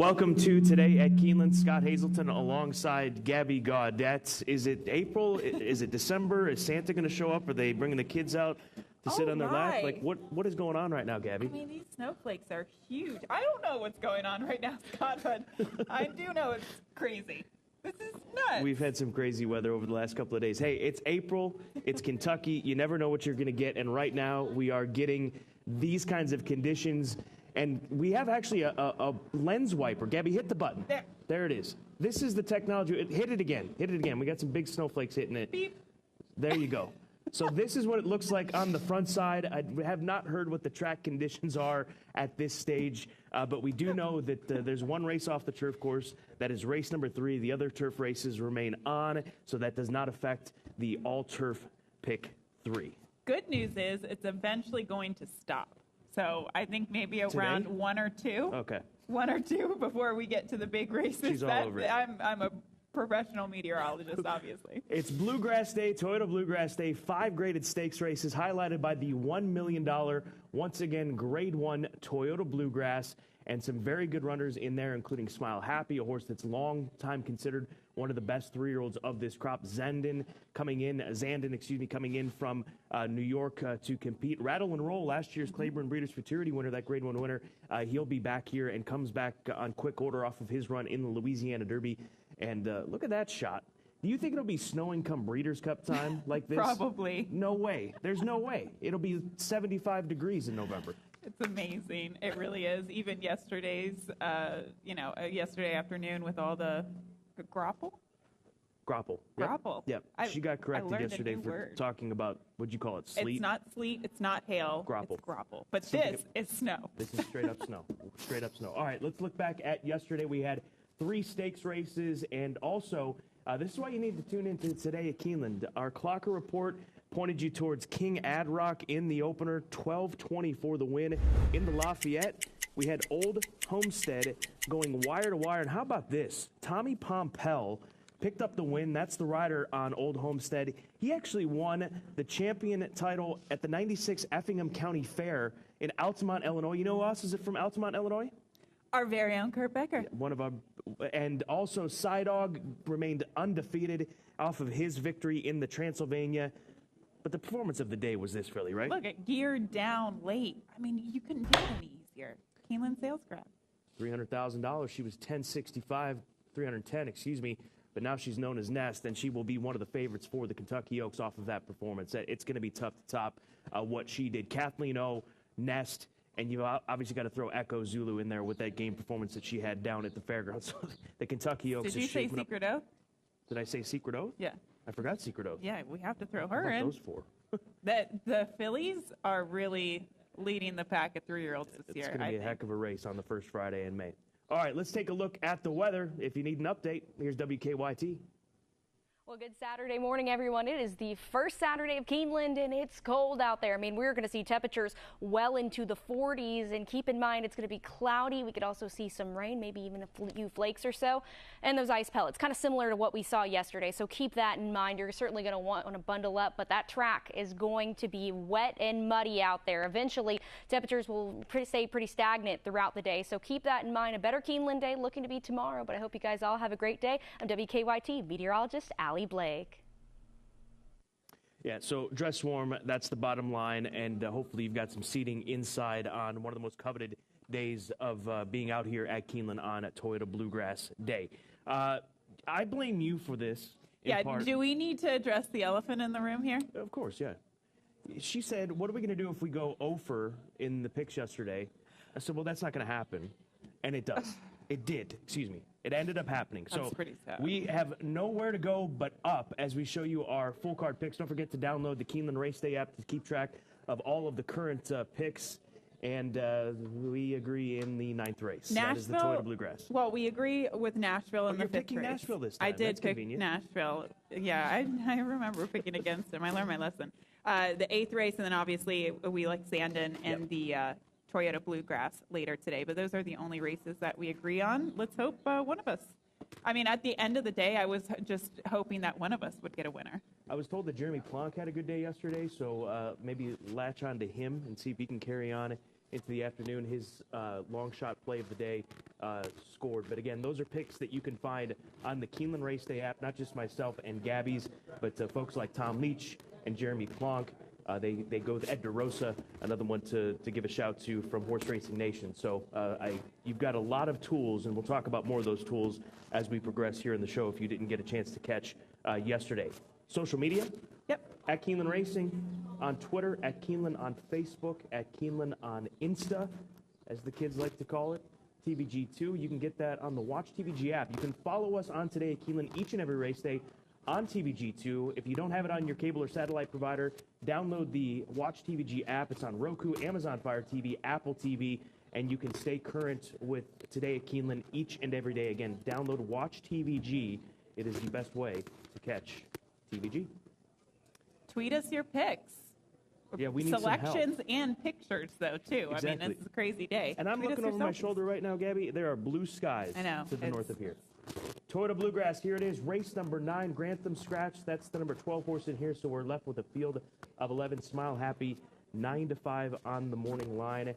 Welcome to Today at Keeneland. Scott Hazelton alongside Gabby Gaudette. Is it April? Is it December? Is Santa going to show up? Are they bringing the kids out to sit on their lap? Like, what is going on right now, Gabby? I mean, these snowflakes are huge. I don't know what's going on right now, Scott, but I do know it's crazy. This is nuts. We've had some crazy weather over the last couple of days. Hey, it's April. It's Kentucky. You never know what you're going to get. And right now, we are getting these kinds of conditions. And we have actually a lens wiper. Gabby, hit the button. There it is. This is the technology. Hit it again. Hit it again. We got some big snowflakes hitting it. Beep. There you go. So this is what it looks like on the front side. I have not heard what the track conditions are at this stage, but we do know that there's one race off the turf course. That is race number 3. The other turf races remain on, so that does not affect the all-turf pick 3. Good news is it's eventually going to stop. So I think maybe around Today? 1 or 2. Okay. 1 or 2 before we get to the big races. She's all over it. I'm a professional meteorologist, obviously. It's Bluegrass Day, Toyota Bluegrass Day, 5 graded stakes races highlighted by the $1 million, once again, Grade 1 Toyota Bluegrass, and some very good runners in there, including Smile Happy, a horse that's long time considered one of the best 3-year-olds of this crop. Zandon coming in from New York to compete. Rattle and Roll, last year's Claiborne Breeders' Futurity winner, that Grade 1 winner, he'll be back here and comes back on quick order off of his run in the Louisiana Derby. And look at that shot. Do you think it'll be snowing come Breeders' Cup time like this? Probably. No way. There's no way. It'll be 75 degrees in November. It's amazing. It really is. Even yesterday's, yesterday afternoon with all the grapple. Grapple. Grapple. Yep. She got corrected yesterday for talking about, what'd you call it, sleet? It's not sleet. It's not hail. Grapple. It's grapple. But this is snow. This is straight up snow. Straight up snow. All right, let's look back at yesterday. We had 3 stakes races, and also, this is why you need to tune into Today at Keeneland. Our clocker report pointed you towards King Ad-Rock in the opener, 12-20 for the win. In the Lafayette, we had Old Homestead going wire to wire. And how about this? Tommy Pompel picked up the win. That's the rider on Old Homestead. He actually won the champion title at the 96 Effingham County Fair in Altamont, Illinois. You know who else is from Altamont, Illinois? Our very own Kurt Becker. One of our, and also Cydog remained undefeated off of his victory in the Transylvania. But the performance of the day was this, really, right? Look, it geared down late. I mean, you couldn't do it any easier. Keeneland sales grab. $300,000. She was 310, excuse me. But now she's known as Nest, and she will be one of the favorites for the Kentucky Oaks off of that performance. It's going to be tough to top what she did. Kathleen O, Nest, and you've obviously got to throw Echo Zulu in there with that game performance that she had down at the fairgrounds. So the Kentucky Oaks. Did you say Secret Oath? Did I say Secret Oath? Yeah. I forgot Secret Oath. Yeah, we have to throw her in. Those 4. The fillies are really leading the pack of 3-year-olds this year. It's going to be a heck of a race on the first Friday in May. All right, let's take a look at the weather. If you need an update, here's WKYT. Well, good Saturday morning, everyone. It is the first Saturday of Keeneland, and it's cold out there. I mean, we're going to see temperatures well into the 40s, and keep in mind it's going to be cloudy. We could also see some rain, maybe even a few flakes or so, and those ice pellets, kind of similar to what we saw yesterday. So keep that in mind. You're certainly going to want to bundle up, but that track is going to be wet and muddy out there. Eventually, temperatures will stay pretty stagnant throughout the day, so keep that in mind. A better Keeneland day looking to be tomorrow, but I hope you guys all have a great day. I'm WKYT meteorologist Allie Blake. Yeah, so dress warm, that's the bottom line, and hopefully you've got some seating inside on one of the most coveted days of being out here at Keeneland on Toyota Bluegrass Day. I blame you for this. Yeah, do we need to address the elephant in the room here? Of course, yeah. She said, what are we going to do if we go over in the picks yesterday? I said, well, that's not going to happen. And it does. It did, excuse me. It ended up happening. That's pretty sad. We have nowhere to go but up as we show you our full card picks. Don't forget to download the Keeneland Race Day app to keep track of all of the current picks. And we agree in the 9th race. Nashville, that is the Toyota Bluegrass. Well, we agree with Nashville in the 5th race. You're picking Nashville this time. I did That's pick convenient. Nashville. Yeah, I remember picking against him. I learned my lesson. The 8th race, and then obviously we like Zandon and the Toyota Bluegrass later today. But those are the only races that we agree on. Let's hope one of us. I mean, at the end of the day, I was just hoping that one of us would get a winner. I was told that Jeremy Plonk had a good day yesterday, so maybe latch on to him and see if he can carry on into the afternoon. His long shot play of the day scored. But again, those are picks that you can find on the Keeneland Race Day app, not just myself and Gabby's, but folks like Tom Leach and Jeremy Plonk. They go with Ed DeRosa, another one to give a shout to from Horse Racing Nation. So you've got a lot of tools, and we'll talk about more of those tools as we progress here in the show if you didn't get a chance to catch yesterday. Social media? Yep. At Keeneland Racing on Twitter, at Keeneland on Facebook, at Keeneland on Insta, as the kids like to call it, TVG2. You can get that on the Watch TVG app. You can follow us on Today at Keeneland each and every race day on TVG2. If you don't have it on your cable or satellite provider, download the Watch TVG app. It's on Roku, Amazon Fire TV, Apple TV, and you can stay current with Today at Keeneland each and every day. Again, download Watch TVG. It is the best way to catch TVG. Tweet us your picks. Yeah, we need selections some help. and pictures, though, too. Exactly. I mean, it's a crazy day. And I'm Tweet looking us over your my selfies. shoulder right now, Gabby. There are blue skies I know. to the north of here. Toyota Bluegrass, here it is, race number 9, Grantham Scratch. That's the number 12 horse in here, so we're left with a field of 11. Smile Happy, 9-5 on the morning line.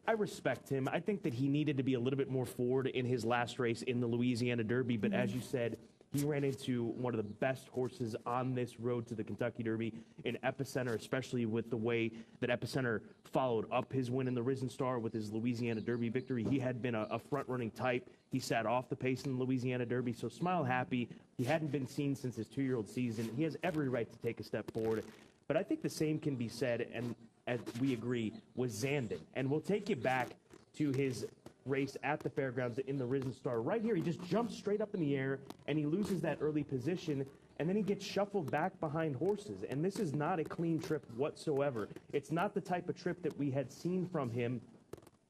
I respect him. I think that he needed to be a little bit more forward in his last race in the Louisiana Derby, but as you said, he ran into one of the best horses on this road to the Kentucky Derby in Epicenter, especially with the way that Epicenter followed up his win in the Risen Star with his Louisiana Derby victory. He had been a front-running type. He sat off the pace in the Louisiana Derby, so Smile Happy. He hadn't been seen since his 2-year-old season. He has every right to take a step forward. But I think the same can be said, and as we agree, with Zandon. And we'll take you back to his race at the fairgrounds in the Risen Star. Right here, he just jumps straight up in the air, and he loses that early position, and then he gets shuffled back behind horses. And this is not a clean trip whatsoever. It's not the type of trip that we had seen from him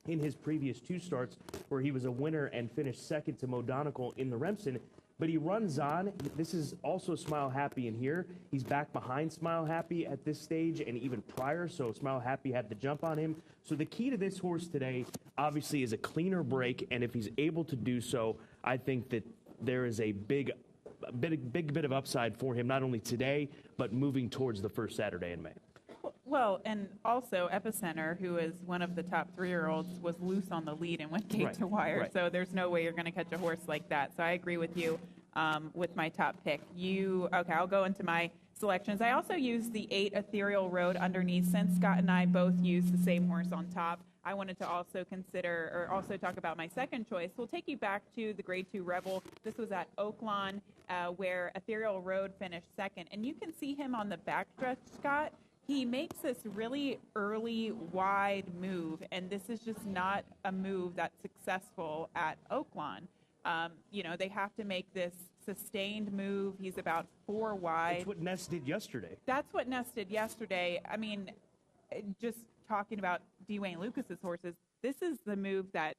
in his previous 2 starts, where he was a winner and finished second to Mo Donegal in the Remsen. But he runs on. This is also Smile Happy in here. He's back behind Smile Happy at this stage and even prior, so Smile Happy had the jump on him. So the key to this horse today, obviously, is a cleaner break, and if he's able to do so, I think that there is a big bit of upside for him, not only today, but moving towards the first Saturday in May. Well, and also Epicenter, who is one of the top 3-year-olds, was loose on the lead and went gate to wire. Right. So there's no way you're going to catch a horse like that. So I agree with you with my top pick. Okay, I'll go into my selections. I also used the 8 Ethereal Road underneath. Since Scott and I both used the same horse on top, I wanted to also talk about my second choice. We'll take you back to the Grade 2 Rebel. This was at Oaklawn, where Ethereal Road finished second. And you can see him on the backstretch, Scott. He makes this really early, wide move, and this is just not a move that's successful at Oaklawn. They have to make this sustained move. He's about 4 wide. That's what Ness did yesterday. That's what Ness did yesterday. I mean, just talking about Dwayne Lucas's horses, this is the move that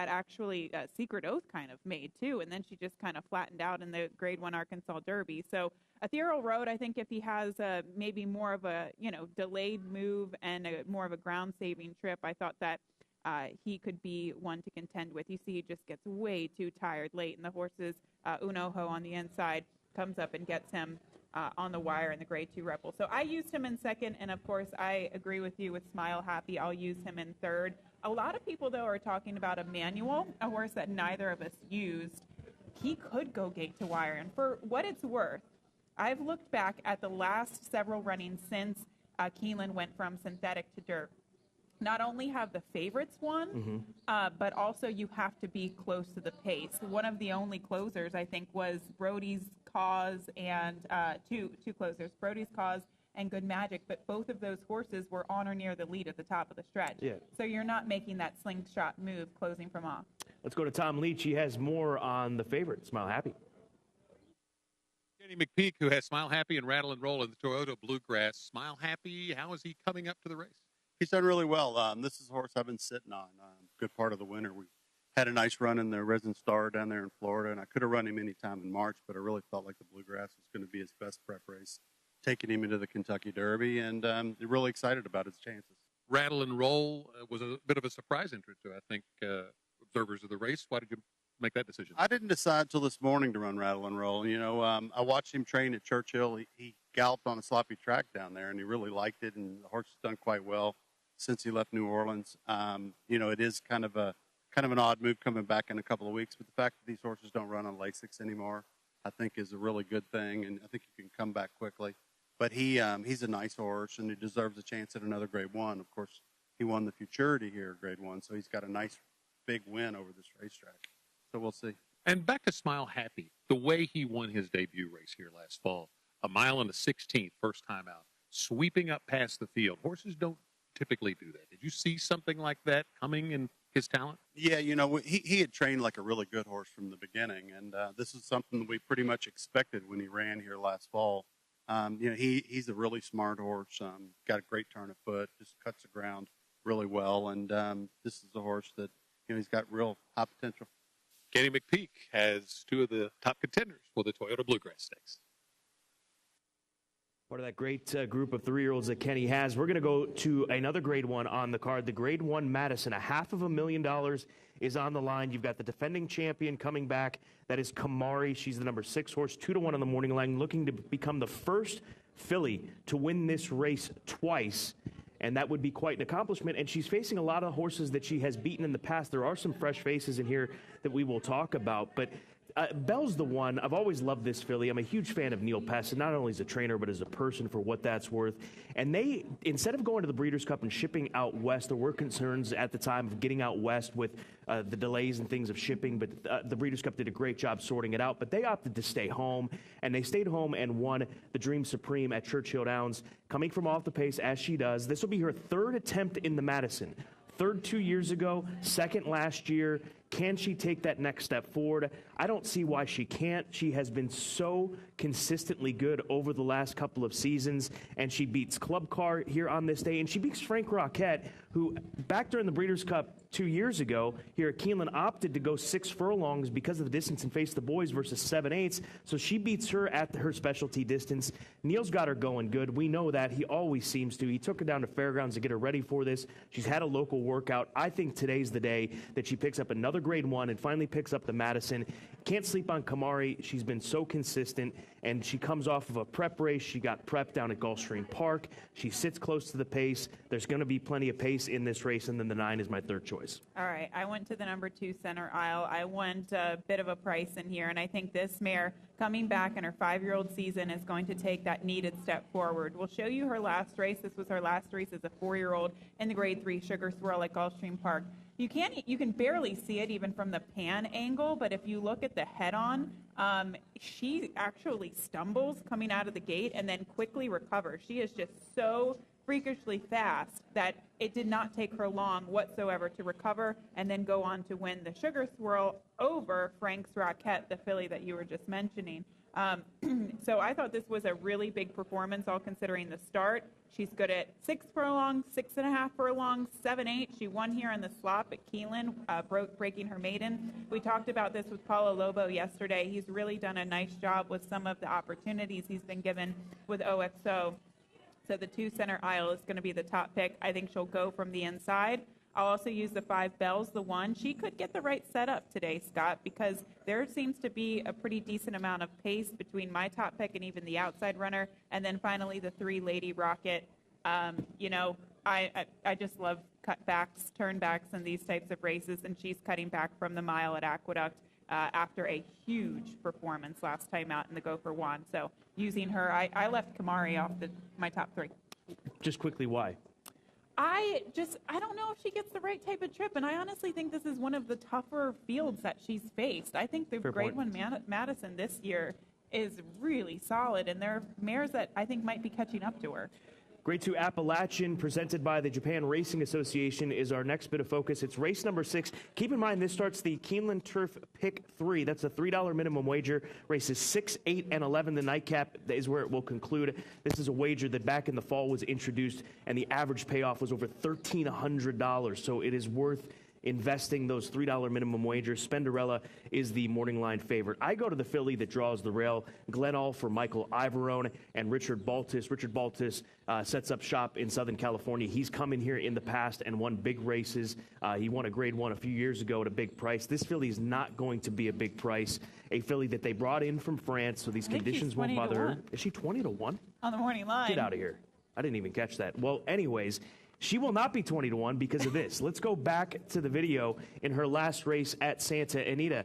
actually Secret Oath kind of made too, and then she just kind of flattened out in the Grade 1 Arkansas Derby. So Ethereal Road, I think if he has maybe more of a delayed move and more of a ground-saving trip, I thought that he could be one to contend with. You see, he just gets way too tired late, and the horses Unoho on the inside comes up and gets him on the wire in the Grade 2 Rebel. So I used him in second, and of course I agree with you with Smile Happy. I'll use him in third. A lot of people, though, are talking about Emmanuel, a horse that neither of us used. He could go gate to wire, and for what it's worth, I've looked back at the last several runnings since Keeneland went from synthetic to dirt. Not only have the favorites won, but also you have to be close to the pace. One of the only closers, I think, was Brody's Cause and two closers, Brody's Cause and Good Magic, but both of those horses were on or near the lead at the top of the stretch. Yeah. So you're not making that slingshot move closing from off. Let's go to Tom Leach. He has more on the favorite, Smile Happy. Kenny McPeak, who has Smile Happy and Rattle and Roll in the Toyota Bluegrass. Smile Happy, how is he coming up to the race? He's done really well. This is a horse I've been sitting on good part of the winter. We had a nice run in the Risen Star down there in Florida, and I could have run him any time in March, but I really felt like the Bluegrass was going to be his best prep race, taking him into the Kentucky Derby, and really excited about his chances. Rattle and Roll was a bit of a surprise entrant to, I think, observers of the race. Why did you make that decision? I didn't decide till this morning to run Rattle and Roll. I watched him train at Churchill. He galloped on a sloppy track down there, and he really liked it, and the horse has done quite well. since he left New Orleans. It is kind of an odd move coming back in a couple of weeks, but the fact that these horses don't run on Lasix anymore, I think is a really good thing, and I think he can come back quickly. But he's a nice horse, and he deserves a chance at another Grade 1. Of course, he won the Futurity here, Grade 1, so he's got a nice big win over this racetrack. So we'll see. And back to Smile Happy, the way he won his debut race here last fall, a mile and a 16th, first time out, sweeping up past the field. Horses don't typically do that. Did you see something like that coming in his talent? Yeah, he had trained like a really good horse from the beginning, and this is something we pretty much expected when he ran here last fall. He's a really smart horse, got a great turn of foot, just cuts the ground really well, and this is a horse that, he's got real high potential. Kenny McPeak has two of the top contenders for the Toyota Bluegrass Stakes. Part of that great group of 3-year-olds that Kenny has. We're going to go to another Grade 1 on the card. The Grade 1 Madison, $500,000 is on the line. You've got the defending champion coming back. That is Kamari. She's the number 6 horse, 2-1 on the morning line, looking to become the first filly to win this race twice. And that would be quite an accomplishment. And she's facing a lot of horses that she has beaten in the past. There are some fresh faces in here that we will talk about. But Belle's the one. I've always loved this filly. I'm a huge fan of Neil Pesson, not only as a trainer, but as a person, for what that's worth. And they, instead of going to the Breeders' Cup and shipping out west, there were concerns at the time of getting out west with the delays and things of shipping, but the Breeders' Cup did a great job sorting it out. But they opted to stay home, and they stayed home and won the Dream Supreme at Churchill Downs, coming from off the pace as she does. This will be her 3rd attempt in the Madison. 3rd 2 years ago, 2nd last year. Can she take that next step forward? I don't see why she can't. She has been so consistently good over the last couple of seasons, and she beats Club Car here on this day, and she beats Frank Roquette, who back during the Breeders' Cup 2 years ago here at Keeneland opted to go 6 furlongs because of the distance and face the boys versus 7/8. So she beats her at her specialty distance. Neil's got her going good. We know that. He always seems to. He took her down to Fairgrounds to get her ready for this. She's had a local workout. I think today's the day that she picks up another Grade 1 and finally picks up the Madison. Can't sleep on Kamari. She's been so consistent, and she comes off of a prep race. She got prepped down at Gulfstream Park. She sits close to the pace. There's going to be plenty of pace in this race, and then the 9 is my 3rd choice. All right, I went to the number 2 center aisle. I went a bit of a price in here, and I think this mare coming back in her 5-year-old season is going to take that needed step forward. We'll show you her last race. This was her last race as a 4-year-old in the Grade 3 Sugar Swirl at Gulfstream Park. You can barely see it even from the pan angle, but if you look at the head-on, she actually stumbles coming out of the gate and then quickly recovers. She is just so freakishly fast that it did not take her long whatsoever to recover and then go on to win the Sugar Swirl over Frank's Roquette, the filly that you were just mentioning. So I thought this was a really big performance, all considering the start. She's good at 6 furlongs, 6.5 furlongs, 7/8. She won here on the slop at Keeneland, breaking her maiden. We talked about this with Paulo Lobo yesterday. He's really done a nice job with some of the opportunities he's been given with OXO. So the 2 center aisle is going to be the top pick. I think she'll go from the inside. I'll also use the 5 Bells, the 1. She could get the right setup today, Scott, because there seems to be a pretty decent amount of pace between my top pick and even the outside runner. And then finally the 3 Lady Rocket. I just love cutbacks, turnbacks in these types of races, and she's cutting back from the mile at Aqueduct after a huge performance last time out in the Gopher Wand. So using her, I left Kamari off my top 3. Just quickly, why? I don't know if she gets the right type of trip, and I honestly think this is one of the tougher fields that she's faced. I think the Grade 1 Madison this year is really solid, and there are mares that I think might be catching up to her. Grade 2 Appalachian, presented by the Japan Racing Association, is our next bit of focus. It's race number 6. Keep in mind, this starts the Keeneland Turf Pick 3. That's a $3 minimum wager. Races 6, 8, and 11. The nightcap is where it will conclude. This is a wager that back in the fall was introduced, and the average payoff was over $1,300. So it is worth investing those $3 minimum wagers. Spenderella is the morning line favorite. I go to the filly that draws the rail, Glenall for Michael Ivarone and Richard Baltus. Richard Baltus sets up shop in Southern California. He's come in here in the past and won big races. He won a Grade 1 a few years ago at a big price. This filly is not going to be a big price. A filly that they brought in from France, so these conditions won't bother her. Is she 20-1? On the morning line. Get out of here. I didn't even catch that. Well, anyways, She will not be 20-1 because of this. Let's go back to the video in her last race at Santa Anita.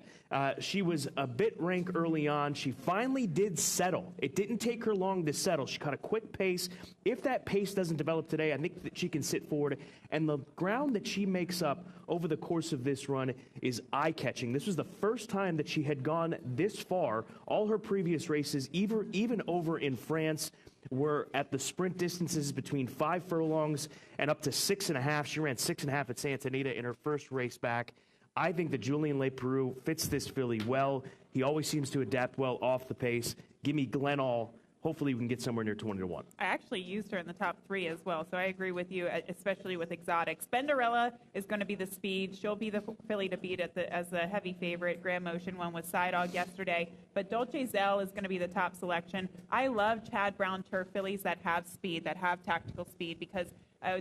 She was a bit rank early on. She finally did settle. It didn't take her long to settle. She caught a quick pace. If that pace doesn't develop today, I think that she can sit forward. And the ground that she makes up over the course of this run is eye-catching. This was the first time that she had gone this far. All her previous races, even over in France, were at the sprint distances between 5 furlongs and up to 6.5. She ran 6.5 at Santa Anita in her first race back. I think that Julien Leparoux fits this filly well. He always seems to adapt well off the pace. Give me Glenall. Hopefully we can get somewhere near 20-1. I actually used her in the top 3 as well, so I agree with you, especially with exotics. Spenderella is going to be the speed. She'll be the filly to beat as a heavy favorite. Grand Motion won with Sidog yesterday, but Dolce Zell is going to be the top selection. I love Chad Brown turf fillies that have speed, that have tactical speed, because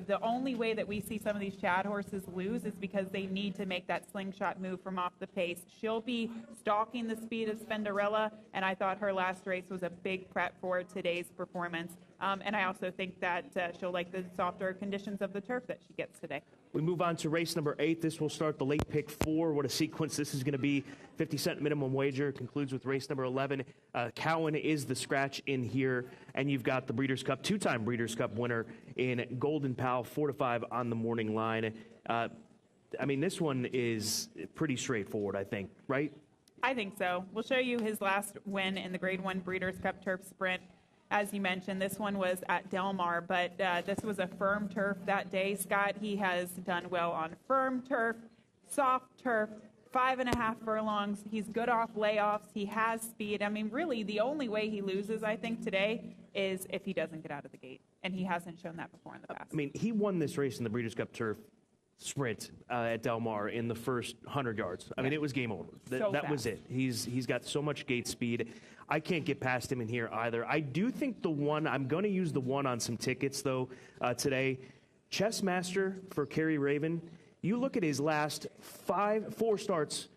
the only way that we see some of these Chad horses lose is because they need to make that slingshot move from off the pace. She'll be stalking the speed of Spenderella, and I thought her last race was a big prep for today's performance. And I also think that she'll like the softer conditions of the turf that she gets today. We move on to race number 8. This will start the late pick 4. What a sequence this is going to be. 50-cent minimum wager concludes with race number 11. Cowan is the scratch in here. And you've got the Breeders' Cup, 2-time Breeders' Cup winner in Golden Pal, 4-5 on the morning line. I mean, this one is pretty straightforward, I think, right? I think so. We'll show you his last win in the Grade 1 Breeders' Cup Turf Sprint. As you mentioned, this one was at Del Mar, but this was a firm turf that day. Scott, he has done well on firm turf, soft turf, 5.5 furlongs. He's good off layoffs. He has speed. I mean, really, the only way he loses, I think, today is if he doesn't get out of the gate, and he hasn't shown that before in the past. I mean, he won this race in the Breeders' Cup Turf Sprint at Del Mar in the first 100 yards. I mean, it was game over. That was it. He's got so much gate speed. I can't get past him in here either. I do think I'm going to use the one on some tickets, though, today. Chess Master for Kerry Raven. You look at his last 4 starts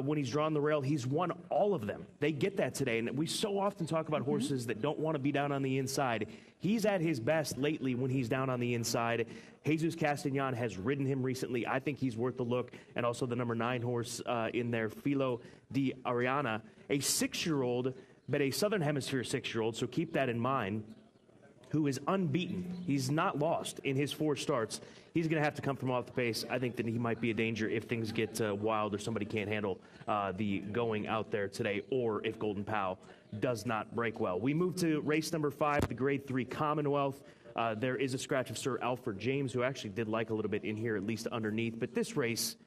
when he's drawn the rail, he's won all of them. They get that today. And we so often talk about horses that don't want to be down on the inside. He's at his best lately when he's down on the inside. Jesus Castagnan has ridden him recently. I think he's worth a look. And also the number 9 horse in there, Filo di Ariana, a 6-year-old, but a Southern Hemisphere 6-year-old, so keep that in mind, who is unbeaten. He's not lost in his 4 starts. He's going to have to come from off the pace. I think that he might be a danger if things get wild or somebody can't handle the going out there today, or if Golden Pal does not break well. We move to race number 5, the Grade 3 Commonwealth. There is a scratch of Sir Alfred James, who actually did like a little bit in here, at least underneath. But this race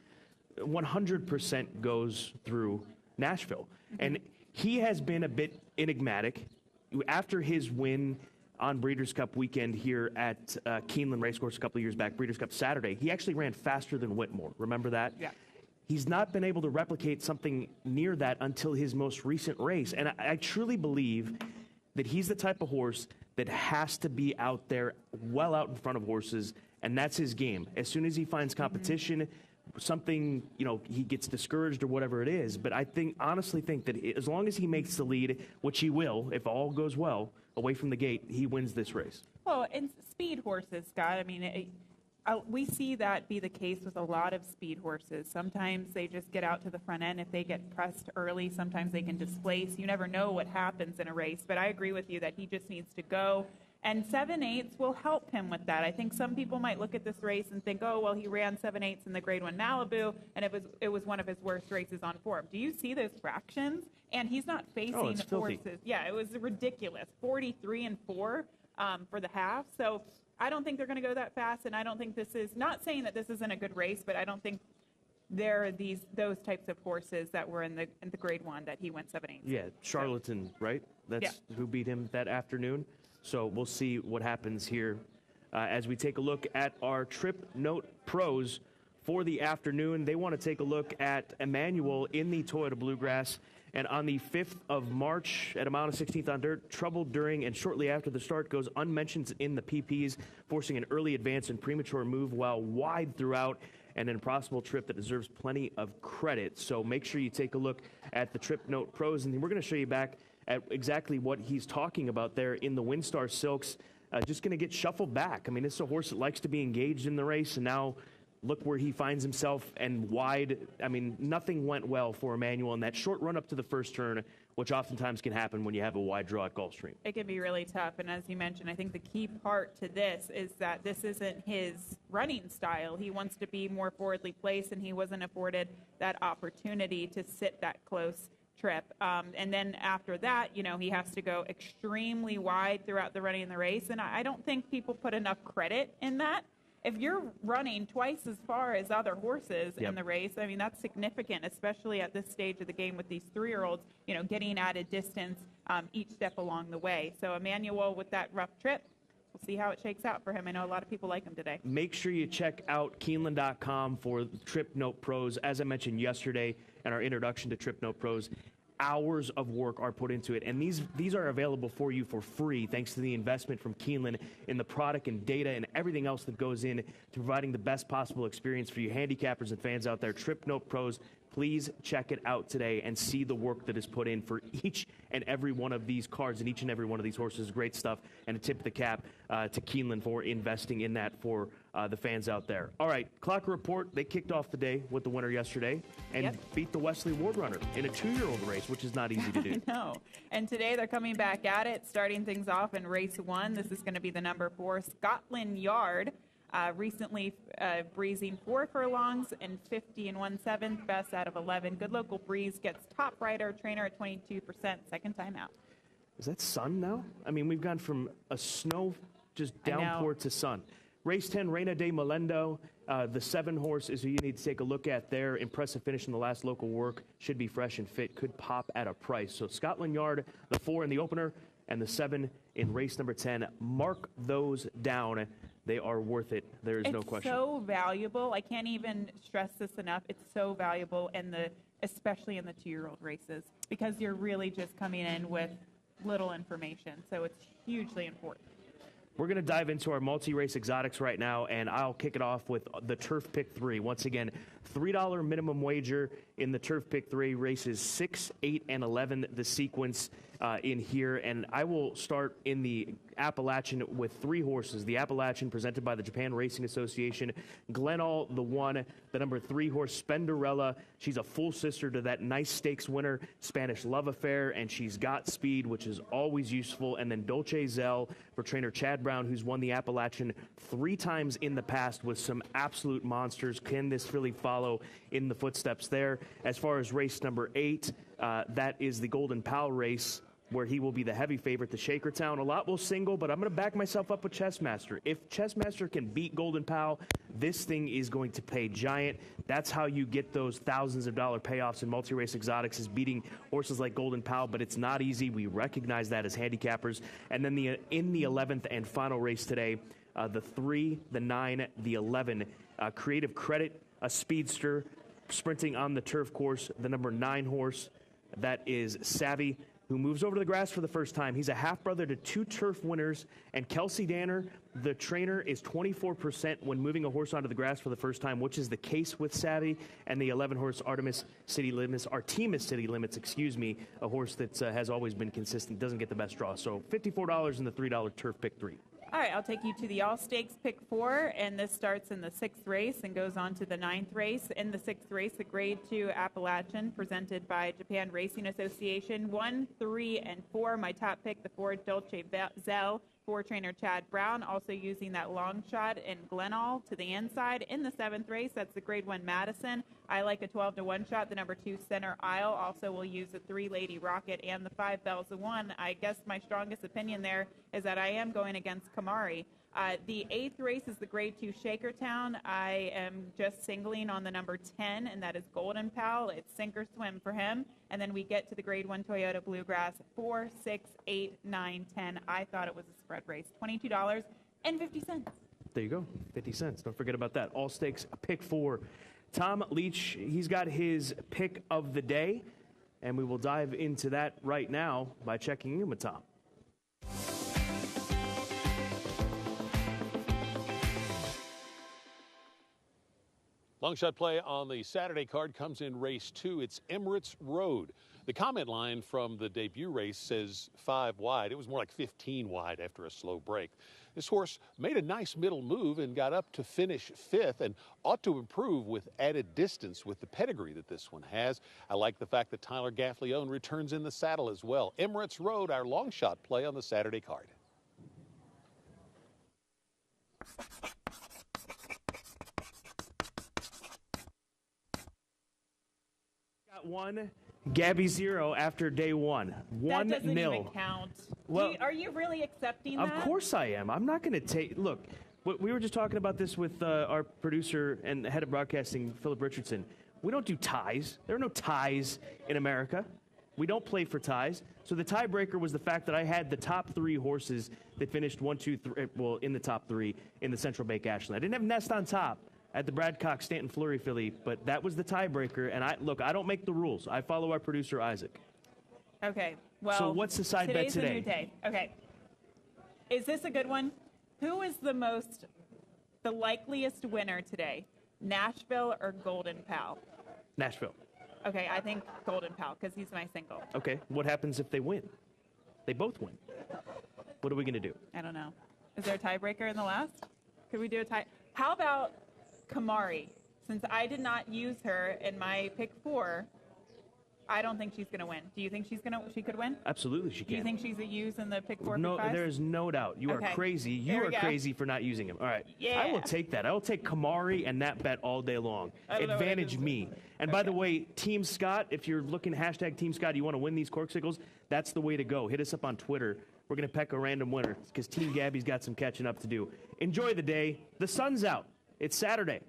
100% goes through Nashville. And he has been a bit enigmatic. After his win on Breeders' Cup weekend here at Keeneland Racecourse a couple of years back, Breeders' Cup Saturday, he actually ran faster than Whitmore. Remember that? Yeah. He's not been able to replicate something near that until his most recent race. And I truly believe that he's the type of horse that has to be out there, well out in front of horses, and that's his game. As soon as he finds competition, something, he gets discouraged or whatever it is. But I honestly think that as long as he makes the lead, which he will, if all goes well, away from the gate, he wins this race. Well, and speed horses, Scott, I mean, we see that be the case with a lot of speed horses. Sometimes they just get out to the front end. If they get pressed early, sometimes they can displace. You never know what happens in a race. But I agree with you that he just needs to go. And 7/8 will help him with that. I think some people might look at this race and think, oh, well, he ran 7/8 in the Grade 1 Malibu, and it was one of his worst races on form. Do you see those fractions? And he's not facing horses. Filthy. Yeah, it was ridiculous. 43-4 for the half. So I don't think they're going to go that fast, and I don't think this is, not saying that this isn't a good race, but I don't think there are those types of horses that were in the Grade 1 that he went 7/8. Yeah, Charlatan, right? That's who beat him that afternoon. So we'll see what happens here as we take a look at our Trip Note pros for the afternoon. They want to take a look at Emmanuel in the Toyota Bluegrass. And on the 5th of March at a mile and 16th on dirt, trouble during and shortly after the start goes unmentioned in the PPs, forcing an early advance and premature move while wide throughout, and an impossible trip that deserves plenty of credit. So make sure you take a look at the Trip Note pros, and we're going to show you back at exactly what he's talking about there in the Windstar Silks. just going to get shuffled back. I mean, this is a horse that likes to be engaged in the race, and now look where he finds himself and wide. I mean, nothing went well for Emmanuel in that short run up to the first turn, which oftentimes can happen when you have a wide draw at Gulfstream. It can be really tough, and as you mentioned, I think the key part to this is that this isn't his running style. He wants to be more forwardly placed, and he wasn't afforded that opportunity to sit that close trip. And then after that, you know, he has to go extremely wide throughout the running of the race, and I don't think people put enough credit in that. If you're running twice as far as other horses in the race, I mean, that's significant, especially at this stage of the game with these 3-year-olds, you know, getting at a distance each step along the way. So Emmanuel with that rough trip, we'll see how it shakes out for him. I know a lot of people like him today. Make sure you check out Keeneland.com for Trip Note Pros. As I mentioned yesterday in our introduction to Trip Note Pros, hours of work are put into it, and these are available for you for free thanks to the investment from Keeneland in the product and data and everything else that goes in to providing the best possible experience for you handicappers and fans out there. Trip Note Pros, please check it out today and see the work that is put in for each and every one of these cards and each and every one of these horses. Great stuff, and a tip of the cap to Keeneland for investing in that for the fans out there. All right, Clocker Report, they kicked off the day with the winner yesterday and beat the Wesley Ward runner in a 2-year-old race, which is not easy to do. I know. And today they're coming back at it, starting things off in race 1. This is going to be the number 4, Scotland Yard. Recently breezing 4 furlongs and 50 1/7, best out of 11. Good Local Breeze gets top rider, trainer at 22%, second time out. Is that sun now? I mean, we've gone from a snow just downpour to sun. Race 10, Reina de Melendo. The 7 horse is who you need to take a look at there. Impressive finish in the last local work. Should be fresh and fit. Could pop at a price. So Scotland Yard, the 4 in the opener, and the 7 in race number 10. Mark those down. They are worth it. There is no question. It's so valuable. I can't even stress this enough. It's so valuable, especially in the 2-year-old races, because you're really just coming in with little information. So it's hugely important. We're going to dive into our multi-race exotics right now, and I'll kick it off with the Turf Pick 3. Once again, $3 minimum wager in the Turf Pick 3, races 6, 8, and 11, the sequence in here. And I will start in the Appalachian with 3 horses. The Appalachian presented by the Japan Racing Association. Glenall, the 1, the number 3 horse, Spenderella. She's a full sister to that nice stakes winner, Spanish Love Affair, and she's got speed, which is always useful. And then Dolce Zell for trainer Chad Brown, who's won the Appalachian 3 times in the past with some absolute monsters. Can this really follow in the footsteps there? As far as race number 8, that is the Golden Pal race, where he will be the heavy favorite to Shakertown. A lot will single, but I'm going to back myself up with Chessmaster. If Chessmaster can beat Golden Pal, this thing is going to pay giant. That's how you get those thousands of dollar payoffs in multi-race exotics, is beating horses like Golden Pal, but it's not easy. We recognize that as handicappers. And then in the 11th and final race today, the 3, the 9, the 11, Creative Credit, a speedster, sprinting on the turf course, the number 9 horse, that is Savvy, who moves over to the grass for the first time. He's a half-brother to 2 turf winners, and Kelsey Danner, the trainer, is 24% when moving a horse onto the grass for the first time, which is the case with Savvy, and the 11-horse Artemis City Limits, a horse that has always been consistent, doesn't get the best draw. So $54 in the $3 Turf Pick 3. All right, I'll take you to the All Stakes Pick 4, and this starts in the 6th race and goes on to the 9th race. In the 6th race, the Grade 2 Appalachian, presented by Japan Racing Association. 1, 3, and 4. My top pick, the 4, Dolce Zell, for trainer Chad Brown, also using that long shot in Glenall to the inside. In the 7th race, that's the Grade 1 Madison. I like a 12-1 shot. The number 2 Center Isle also will use the 3 Lady Rocket and the 5 Bells of 1. I guess my strongest opinion there is that I am going against Kamari. The 8th race is the Grade 2 Shakertown. I am just singling on the number 10, and that is Golden Pal. It's sink or swim for him. And then we get to the Grade 1 Toyota Bluegrass, 4, 6, 8, 9, 10. I thought it was a spread race. $22.50. There you go, 50 cents. Don't forget about that. All Stakes Pick 4. Tom Leach, he's got his pick of the day, and we will dive into that right now by checking in with Tom. Long shot play on the Saturday card comes in race 2. It's Emirates Road. The comment line from the debut race says 5 wide. It was more like 15 wide after a slow break. This horse made a nice middle move and got up to finish 5th and ought to improve with added distance with the pedigree that this one has. I like the fact that Tyler Gaffleone returns in the saddle as well. Emirates Road, our long shot play on the Saturday card. Got 1, Gabby 0 after day 1. 1-0. That doesn't even count. Well, are you really accepting that? Of course I am. I'm not going to take. Look, we were just talking about this with our producer and head of broadcasting, Philip Richardson. We don't do ties. There are no ties in America. We don't play for ties. So the tiebreaker was the fact that I had the top 3 horses that finished 1, 2, 3, well, in the top 3 in the Central Bank Ashland. I didn't have Nest on top at the Brad Cox Stanton Fleury filly, but that was the tiebreaker. And I don't make the rules. I follow our producer, Isaac. Okay. Well, so what's the side bet today? Today's a new day. Okay. Is this a good one? Who is the likeliest winner today? Nashville or Golden Pal? Nashville. Okay, I think Golden Pal because he's my single. Okay, what happens if they win? They both win. What are we going to do? I don't know. Is there a tiebreaker in the last? Could we do a tie? How about Kamari? Since I did not use her in my pick 4, I don't think she's going to win. Do you think she could win? Absolutely, she can. Do you think she's a use in the pick 4? No, pick 5? there is no doubt. You are crazy. You are crazy for not using him. All right. Yeah. I will take that. I will take Kamari and that bet all day long. Advantage me. And by the way, Team Scott, if you're looking hashtag Team Scott, you want to win these corksicles, that's the way to go. Hit us up on Twitter. We're going to pick a random winner because Team Gabby's got some catching up to do. Enjoy the day. The sun's out. It's Saturday.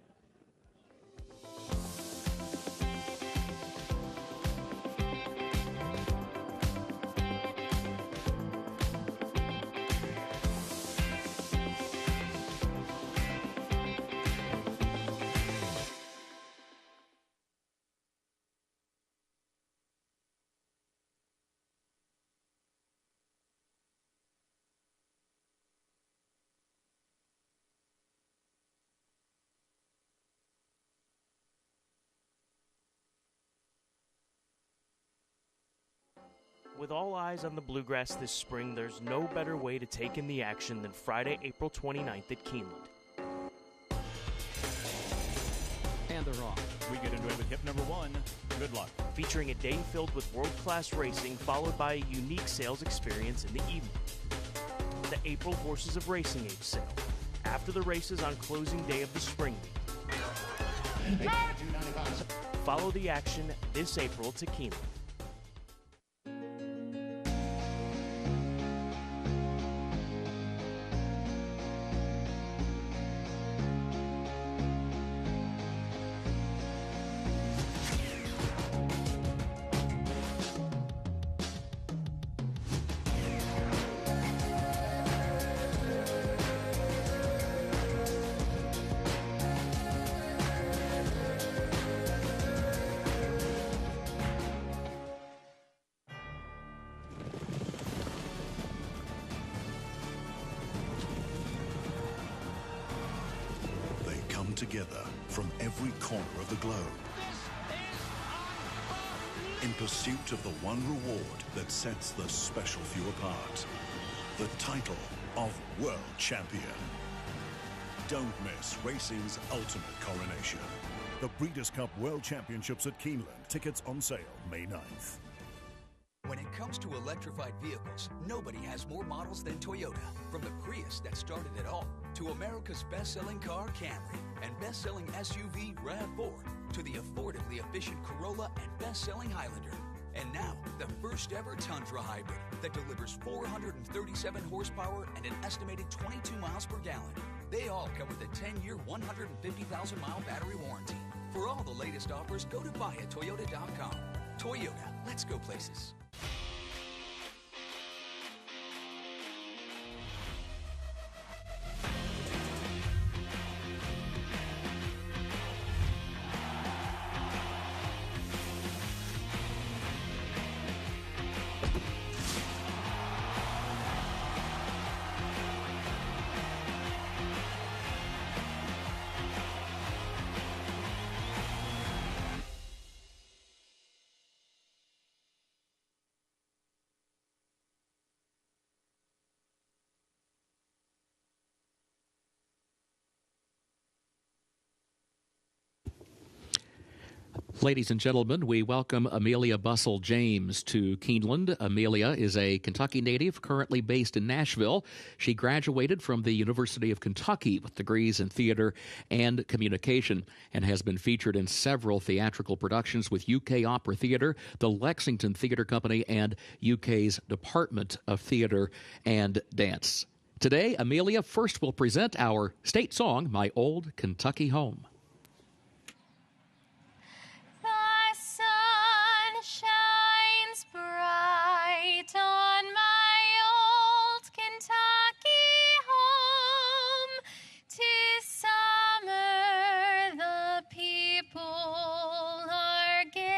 With all eyes on the Bluegrass this spring, there's no better way to take in the action than Friday, April 29th at Keeneland. And they're off. We get into it with hip number 1. Good luck. Featuring a day filled with world-class racing, followed by a unique sales experience in the evening. The April Horses of Racing Age sale. After the races on closing day of the spring meet. Follow the action this April to Keeneland. Together from every corner of the globe in pursuit of the one reward that sets the special few apart, the title of World Champion. Don't miss racing's ultimate coronation. The Breeders' Cup World Championships at Keeneland. Tickets on sale May 9th. When it comes to electrified vehicles, nobody has more models than Toyota. From the Prius that started it all, to America's best-selling car, Camry, and best-selling SUV, RAV4, to the affordably efficient Corolla and best-selling Highlander. And now, the first-ever Tundra Hybrid that delivers 437 horsepower and an estimated 22 miles per gallon. They all come with a 10-year, 150,000-mile battery warranty. For all the latest offers, go to buyatoyota.com. Toyota, let's go places. Ladies and gentlemen, we welcome Amelia Bussell James to Keeneland. Amelia is a Kentucky native currently based in Nashville. She graduated from the University of Kentucky with degrees in theater and communication and has been featured in several theatrical productions with UK Opera Theatre, the Lexington Theatre Company, and UK's Department of Theatre and Dance. Today, Amelia first will present our state song, My Old Kentucky Home. On my old Kentucky home, 'tis summer, the people are gay,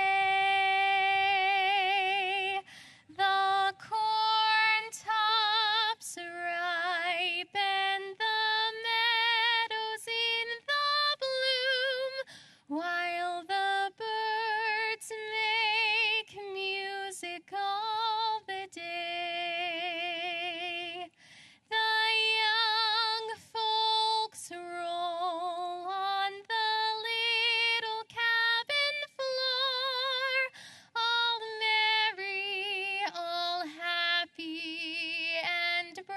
the corn tops ripe and the meadows in the bloom, while the birds make music all the day. The young folks roll on the little cabin floor, all merry, all happy and bright.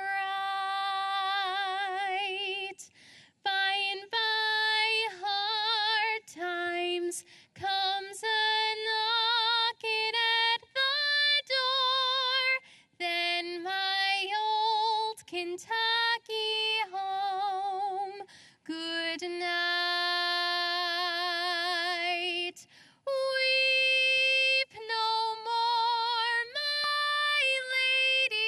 By and by, hard times comes a-knocking at the door, then my old Kentucky home, good night. Weep no more, my lady,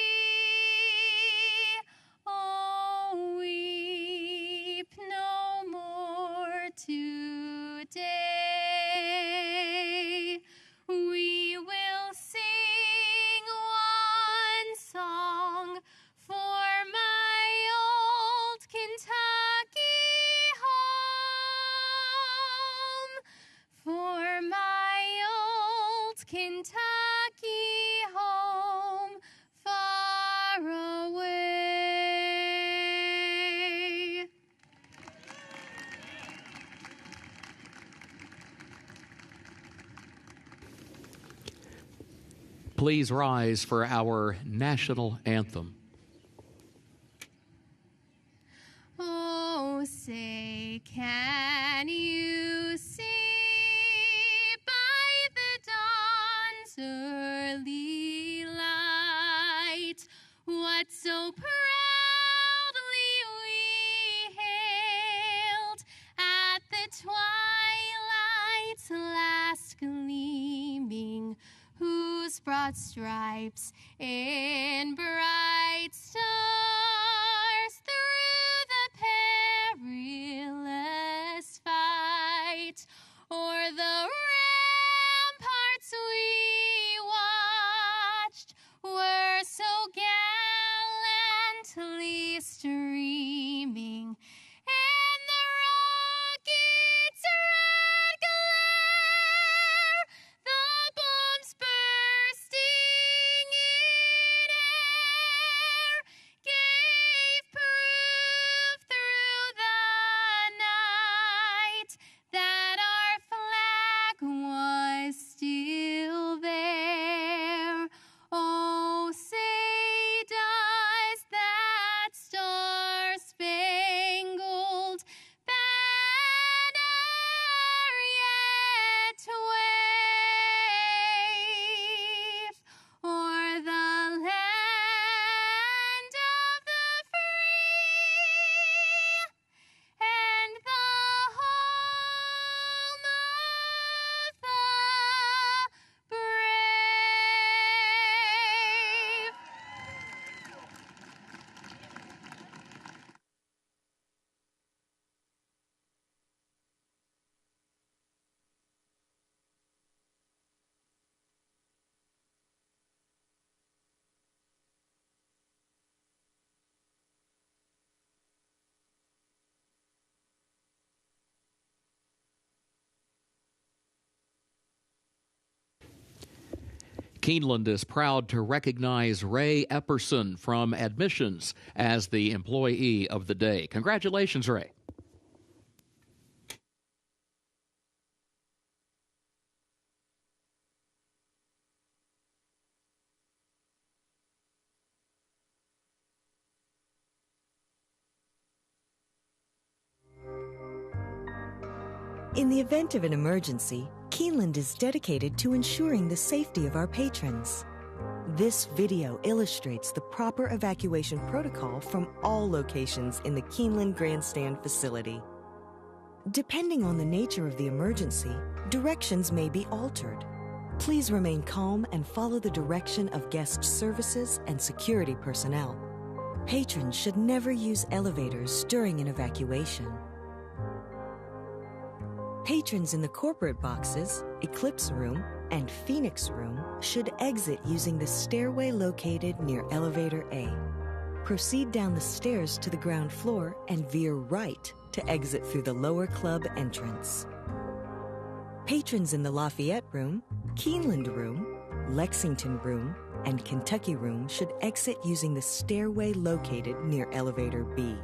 oh, weep no more today. We will sing one song for my old Kentucky home, for my old Kentucky home, far away. Please rise for our national anthem. Oh, say, can you see by the dawn's early light what so proudly we hailed at the twilight's last gleaming, whose broad stripes and bright stars through the perilous fight o'er the ramparts we watched were so gallantly streaming, and the rockets' red glare, the bombs bursting in air, gave proof through the night that our flag was still there. Oh, say does that star-spangled banner yet wave o'er the land of the free and the home of the brave? Keeneland is proud to recognize Ray Epperson from Admissions as the Employee of the Day. Congratulations, Ray. In the event of an emergency, Keeneland is dedicated to ensuring the safety of our patrons. This video illustrates the proper evacuation protocol from all locations in the Keeneland Grandstand facility. Depending on the nature of the emergency, directions may be altered. Please remain calm and follow the direction of guest services and security personnel. Patrons should never use elevators during an evacuation. Patrons in the corporate boxes, Eclipse Room, and Phoenix Room should exit using the stairway located near Elevator A. Proceed down the stairs to the ground floor and veer right to exit through the lower club entrance. Patrons in the Lafayette Room, Keeneland Room, Lexington Room, and Kentucky Room should exit using the stairway located near Elevator B.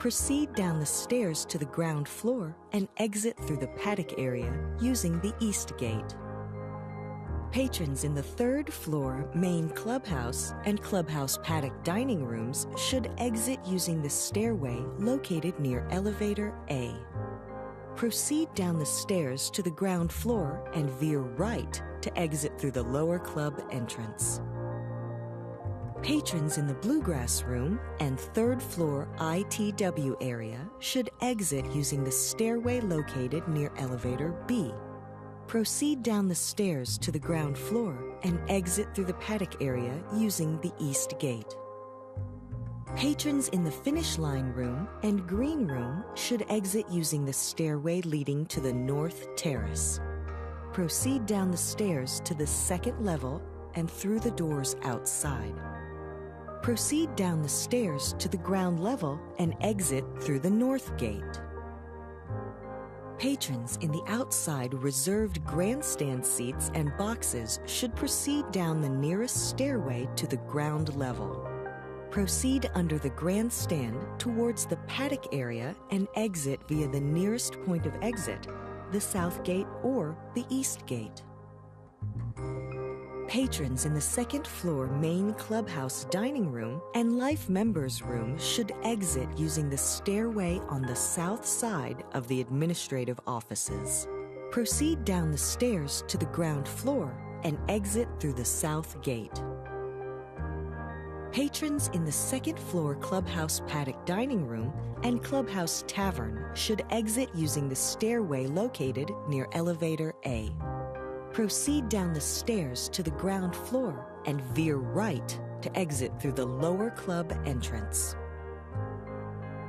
Proceed down the stairs to the ground floor and exit through the paddock area using the East Gate. Patrons in the third floor main clubhouse and clubhouse paddock dining rooms should exit using the stairway located near Elevator A. Proceed down the stairs to the ground floor and veer right to exit through the lower club entrance. Patrons in the Bluegrass Room and third floor ITW area should exit using the stairway located near Elevator B. Proceed down the stairs to the ground floor and exit through the paddock area using the East Gate. Patrons in the Finish Line Room and Green Room should exit using the stairway leading to the North Terrace. Proceed down the stairs to the second level and through the doors outside. Proceed down the stairs to the ground level and exit through the North Gate. Patrons in the outside reserved grandstand seats and boxes should proceed down the nearest stairway to the ground level. Proceed under the grandstand towards the paddock area and exit via the nearest point of exit, the South Gate or the East Gate. Patrons in the second floor main clubhouse dining room and life members room should exit using the stairway on the south side of the administrative offices. Proceed down the stairs to the ground floor and exit through the South Gate. Patrons in the second floor clubhouse paddock dining room and clubhouse tavern should exit using the stairway located near Elevator A. Proceed down the stairs to the ground floor and veer right to exit through the lower club entrance.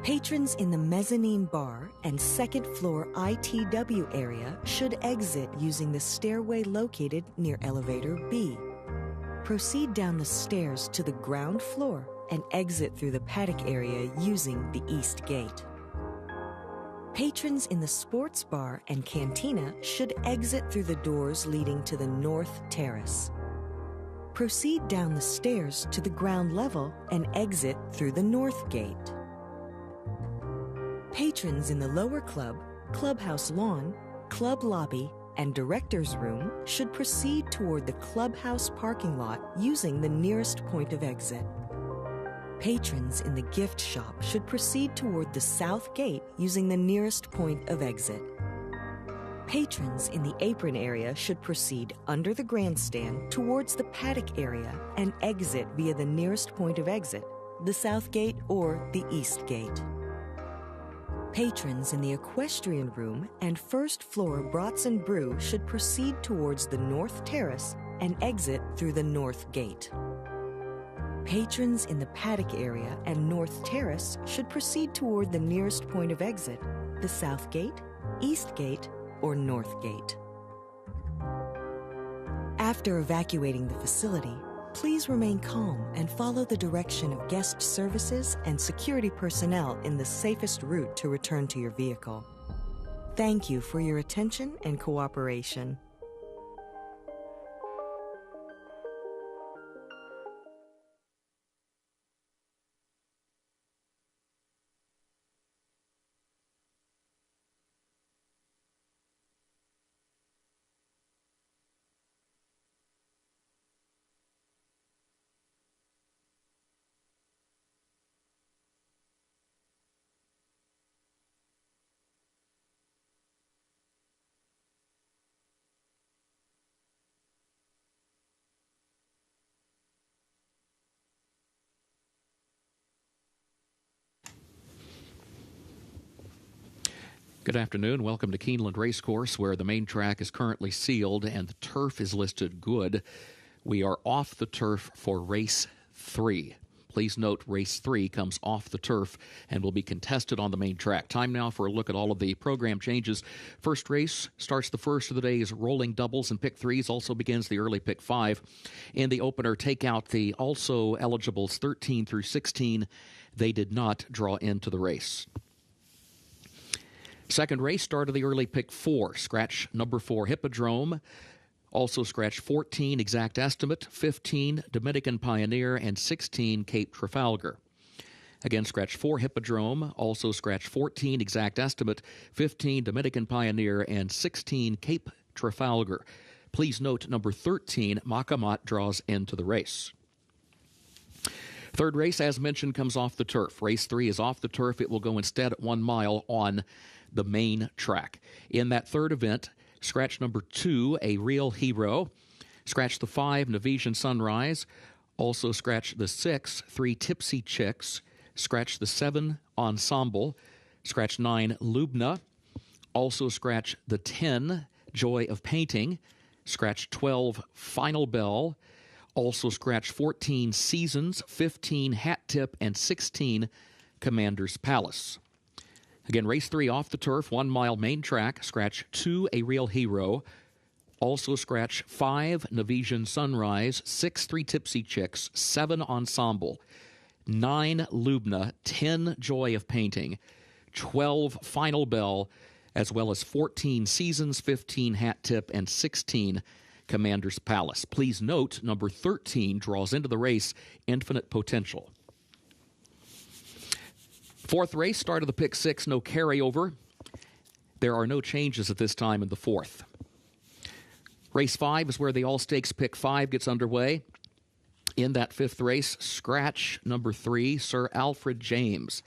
Patrons in the Mezzanine Bar and second floor ITW area should exit using the stairway located near Elevator B. Proceed down the stairs to the ground floor and exit through the paddock area using the East Gate. Patrons in the sports bar and cantina should exit through the doors leading to the North Terrace. Proceed down the stairs to the ground level and exit through the North Gate. Patrons in the lower club, clubhouse lawn, club lobby, and director's room should proceed toward the clubhouse parking lot using the nearest point of exit. Patrons in the gift shop should proceed toward the South Gate using the nearest point of exit. Patrons in the apron area should proceed under the grandstand towards the paddock area and exit via the nearest point of exit, the South Gate or the East Gate. Patrons in the equestrian room and first floor Brats and Brew should proceed towards the North Terrace and exit through the North Gate. Patrons in the paddock area and North Terrace should proceed toward the nearest point of exit, the South Gate, East Gate, or North Gate. After evacuating the facility, please remain calm and follow the direction of guest services and security personnel in the safest route to return to your vehicle. Thank you for your attention and cooperation. Good afternoon. Welcome to Keeneland Racecourse, where the main track is currently sealed and the turf is listed good. We are off the turf for race 3. Please note race 3 comes off the turf and will be contested on the main track. Time now for a look at all of the program changes. First race starts the first of the day's rolling doubles and pick 3s. Also begins the early pick 5. In the opener, take out the also eligibles 13 through 16. They did not draw into the race. Second race, start of the early pick 4. Scratch number 4, Hippodrome. Also scratch 14, Exact Estimate, 15, Dominican Pioneer, and 16, Cape Trafalgar. Again, scratch 4, Hippodrome. Also scratch 14, Exact Estimate, 15, Dominican Pioneer, and 16, Cape Trafalgar. Please note number 13, Makamat, draws into the race. Third race, as mentioned, comes off the turf. Race 3 is off the turf. It will go instead at 1 mile on the main track. In that third event, scratch number 2, A Real Hero. Scratch the 5, Nevesian Sunrise. Also scratch the 6, 3 Tipsy Chicks. Scratch the 7, Ensemble. Scratch 9, Lubna. Also scratch the 10, Joy of Painting. Scratch 12, Final Bell. Also scratch 14, Seasons, 15, Hat Tip, and 16, Commander's Palace. Again, race 3 off the turf, 1 mile main track. Scratch 2, A Real Hero. Also scratch 5, Nevesian Sunrise, 6, 3 Tipsy Chicks, 7, Ensemble, 9, Lubna, 10, Joy of Painting, 12, Final Bell, as well as 14, Seasons, 15, Hat Tip, and 16, Commander's Palace. Please note, number 13 draws into the race, Infinite Potential. Fourth race, start of the pick 6, no carryover. There are no changes at this time in the fourth. Race 5 is where the All-Stakes pick 5 gets underway. In that fifth race, scratch number 3, Sir Alfred James.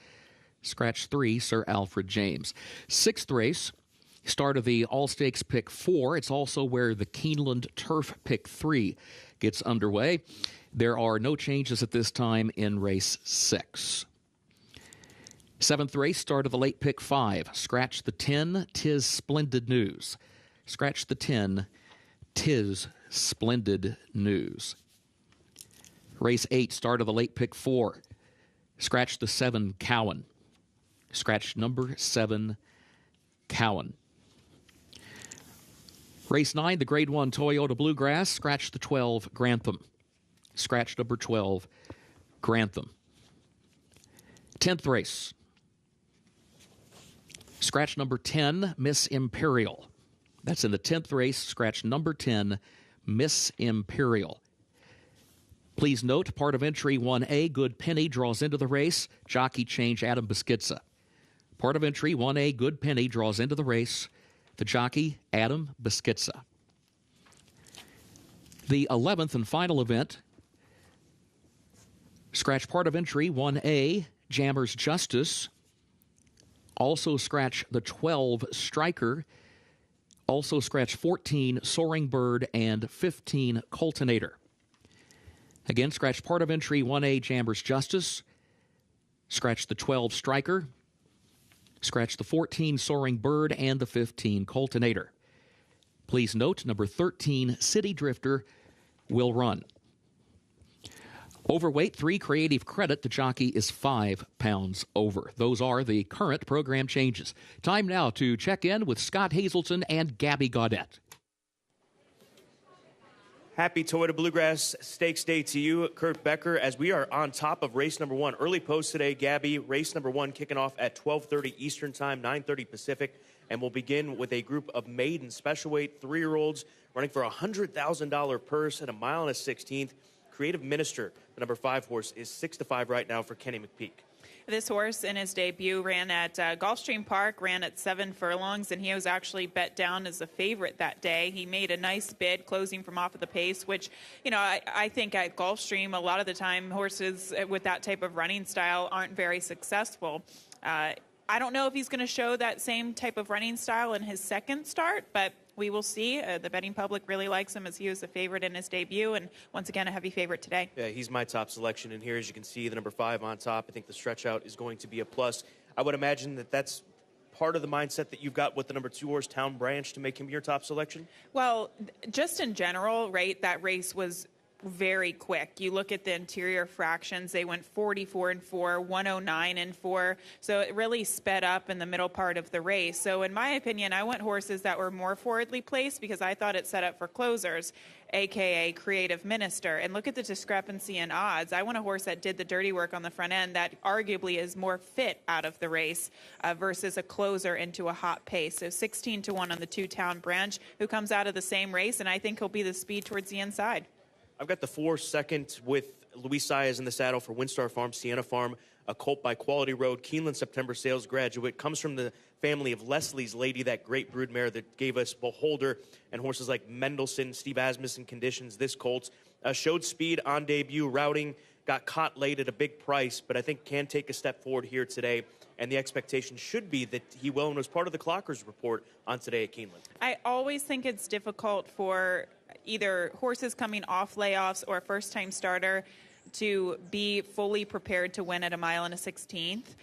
Scratch 3, Sir Alfred James. Sixth race, start of the All-Stakes pick 4. It's also where the Keeneland Turf pick 3 gets underway. There are no changes at this time in race 6. Seventh race, start of the late pick 5. Scratch the 10, 'Tis Splendid News. Scratch the 10, 'Tis Splendid News. Race 8, start of the late pick 4. Scratch the 7, Cowan. Scratch number 7, Cowan. Race 9, the Grade 1 Toyota Bluegrass. Scratch the 12, Grantham. Scratch number 12, Grantham. 10th race. Scratch number 10, Miss Imperial. That's in the 10th race. Scratch number 10, Miss Imperial. Please note, part of entry 1A, Good Penny, draws into the race. Jockey change, Adam Beschizza. Part of entry 1A, Good Penny, draws into the race. The jockey, Adam Beschizza. The 11th and final event, scratch part of entry 1A, Jammer's Justice. Also scratch the 12, Striker. Also scratch 14, Soaring Bird, and 15, Coltonator. Again, scratch part of entry 1A, Jammer's Justice. Scratch the 12, Striker. Scratch the 14, Soaring Bird, and the 15, Coltonator. Please note, number 13, City Drifter, will run. Overweight, 3, Creative Credit. The jockey is 5 pounds over. Those are the current program changes. Time now to check in with Scott Hazelton and Gabby Gaudette. Happy Toyota Bluegrass Stakes Day to you, Kurt Becker, as we are on top of race number 1. Early post today, Gabby. Race number 1 kicking off at 12:30 Eastern Time, 9:30 Pacific. And we'll begin with a group of maiden special weight 3-year-olds running for a $100,000 purse at 1 mile and a 16th. Creative Minister, the number 5 horse, is 6-5 right now for Kenny McPeak. This horse in his debut ran at Gulfstream Park, ran at 7 furlongs, and he was actually bet down as a favorite that day. He made a nice bid closing from off of the pace, which, you know, I think at Gulfstream, a lot of the time horses with that type of running style aren't very successful. I don't know if he's going to show that same type of running style in his second start, but we will see. The betting public really likes him as he was a favorite in his debut, and once again, a heavy favorite today. Yeah, he's my top selection, and here, as you can see, the number 5 on top. I think the stretch out is going to be a plus. I would imagine that that's part of the mindset that you've got with the number 2 horse, Town Branch, to make him your top selection? Well, just in general, right, that race was very quick. You look at the interior fractions, they went 44-4, 109-4. So it really sped up in the middle part of the race. So in my opinion, I went horses that were more forwardly placed because I thought it set up for closers, aka Creative Minister. And look at the discrepancy in odds. I want a horse that did the dirty work on the front end that arguably is more fit out of the race versus a closer into a hot pace. So 16-1 on the 2 Town Branch, who comes out of the same race, and I think he'll be the speed towards the inside. I've got the 4 second with Luis Saez in the saddle for Windstar Farm, Sienna Farm, a colt by Quality Road, Keeneland September sales graduate, comes from the family of Leslie's Lady, that great broodmare that gave us Beholder and horses like Mendelssohn, Steve Asmussen conditions. This colt showed speed on debut, routing, got caught late at a big price, but I think can take a step forward here today. And the expectation should be that he will, and was part of the Clockers report on today at Keeneland. I always think it's difficult for either horses coming off layoffs or a first-time starter to be fully prepared to win at a mile and a 16th.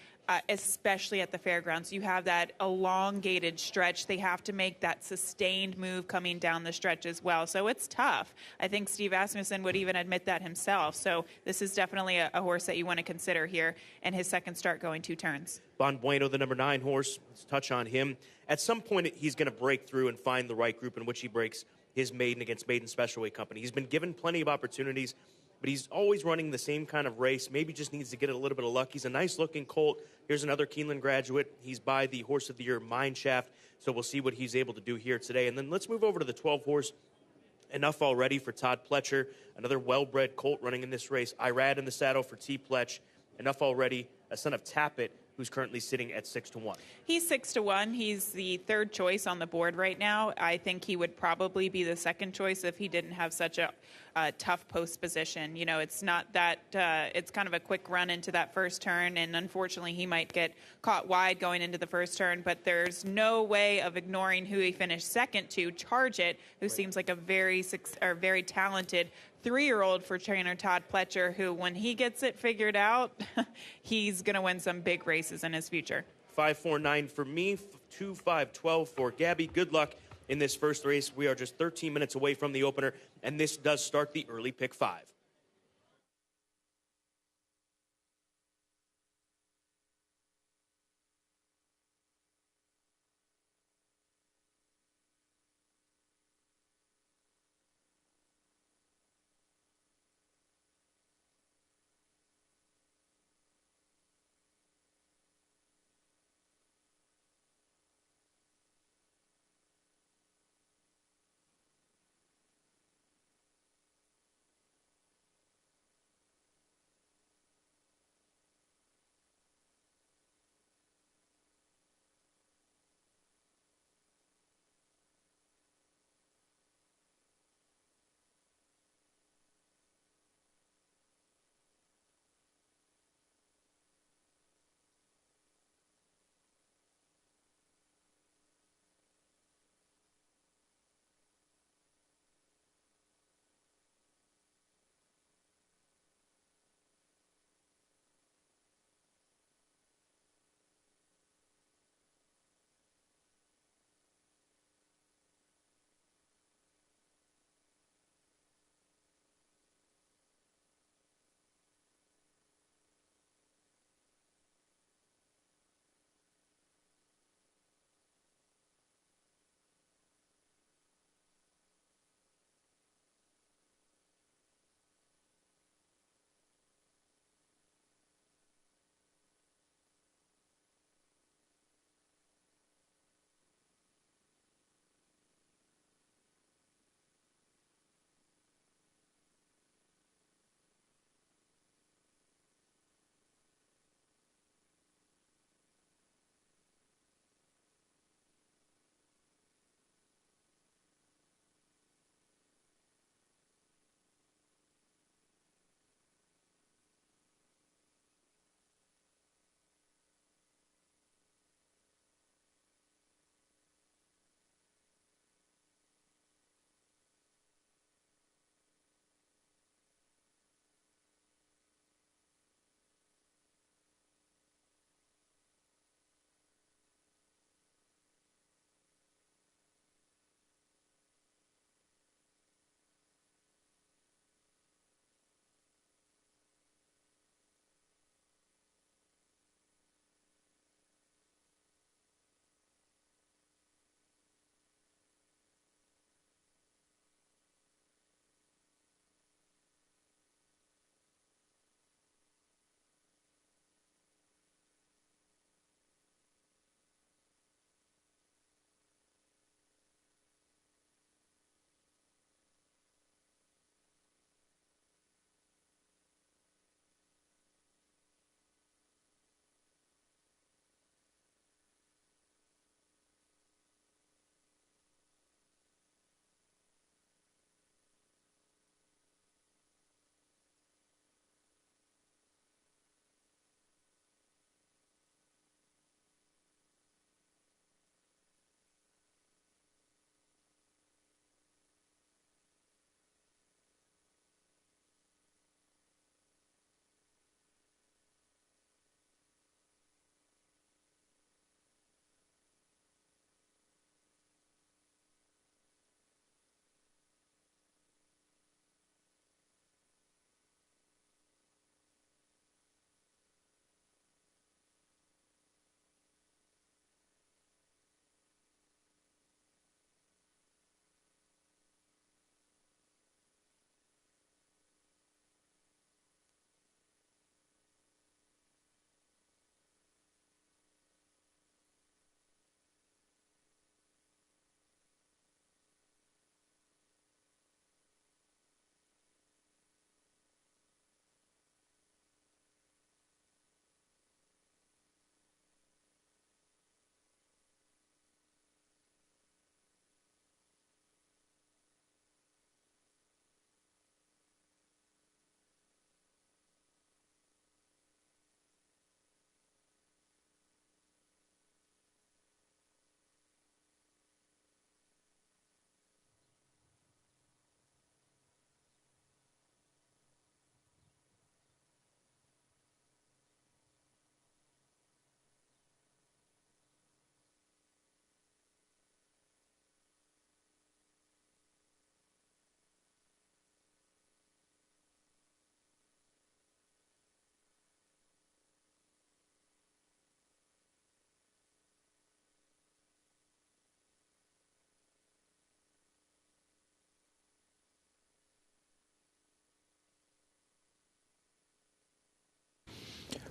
Especially at the fairgrounds. You have that elongated stretch. They have to make that sustained move coming down the stretch as well. So it's tough. I think Steve Asmussen would even admit that himself. So this is definitely a horse that you want to consider here, and his second start going 2 turns. Bon Bueno, the number 9 horse, let's touch on him. At some point, he's going to break through and find the right group in which he breaks his maiden against Maiden Specialweight Company. He's been given plenty of opportunities, but he's always running the same kind of race. Maybe just needs to get a little bit of luck. He's a nice-looking colt. Here's another Keeneland graduate. He's by the Horse of the Year Mine Shaft, so we'll see what he's able to do here today. And then let's move over to the 12 horse. Enough Already for Todd Pletcher, another well-bred colt running in this race. Irad in the saddle for T. Pletch. Enough Already, a son of Tappet, who's currently sitting at 6-1. He's 6-1. He's the 3rd choice on the board right now. I think he would probably be the 2nd choice if he didn't have such a tough post position. You know, it's not that it's kind of a quick run into that first turn, and unfortunately he might get caught wide going into the first turn, but there's no way of ignoring who he finished second to, Charge It, who seems like a very talented 3-year-old for trainer Todd Pletcher, who, when he gets it figured out, he's going to win some big races in his future. 5-4-9 for me, 2-5-12 for Gabby. Good luck in this first race. We are just 13 minutes away from the opener, and this does start the early pick 5.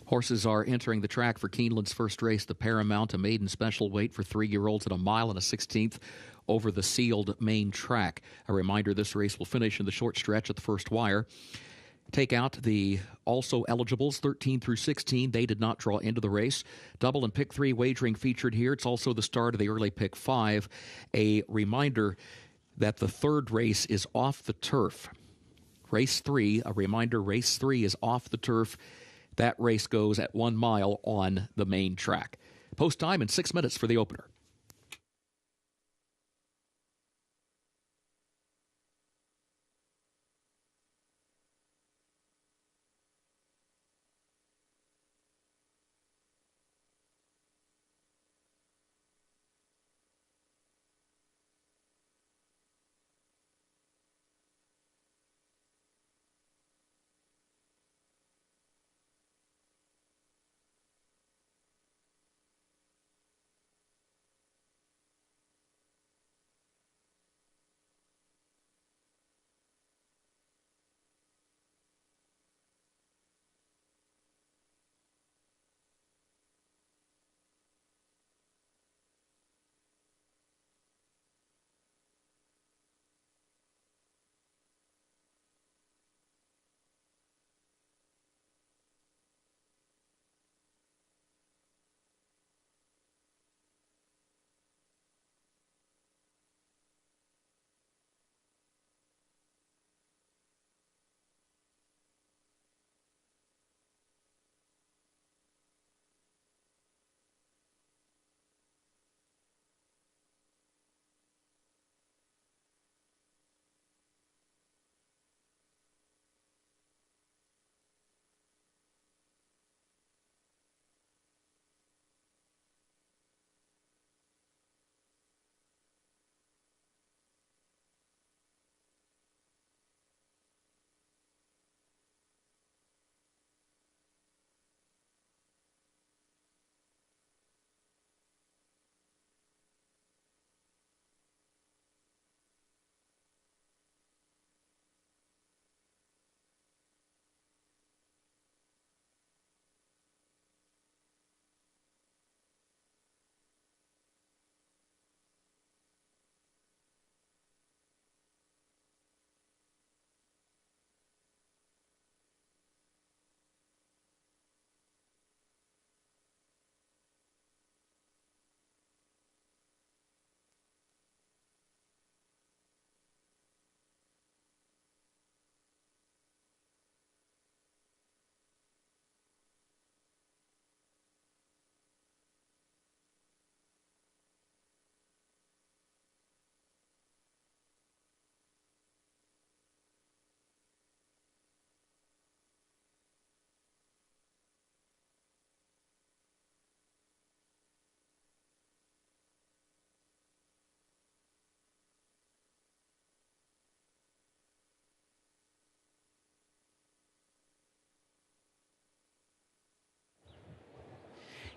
Horses are entering the track for Keeneland's first race, the Paramount, a maiden special weight for 3-year-olds at 1 mile and a 16th over the sealed main track. A reminder, this race will finish in the short stretch at the first wire. Take out the also eligibles, 13 through 16. They did not draw into the race. Double and pick 3 wagering featured here. It's also the start of the early pick 5. A reminder that the third race is off the turf. Race 3, a reminder, race 3 is off the turf. That race goes at 1 mile on the main track. Post time in 6 minutes for the opener.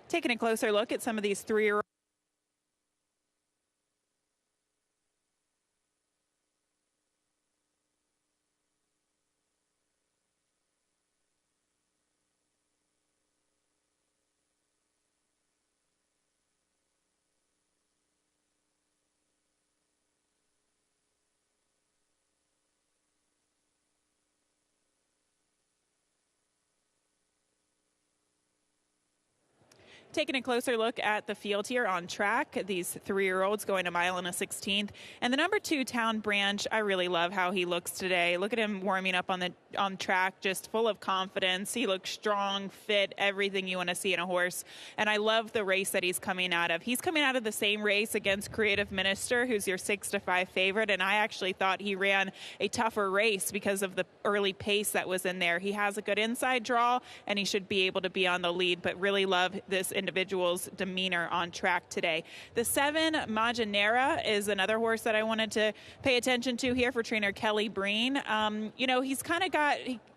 Taking a closer look at some of these 3-year-olds. Taking a closer look at the field here on track, these 3-year-olds going 1 mile and a 16th. And the number 2 Town Branch, I really love how he looks today. Look at him warming up on track, just full of confidence. He looks strong, fit, everything you want to see in a horse. And I love the race that he's coming out of. He's coming out of the same race against Creative Minister, who's your 6-5 favorite. And I actually thought he ran a tougher race because of the early pace that was in there. He has a good inside draw, and he should be able to be on the lead, but really love this individual's demeanor on track today. The 7, Majanera, is another horse that I wanted to pay attention to here for trainer Kelly Breen. He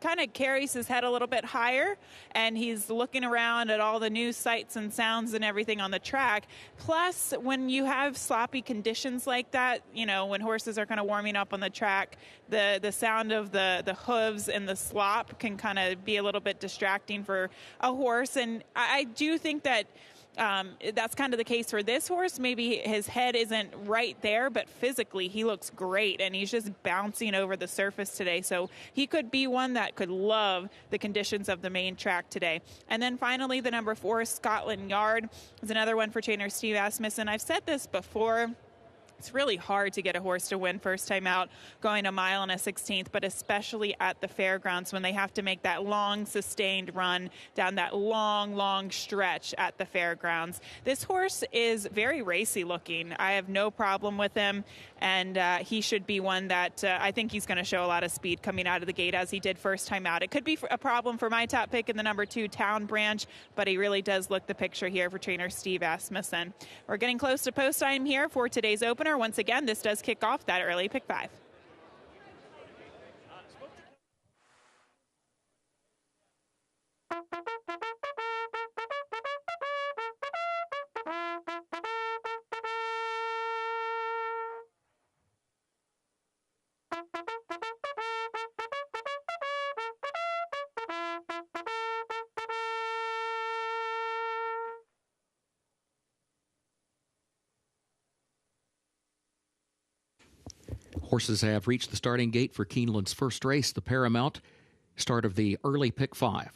kind of carries his head a little bit higher, and he's looking around at all the new sights and sounds and everything on the track. Plus, when you have sloppy conditions like that, when horses are kind of warming up on the track, the sound of the hooves and the slop can kind of be a little bit distracting for a horse. And I do think that that's kind of the case for this horse. Maybe his head isn't right there, but physically he looks great, and he's just bouncing over the surface today. So he could be one that could love the conditions of the main track today. And then finally, the number 4, Scotland Yard, is another one for trainer Steve Asmussen. I've said this before. It's really hard to get a horse to win first time out going a mile and a 16th, but especially at the fairgrounds when they have to make that long, sustained run down that long stretch at the fairgrounds. This horse is very racy looking. I have no problem with him, and he should be one that I think he's going to show a lot of speed coming out of the gate as he did first time out. It could be a problem for my top pick in the number 2, Town Branch, but he really does look the picture here for trainer Steve Asmussen. We're getting close to post time here for today's opener. Once again, this does kick off that early pick 5. Horses have reached the starting gate for Keeneland's first race, the Paramount, start of the early pick 5.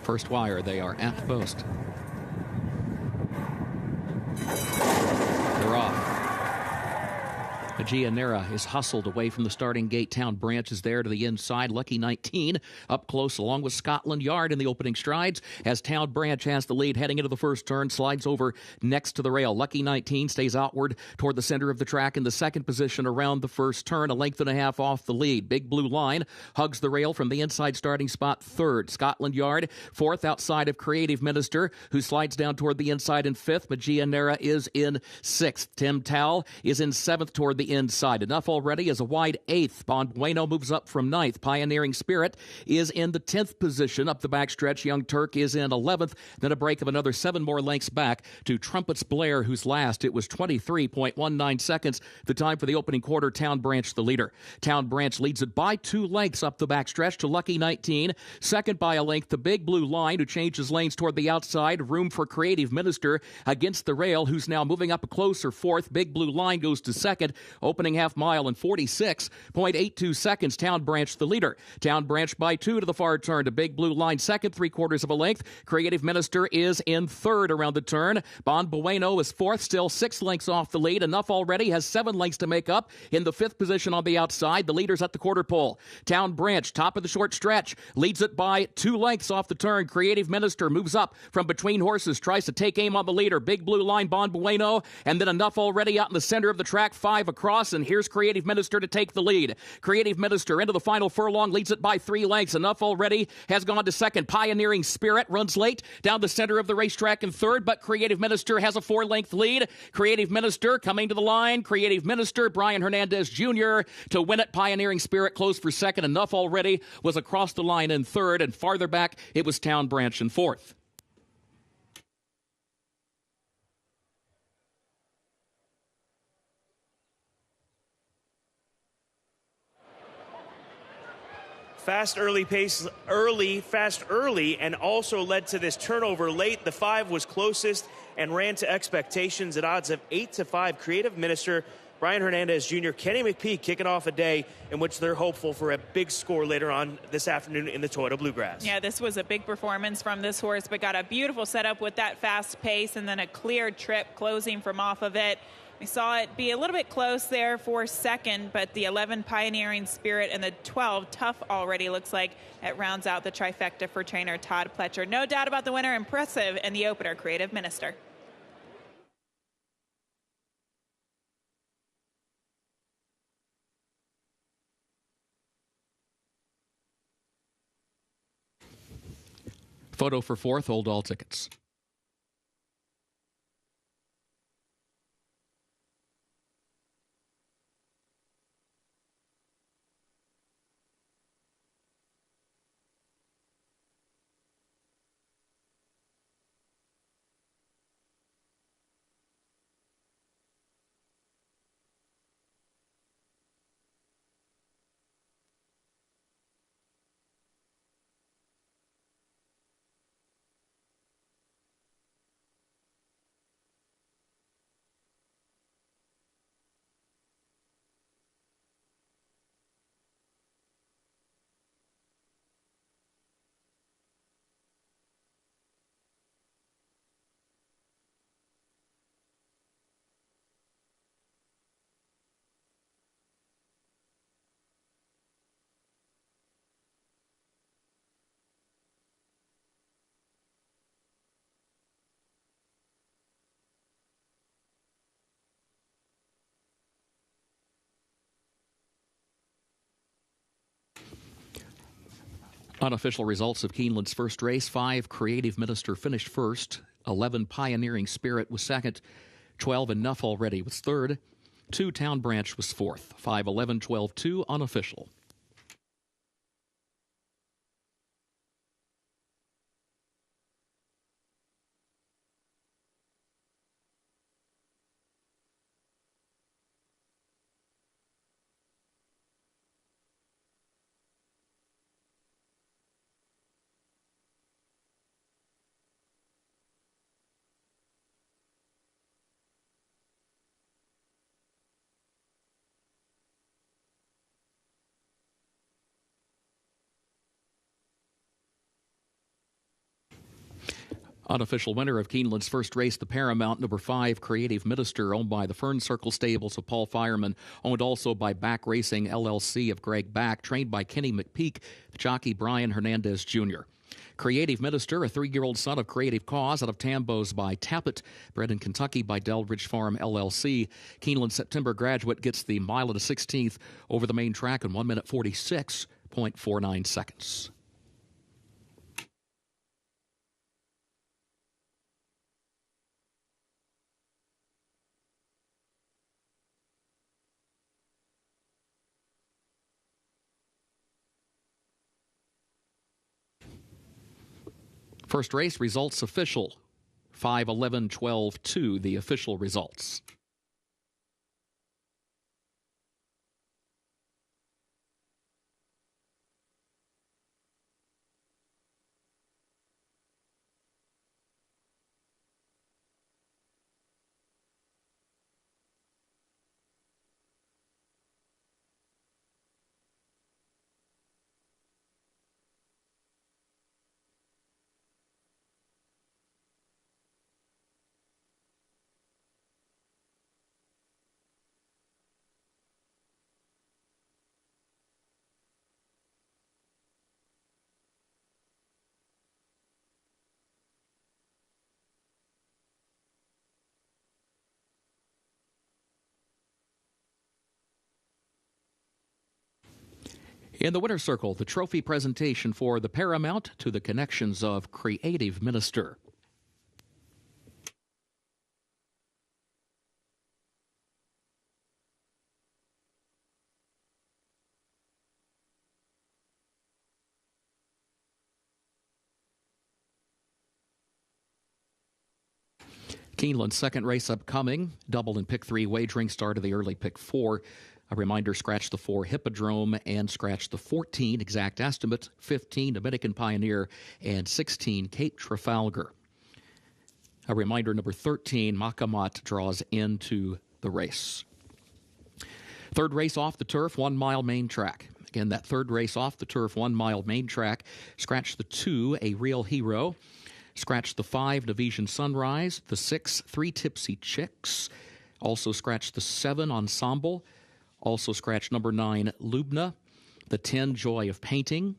First wire, they are at the post. They're off. Majanera is hustled away from the starting gate. Town Branch is there to the inside. Lucky 19 up close along with Scotland Yard in the opening strides as Town Branch has the lead heading into the first turn, slides over next to the rail. Lucky 19 stays outward toward the center of the track in the second position around the first turn, a length and a half off the lead. Big Blue Line hugs the rail from the inside starting spot third. Scotland Yard fourth outside of Creative Minister, who slides down toward the inside in fifth. Majanera is in sixth. Tim Tal is in seventh toward the inside. Enough already as a wide eighth. Bon Bueno moves up from ninth. Pioneering Spirit is in the 10th position. Up the backstretch, Young Turk is in 11th. Then a break of another 7 more lengths back to Trumpet's Blair, who's last. It was 23.19 seconds. The time for the opening quarter. Town Branch the leader. Town Branch leads it by 2 lengths up the backstretch to Lucky 19. Second by a length, the Big Blue Line, who changes lanes toward the outside. Room for Creative Minister against the rail, who's now moving up a closer fourth. Big Blue Line goes to second. Opening half mile in 46.82 seconds. Town Branch the leader. Town Branch by 2 to the far turn to Big Blue Line second, 3/4 of a length. Creative Minister is in third around the turn. Bon Bueno is fourth, still 6 lengths off the lead. Enough Already has 7 lengths to make up in the 5th position on the outside. The leader's at the quarter pole. Town Branch, top of the short stretch, leads it by 2 lengths off the turn. Creative Minister moves up from between horses, tries to take aim on the leader. Big Blue Line, Bon Bueno, and then Enough Already out in the center of the track, 5 across, and here's Creative Minister to take the lead. Creative Minister into the final furlong, leads it by 3 lengths. Enough Already has gone to second. Pioneering Spirit runs late down the center of the racetrack in third, but Creative Minister has a 4-length lead. Creative Minister coming to the line. Creative Minister, Brian Hernandez Jr. to win it. Pioneering Spirit closed for second. Enough Already was across the line in third, and farther back it was Town Branch in fourth. Fast early pace, fast early, and also led to this turnover late. The 5 was closest and ran to expectations at odds of 8-5. Creative Minister, Brian Hernandez Jr., Kenny McPeak kicking off a day in which they're hopeful for a big score later on this afternoon in the Toyota Bluegrass. Yeah, this was a big performance from this horse, but got a beautiful setup with that fast pace and then a clear trip closing from off of it. We saw it be a little bit close there for second, but the 11 Pioneering Spirit and the 12 Tough Already looks like it rounds out the trifecta for trainer Todd Pletcher. No doubt about the winner. Impressive in the opener, Creative Minister. Photo for fourth, hold all tickets. Unofficial results of Keeneland's first race. 5, Creative Minister finished first. 11, Pioneering Spirit was second. 12, Enough Already was third. 2, Town Branch was fourth. 5, 11, 12, 2, unofficial. Unofficial winner of Keeneland's first race, the Paramount, number 5, Creative Minister, owned by the Fern Circle Stables of Paul Fireman, owned also by Back Racing LLC of Greg Back, trained by Kenny McPeak, the jockey Brian Hernandez Jr. Creative Minister, a 3-year-old son of Creative Cause out of Tambos by Tappet, bred in Kentucky by Delridge Farm LLC. Keeneland September graduate gets the mile and a 16th over the main track in 1 minute 46.49 seconds. First race results official. 5, 11, 12, 2, the official results. In the winner's circle, the trophy presentation for the Paramount to the connections of Creative Minister. Keeneland's second race upcoming. Double and pick 3 wagering start of the early pick 4. A reminder, scratch the 4 Hippodrome and scratch the 14 Exact Estimate, 15 Dominican Pioneer, and 16 Cape Trafalgar. A reminder, number 13 Makamat draws into the race. Third race off the turf, 1 mile main track. Again, that third race off the turf, 1 mile main track. Scratch the 2, A Real Hero. Scratch the 5, Nevesian Sunrise. The 6, 3 Tipsy Chicks. Also scratch the 7, Ensemble. Also scratch number 9, Lubna. The 10, Joy of Painting.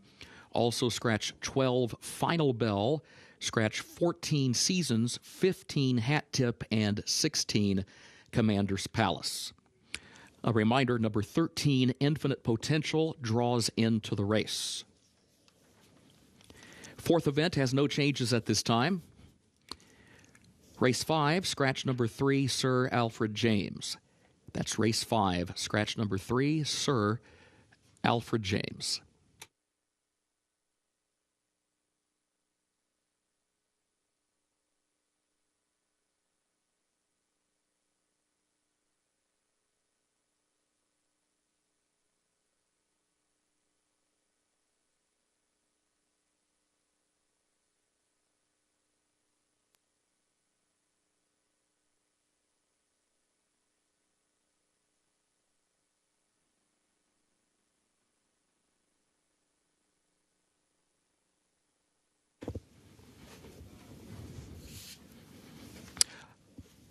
Also scratch 12, Final Bell. Scratch 14, Seasons, 15, Hat Tip, and 16, Commander's Palace. A reminder, number 13, Infinite Potential, draws into the race. Fourth event has no changes at this time. Race 5, scratch number 3, Sir Alfred James. That's race 5, scratch number 3, Sir Alfred James.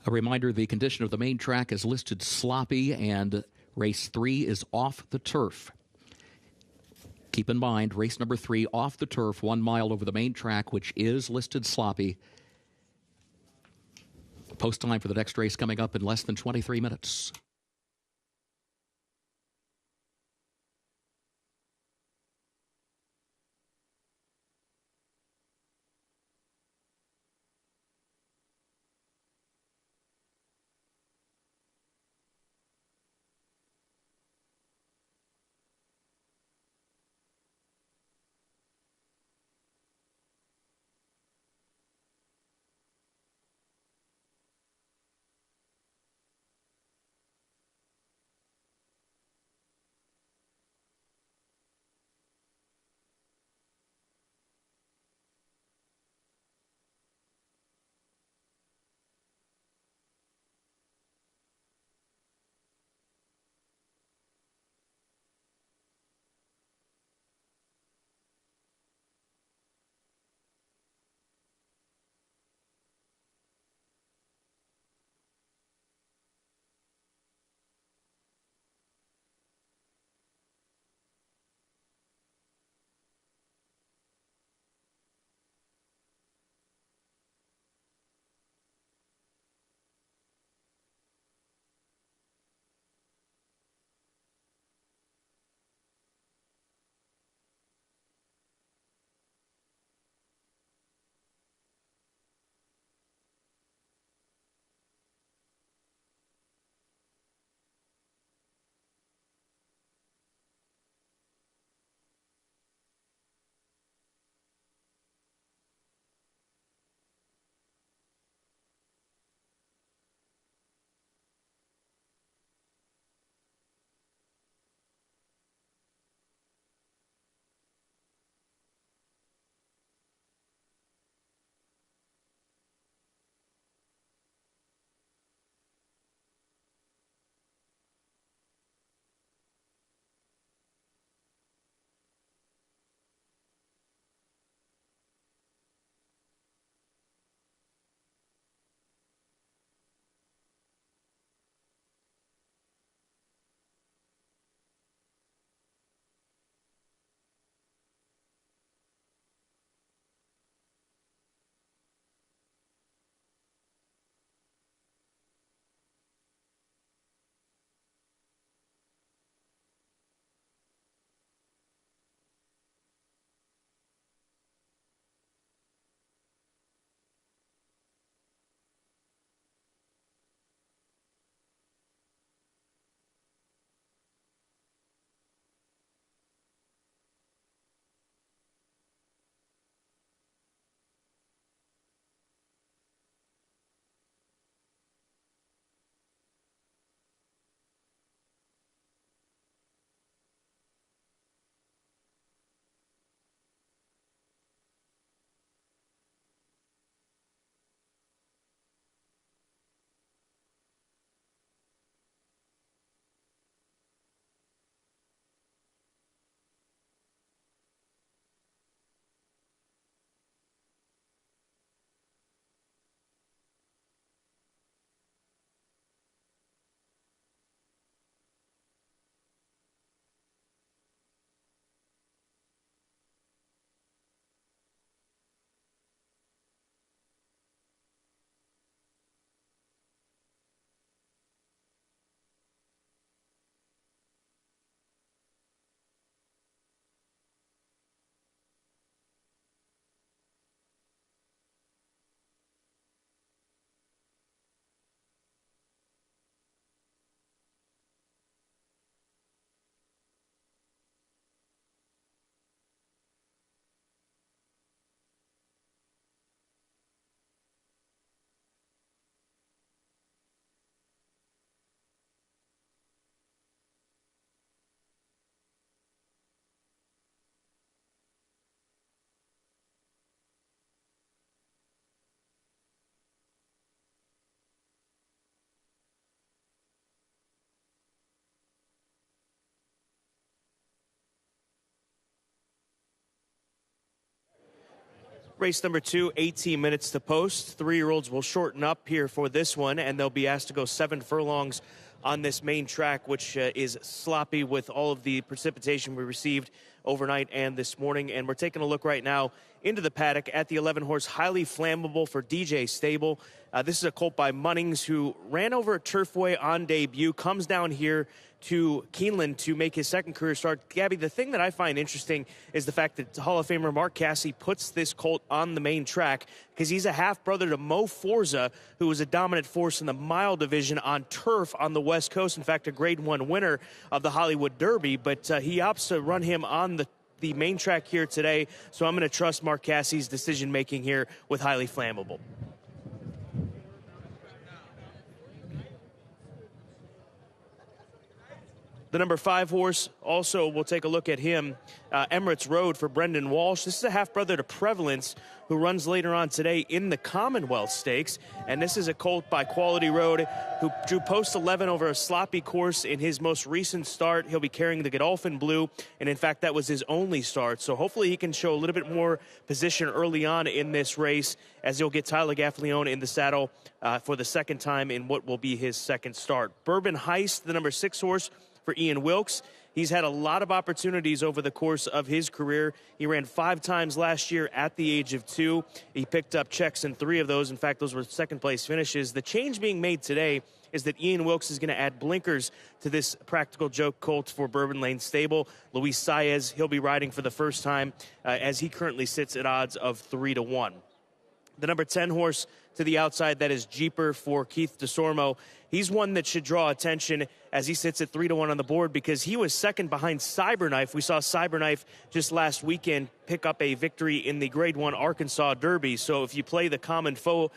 A reminder, the condition of the main track is listed sloppy, and race 3 is off the turf. Keep in mind, race number 3 off the turf, 1 mile over the main track, which is listed sloppy. Post time for the next race coming up in less than 23 minutes. race number 2, 18 minutes to post. 3-year-olds will shorten up here for this one, and they'll be asked to go 7 furlongs on this main track, which is sloppy with all of the precipitation we received overnight and this morning. And we're taking a look right now into the paddock at the 11-horse Highly Flammable for DJ Stable. This is a colt by Munnings who ran over at Turfway on debut, comes down here to Keeneland to make his second career start. Gabby, the thing that I find interesting is the fact that Hall of Famer Mark Casse puts this colt on the main track because he's a half-brother to Mo Forza, who was a dominant force in the mile division on turf on the West Coast. In fact, a Grade 1 winner of the Hollywood Derby, but he opts to run him on the main track here today. So I'm going to trust Mark Casse's decision-making here with Highly Flammable. The number 5 horse, also we'll take a look at him, Emirates Road for Brendan Walsh. This is a half-brother to Prevalence who runs later on today in the Commonwealth Stakes. And this is a colt by Quality Road who drew post 11 over a sloppy course in his most recent start. He'll be carrying the Godolphin Blue, and in fact, that was his only start. So hopefully he can show a little bit more position early on in this race as he'll get Tyler Gaffalione in the saddle for the second time in what will be his second start. Bourbon Heist, the number 6 horse for Ian Wilkes. He's had a lot of opportunities over the course of his career. He ran 5 times last year at the age of 2. He picked up checks in 3 of those. In fact, those were second-place finishes. The change being made today is that Ian Wilkes is going to add blinkers to this Practical Joke colt for Bourbon Lane Stable. Luis Saez, he'll be riding for the first time as he currently sits at odds of 3-1. The number 10 horse to the outside, that is Jeeper for Keith DeSormo. He's one that should draw attention as he sits at 3-1 on the board because he was second behind Cyberknife. We saw Cyberknife just last weekend pick up a victory in the Grade 1 Arkansas Derby. So if you play the common foe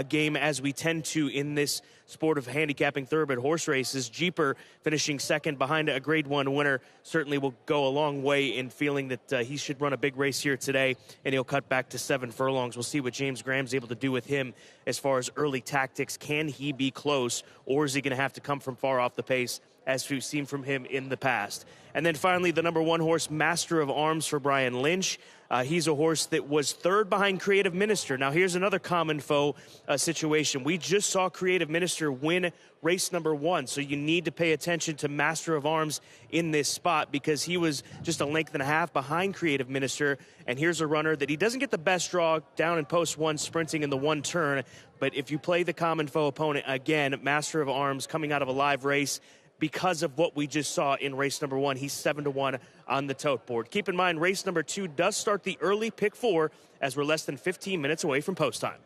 game, as we tend to in this sport of handicapping thoroughbred horse races, Jeeper finishing second behind a Grade 1 winner certainly will go a long way in feeling that he should run a big race here today, and he'll cut back to 7 furlongs. We'll see what James Graham's able to do with him as far as early tactics. Can he be close, or is he going to have to come from far off the pace, as we've seen from him in the past? And then finally, the number 1 horse, Master of Arms for Brian Lynch. He's a horse that was third behind Creative Minister. Now, here's another common foe situation. We just saw Creative Minister win race number 1, so you need to pay attention to Master of Arms in this spot because he was just a length and a half behind Creative Minister. And here's a runner that he doesn't get the best draw down in post 1, sprinting in the 1 turn. But if you play the common foe opponent, again, Master of Arms coming out of a live race, because of what we just saw in race number 1, he's 7-1 on the tote board. Keep in mind, race number 2 does start the early pick 4 as we're less than 15 minutes away from post time.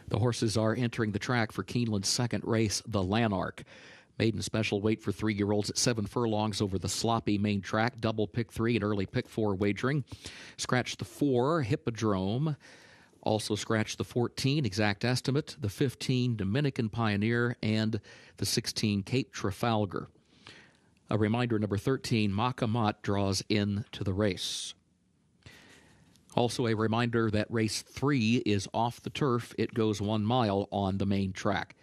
The horses are entering the track for Keeneland's second race, the Lanark. Maiden special weight for 3-year-olds at 7 furlongs over the sloppy main track. Double pick 3 and early pick 4 wagering. Scratch the 4, Hippodrome. Also scratch the 14, Exact Estimate, the 15, Dominican Pioneer, and the 16, Cape Trafalgar. A reminder, number 13, Makamat draws into the race. Also a reminder that race 3 is off the turf. It goes 1 mile on the main track.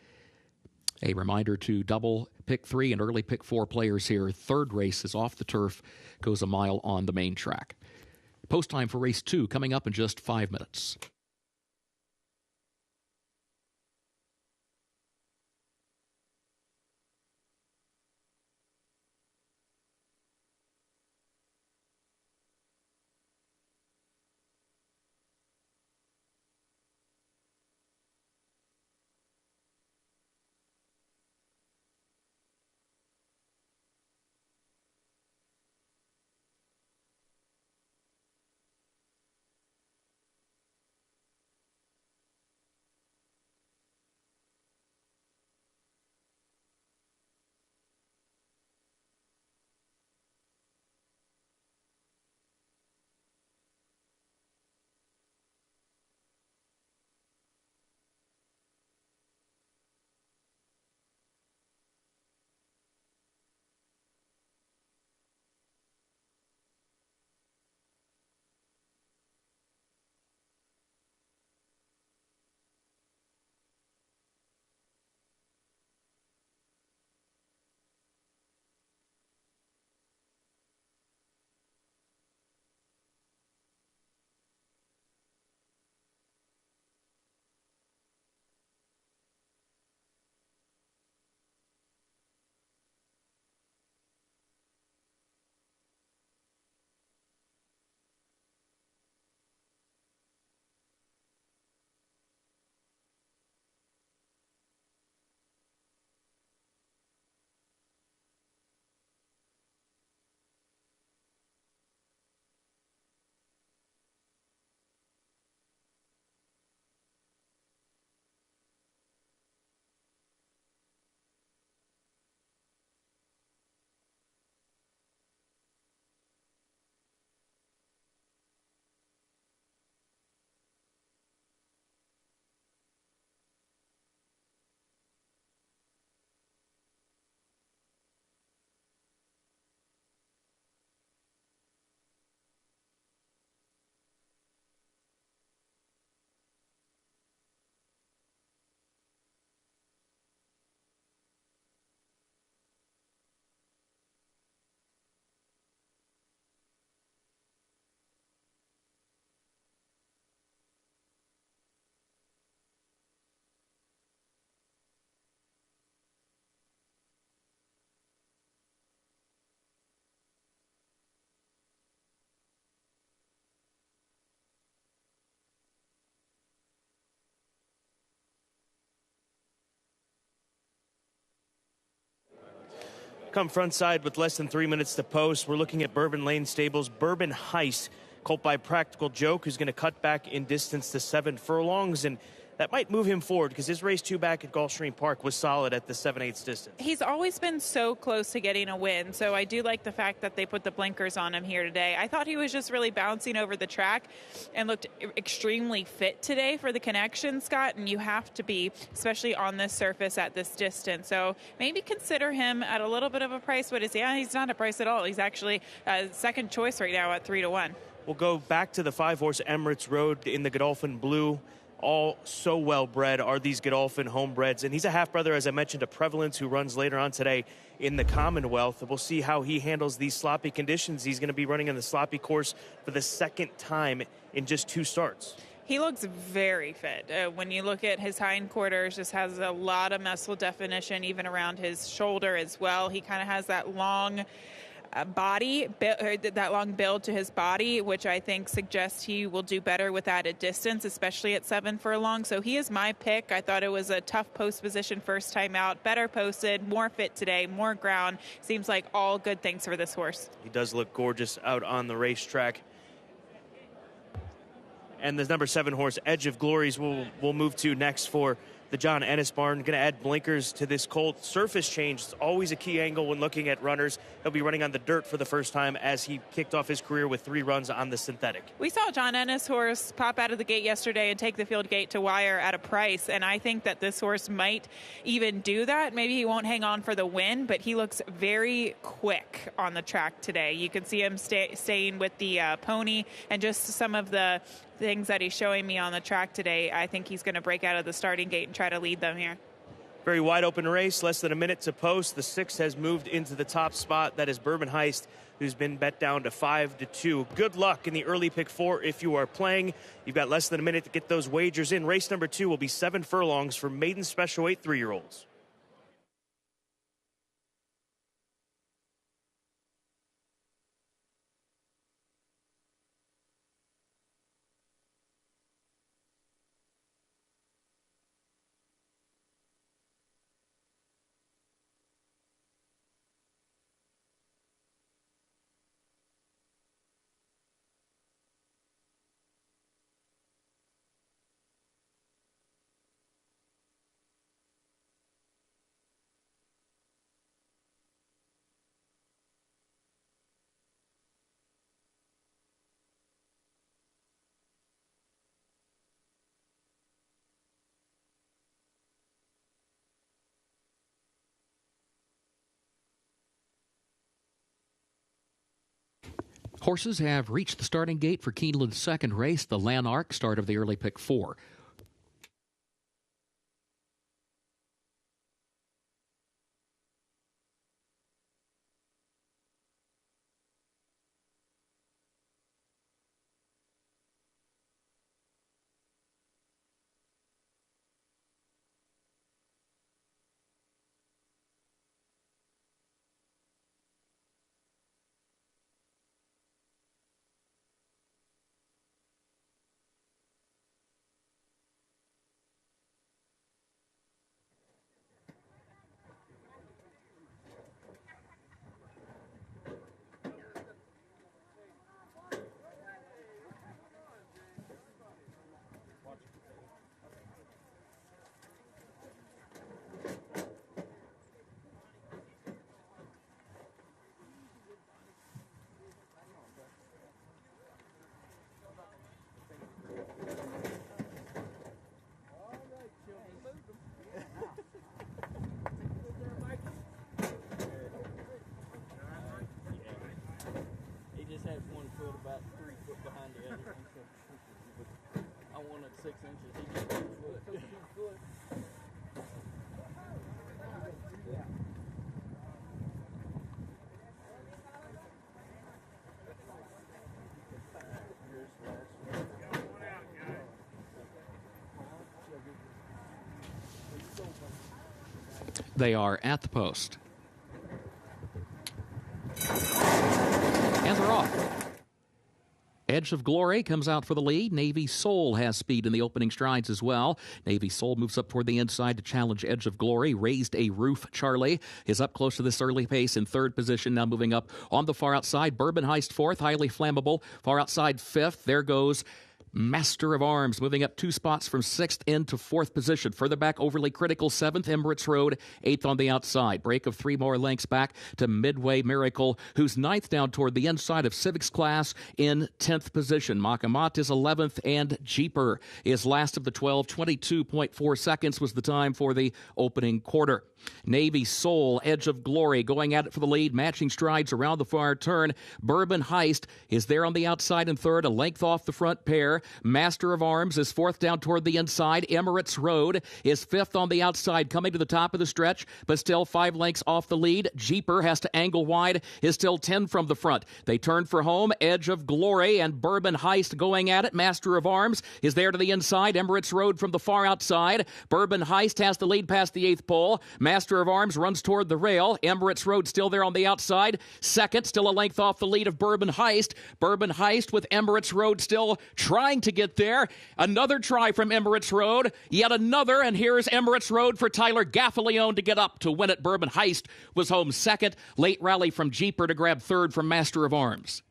A reminder to double pick 3 and early pick 4 players here. Third race is off the turf, goes 1 mile on the main track. Post time for race 2 coming up in just 5 minutes. Come front side with less than 3 minutes to post. We're looking at Bourbon Lane Stables' Bourbon Heist, colt by Practical Joke, who's going to cut back in distance to 7 furlongs, and that might move him forward because his race 2 back at Gulfstream Park was solid at the 7/8 distance. He's always been so close to getting a win, so I do like the fact that they put the blinkers on him here today. I thought he was just really bouncing over the track and looked extremely fit today for the connection, Scott, and you have to be, especially on this surface at this distance. So maybe consider him at a little bit of a price. What is he? Yeah, he's not a price at all. He's actually second choice right now at 3-1. We'll go back to the 5-horse Emirates Road in the Godolphin Blue. All so well bred are these Godolphin homebreds, and he's a half brother, as I mentioned, to Prevalence, who runs later on today in the Commonwealth. We'll see how he handles these sloppy conditions. He's going to be running in the sloppy course for the second time in just 2 starts. He looks very fit. When you look at his hindquarters, just has a lot of muscle definition, even around his shoulder as well. He kind of has that long body, that long build to his body, which I think suggests he will do better with that at distance, especially at 7 furlong. So he is my pick. I thought it was a tough post position first time out, better posted, more fit today, more ground. Seems like all good things for this horse. He does look gorgeous out on the racetrack. And the number 7 horse, Edge of Glories, we'll move to next for the John Ennis barn. Going to add blinkers to this colt. Surface change is always a key angle when looking at runners. He'll be running on the dirt for the first time as he kicked off his career with 3 runs on the synthetic. We saw John Ennis' horse pop out of the gate yesterday and take the field gate to wire at a price, and I think that this horse might even do that. Maybe he won't hang on for the win, but he looks very quick on the track today. You can see him staying with the pony, and just some of the things that he's showing me on the track today, I think he's going to break out of the starting gate and try to lead them here. Very wide open race, less than a minute to post. The 6 has moved into the top spot. That is Bourbon Heist, who's been bet down to 5-2. Good luck in the early pick 4 if you are playing. You've got less than a minute to get those wagers in. Race number 2 will be 7 furlongs for maiden special weight 3-year-olds. Horses have reached the starting gate for Keeneland's second race, the Lanark, start of the early pick 4. Has 1 foot about 3 foot behind the other one. I wanted 6 inches. He got 2 foot. 2 foot. They are at the post. And they're off. Edge of Glory comes out for the lead. Navy Soul has speed in the opening strides as well. Navy Soul moves up toward the inside to challenge Edge of Glory. Raised a Roof Charlie is up close to this early pace in third position. Now moving up on the far outside. Bourbon Heist fourth, highly flammable. Far outside fifth. There goes Master of Arms moving up 2 spots from 6th into 4th position. Further back, Overly Critical 7th, Emirates Road 8th on the outside. Break of 3 more lengths back to Midway Miracle, who's 9th down toward the inside of Civics Class in 10th position. Makamat is 11th, and Jeeper is last of the 12. 22.4 seconds was the time for the opening quarter. Navy Soul, Edge of Glory going at it for the lead, matching strides around the far turn. Bourbon Heist is there on the outside in third, a length off the front pair. Master of Arms is 4th down toward the inside. Emirates Road is 5th on the outside, coming to the top of the stretch, but still 5 lengths off the lead. Jeeper has to angle wide, is still 10 from the front. They turn for home. Edge of Glory and Bourbon Heist going at it. Master of Arms is there to the inside. Emirates Road from the far outside. Bourbon Heist has the lead past the 8th pole. Master of Arms runs toward the rail. Emirates Road still there on the outside. Second, still a length off the lead of Bourbon Heist. Bourbon Heist with Emirates Road still trying to get there. Another try from Emirates Road. Yet another, and here's Emirates Road for Tyler Gaffalione to get up to win it. Bourbon Heist was home second. Late rally from Jeeper to grab third from Master of Arms.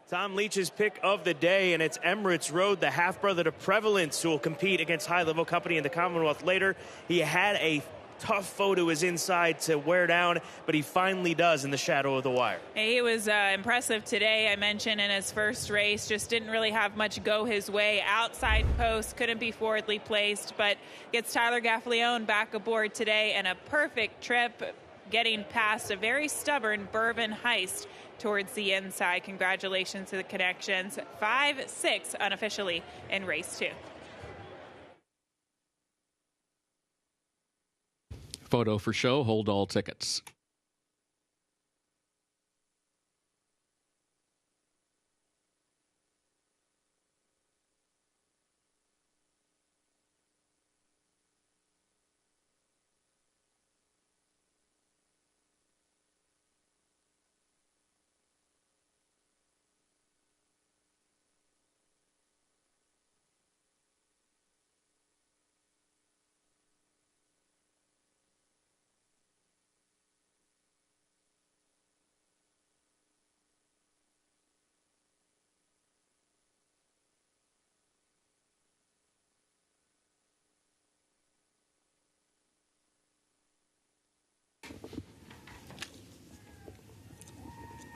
Tom Leach's pick of the day, and it's Emirates Road, the half-brother to Prevalence, who will compete against high-level company in the Commonwealth later. He had a tough foe to his inside to wear down, but he finally does in the shadow of the wire. He was impressive today. I mentioned in his first race, just didn't really have much go his way. Outside post, couldn't be forwardly placed, but gets Tyler Gaffalione back aboard today, and a perfect trip getting past a very stubborn Bourbon Heist towards the inside. Congratulations to the Connections. 5-6 unofficially in race 2. Photo for show. Hold all tickets.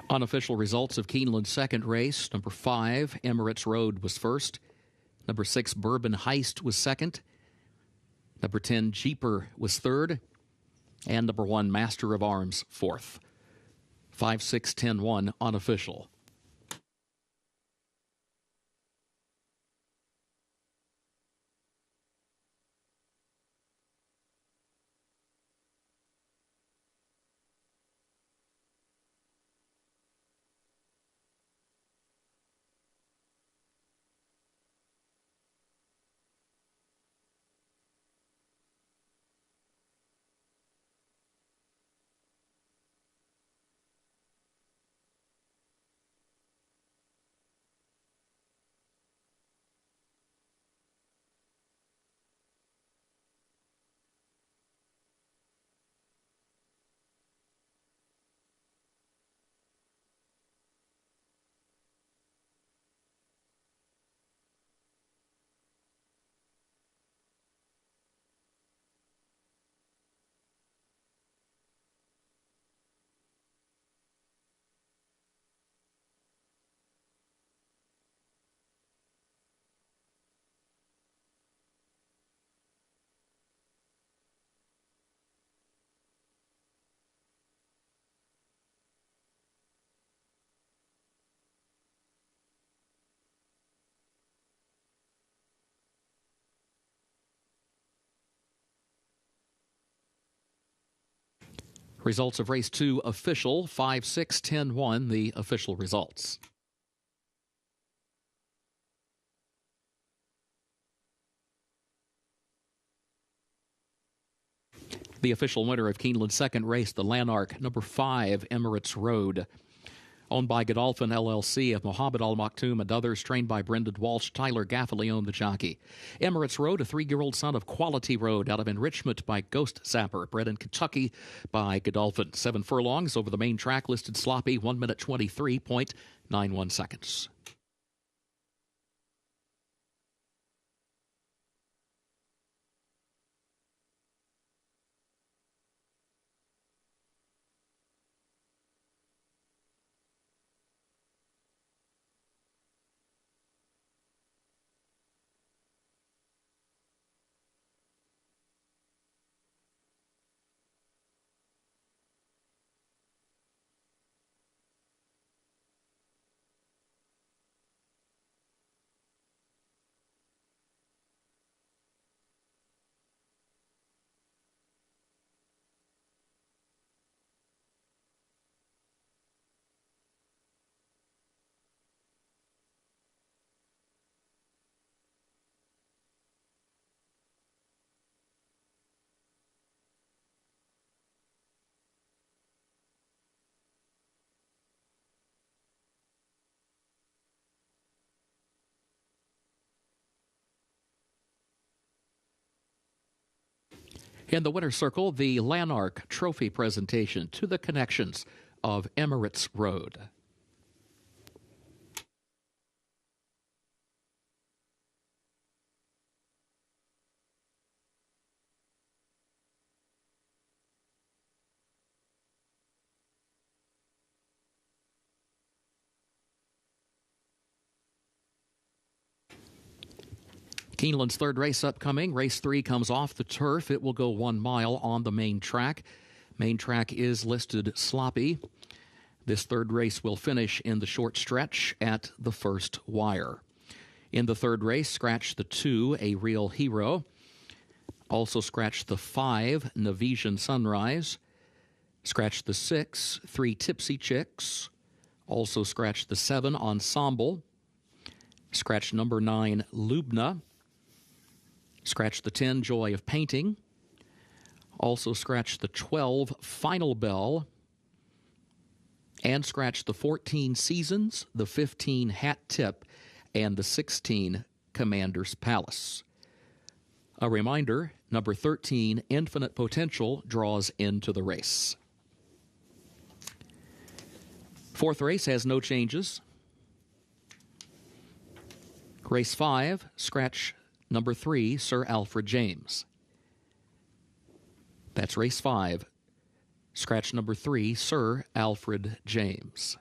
Unofficial results of Keeneland's second race. Number 5, Emirates Road, was first. Number 6, Bourbon Heist, was second. Number 10, Jeeper, was third. And number 1, Master of Arms, fourth. 5-6-10-1 unofficial. Results of race 2 official, 5-6, 10-1, the official results. The official winner of Keeneland's second race, the Lanark, number 5, Emirates Road. Owned by Godolphin LLC of Mohammed Al Maktoum and others, trained by Brendan Walsh, Tyler Gaffley owned the jockey. Emirates Road, a 3-year-old son of Quality Road out of Enrichment by Ghost Zapper, bred in Kentucky by Godolphin. 7 furlongs over the main track, listed sloppy, 1 minute 23.91 seconds. In the winner's circle, the Lanark Trophy presentation to the connections of Emirates Road. Keeneland's third race upcoming. Race 3 comes off the turf. It will go 1 mile on the main track. Main track is listed sloppy. This third race will finish in the short stretch at the first wire. In the third race, scratch the 2, A Real Hero. Also scratch the 5, Navesian Sunrise. Scratch the 6, 3 Tipsy Chicks. Also scratch the 7, Ensemble. Scratch number 9, Lubna. Scratch the 10, Joy of Painting. Also scratch the 12, Final Bell. And scratch the 14, Seasons, the 15, Hat Tip, and the 16, Commander's Palace. A reminder, number 13, Infinite Potential, draws into the race. Fourth race has no changes. Race 5, scratch number 3, Sir Alfred James. That's race 5. Scratch number 3, Sir Alfred James.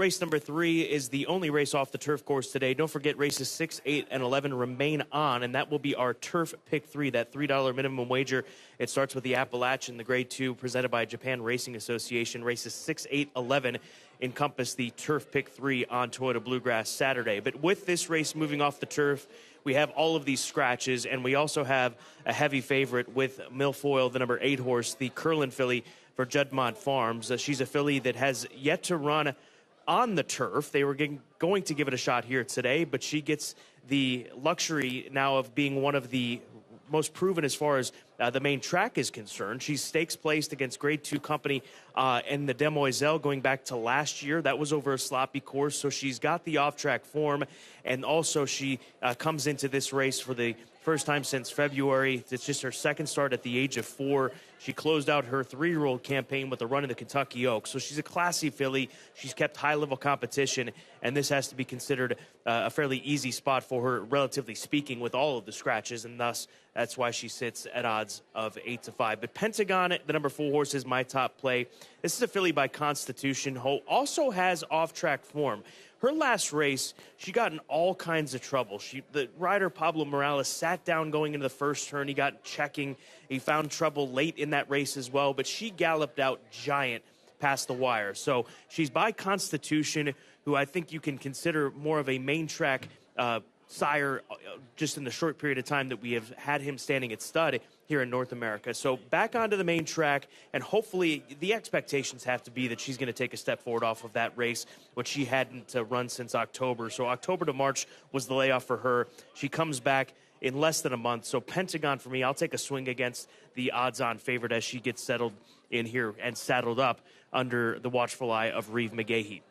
race number 3 is the only race off the turf course today. Don't forget races 6, 8, and 11 remain on, and that will be our turf pick 3, that $3 minimum wager. It starts with the Appalachian, the Grade 2, presented by Japan Racing Association. Races 6, 8, 11 encompass the turf pick 3 on Toyota Bluegrass Saturday. But with this race moving off the turf, we have all of these scratches, and we also have a heavy favorite with Milfoil, the number 8 horse, the Curlin filly for Juddmonte Farms. She's a filly that has yet to run on the turf. They were going to give it a shot here today, but she gets the luxury now of being one of the most proven as far as the main track is concerned. She's stakes placed against Grade 2 company in the Dolce Zell going back to last year. That was over a sloppy course, so she's got the off-track form, and also she comes into this race for the first time since February. It's just her second start at the age of 4. She closed out her 3-year-old campaign with a run in the Kentucky Oaks. So she's a classy filly. She's kept high-level competition, and this has to be considered a fairly easy spot for her, relatively speaking, with all of the scratches, and thus that's why she sits at odds of 8-5. But Pentagon, the number 4 horse, is my top play. This is a filly by Constitution, who also has off-track form. Her last race, she got in all kinds of trouble. The rider, Pablo Morales, sat down going into the first turn. He got checking. He found trouble late in that race as well, but she galloped out giant past the wire. So she's by Constitution, who I think you can consider more of a main track sire just in the short period of time that we have had him standing at stud here in North America. So back onto the main track, and hopefully the expectations have to be that she's going to take a step forward off of that race, which she hadn't run since October. So October to March was the layoff for her. She comes back in less than a month. So Pentagon for me, I'll take a swing against the odds-on favorite as she gets settled in here and saddled up under the watchful eye of Reeve McGahee.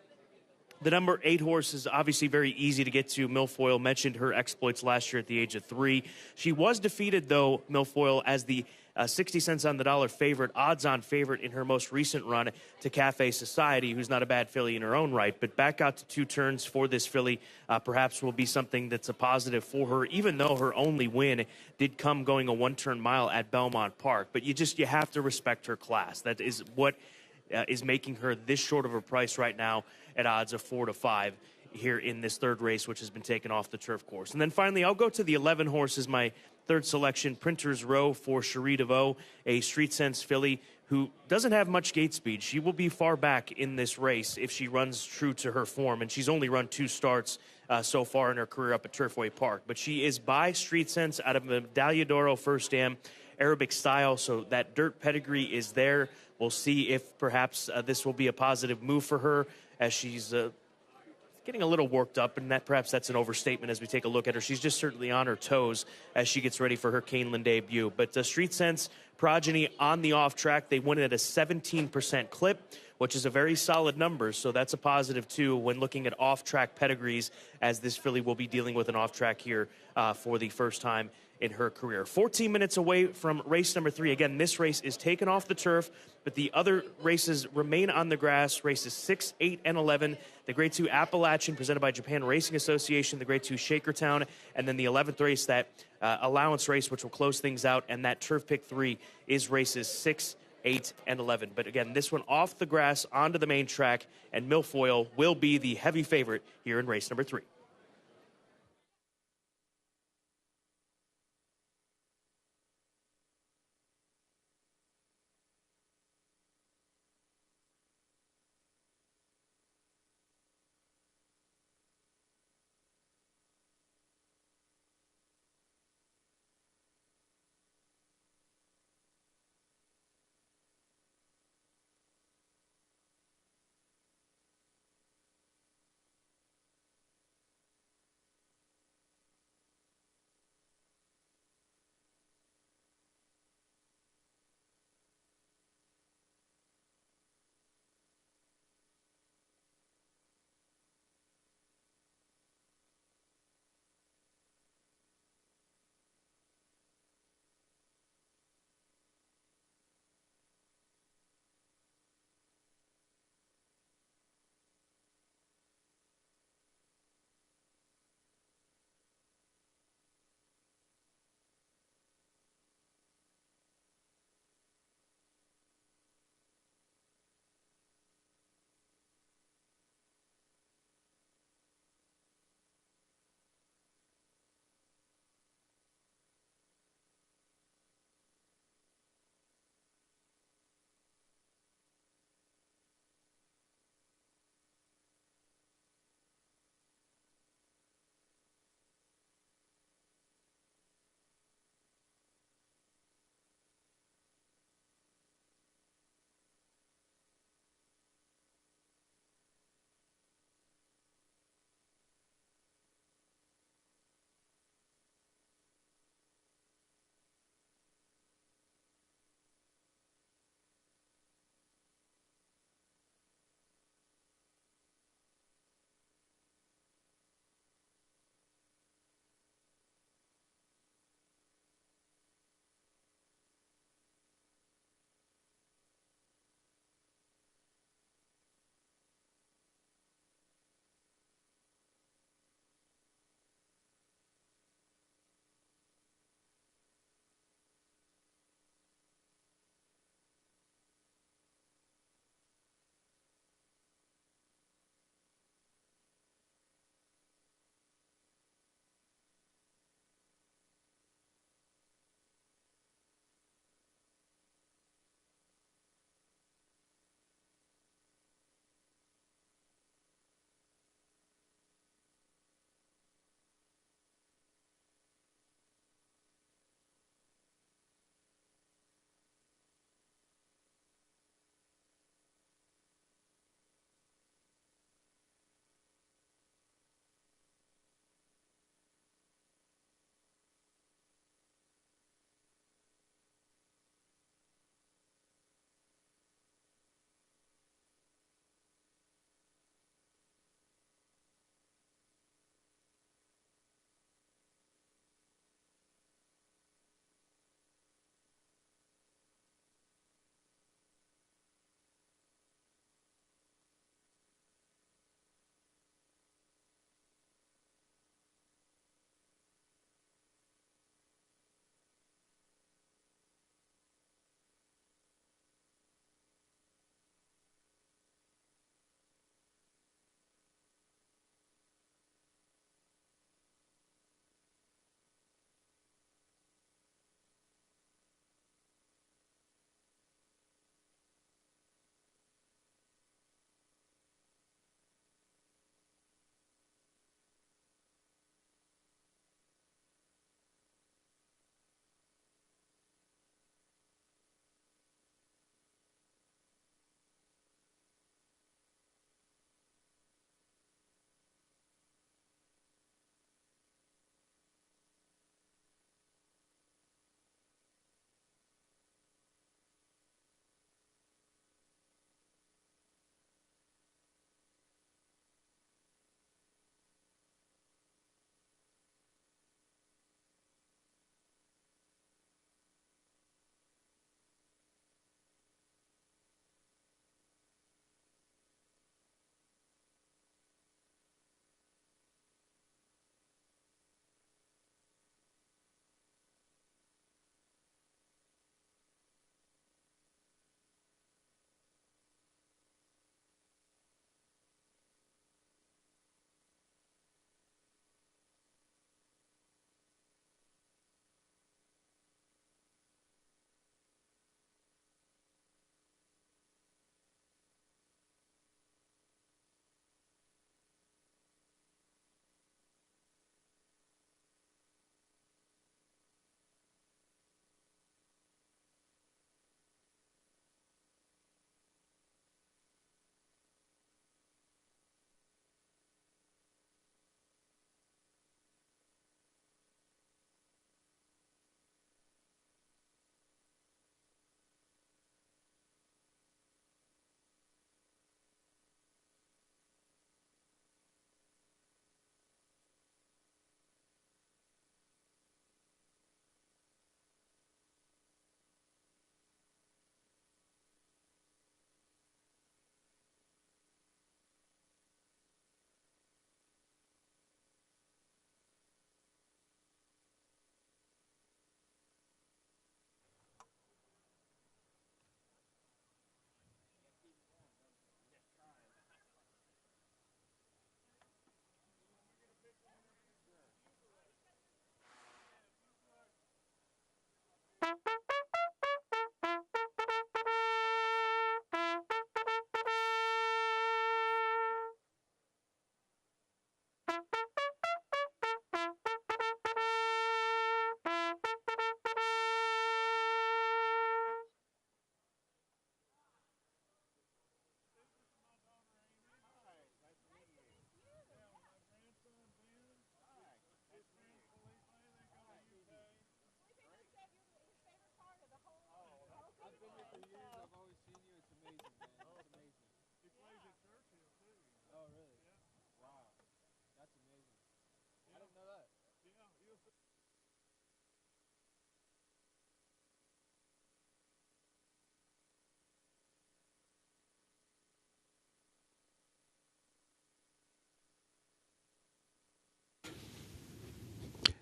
The number 8 horse is obviously very easy to get to. Milfoil mentioned her exploits last year at the age of 3. She was defeated, though, Milfoil, as the 60 cents on the dollar favorite, odds-on favorite in her most recent run to Cafe Society, who's not a bad filly in her own right. But back out to 2 turns for this filly perhaps will be something that's a positive for her, even though her only win did come going a 1-turn mile at Belmont Park. But you have to respect her class. That is what is making her this short of a price right now at odds of 4-5 here in this third race, which has been taken off the turf course. And then finally, I'll go to the 11 horses, my third selection, Printer's Row for Cherie DeVoe, a Street Sense filly who doesn't have much gate speed. She will be far back in this race if she runs true to her form, and she's only run 2 starts so far in her career up at Turfway Park. But she is by Street Sense out of Medaglia d'Oro First Dam, Arabic style, so that dirt pedigree is there. We'll see if perhaps this will be a positive move for her as she's getting a little worked up, and perhaps that's an overstatement as we take a look at her. She's just certainly on her toes as she gets ready for her Keeneland debut. But Street Sense progeny on the off track, they win it at a 17% clip, which is a very solid number. So that's a positive, too, when looking at off-track pedigrees, as this filly will be dealing with an off-track here for the first time in her career. 14 minutes away from race number 3. Again, this race is taken off the turf, but the other races remain on the grass. Races 6, 8, and 11. The Grade 2 Appalachian, presented by Japan Racing Association. The Grade 2 Shakertown. And then the 11th race, that allowance race, which will close things out. And that turf pick 3 is races 6, 8, and 11. But again, this one off the grass onto the main track, and Milfoil will be the heavy favorite here in race number 3.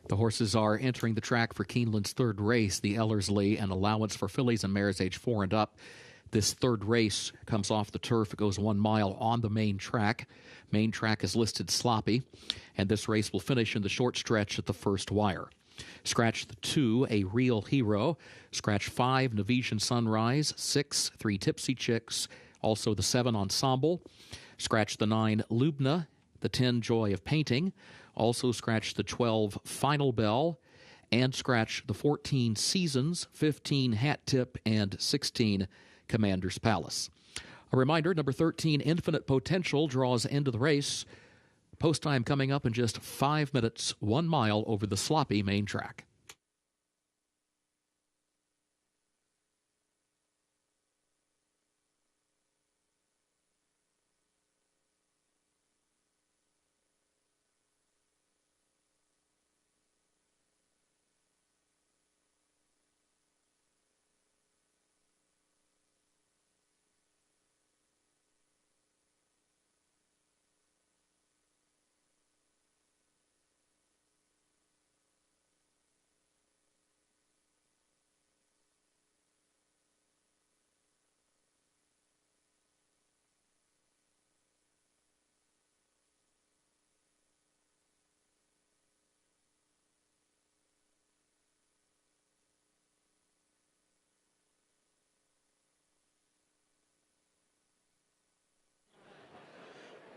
The horses are entering the track for Keeneland's third race, the Ellerslie, and allowance for fillies and mares age 4 and up. This third race comes off the turf. It goes 1 mile on the main track. Main track is listed sloppy, and this race will finish in the short stretch at the first wire. Scratch the 2, A Real Hero. Scratch 5, Nevesian Sunrise. 6, 3 Tipsy Chicks. Also the 7, Ensemble. Scratch the 9, Lubna. The 10, Joy of Painting. Also scratch the 12, Final Bell. And scratch the 14, Seasons. 15, Hat Tip. And 16, Commander's Palace. A reminder, number 13, Infinite Potential, draws into the race. Post time coming up in just 5 minutes, 1 mile over the sloppy main track.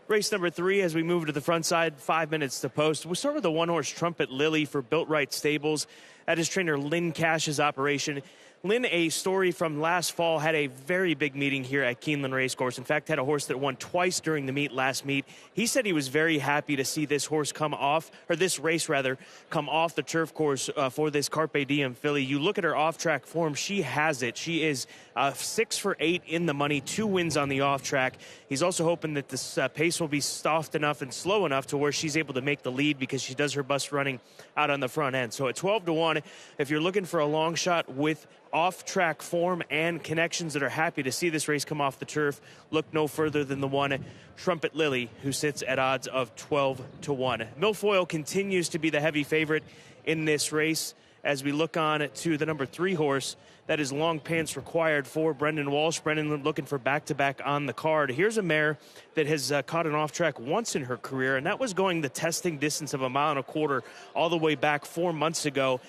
Race number 3 as we move to the front side, 5 minutes to post. We'll start with the one-horse Trumpet Lily for Built Right Stables. That is trainer Lynn Cash's operation. Lynn, a story from last fall, had a very big meeting here at Keeneland Racecourse. In fact, had a horse that won twice during the last meet. He said he was very happy to see this horse come off, or this race rather, come off the turf course for this Carpe Diem filly. You look at her off-track form, she has it. She is 6 for 8 in the money, 2 wins on the off-track. He's also hoping that this pace will be soft enough and slow enough to where she's able to make the lead because she does her best running out on the front end. So at 12-1, if you're looking for a long shot with off-track form and connections that are happy to see this race come off the turf, look no further than the one Trumpet Lily, who sits at odds of 12-1. Milfoil continues to be the heavy favorite in this race as we look on to the number 3 horse. That is Long Pants Required for Brendan Walsh. Brendan looking for back-to-back on the card. Here's a mare that has caught an off-track once in her career, and that was going the testing distance of 1.25 miles all the way back 4 months ago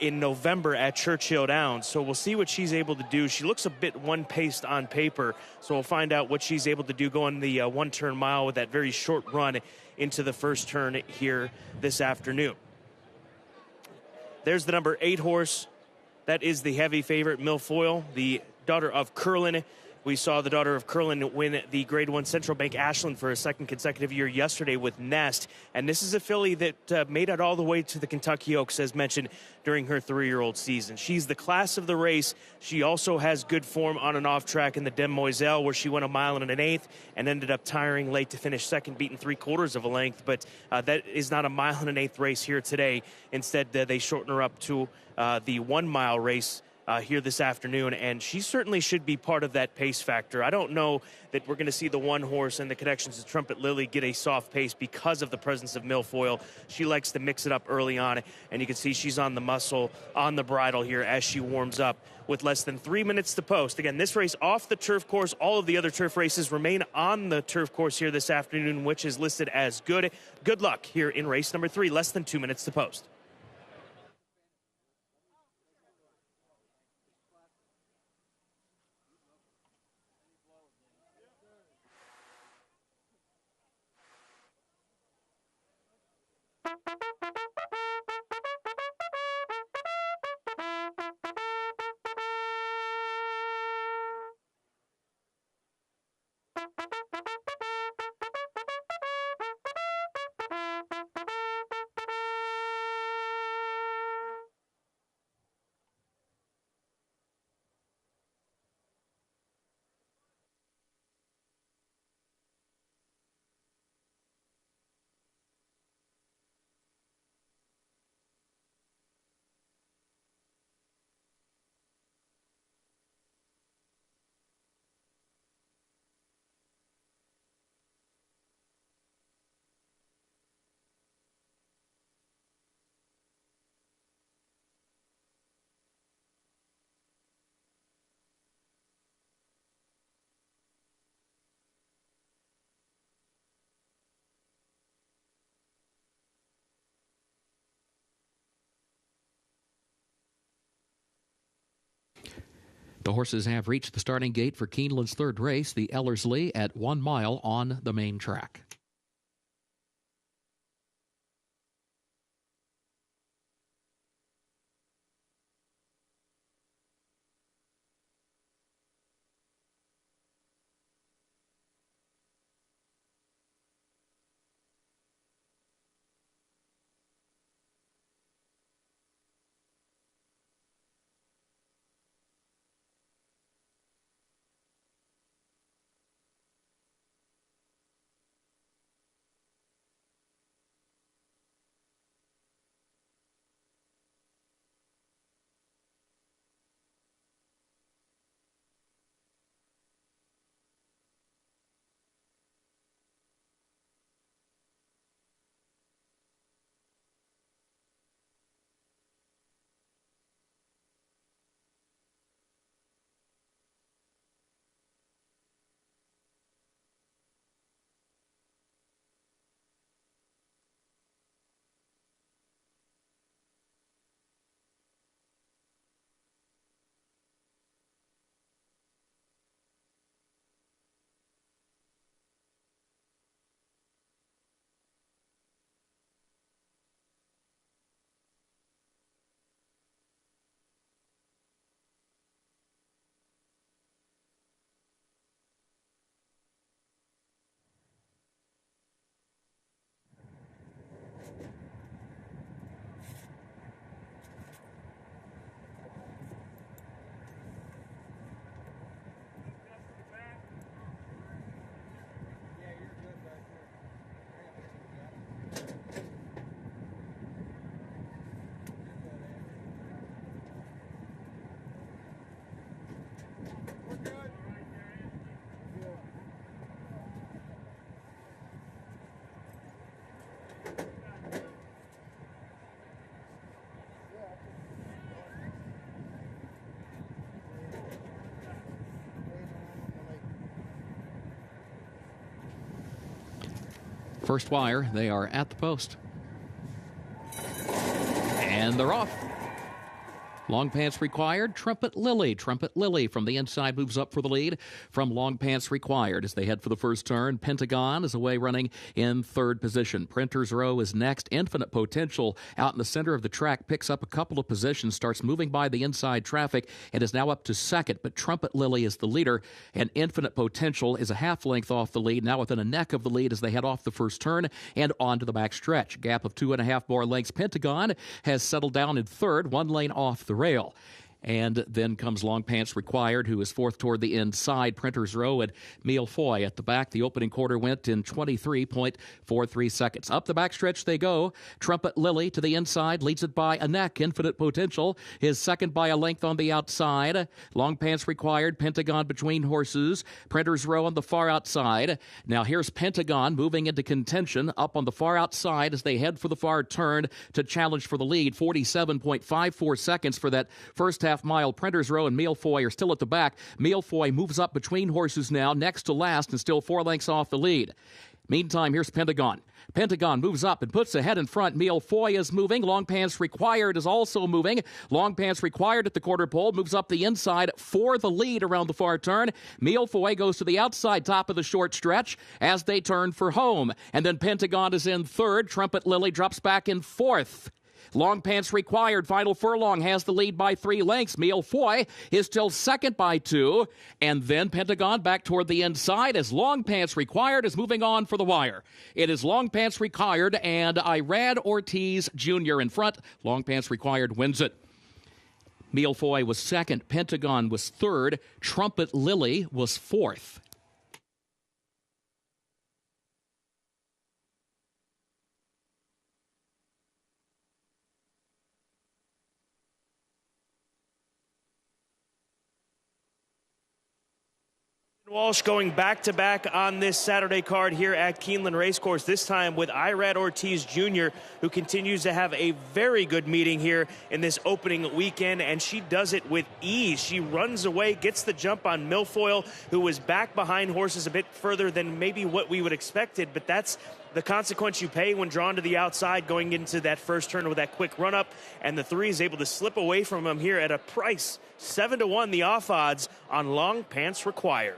in November at Churchill Downs. So we'll see what she's able to do. She looks a bit one-paced on paper, so we'll find out what she's able to do going the one-turn mile with that very short run into the first turn here this afternoon. There's the number 8 horse. That is the heavy favorite, Milfoil, the daughter of Curlin. We saw the daughter of Curlin win the Grade 1 Central Bank Ashland for a second consecutive year yesterday with Nest. And this is a filly that made it all the way to the Kentucky Oaks, as mentioned, during her 3-year-old season. She's the class of the race. She also has good form on and off track in the Demoiselle, where she went 1 mile and 1/8 and ended up tiring late to finish second, beaten 3/4 of a length. But that is not a 1 mile and 1/8 race here today. Instead, they shorten her up to the 1 mile race here this afternoon, and she certainly should be part of that pace factor. I don't know that we're going to see the one horse and the connections to Trumpet Lily get a soft pace because of the presence of Milfoil. She likes to mix it up early on, and you can see she's on the muscle, on the bridle here as she warms up with less than 3 minutes to post. Again, this race off the turf course. All of the other turf races remain on the turf course here this afternoon, which is listed as good. Good luck here in race number 3, less than 2 minutes to post. The horses have reached the starting gate for Keeneland's third race, the Ellerslie, at 1 mile on the main track. First wire, they are at the post. And they're off. Long pants required, Trumpet Lily. Trumpet Lily from the inside moves up for the lead from long pants required as they head for the first turn. Pentagon is away running in third position. Printer's Row is next. Infinite Potential out in the center of the track picks up a couple of positions, starts moving by the inside traffic, and is now up to second. But Trumpet Lily is the leader, and Infinite Potential is a half length off the lead, now within a neck of the lead as they head off the first turn and on to the back stretch. Gap of 2.5 more lengths. Pentagon has settled down in third, one lane off the rail. And then comes Long Pants Required, who is fourth toward the inside. Printer's Row and Mille Foy at the back. The opening quarter went in 23.43 seconds. Up the backstretch they go. Trumpet Lily to the inside, leads it by a neck. Infinite Potential is second by a length on the outside. Long Pants Required, Pentagon between horses. Printer's Row on the far outside. Now here's Pentagon moving into contention up on the far outside as they head for the far turn to challenge for the lead. 47.54 seconds for that first half mile. Printer's Row and Mille Foy are still at the back. Mille Foy moves up between horses now, next to last, and still 4 lengths off the lead. Meantime, here's Pentagon. Pentagon moves up and puts ahead in front. Mille Foy is moving. Long Pants Required is also moving. Long Pants Required at the quarter pole moves up the inside for the lead around the far turn. Mille Foy goes to the outside top of the short stretch as they turn for home. And then Pentagon is in third. Trumpet Lily drops back in fourth. Long Pants Required, final furlong, has the lead by 3 lengths. Mille Foy is still second by 2. And then Pentagon back toward the inside as Long Pants Required is moving on for the wire. It is Long Pants Required and Irad Ortiz Jr. in front. Long Pants Required wins it. Mille Foy was second. Pentagon was third. Trumpet Lily was fourth. Walsh going back-to-back on this Saturday card here at Keeneland Racecourse, this time with Irad Ortiz Jr., who continues to have a very good meeting here in this opening weekend, and she does it with ease. She runs away, gets the jump on Mille Foy, who was back behind horses a bit further than maybe what we would expected, but that's the consequence you pay when drawn to the outside going into that first turn with that quick run up, and the 3 is able to slip away from him here at a price 7-1, the off odds on Long Pants Required.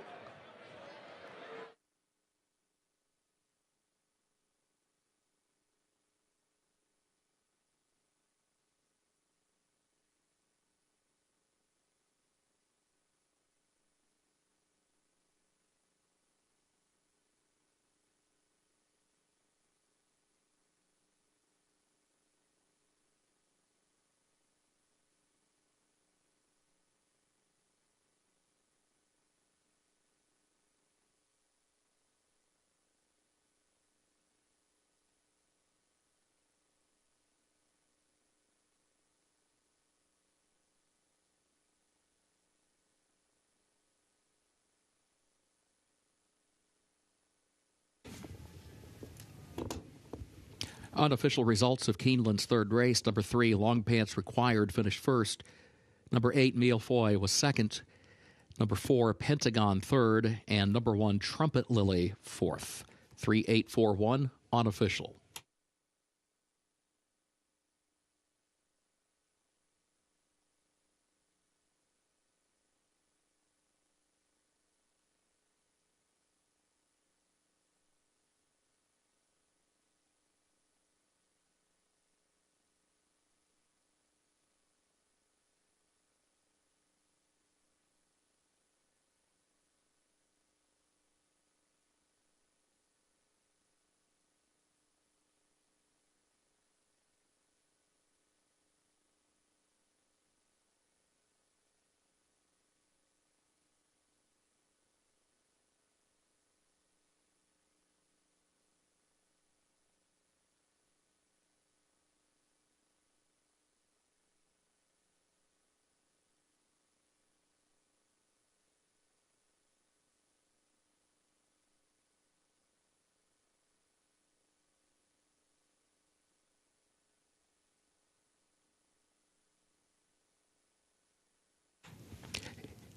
Unofficial results of Keeneland's third race. Number 3, Long Pants Required, finished first. Number 8, Mille Foy, was second. Number 4, Pentagon, third. And number 1, Trumpet Lily, fourth. 3-8-4-1, unofficial.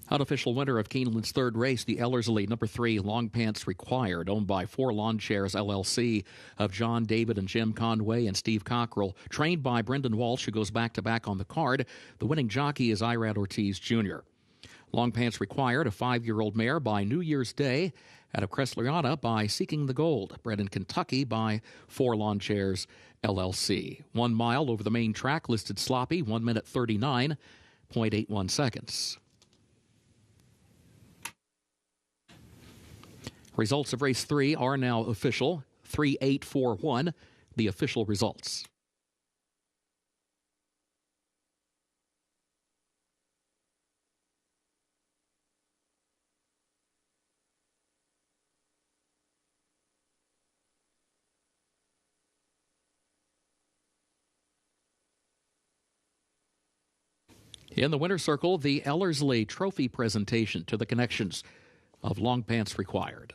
Unofficial winner of Keeneland's third race, the Ellerslie, number 3, Long Pants Required, owned by 4 Lawn Chairs LLC of John, David, and Jim Conway and Steve Cockrell, trained by Brendan Walsh, who goes back-to-back on the card. The winning jockey is Irad Ortiz Jr. Long Pants Required, a 5-year-old mare, by New Year's Day out of Cressleriana by Seeking the Gold, bred in Kentucky by 4 Lawn Chairs LLC. 1 mile over the main track, listed sloppy, 1 minute 39.81 seconds. Results of race 3 are now official. 3-8-4-1, the official results. In the winner's circle, the Ellerslie Trophy presentation to the connections of Long Pants Required.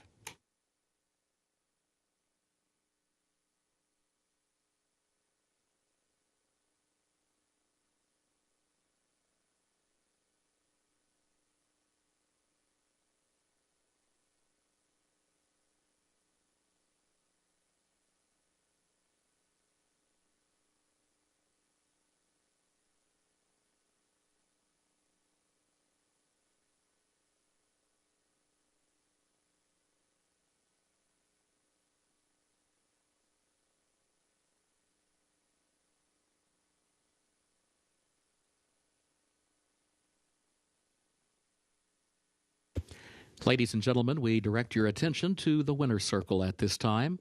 Ladies and gentlemen, we direct your attention to the winner's circle at this time.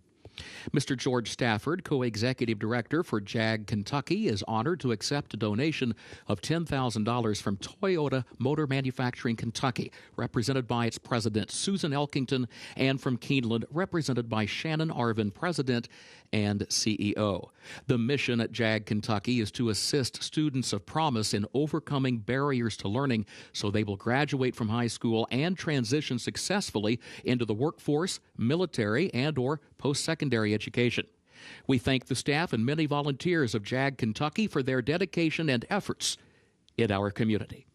Mr. George Stafford, co-executive director for JAG Kentucky, is honored to accept a donation of $10,000 from Toyota Motor Manufacturing Kentucky, represented by its president, Susan Elkington, and from Keeneland, represented by Shannon Arvin, president and CEO. The mission at JAG Kentucky is to assist students of promise in overcoming barriers to learning so they will graduate from high school and transition successfully into the workforce, military, and/or post-secondary education. We thank the staff and many volunteers of JAG Kentucky for their dedication and efforts in our community.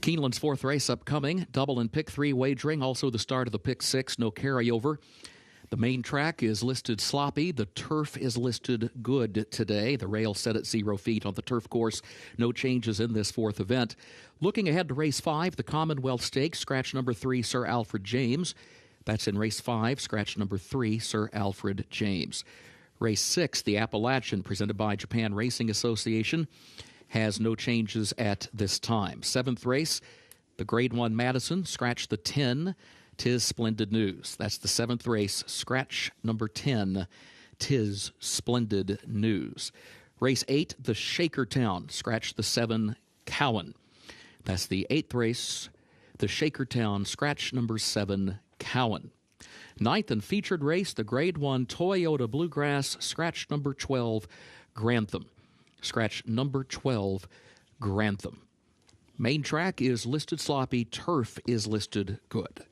Keeneland's fourth race upcoming, double and pick 3 wagering, also the start of the pick 6, no carryover. The main track is listed sloppy. The turf is listed good today. The rail set at 0 feet on the turf course. No changes in this fourth event. Looking ahead to race 5, the Commonwealth Stakes, scratch number 3, Sir Alfred James. That's in race 5, scratch number 3, Sir Alfred James. Race 6, the Appalachian, presented by Japan Racing Association, has no changes at this time. 7th race, the Grade 1 Madison, scratch the 10, 'Tis Splendid News. That's the 7th race, scratch number 10, 'Tis Splendid News. Race 8, the Shakertown, scratch the 7, Cowan. That's the 8th race, the Shakertown, scratch number 7, Cowan. 9th and featured race, the Grade 1 Toyota Bluegrass, scratch number 12, Grantham. Scratch number 12, Grantham. Main track is listed sloppy, turf is listed good.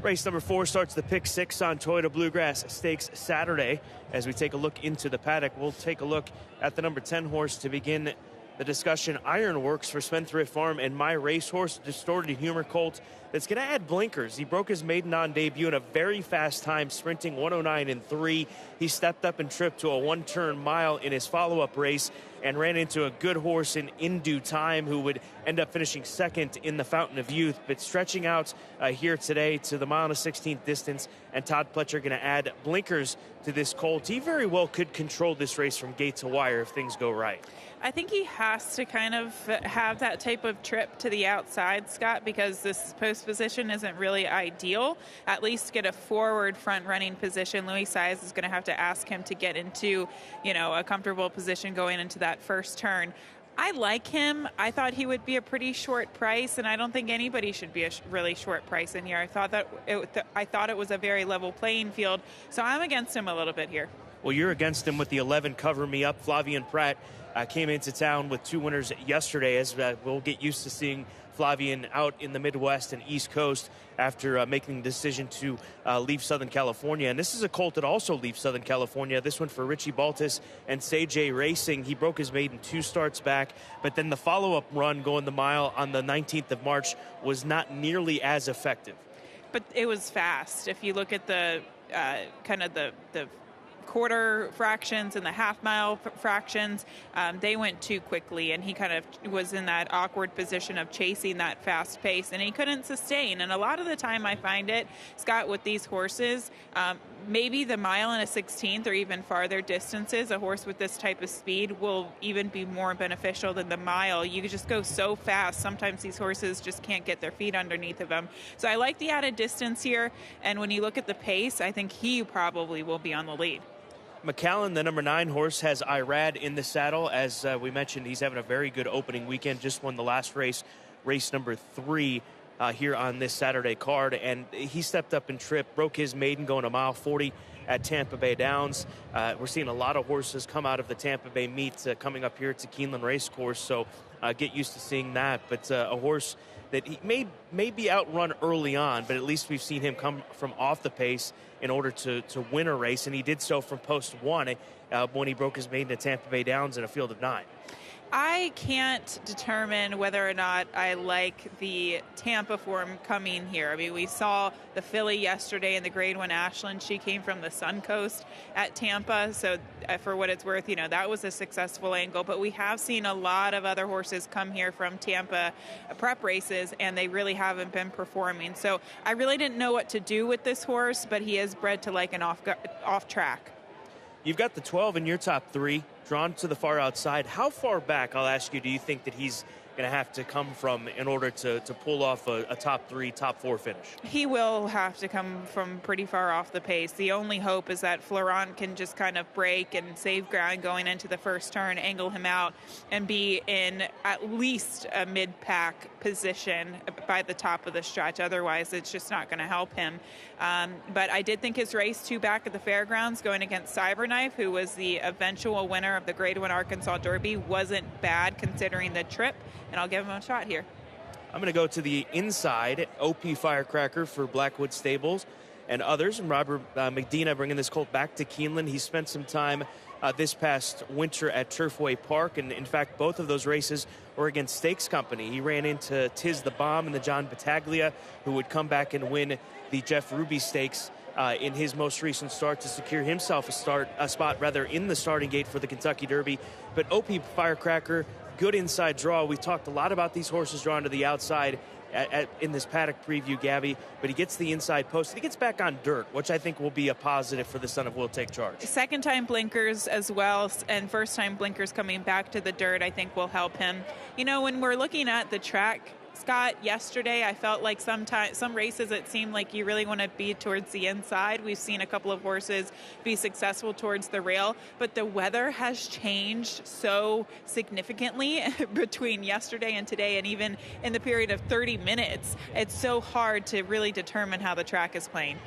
Race number 4 starts the pick 6 on Toyota Bluegrass Stakes Saturday. As we take a look into the paddock, we'll take a look at the number 10 horse to begin the discussion. Ironworks for Spendthrift Farm and My Racehorse, Distorted Humor Colt, that's going to add blinkers. He broke his maiden on debut in a very fast time, sprinting 109.3. He stepped up and tripped to a one-turn mile in his follow-up race and ran into a good horse in due time who would end up finishing second in the Fountain of Youth, but stretching out here today to the mile and a 16th distance, and Todd Pletcher going to add blinkers to this colt. He very well could control this race from gate to wire if things go right. I think he has to kind of have that type of trip to the outside, Scott, because this post position isn't really ideal. At least get a forward front running position. Louis Saez is going to have to ask him to get into, a comfortable position going into that first turn. I like him. I thought he would be a pretty short price, and I don't think anybody should be a really short price in here. I thought it was a very level playing field, so I'm against him a little bit here. Well, you're against him with the 11 Cover Me Up. Flavian Pratt came into town with 2 winners yesterday, as we'll get used to seeing Flavian out in the Midwest and East Coast after making the decision to leave Southern California. And this is a colt that also leaves Southern California. This one for Richie Baltus and Say Racing. He broke his maiden 2 starts back, but then the follow-up run going the mile on the 19th of March was not nearly as effective. But it was fast. If you look at the kind of the quarter fractions and the half-mile fractions, they went too quickly, and he kind of was in that awkward position of chasing that fast pace, and he couldn't sustain. And a lot of the time I find it, Scott, with these horses, maybe the mile and a 16th or even farther distances, a horse with this type of speed will even be more beneficial than the mile. You just go so fast. Sometimes these horses just can't get their feet underneath of them. So I like the added distance here, and when you look at the pace, I think he probably will be on the lead. McAllen, the number 9 horse, has Irad in the saddle. As we mentioned, he's having a very good opening weekend. Just won the last race number 3 here on this Saturday card. And he stepped up and tripped, broke his maiden going a mile 40 at Tampa Bay Downs. We're seeing a lot of horses come out of the Tampa Bay meet coming up here to Keeneland Racecourse. So get used to seeing that. But a horse that he may be outrun early on, but at least we've seen him come from off the pace in order to win a race, and he did so from post 1 when he broke his maiden at Tampa Bay Downs in a field of 9. I can't determine whether or not I like the Tampa form coming here. I mean, we saw the filly yesterday in the Grade 1 Ashland. She came from the Suncoast at Tampa, so for what it's worth, that was a successful angle. But we have seen a lot of other horses come here from Tampa prep races, and they really haven't been performing. So I really didn't know what to do with this horse, but he is bred to like an off track. You've got the 12 in your top 3, drawn to the far outside. How far back, I'll ask you, do you think that he's going to have to come from in order to pull off a top 3, top 4 finish? He will have to come from pretty far off the pace. The only hope is that Florent can just kind of break and save ground going into the first turn, angle him out, and be in at least a mid-pack position by the top of the stretch. Otherwise, it's just not going to help him. But I did think his race 2 back at the fairgrounds going against Cyberknife, who was the eventual winner of the Grade 1 Arkansas Derby, wasn't bad considering the trip. And I'll give him a shot here. I'm going to go to the inside, OP Firecracker for Blackwood Stables and others. And Robert Medina bringing this colt back to Keeneland. He spent some time this past winter at Turfway Park. And, in fact, both of those races were against Stakes Company. He ran into Tiz the Bomb and the John Battaglia, who would come back and win the Jeff Ruby Stakes in his most recent start to secure himself a spot in the starting gate for the Kentucky Derby. But OP Firecracker, good inside draw. We talked a lot about these horses drawn to the outside in this paddock preview, Gabby, but he gets the inside post and he gets back on dirt, which I think will be a positive for the son of Will Take Charge. Second time blinkers as well, and first time blinkers coming back to the dirt I think will help him. When we're looking at the track, Scott, yesterday I felt like some races it seemed like you really want to be towards the inside. We've seen a couple of horses be successful towards the rail, but the weather has changed so significantly between yesterday and today, and even in the period of 30 minutes. It's so hard to really determine how the track is playing.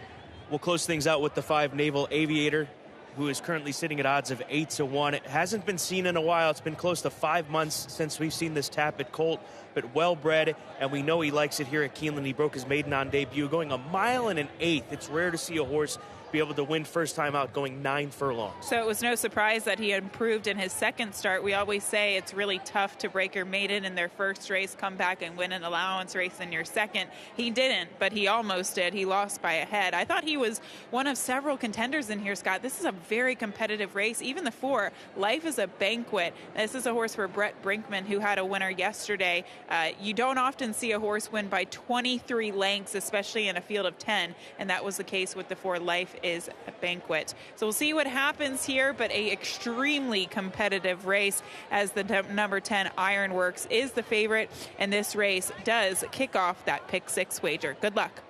We'll close things out with the 5 Naval Aviator. who is currently sitting at odds of 8-1. It hasn't been seen in a while. It's been close to 5 months since we've seen this Tapit colt, but well-bred, and we know he likes it here at Keeneland. He broke his maiden on debut, going 1 mile and an eighth. It's rare to see a horse be able to win first time out, going 9 furlongs. So it was no surprise that he improved in his second start. We always say it's really tough to break your maiden in their first race, come back and win an allowance race in your second. He didn't, but he almost did. He lost by a head. I thought he was one of several contenders in here, Scott. This is a very competitive race. Even the 4, Life is a Banquet. This is a horse for Brett Brinkman, who had a winner yesterday. You don't often see a horse win by 23 lengths, especially in a field of 10, and that was the case with the 4, Life is a Banquet. So we'll see what happens here, but a extremely competitive race as the number 10 Ironworks is the favorite, and this race does kick off that pick 6 wager. Good luck.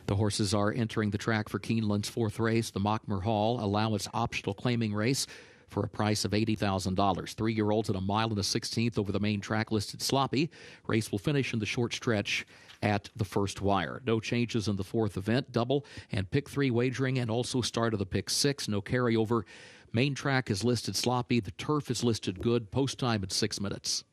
The horses are entering the track for Keeneland's fourth race, the Mockmer Hall allowance optional claiming race, for a price of $80,000. 3-year-olds at a mile and a 16th over the main track listed sloppy. Race will finish in the short stretch at the first wire. No changes in the fourth event. Double and pick 3 wagering and also start of the pick 6. No carryover. Main track is listed sloppy. The turf is listed good. Post time at 6 minutes.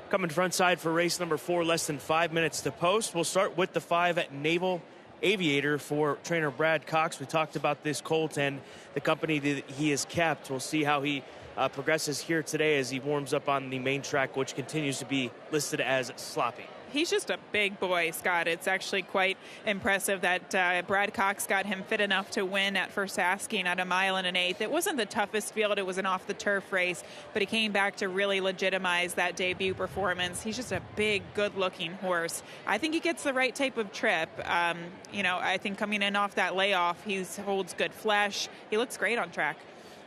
Coming front side for race number 4, less than 5 minutes to post. We'll start with the 5 at Naval Aviator for trainer Brad Cox. We talked about this colt and the company that he has kept. We'll see how he progresses here today as he warms up on the main track, which continues to be listed as sloppy. He's just a big boy, Scott. It's actually quite impressive that Brad Cox got him fit enough to win at first asking at 1 mile and an eighth. It wasn't the toughest field. It was an off-the-turf race, but he came back to really legitimize that debut performance. He's just a big, good-looking horse. I think he gets the right type of trip. I think coming in off that layoff, he holds good flesh. He looks great on track.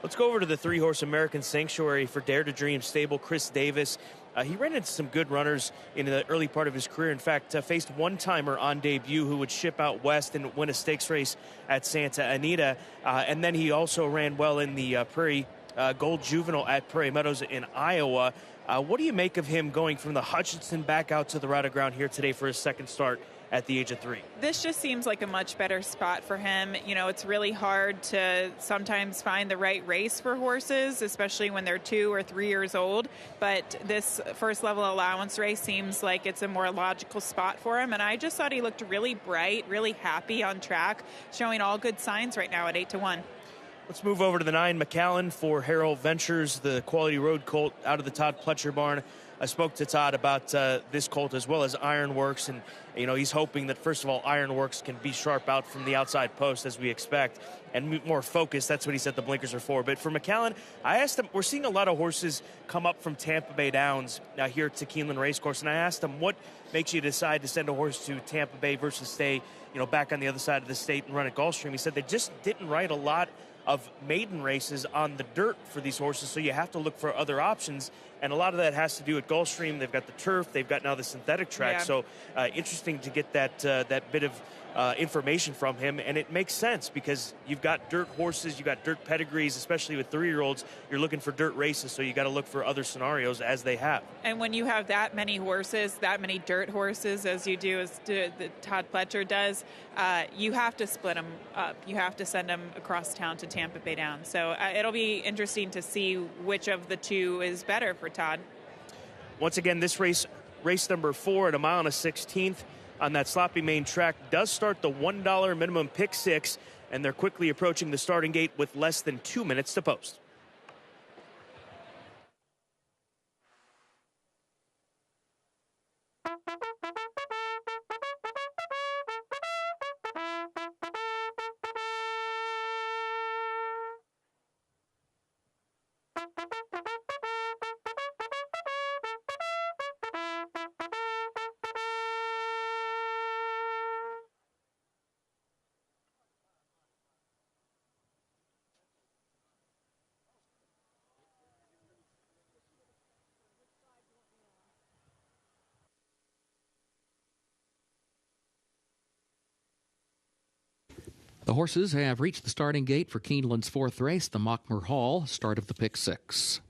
Let's go over to the 3-horse American Sanctuary for Dare to Dream stable. Chris Davis. He ran into some good runners in the early part of his career. In fact, faced one-timer on debut who would ship out west and win a stakes race at Santa Anita. And then he also ran well in the Prairie Gold Juvenile at Prairie Meadows in Iowa. What do you make of him going from the Hutchinson back out to the Rata Ground here today for his second start at the age of 3? This just seems like a much better spot for him. It's really hard to sometimes find the right race for horses, especially when they're 2 or 3 years old. But this first level allowance race seems like it's a more logical spot for him. And I just thought he looked really bright, really happy on track, showing all good signs right now at 8-1. Let's move over to the 9 McAllen for Harold Ventures, the Quality Road colt out of the Todd Pletcher barn. I spoke to Todd about this colt as well as Ironworks, and he's hoping that first of all Ironworks can be sharp out from the outside post as we expect and more focused. That's what he said the blinkers are for. But for McAllen, I asked him, we're seeing a lot of horses come up from Tampa Bay Downs here to Keeneland Racecourse, and I asked him what makes you decide to send a horse to Tampa Bay versus stay back on the other side of the state and run at Gulfstream. He said they just didn't ride a lot of maiden races on the dirt for these horses, so you have to look for other options, and a lot of that has to do with Gulfstream. They've got the turf, they've got now the synthetic track, Yeah. So interesting to get that bit of information from him, and it makes sense because you've got dirt horses, you've got dirt pedigrees, especially with 3-year-olds. You're looking for dirt races, so you got to look for other scenarios as they have. And when you have that many horses, that many dirt horses, as you do, as the Todd Pletcher does, you have to split them up. You have to send them across town to Tampa Bay Downs. So it'll be interesting to see which of the two is better for Todd. Once again, this race number 4 at 1 mile and a 16th on that sloppy main track does start the $1 minimum pick 6, and they're quickly approaching the starting gate with less than 2 minutes to post. The horses have reached the starting gate for Keeneland's 4th race, the Mockmer Hall, start of the pick 6.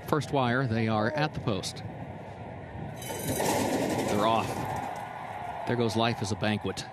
First wire, they are at the post. They're off. There goes Life is a Banquet.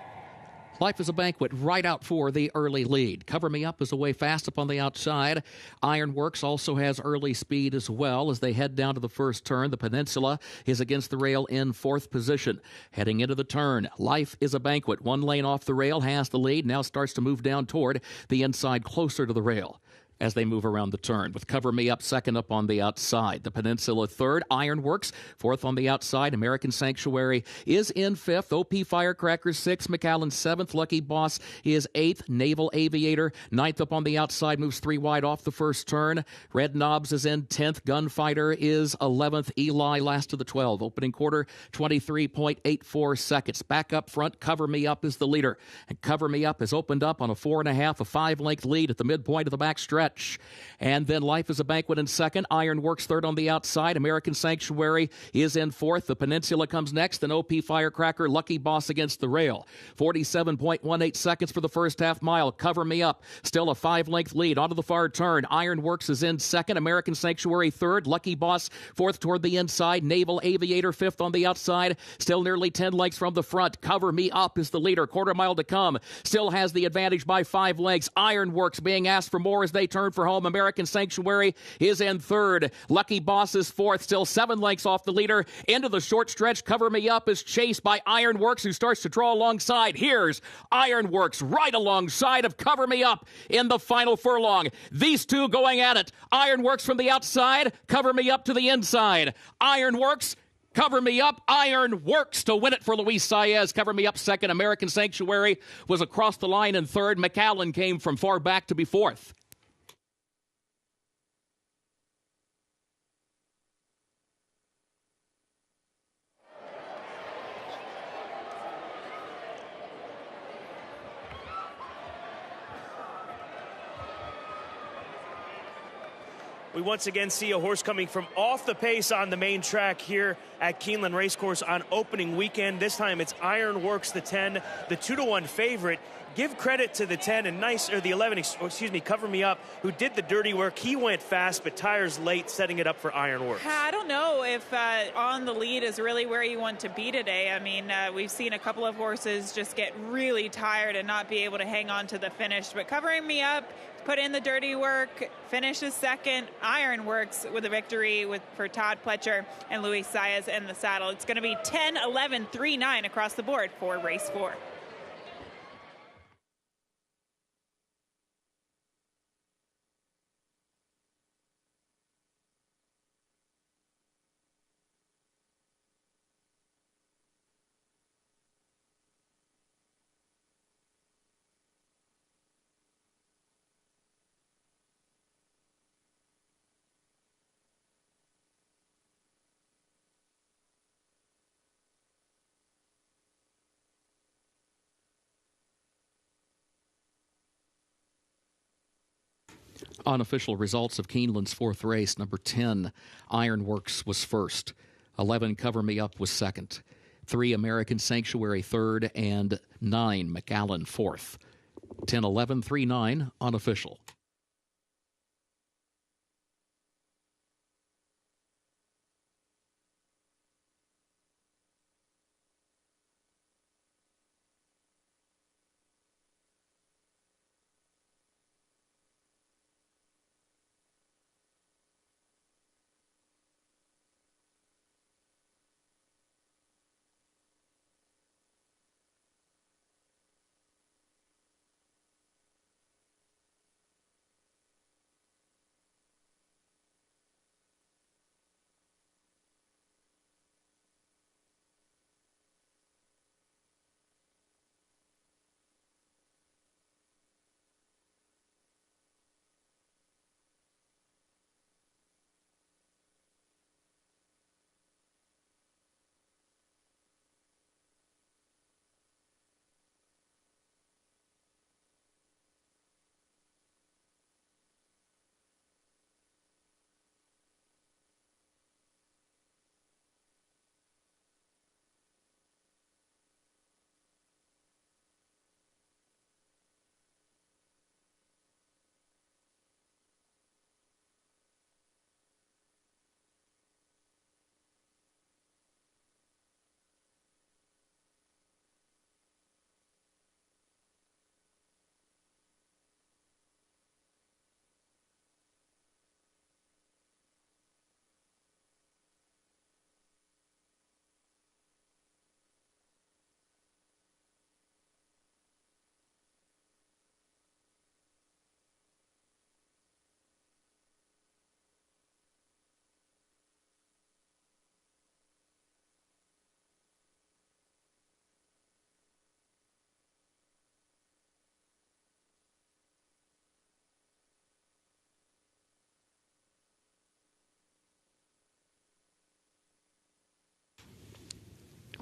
Life is a Banquet right out for the early lead. Cover Me Up is away fast up on the outside. Ironworks also has early speed as well as they head down to the first turn. The Peninsula is against the rail in fourth position. Heading into the turn, Life is a Banquet. One lane off the rail, has the lead, now starts to move down toward the inside closer to the rail as they move around the turn, with Cover Me Up second up on the outside. The Peninsula third, Ironworks fourth on the outside. American Sanctuary is in fifth. OP Firecrackers sixth. McAllen seventh. Lucky Boss is eighth. Naval Aviator ninth up on the outside, moves three wide off the first turn. Red Knobs is in 10th. Gunfighter is 11th. Eli last of the 12. Opening quarter, 23.84 seconds. Back up front, Cover Me Up is the leader. And Cover Me Up has opened up on a 4.5, a 5-length lead at the midpoint of the back stretch. And then Life is a Banquet in second. Ironworks third on the outside. American Sanctuary is in fourth. The Peninsula comes next. Then OP Firecracker, Lucky Boss against the rail. 47.18 seconds for the first half mile. Cover Me Up, still a 5-length lead. Onto the far turn. Ironworks is in second. American Sanctuary third. Lucky Boss fourth toward the inside. Naval Aviator fifth on the outside. Still nearly 10 lengths from the front. Cover Me Up is the leader. Quarter mile to come. Still has the advantage by 5 lengths. Ironworks being asked for more as they turn for home. American Sanctuary is in third. Lucky Boss is fourth, still 7 lengths off the leader. Into the short stretch, Cover Me Up is chased by Ironworks, who starts to draw alongside. Here's Ironworks right alongside of Cover Me Up in the final furlong. These two going at it. Ironworks from the outside, Cover Me Up to the inside. Ironworks, Cover Me Up, Ironworks to win it for Luis Saez. Cover Me Up second. American Sanctuary was across the line in third. McAllen came from far back to be fourth. We once again see a horse coming from off the pace on the main track here at Keeneland Racecourse on opening weekend. This time it's Ironworks, the 10, the 2-1 favorite. Give credit to the 10 and the 11, Cover Me Up, who did the dirty work. He went fast, but tires late, setting it up for Ironworks. I don't know if on the lead is really where you want to be today. I mean, we've seen a couple of horses just get really tired and not be able to hang on to the finish. But Covering Me Up, put in the dirty work, finishes second. Ironworks with a victory for Todd Pletcher and Luis Saez in the saddle. It's going to be 10, 11, 3, 9 across the board for race 4. Unofficial results of Keeneland's fourth race. Number 10, Ironworks was first. 11, Cover Me Up was second. 3, American Sanctuary third. And 9, McAllen fourth. 10, 11, 3, 9, unofficial.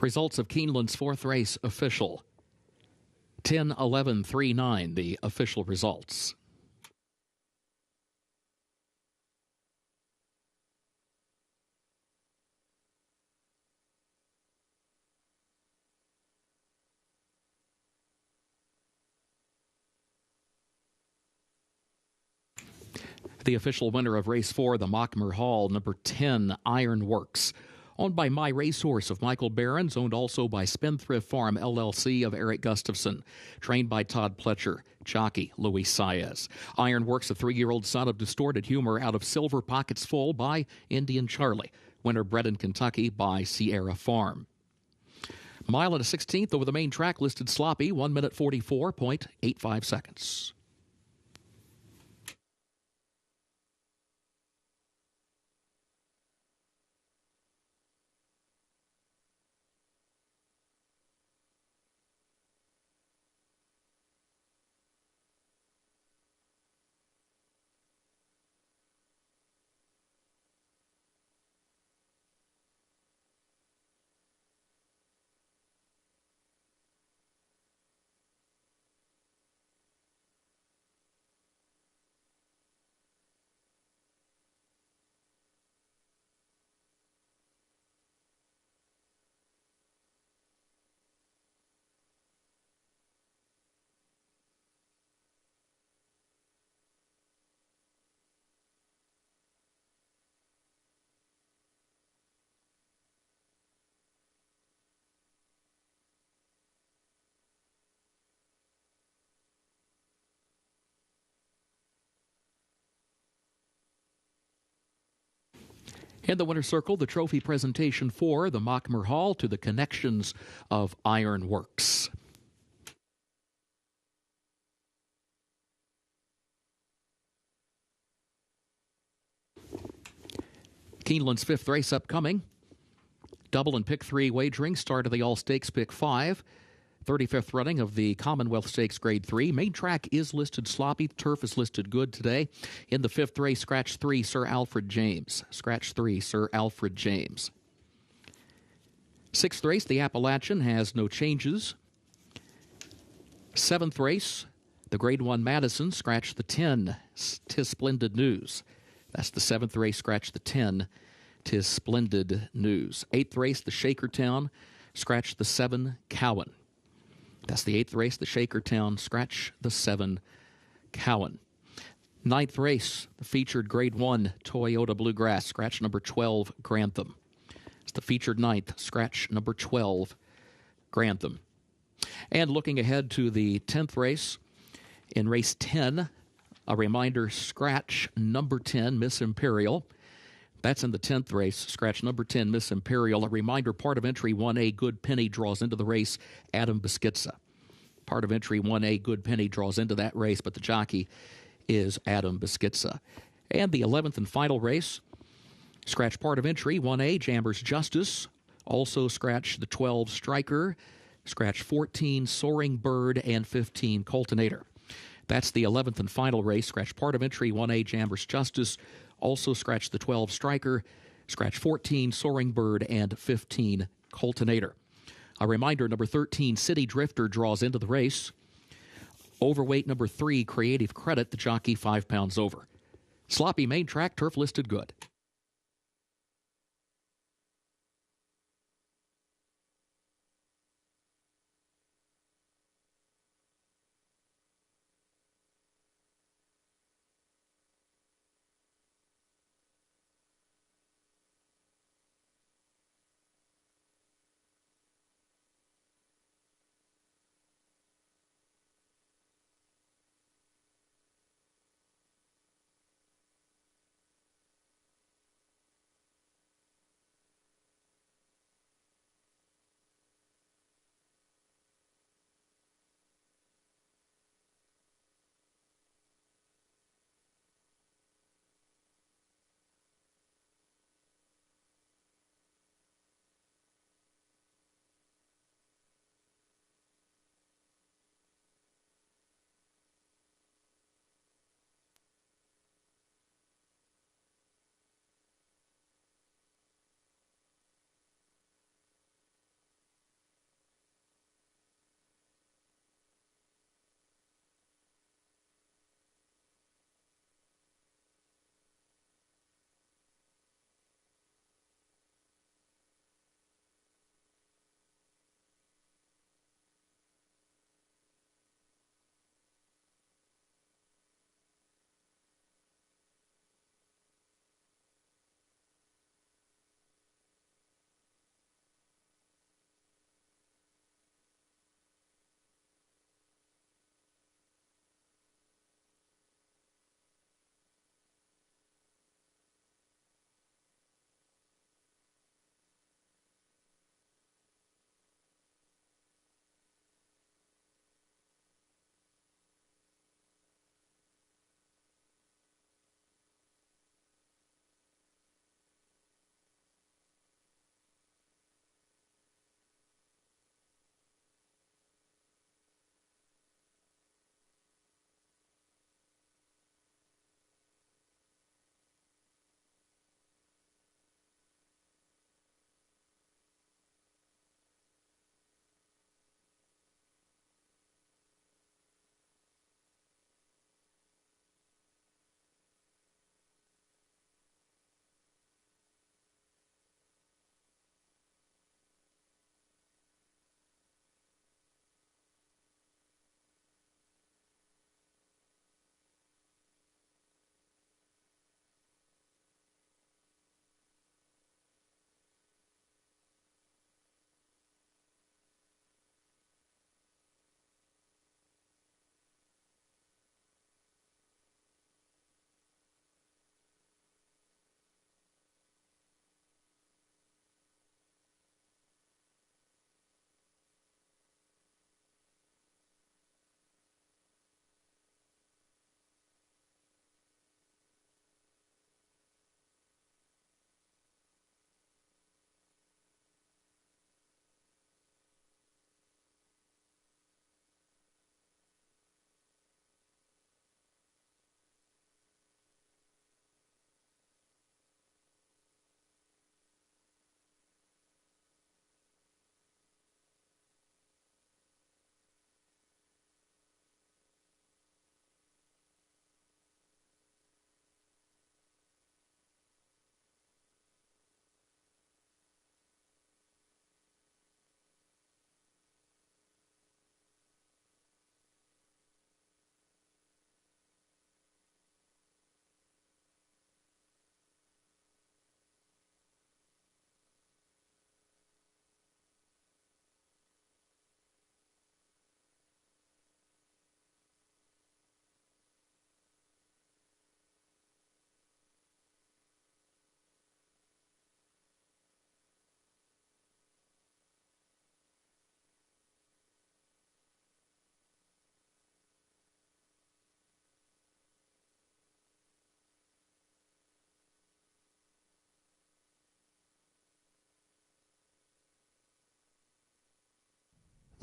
Results of Keeneland's fourth race official. 10-11-3-9, the official results. The official winner of race 4, the Majanera Hall, number 10, Ironworks. Owned by My Racehorse of Michael Behrens, owned also by Spendthrift Farm LLC of Eric Gustafson. Trained by Todd Pletcher, jockey Luis Saez. Ironworks, a 3-year-old son of Distorted Humor out of Silver Pockets Full by Indian Charlie. Winner bred in Kentucky by Sierra Farm. Mile and a 16th over the main track, listed sloppy, 1 minute 44.85 seconds. In the winner's circle, the trophy presentation for the Majanera Hall to the connections of Ironworks. Keeneland's fifth race upcoming. Double and pick 3 wagering, start of the All Stakes pick 5. 35th running of the Commonwealth Stakes Grade 3. Main track is listed sloppy. Turf is listed good today. In the 5th race, scratch 3, Sir Alfred James. Scratch 3, Sir Alfred James. 6th race, the Appalachian, has no changes. 7th race, the Grade 1 Madison, scratch the 10, 'Tis Splendid News. That's the 7th race, scratch the 10, 'Tis Splendid News. 8th race, the Shakertown, scratch the 7, Cowan. That's the 8th race, the Shakertown, scratch the 7, Cowan. 9th race, the featured Grade 1 Toyota Bluegrass, scratch number 12, Grantham. It's the featured 9th, scratch number 12, Grantham. And looking ahead to the 10th race, in race 10, a reminder, scratch number 10, Miss Imperial. That's in the 10th race, scratch number 10, Miss Imperial. A reminder, part of entry 1A, Good Penny, draws into the race, Adam Beschitza. Part of entry 1A, Good Penny, draws into that race, but the jockey is Adam Beschitza. And the 11th and final race, scratch part of entry 1A, Jambers Justice. Also scratch the 12, Striker. Scratch 14, Soaring Bird, and 15, Coltonator. That's the 11th and final race. Scratch part of entry 1A, Jambers Justice. Also scratch the 12, Striker. Scratch 14, Soaring Bird, and 15, Coltonator. A reminder, number 13, City Drifter, draws into the race. Overweight number 3, Creative Credit, the jockey 5 pounds over. Sloppy main track, turf listed good.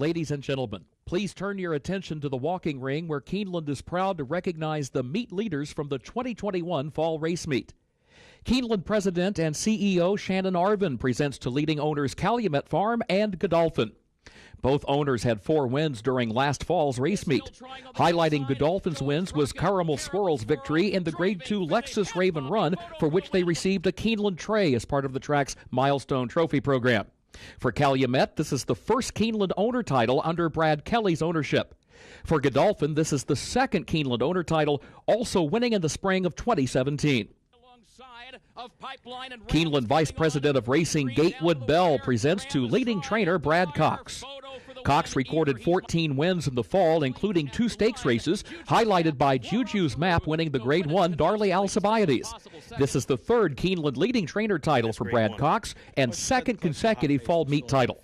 Ladies and gentlemen, please turn your attention to the walking ring where Keeneland is proud to recognize the meet leaders from the 2021 Fall Race Meet. Keeneland President and CEO Shannon Arvin presents to leading owners Calumet Farm and Godolphin. Both owners had 4 wins during last fall's race meet. Highlighting Godolphin's wins was Caramel Swirl's victory in the Grade 2 Lexus Raven Run, for which they received a Keeneland tray as part of the track's Milestone Trophy program. For Calumet, this is the first Keeneland owner title under Brad Kelly's ownership. For Godolphin, this is the second Keeneland owner title, also winning in the spring of 2017. Keeneland Vice President of Racing Gatewood Bell presents to leading trainer Brad Cox. Cox recorded 14 wins in the fall, including 2 stakes races, highlighted by Juju's Map winning the Grade 1 Darley Alcibiades. This is the 3rd Keeneland leading trainer title for Brad Cox and 2nd consecutive fall meet title.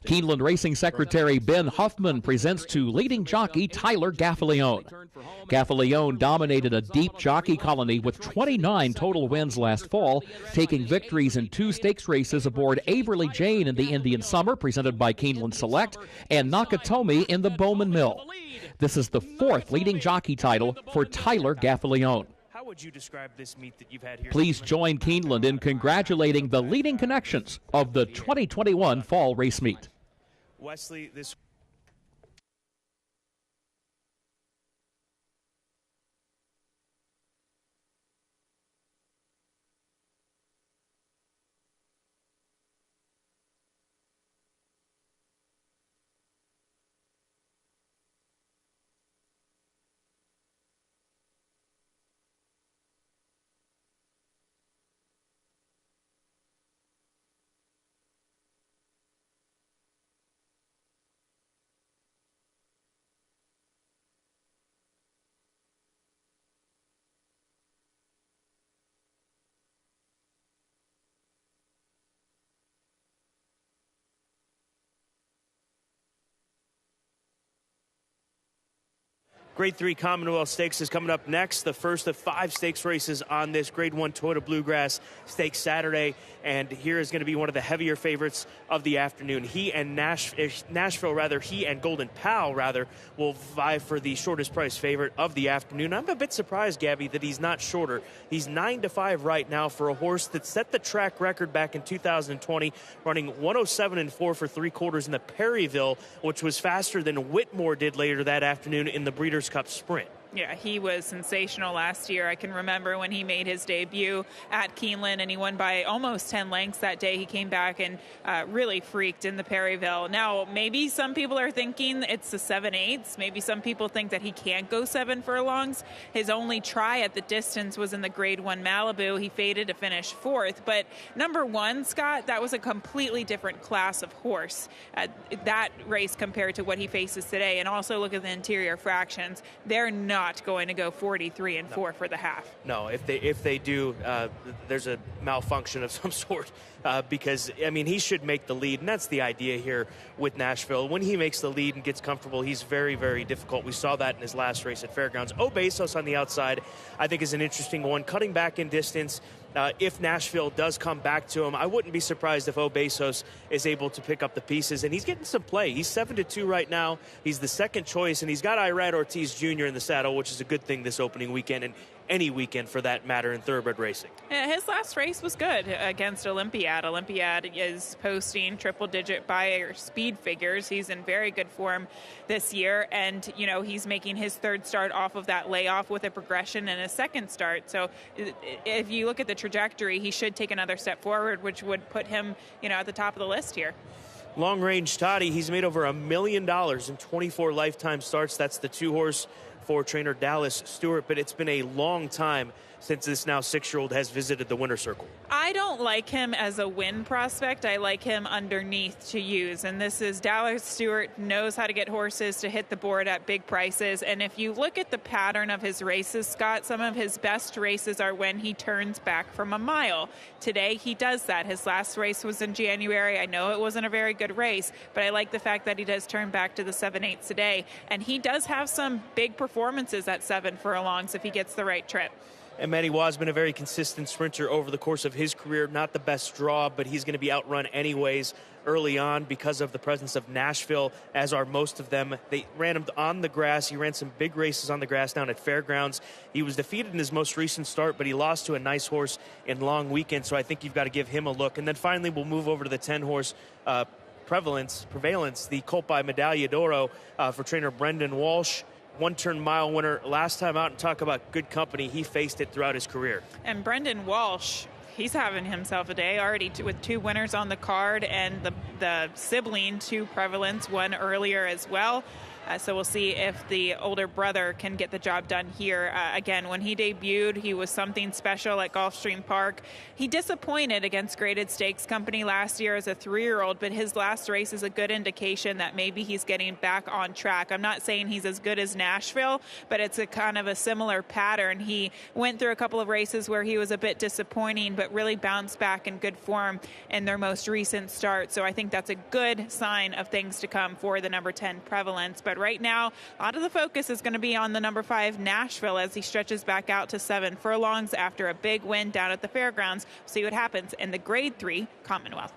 Keeneland Racing Secretary Ben Huffman presents to leading jockey Tyler Gaffalione. Gaffalione dominated a deep jockey colony with 29 total wins last fall, taking victories in 2 stakes races aboard Averly Jane in the Indian Summer, presented by Keeneland Select, and Nakatomi in the Bowman Mill. This is the 4th leading jockey title for Tyler Gaffalione. How would you describe this meet that you've had here? Please join Keeneland in congratulating the leading connections of the 2021 Fall Race Meet. Wesley, this Grade 3 Commonwealth Stakes is coming up next, the first of 5 stakes races on this Grade 1 Toyota Bluegrass Stakes Saturday. And here is going to be one of the heavier favorites of the afternoon. He and he and Golden Pal, will vie for the shortest price favorite of the afternoon. I'm a bit surprised, Gabby, that he's not shorter. He's 9-5 right now for a horse that set the track record back in 2020, running 107-4 for 3/4 in the Perryville, which was faster than Whitmore did later that afternoon in the Breeders' Cup Sprint. Yeah, he was sensational last year. I can remember when he made his debut at Keeneland, and he won by almost 10 lengths that day. He came back and really freaked in the Perryville. Now, maybe some people are thinking it's the 7/8. Maybe some people think that he can't go 7 furlongs. His only try at the distance was in the Grade 1 Malibu. He faded to finish 4th. But number 1, Scott, that was a completely different class of horse. That race compared to what he faces today. And also look at the interior fractions. They're not going to go 43-4 for the half. No, if they do, there's a malfunction of some sort because, I mean, he should make the lead, and that's the idea here with Nashville. When he makes the lead and gets comfortable, he's very, very difficult. We saw that in his last race at Fairgrounds. Obesos on the outside, I think, is an interesting one. Cutting back in distance, if Nashville does come back to him, I wouldn't be surprised if Obesos is able to pick up the pieces. And he's getting some play. He's 7-2 right now. He's the second choice, and he's got Irad Ortiz Jr. in the saddle, which is a good thing this opening weekend and any weekend for that matter in thoroughbred racing. His last race was good against Olympiad. Olympiad is posting triple-digit buyer speed figures. He's in very good form this year, and he's making his 3rd start off of that layoff with a progression and a 2nd start. So if you look at the trajectory, he should take another step forward, which would put him at the top of the list here. Long Range Toddy, he's made over $1 million in 24 lifetime starts. That's the 2-horse for trainer Dallas Stewart, but it's been a long time since this now 6-year-old has visited the winner's circle. I don't like him as a win prospect. I like him underneath to use. And this is Dallas Stewart knows how to get horses to hit the board at big prices. And if you look at the pattern of his races, Scott, some of his best races are when he turns back from a mile. Today, he does that. His last race was in January. I know it wasn't a very good race, but I like the fact that he does turn back to the 7/8 today. And he does have some big performances at 7 furlongs if he gets the right trip. And Manny Waugh's been a very consistent sprinter over the course of his career. Not the best draw, but he's going to be outrun anyways early on because of the presence of Nashville, as are most of them. They ran him on the grass. He ran some big races on the grass down at Fairgrounds. He was defeated in his most recent start, but he lost to a nice horse in Long Weekend, so I think you've got to give him a look. And then finally, we'll move over to the 10-horse Prevalence, the Colt by Medaglia d'Oro for trainer Brendan Walsh. One-turn mile winner last time out, and talk about good company. He faced it throughout his career. And Brendan Walsh, he's having himself a day already with 2 winners on the card, and the sibling to Prevalence won earlier as well. So we'll see if the older brother can get the job done here. Again, when he debuted, he was something special at Gulfstream Park. He disappointed against Graded Stakes Company last year as a 3-year-old, but his last race is a good indication that maybe he's getting back on track. I'm not saying he's as good as Nashville, but it's a kind of a similar pattern. He went through a couple of races where he was a bit disappointing, but really bounced back in good form in their most recent start. So I think that's a good sign of things to come for the number 10 Prevalence. But right now, a lot of the focus is going to be on the number 5 Nashville as he stretches back out to 7 furlongs after a big win down at the Fairgrounds. See what happens in the Grade 3 Commonwealth.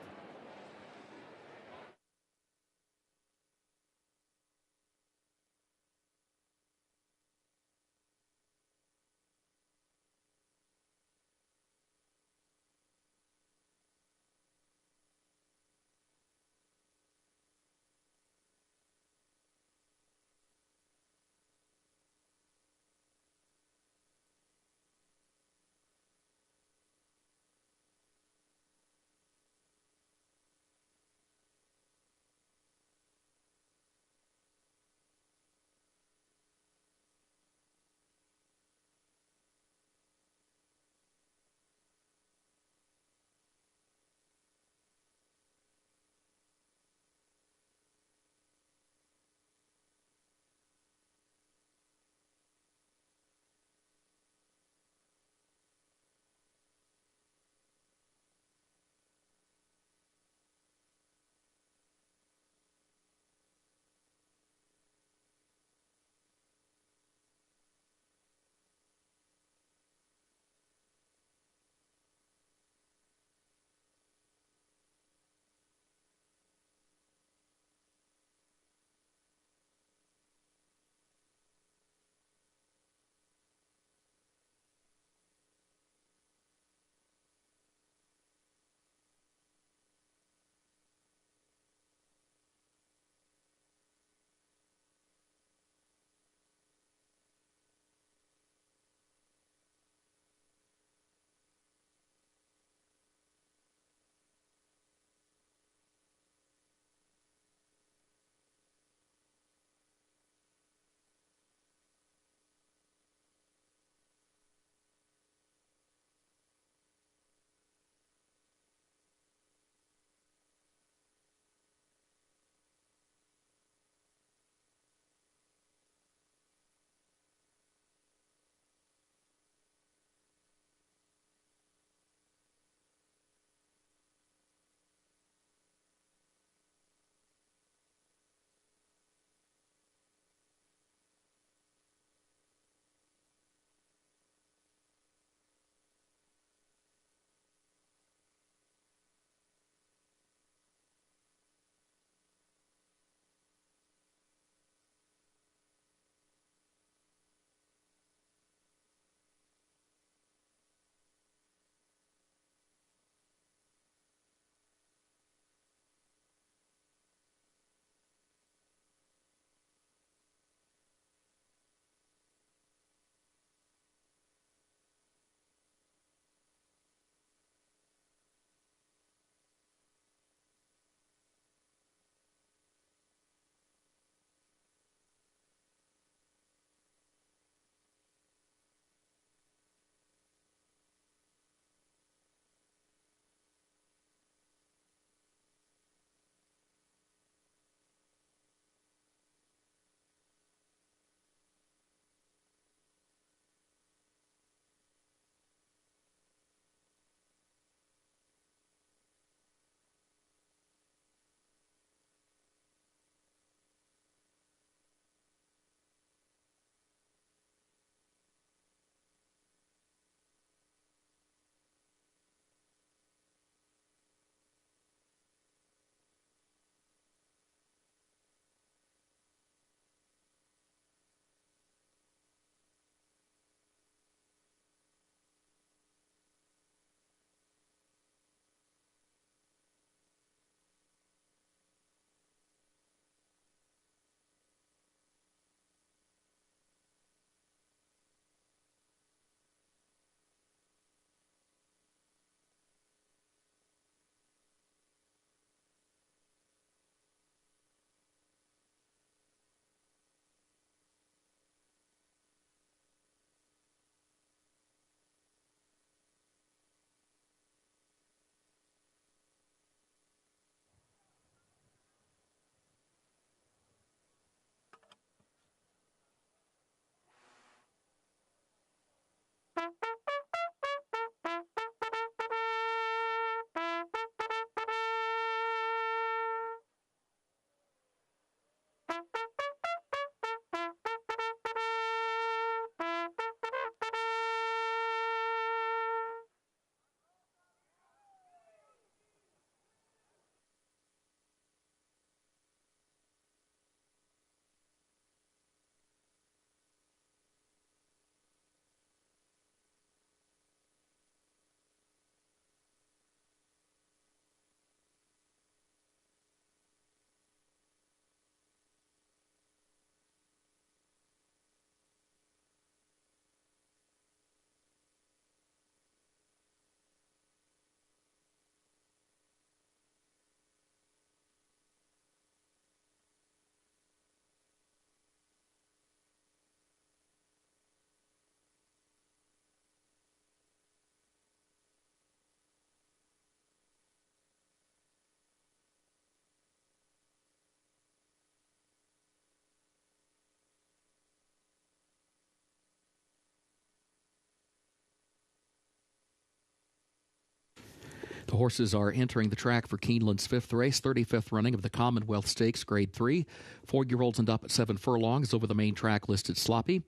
The horses are entering the track for Keeneland's 5th race, 35th running of the Commonwealth Stakes, Grade 3. 4-year-olds and up at 7 furlongs over the main track listed sloppy.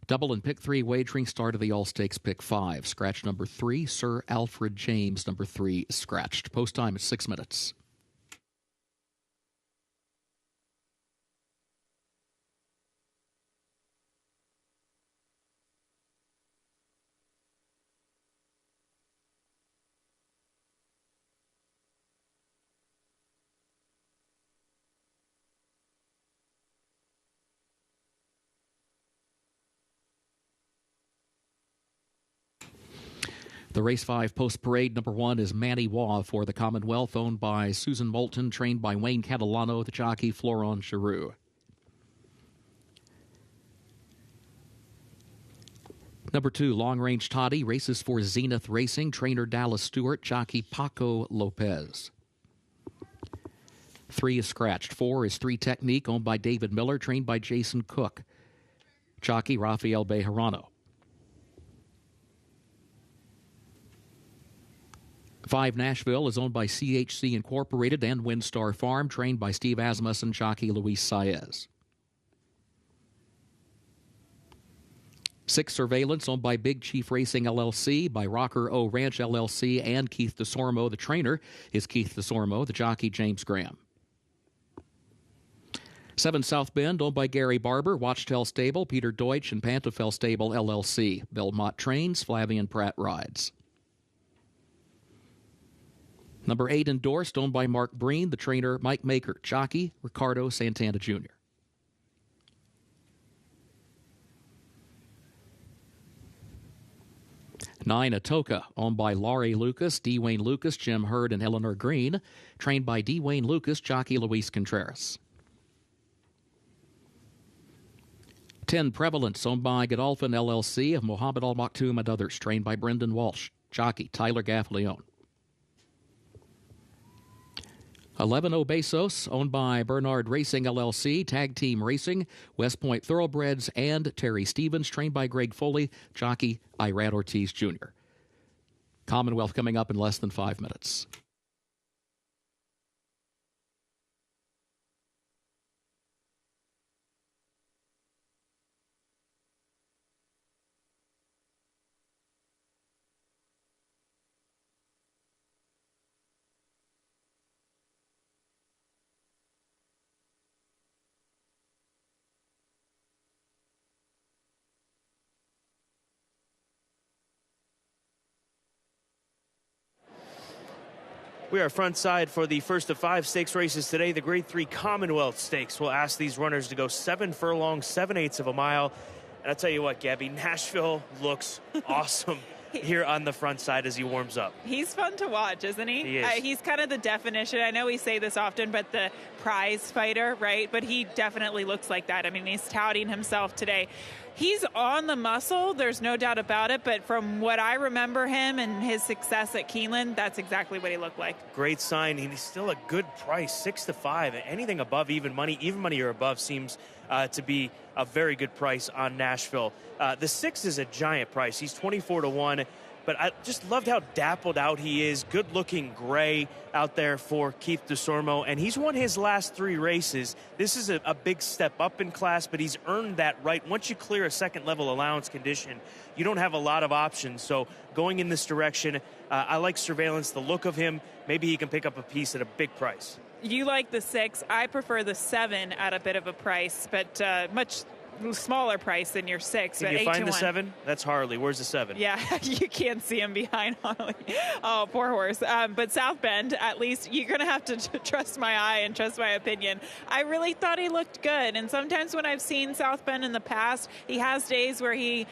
Double and pick 3 wagering start of the All Stakes pick 5. Scratch number 3, Sir Alfred James, number 3, scratched. Post time at 6 minutes. The race 5 post-parade number 1 is Manny Waugh for the Commonwealth, owned by Susan Moulton, trained by Wayne Catalano, the jockey Florent Giroux. Number 2, Long Range Toddy, races for Zenith Racing, trainer Dallas Stewart, jockey Paco Lopez. 3 is scratched. 4 is 3 Technique, owned by David Miller, trained by Jason Cook, jockey Rafael Bejarano. 5 Nashville is owned by CHC Incorporated and Windstar Farm, trained by Steve Asmus and jockey Luis Saez. 6 Surveillance, owned by Big Chief Racing LLC, by Rocker O Ranch LLC, and Keith DeSormo. The trainer is Keith DeSormo, the jockey James Graham. 7 South Bend, owned by Gary Barber, Watchtel Stable, Peter Deutsch, and Pantofel Stable LLC. Belmont trains, Flavian Pratt rides. Number 8 Endorsed, owned by Mark Breen, the trainer Mike Maker, jockey Ricardo Santana Jr. 9 Atoka, owned by Laurie Lucas, D. Wayne Lucas, Jim Hurd, and Eleanor Green, trained by D. Wayne Lucas, jockey Luis Contreras. 10 Prevalence, owned by Godolphin LLC of Mohammed Al Maktoum and others, trained by Brendan Walsh, jockey Tyler Gaffleone. 11 Obesos, owned by Bernard Racing LLC, Tag Team Racing, West Point Thoroughbreds, and Terry Stevens, trained by Greg Foley, jockey Irad Ortiz Jr. Commonwealth coming up in less than 5 minutes. We are front side for the first of 5 stakes races today. The Grade 3 Commonwealth Stakes will ask these runners to go 7 furlongs, 7/8 of a mile. And I'll tell you what, Gabby, Nashville looks awesome here on the front side as he warms up. He's fun to watch, isn't he? He is. He's kind of the definition. I know we say this often, but the prize fighter, right? But he definitely looks like that. I mean, he's touting himself today. He's on the muscle, there's no doubt about it, but from what I remember him and his success at Keeneland, that's exactly what he looked like. Great sign. He's still a good price, 6 to 5. Anything above even money or above seems to be a very good price on Nashville. The 6 is a giant price. He's 24 to 1. But I just loved how dappled out he is. Good-looking gray out there for Keith DeSormo. And he's won his last 3 races. This is a big step up in class, but he's earned that right. Once you clear a second-level allowance condition, you don't have a lot of options. So going in this direction, I like Surveillance, the look of him. Maybe he can pick up a piece at a big price. You like the 6. I prefer the 7 at a bit of a price, but much smaller price than your 6. Can you find the 7? That's Harley. Where's the 7? Yeah, you can't see him behind Harley. Oh, poor horse. But South Bend, at least, you're going to have to trust my eye and trust my opinion. I really thought he looked good. And sometimes when I've seen South Bend in the past, he has days where he,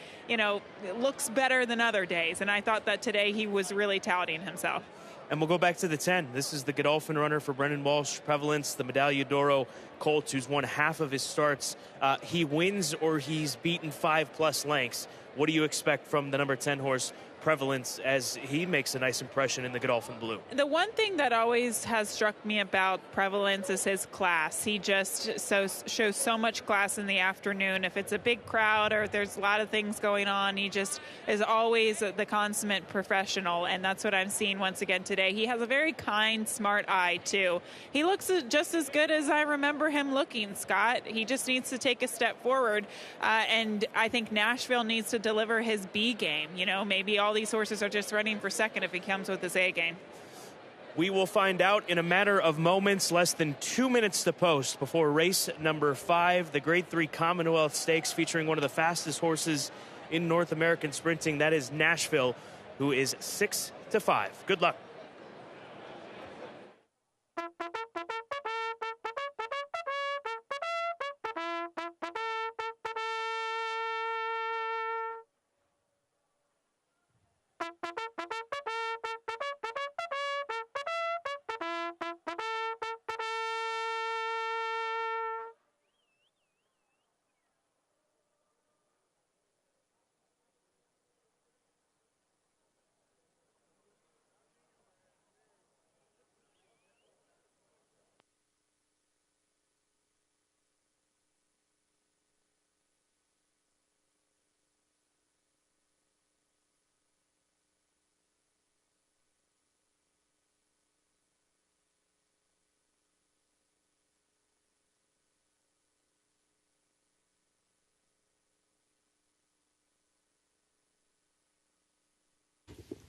looks better than other days. And I thought that today he was really touting himself. And we'll go back to the 10. This is the Godolphin runner for Brendan Walsh, Prevalence, the Medaglia d'Oro Colts, who's won half of his starts. He wins or he's beaten 5+ lengths. What do you expect from the number 10 horse Prevalence as he makes a nice impression in the Godolphin Blue. The one thing that always has struck me about Prevalence is his class. He just shows so much class in the afternoon. If it's a big crowd or if there's a lot of things going on, he just is always the consummate professional, and that's what I'm seeing once again today. He has a very kind, smart eye, too. He looks just as good as I remember him looking, Scott. He just needs to take a step forward, and I think Nashville needs to deliver his B game. You know, maybe all these horses are just running for second if he comes with his A game. We will find out in a matter of moments, less than 2 minutes to post before race number 5, the Grade 3 Commonwealth Stakes, featuring one of the fastest horses in North American sprinting. That is Nashville, who is 6-5. Good luck.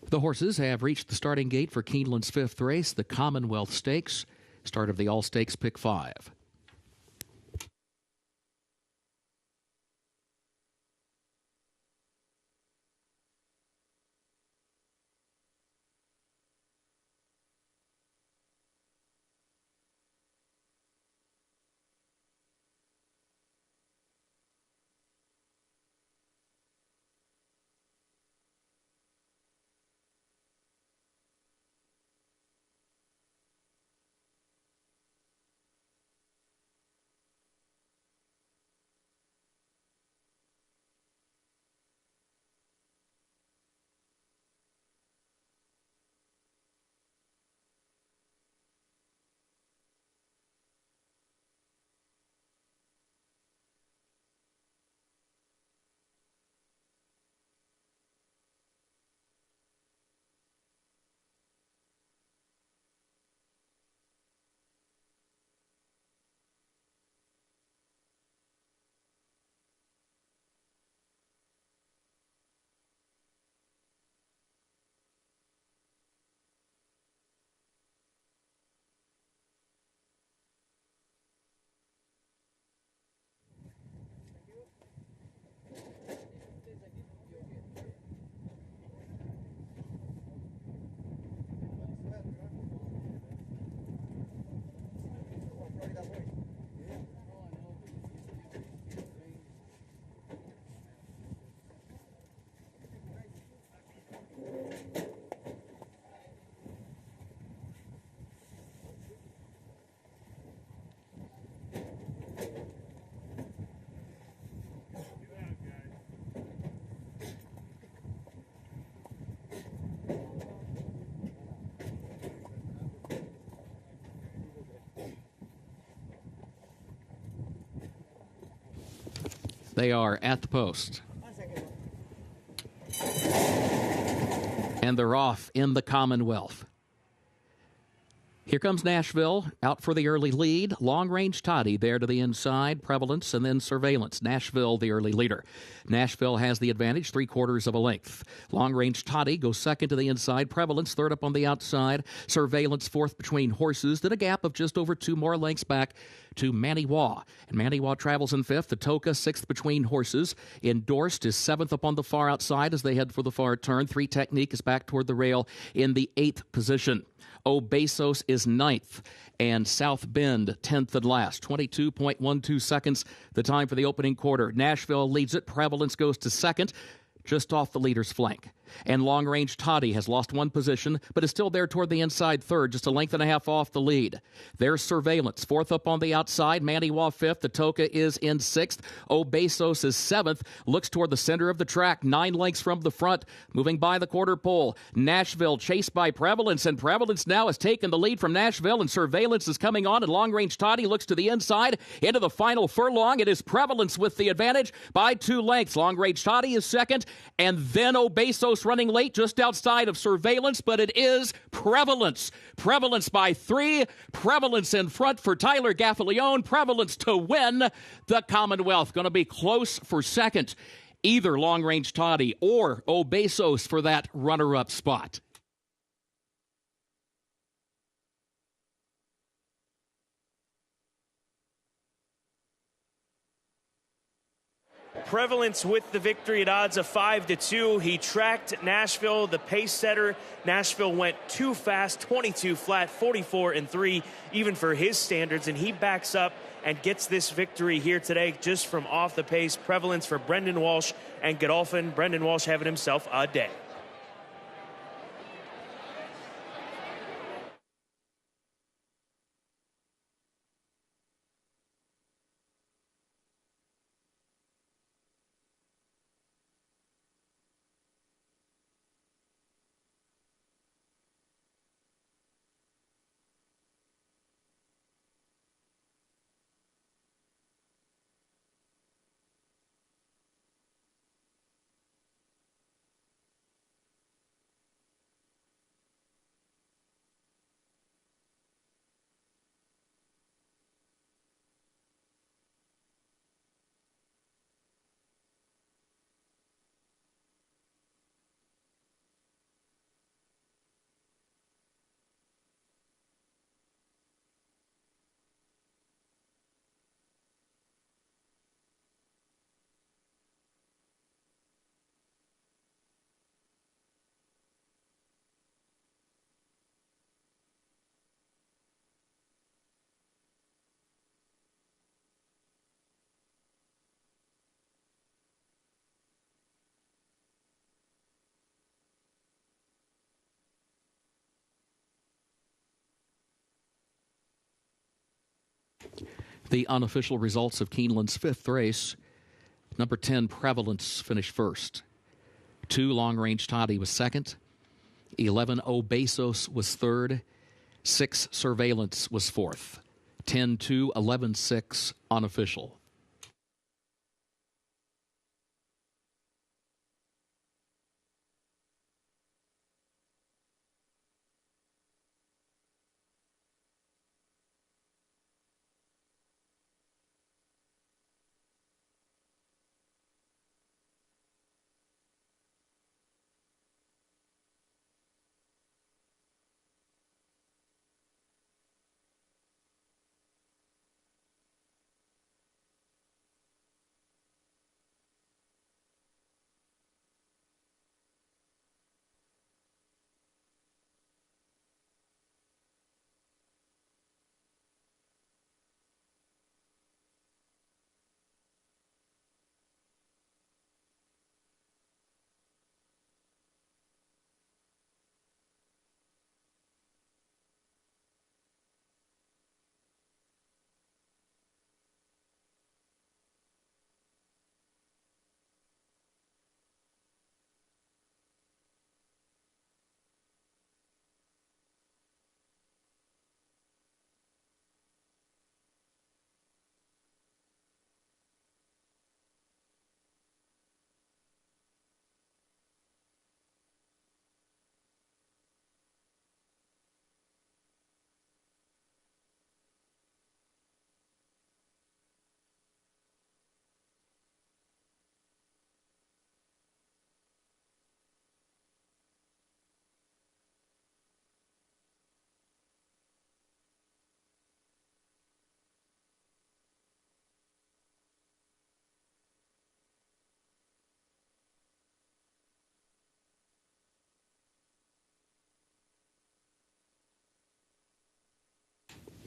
The horses have reached the starting gate for Keeneland's 5th race, the Commonwealth Stakes, start of the All-Stakes Pick 5. They are at the post. And they're off in the Commonwealth. Here comes Nashville, out for the early lead. Long-range Toddy there to the inside. Prevalence and then Surveillance. Nashville, the early leader. Nashville has the advantage, 3/4 of a length. Long-range Toddy goes second to the inside. Prevalence third up on the outside. Surveillance fourth between horses. Then a gap of just over 2 more lengths back to Maniwa. And Maniwa travels in 5th. The Toka 6th between horses. Endorsed is 7th up on the far outside as they head for the far turn. 3 Technique is back toward the rail in the 8th position. Obesos is 9th, and South Bend 10th and last. 22.12 seconds, the time for the opening quarter. Nashville leads it. Prevalence goes to second, just off the leader's flank. And Long Range Toddy has lost one position, but is still there toward the inside third, just a length and a half off the lead. There's Surveillance, fourth up on the outside. Maniwa fifth. The Toka is in sixth. Obesos is seventh. Looks toward the center of the track, 9 lengths from the front, moving by the quarter pole. Nashville chased by Prevalence, and Prevalence now has taken the lead from Nashville, and Surveillance is coming on, and Long Range Toddy looks to the inside into the final furlong. It is Prevalence with the advantage by 2 lengths. Long Range Toddy is second, and then Obesos running late just outside of Surveillance, but it is Prevalence. Prevalence by 3. Prevalence in front for Tyler Gaffalione. Prevalence to win the Commonwealth. Going to be close for second. Either Long Range Toddy or Obesos for that runner-up spot. Prevalence with the victory at odds of 5-2. He tracked Nashville, the pace setter. Nashville went too fast, 22 flat, 44-3, even for his standards, and he backs up and gets this victory here today just from off the pace. Prevalence for Brendan Walsh and Godolphin. Brendan Walsh having himself a day. The unofficial results of Keeneland's 5th race. Number 10, Prevalence, finished first. 2, Long Range Toddy was second. 11, Obesos was third. 6, Surveillance was fourth. 10-2, 11-6, unofficial.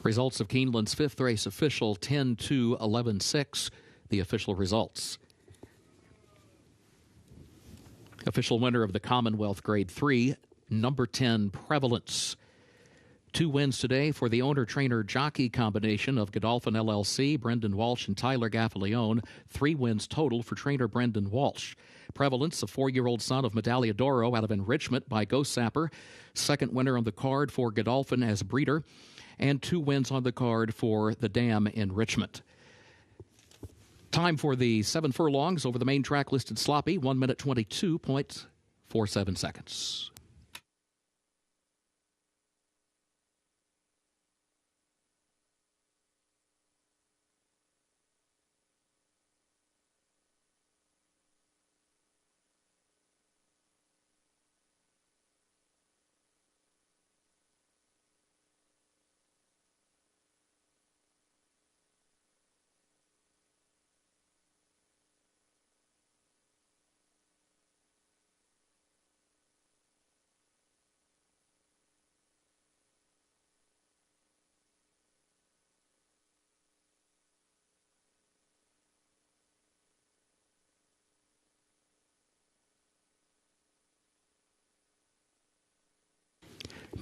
Results of Keeneland's 5th race official, 10-2, 11-6, the official results. Official winner of the Commonwealth Grade 3, number 10, Prevalence. 2 wins today for the owner-trainer-jockey combination of Godolphin LLC, Brendan Walsh and Tyler Gaffalione. 3 wins total for trainer Brendan Walsh. Prevalence, a 4-year-old son of Medaglia d'Oro out of Enrichment by Ghost Sapper. Second winner on the card for Godolphin as breeder. And 2 wins on the card for the Dam Enrichment. Time for the 7 furlongs over the main track listed sloppy, 1 minute 22.47 seconds.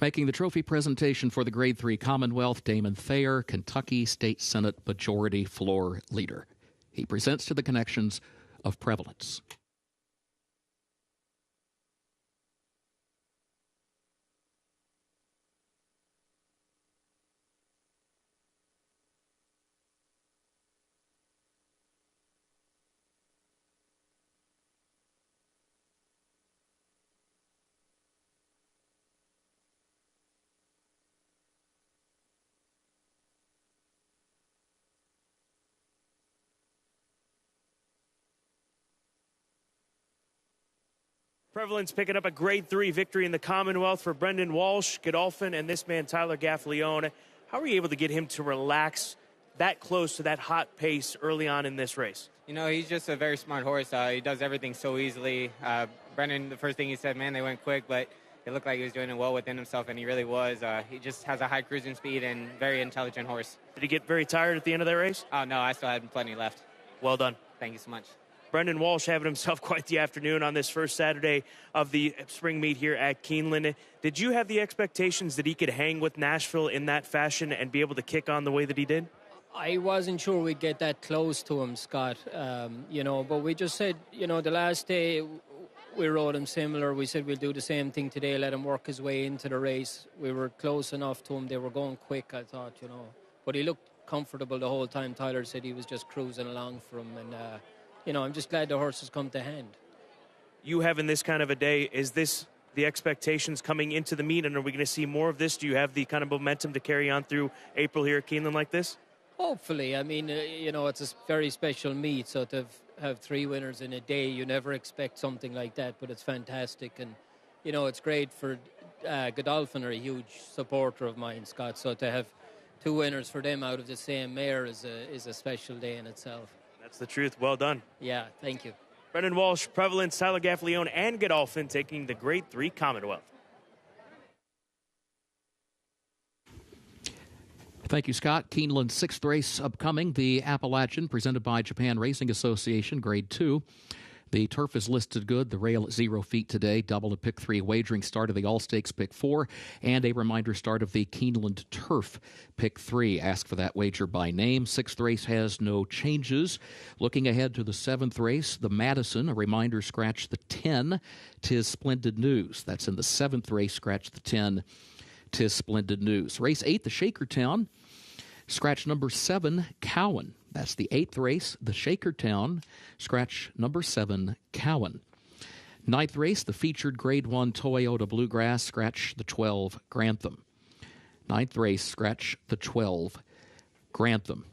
Making the trophy presentation for the Grade 3 Commonwealth, Damon Thayer, Kentucky State Senate Majority Floor Leader. He presents to the connections of Prevalence. Prevalence picking up a Grade 3 victory in the Commonwealth for Brendan Walsh, Godolphin, and this man, Tyler Gaffalione. How were you able to get him to relax that close to that hot pace early on in this race? You know, he's just a very smart horse. He does everything so easily. Brendan, the first thing he said, man, they went quick, but it looked like he was doing it well within himself, and he really was. He just has a high cruising speed and very intelligent horse. Did he get very tired at the end of that race? Oh, no, I still had plenty left. Well done. Thank you so much. Brendan Walsh having himself quite the afternoon on this first Saturday of the spring meet here at Keeneland. Did you have the expectations that he could hang with Nashville in that fashion and be able to kick on the way that he did? I wasn't sure we'd get that close to him, Scott. But we just said, the last day we rode him similar. We said we'll do the same thing today, let him work his way into the race. We were close enough to him. They were going quick, I thought, But he looked comfortable the whole time. Tyler said he was just cruising along for him. And, I'm just glad the horse has come to hand. You having this kind of a day, is this the expectations coming into the meet, and are we going to see more of this? Do you have the kind of momentum to carry on through April here at Keeneland like this? Hopefully. I mean, it's a very special meet, so to have 3 winners in a day, you never expect something like that, but it's fantastic. And, it's great for Godolphin, are a huge supporter of mine, Scott, so to have 2 winners for them out of the same mare is a special day in itself. That's the truth. Well done. Yeah, thank you. Brendan Walsh, Prevalence, Tyler Gaffalione, and Godolphin taking the Grade 3 Commonwealth. Thank you, Scott. Keeneland's 6th race upcoming, the Appalachian, presented by Japan Racing Association, Grade 2. The turf is listed good. The rail at 0 feet today. Double to pick 3 wagering start of the All Stakes pick 4. And a reminder start of the Keeneland turf pick 3. Ask for that wager by name. 6th race has no changes. Looking ahead to the 7th race, the Madison. A reminder, scratch the 10. 'Tis Splendid News. That's in the 7th race. Scratch the 10. 'Tis Splendid News. Race 8, the Shakertown. Scratch number 7, Cowan. That's the 8th race, the Shakertown. Scratch number 7, Cowan. 9th race, the featured Grade 1 Toyota Bluegrass. Scratch the 12, Grantham. 9th race, scratch the 12, Grantham.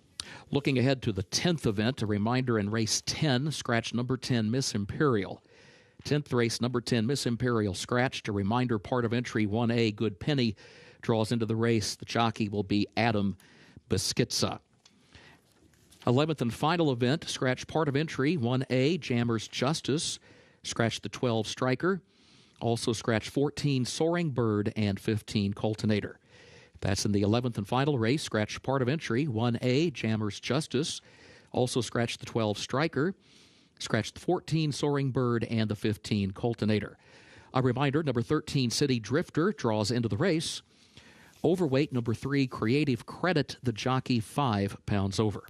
Looking ahead to the 10th event, a reminder in race 10, scratch number 10, Miss Imperial. 10th race, number 10, Miss Imperial, scratched. A reminder, part of entry 1A, Good Penny, draws into the race. The jockey will be Adam Beschizza. 11th and final event, scratch part of entry 1A, Jammer's Justice, scratch the 12, Striker. Also scratch 14, Soaring Bird, and 15, Coltonator. That's in the 11th and final race. Scratch part of entry 1A, Jammer's Justice. Also scratch the 12, Striker. scratched the 14 Soaring Bird and the 15 Coltonator. A reminder, number 13 City Drifter draws into the race. Overweight, number 3 Creative Credit, the jockey, 5 pounds over.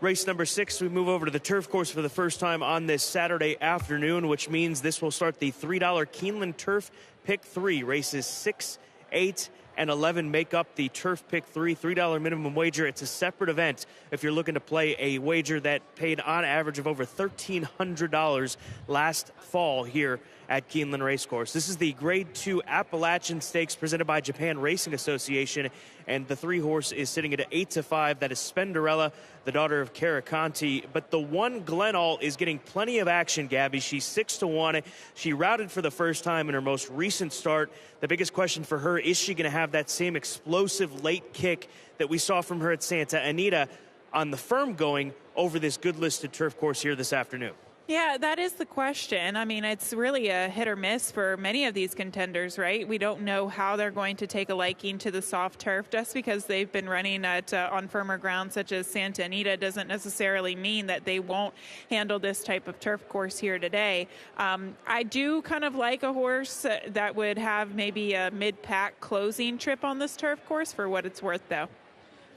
Race number 6, we move over to the turf course for the first time on this Saturday afternoon, which means this will start the $3 Keeneland Turf Pick 3. Races 6, 8, and 11 make up the Turf Pick 3 $3 minimum wager. It's a separate event if you're looking to play a wager that paid on average of over $1,300 last fall here at Keeneland Racecourse. This is the Grade 2 Appalachian Stakes presented by Japan Racing Association, and the 3-horse is sitting at 8-5. That is Spenderella, the daughter of Caraconti. But the one Glenall is getting plenty of action, Gabby. She's 6-1. She routed for the first time in her most recent start. The biggest question for her, is she going to have that same explosive late kick that we saw from her at Santa Anita on the firm going over this good listed turf course here this afternoon? Yeah, that is the question. I mean, it's really a hit or miss for many of these contenders, right? We don't know how they're going to take a liking to the soft turf. Just because they've been running at on firmer ground such as Santa Anita doesn't necessarily mean that they won't handle this type of turf course here today. I do kind of like a horse that would have maybe a mid-pack closing trip on this turf course, for what it's worth, though.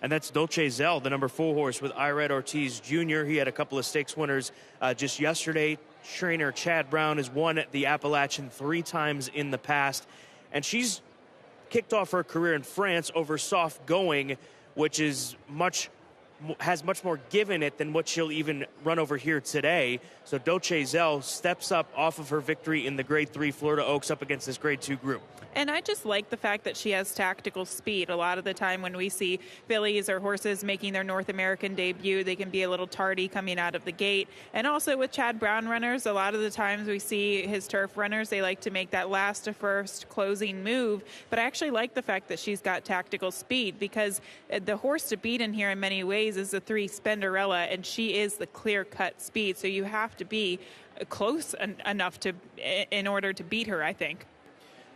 And that's Dolce Zell, the number 4 horse with Ired Ortiz Jr. He had a couple of stakes winners just yesterday. Trainer Chad Brown has won the Appalachian 3 times in the past. And she's kicked off her career in France over soft going, which is has much more give in it than what she'll even run over here today. So Dolce Zell steps up off of her victory in the Grade 3 Florida Oaks up against this Grade 2 group. And I just like the fact that she has tactical speed. A lot of the time when we see fillies or horses making their North American debut, they can be a little tardy coming out of the gate. And also with Chad Brown runners, a lot of the times we see his turf runners, they like to make that last to first closing move. But I actually like the fact that she's got tactical speed, because the horse to beat in here in many ways is the 3 Spenderella, and she is the clear-cut speed. So you have to be close enough in order to beat her, I think.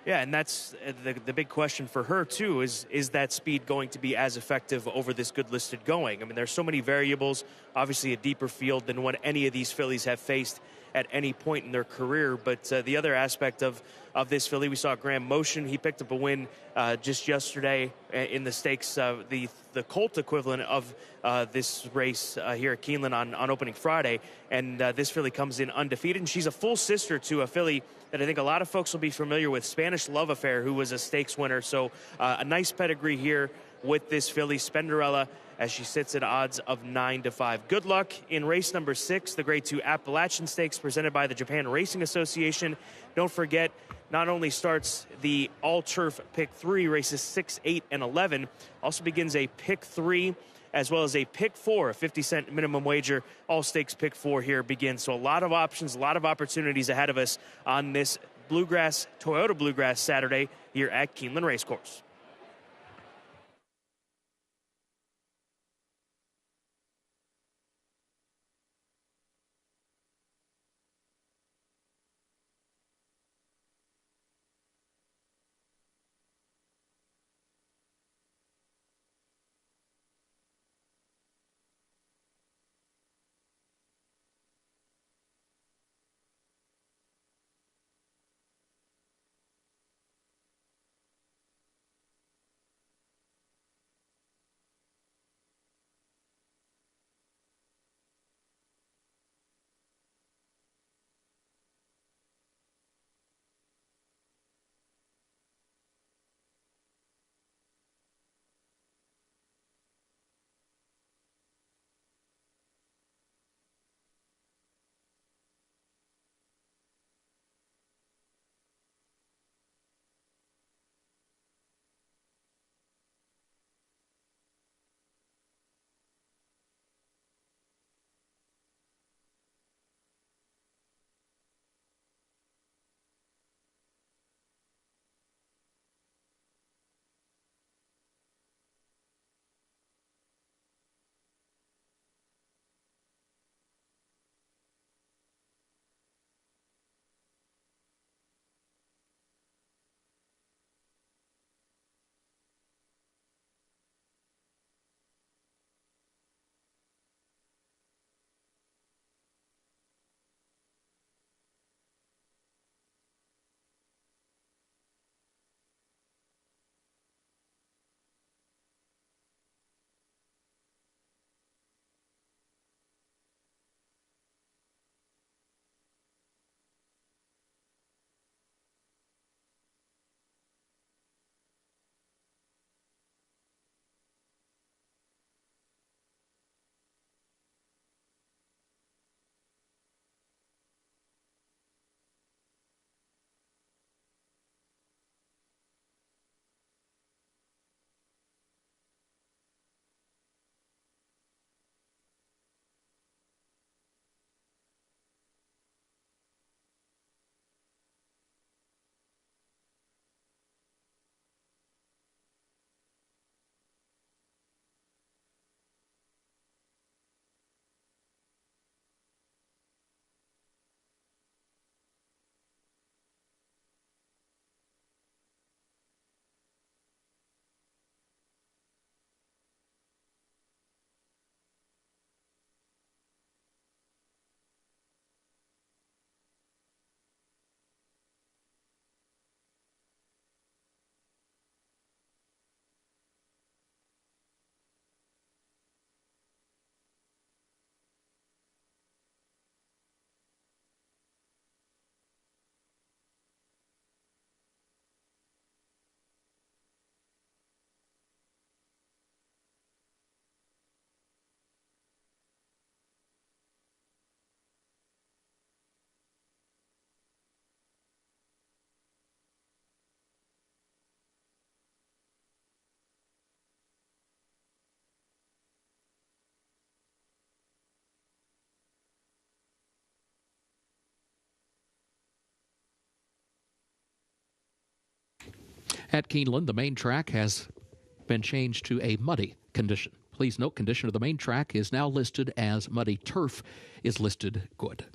Yeah, and that's the big question for her, too, is that speed going to be as effective over this good listed going? I mean, there's so many variables, obviously a deeper field than what any of these fillies have faced at any point in their career. But the other aspect of this filly, we saw Graham Motion. He picked up a win just yesterday in the stakes, the colt equivalent of this race here at Keeneland on opening Friday. And this filly comes in undefeated, and she's a full sister to a filly that I think a lot of folks will be familiar with, Spanish Love Affair, who was a stakes winner. So a nice pedigree here with this filly, Spenderella, as she sits at odds of 9-5. Good luck in race number 6, the Grade 2 Appalachian Stakes presented by the Japan Racing Association. Don't forget, not only starts the all-turf Pick 3, races 6, 8, and 11, also begins a Pick 3 as well as a Pick 4, a 50-cent minimum wager. All stakes Pick 4 here begins. So a lot of options, a lot of opportunities ahead of us on this Toyota Bluegrass Saturday here at Keeneland Racecourse. At Keeneland, the main track has been changed to a muddy condition. Please note, condition of the main track is now listed as muddy. Turf is listed good.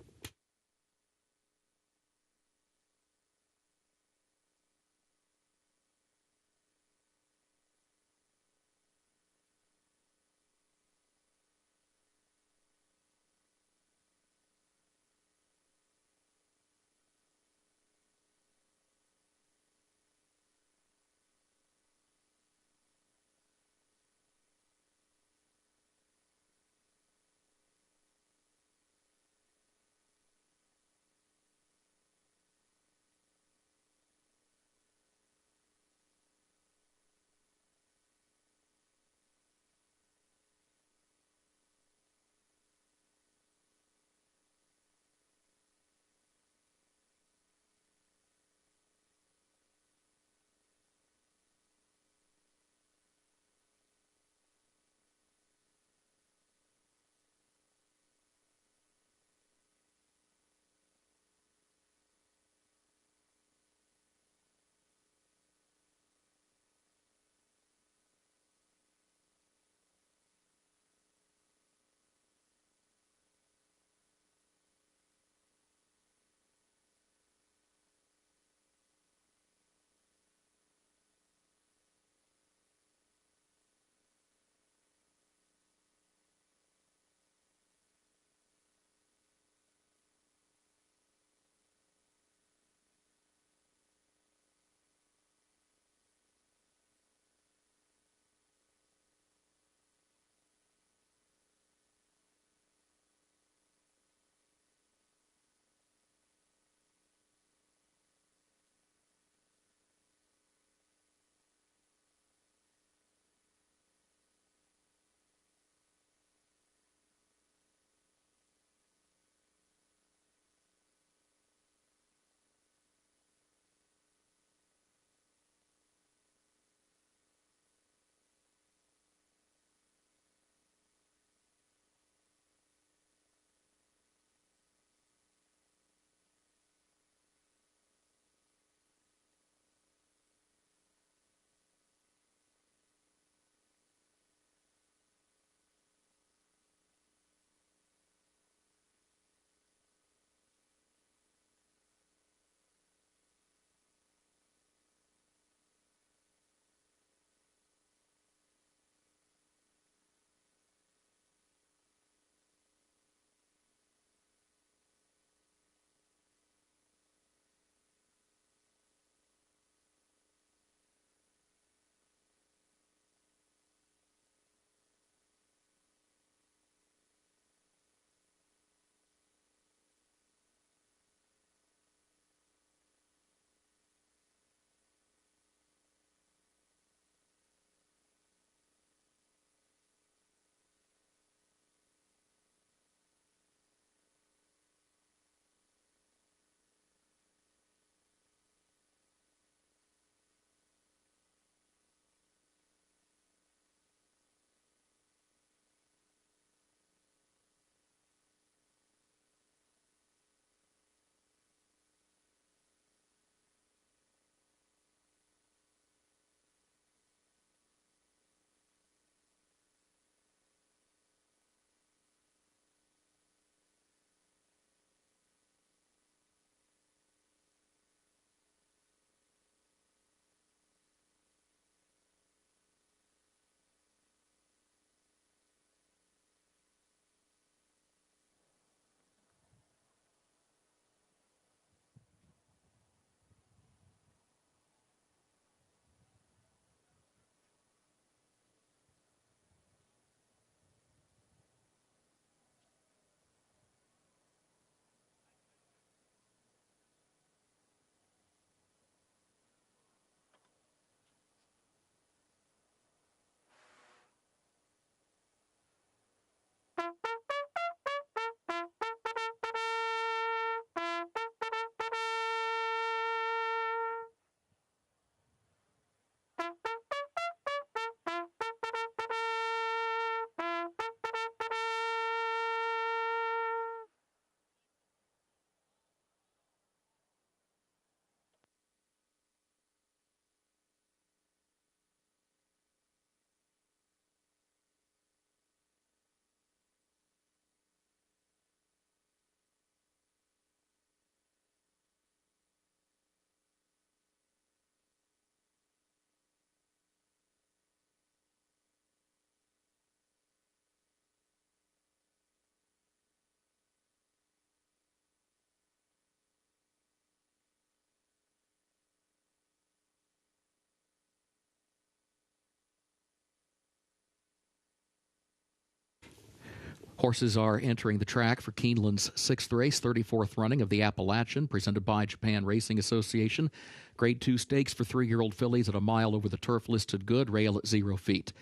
Horses are entering the track for Keeneland's 6th race, 34th running of the Appalachian, presented by Japan Racing Association. Grade 2 stakes for 3-year-old fillies at a mile over the turf listed good, rail at 0 feet.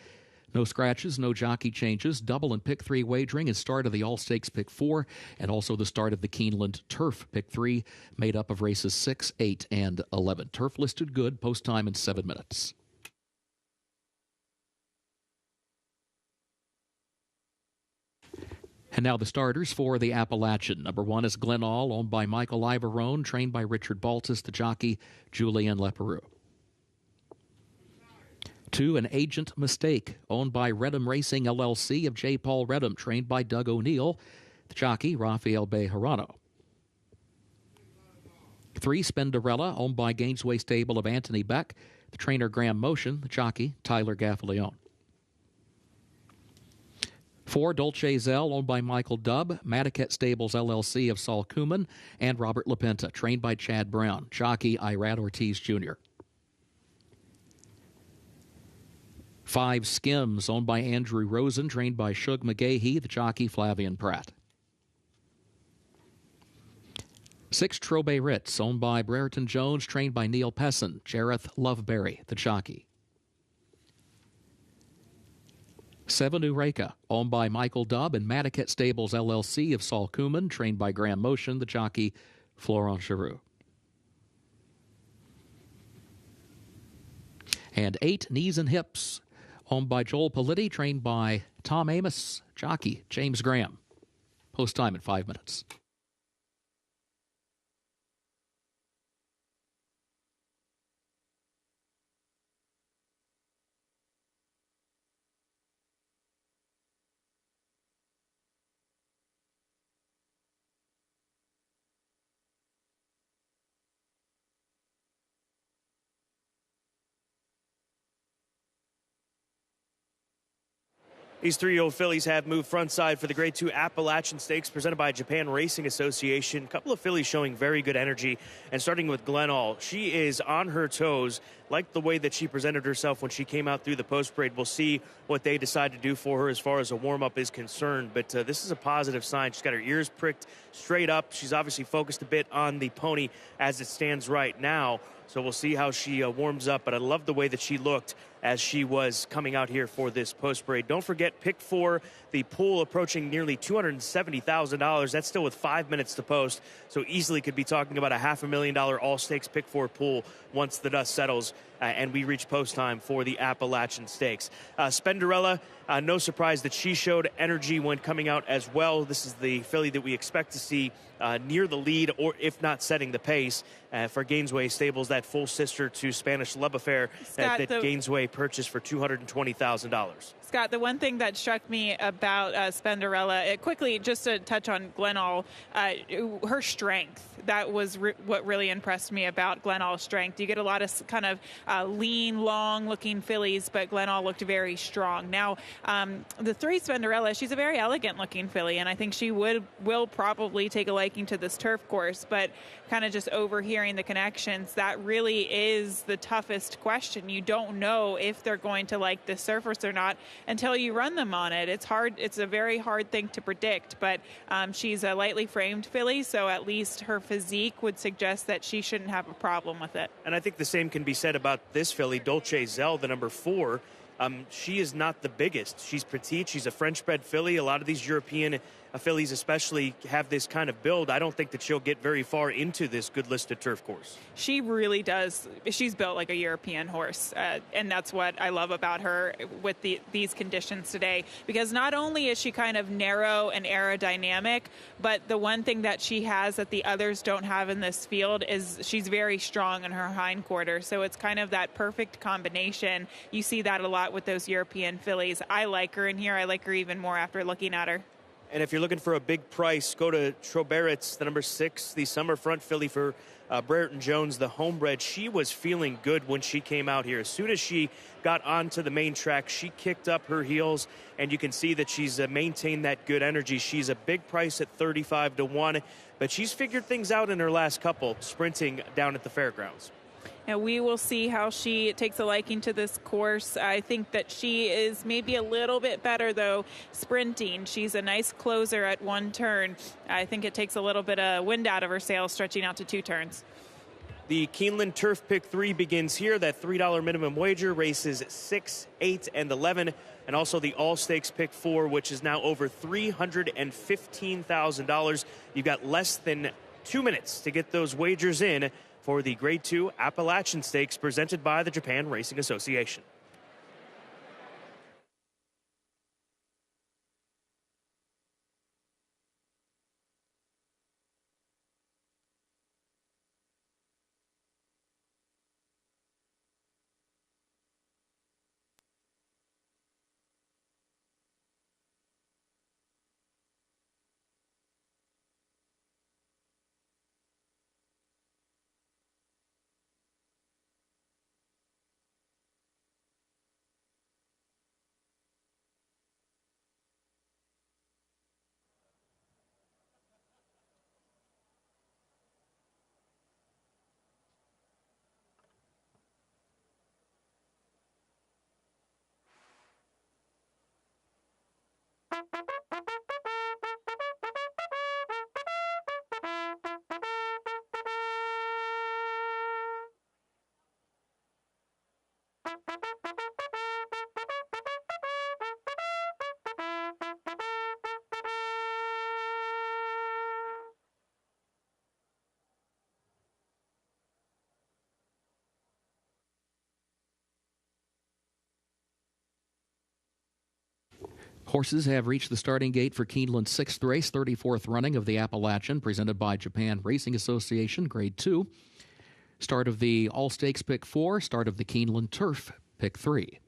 No scratches, no jockey changes. Double and pick 3 wagering is start of the All Stakes pick 4 and also the start of the Keeneland Turf pick 3, made up of races 6, 8, and 11. Turf listed good, post time in 7 minutes. And now the starters for the Appalachian. Number 1 is Glenall, owned by Michael Ivarone, trained by Richard Baltus, the jockey Julian Leperoux. 2, An Agent Mistake, owned by Redham Racing LLC of J. Paul Redham, trained by Doug O'Neill, the jockey Rafael Bejarano. 3, Spenderella, owned by Gainesway Stable of Anthony Beck, the trainer Graham Motion, the jockey Tyler Gaffalione. 4, Dolce Zell, owned by Michael Dubb, Madaket Stables LLC of Saul Kuman, and Robert LaPenta, trained by Chad Brown, jockey Irad Ortiz Jr. 5, Skims, owned by Andrew Rosen, trained by Shug McGahee, the jockey Flavian Pratt. 6, Trobe Ritz, owned by Brereton Jones, trained by Neil Pesson, Jareth Loveberry, the jockey. 7, Eureka, owned by Michael Dubb and Madaket Stables LLC of Saul Kuman, trained by Graham Motion, the jockey Florent Giroux. And 8, Knees and Hips, owned by Joel Politti, trained by Tom Amos, jockey James Graham. Post time in 5 minutes. These 3-year-old fillies have moved front side for the Grade 2 Appalachian Stakes presented by Japan Racing Association. A couple of fillies showing very good energy. And starting with Glenall, she is on her toes, like the way that she presented herself when she came out through the post parade. We'll see what they decide to do for her as far as a warm-up is concerned. But this is a positive sign. She's got her ears pricked straight up. She's obviously focused a bit on the pony as it stands right now. So we'll see how she warms up. But I love the way that she looked as she was coming out here for this post parade. Don't forget, pick 4, the pool approaching nearly $270,000. That's still with 5 minutes to post. So easily could be talking about a $500,000 all stakes pick 4 pool once the dust settles and we reach post time for the Appalachian Stakes. Spenderella, no surprise that she showed energy when coming out as well. This is the filly that we expect to see near the lead, or if not setting the pace for Gainesway Stables, that full sister to Spanish Love Affair that Gainesway purchased for $220,000. Scott, the one thing that struck me about Spenderella, quickly, just to touch on Glenall, her strength. That was what really impressed me about Glenall's strength. You get a lot of kind of lean, long-looking fillies, but Glenall looked very strong. Now, the 3 Spenderella, she's a very elegant-looking filly, and I think she will probably take a liking to this turf course, but kind of just overhearing the connections, that really is the toughest question. You don't know if they're going to like the surface or not until you run them on it. It's hard. It's a very hard thing to predict, but she's a lightly framed filly, so at least her physique would suggest that she shouldn't have a problem with it. And I think the same can be said about this filly, Dolce Zell, the number 4. She is not the biggest. She's petite. She's a French-bred filly. A lot of these European fillies especially have this kind of build. I don't think that she'll get very far into this good listed turf course. She really does. She's built like a European horse, and that's what I love about her with these conditions today, because not only is she kind of narrow and aerodynamic, but the one thing that she has that the others don't have in this field is she's very strong in her hindquarter. So it's kind of that perfect combination. You see that a lot with those European fillies. I like her in here. I like her even more after looking at her. And if you're looking for a big price, go to Troberitz, the number 6, the summer front filly for Brereton Jones, the homebred. She was feeling good when she came out here. As soon as she got onto the main track, she kicked up her heels, and you can see that she's maintained that good energy. She's a big price at 35 to 1, but she's figured things out in her last couple, sprinting down at the fairgrounds. we will see how she takes a liking to this course. I think that she is maybe a little bit better, though, sprinting. She's a nice closer at one turn. I think it takes a little bit of wind out of her sails stretching out to 2 turns. The Keeneland Turf Pick 3 begins here. That $3 minimum wager, races 6, 8, and 11. And also the All Stakes Pick 4, which is now over $315,000. You've got less than 2 minutes to get those wagers in for the Grade 2 Appalachian Stakes presented by the Japan Racing Association. Horses have reached the starting gate for Keeneland's 6th race, 34th running of the Appalachian, presented by Japan Racing Association, Grade 2. Start of the All Stakes Pick 4, start of the Keeneland Turf Pick 3.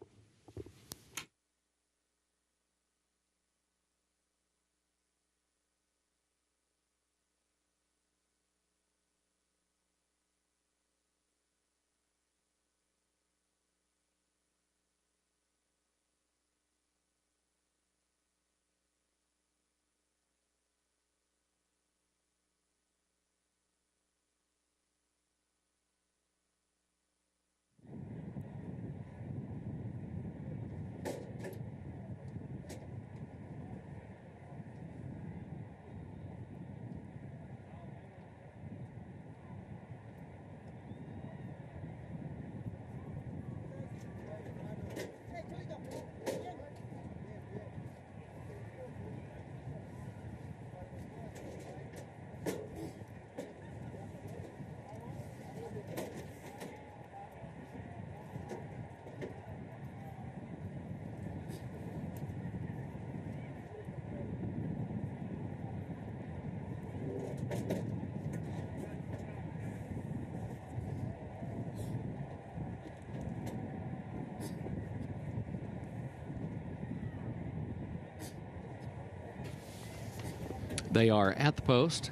They are at the post.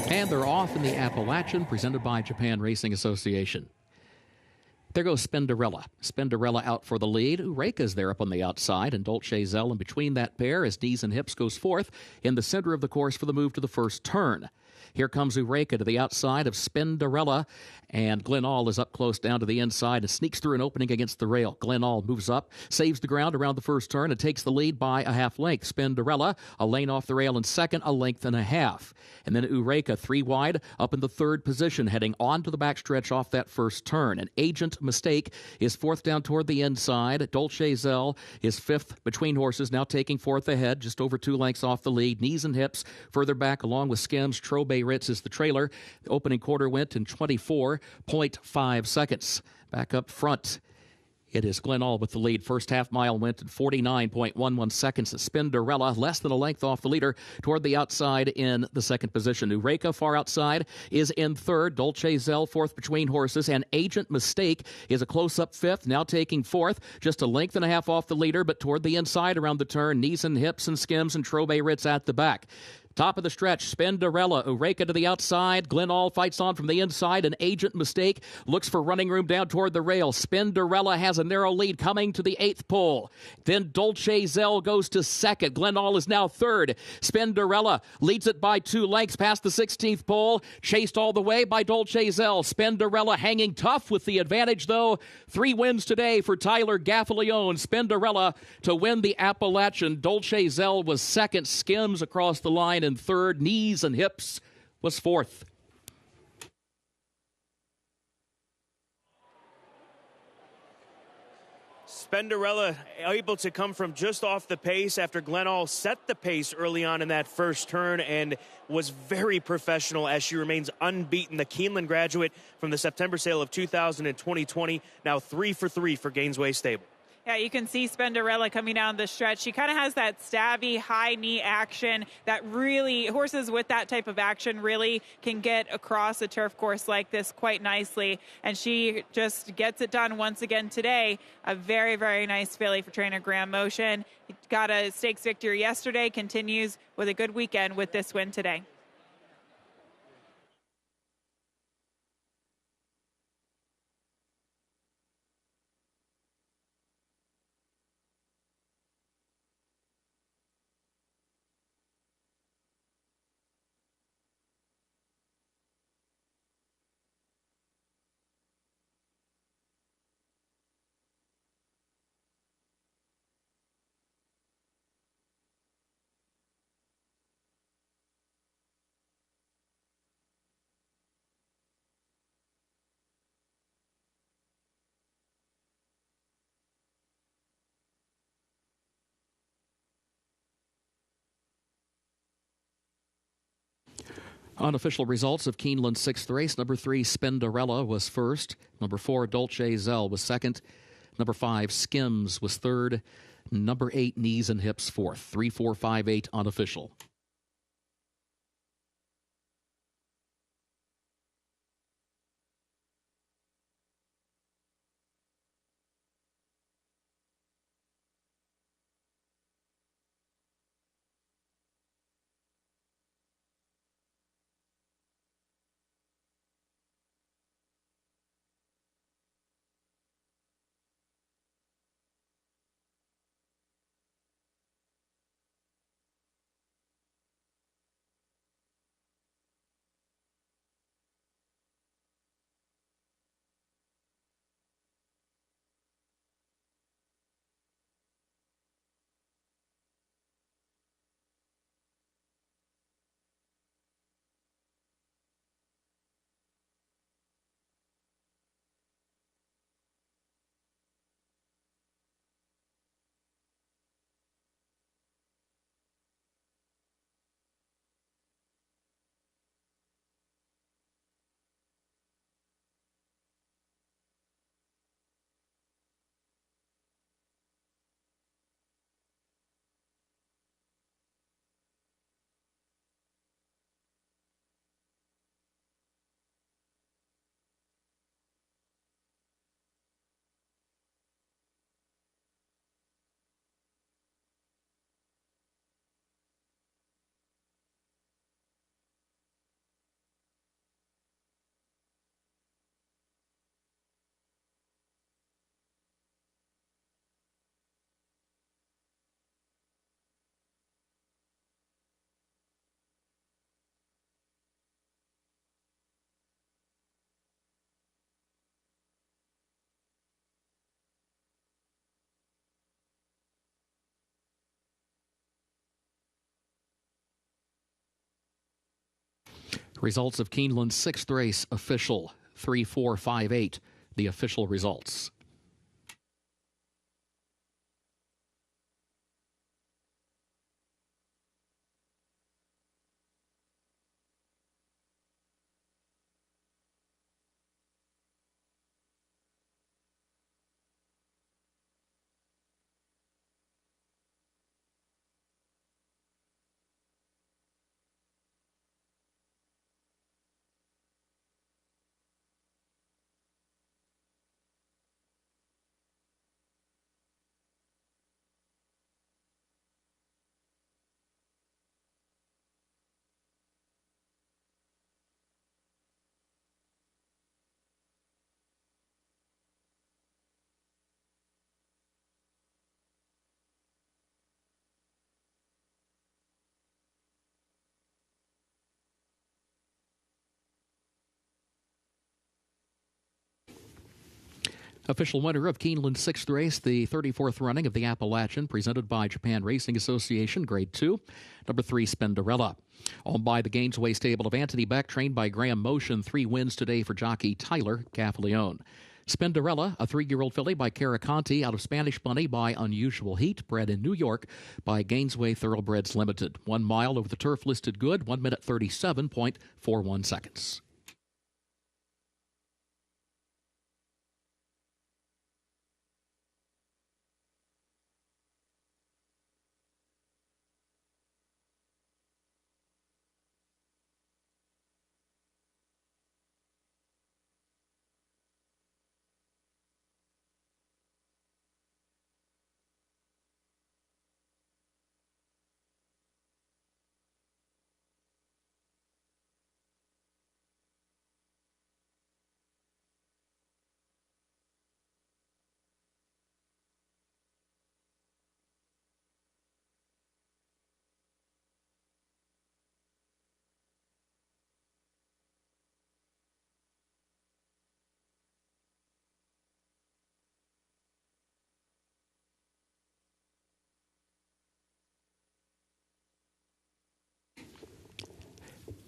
And they're off in the Appalachian, presented by Japan Racing Association. There goes Spinderella. Spinderella out for the lead. Eureka's there up on the outside, and Dolce Zell in between that pair as Knees and Hips goes fourth in the center of the course for the move to the first turn. Here comes Eureka to the outside of Spinderella, and Glenall is up close down to the inside and sneaks through an opening against the rail. Glenall moves up, saves the ground around the first turn, and takes the lead by a half length. Spinderella, a lane off the rail in second, a length and a half. And then Eureka, 3 wide, up in the third position, heading on to the backstretch off that first turn. An Agent Mistake is fourth down toward the inside. Dolce Zell is fifth between horses, now taking fourth ahead, just over 2 lengths off the lead. Knees and Hips further back along with Skims. Trobe Ritz is the trailer. The opening quarter went in 24.5 seconds. Back up front, it is Glenall with the lead. First half mile went in 49.11 seconds. Spinderella less than a length off the leader toward the outside in the second position. Eureka far outside is in third. Dolce Zell fourth between horses, and Agent Mistake is a close-up fifth, now taking fourth. Just a length and a half off the leader, but toward the inside around the turn. Knees and Hips and Skims and Trobe Ritz at the back. Top of the stretch, Spenderella, Eureka to the outside. Glenall fights on from the inside. An agent mistake. Looks for running room down toward the rail. Spenderella has a narrow lead coming to the 8th pole. Then Dolce Zell goes to 2nd. Glenall is now 3rd. Spenderella leads it by 2 lengths past the 16th pole. Chased all the way by Dolce Zell. Spenderella hanging tough with the advantage, though. 3 wins today for Tyler Gaffalione. Spenderella to win the Appalachian. Dolce Zell was 2nd. Skims across the line in 3rd. Knees and Hips was 4th. Spenderella able to come from just off the pace after Glenall set the pace early on in that first turn and was very professional as she remains unbeaten. The Keeneland graduate from the September sale of 2020, now 3 for 3 for Gainesway Stable. Yeah, you can see Spenderella coming down the stretch. She kind of has that stabby high knee action that really, horses with that type of action really can get across a turf course like this quite nicely. And she just gets it done once again today. A very, very nice filly for trainer Graham Motion. He got a stakes victory yesterday, continues with a good weekend with this win today. Unofficial results of Keeneland's 6th race. Number 3, Spenderella was 1st. Number 4, Dolce Zell was 2nd. Number 5, Skims was 3rd. Number 8, Knees and Hips 4th. 3, 4, 5, 8 unofficial. Results of Keeneland's 6th race official. 3, 4, 5, 8. The official results. Official winner of Keeneland's 6th race, the 34th running of the Appalachian, presented by Japan Racing Association, Grade 2, number 3, Spinderella. Owned by the Gainesway stable of Anthony Beck, trained by Graham Motion, 3 wins today for jockey Tyler Gaffalione. Spinderella, a 3-year-old filly by Caraconti, out of Spanish Bunny by Unusual Heat, bred in New York by Gainesway Thoroughbreds Limited. 1 mile over the turf listed good, 1 minute 37.41 seconds.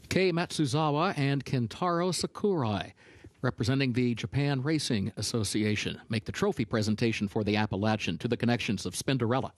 Kei Matsuzawa and Kentaro Sakurai, representing the Japan Racing Association, make the trophy presentation for the Appalachian to the connections of Spinderella.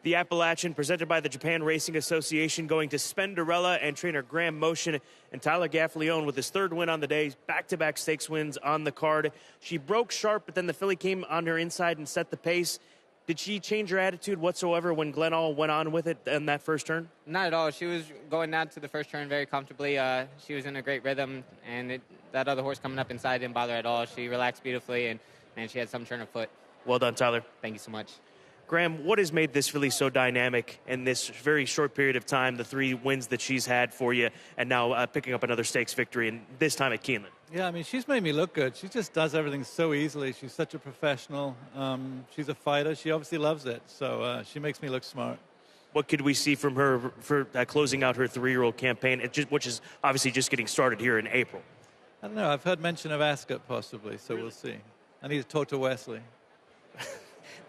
The Appalachian, presented by the Japan Racing Association, going to Spinderella and trainer Graham Motion, and Tyler Gaffalione with his 3rd win on the day, back-to-back stakes wins on the card. She broke sharp, but then the filly came on her inside and set the pace. Did she change her attitude whatsoever when Glenall went on with it in that first turn? Not at all. She was going down to the first turn very comfortably. She was in a great rhythm, and that other horse coming up inside didn't bother at all. She relaxed beautifully, and she had some turn of foot. Well done, Tyler. Thank you so much. Graham, what has made this filly so dynamic in this very short period of time, the 3 wins that she's had for you, and now picking up another stakes victory, and this time at Keeneland? Yeah, I mean, she's made me look good. She just does everything so easily. She's such a professional. She's a fighter. She obviously loves it, so she makes me look smart. What could we see from her for closing out her 3-year-old campaign, which is obviously just getting started here in April? I don't know. I've heard mention of Ascot possibly, so we'll see. I need to talk to Wesley.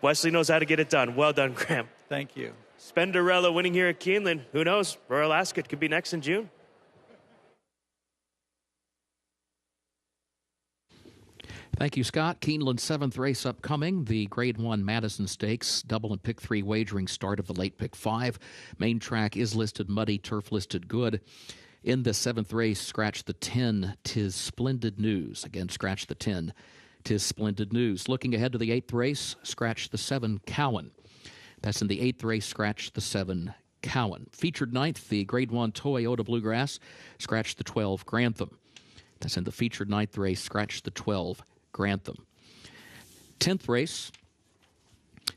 Wesley knows how to get it done. Well done, Graham. Thank you. Spinderella winning here at Keeneland. Who knows? Royal Ascot could be next in June. Thank you, Scott. Keeneland's 7th race upcoming, the Grade 1 Madison Stakes, double and pick 3 wagering start of the late pick 5. Main track is listed muddy, turf listed good. In the 7th race, scratch the 10, 'Tis Splendid News. Again, scratch the 10. 'Tis Splendid News. Looking ahead to the 8th race, scratch the 7, Cowan. That's in the 8th race, scratch the 7, Cowan. Featured 9th, the Grade 1 Toyota Bluegrass, scratch the 12, Grantham. That's in the featured 9th race, scratch the 12, Grantham. 10th race,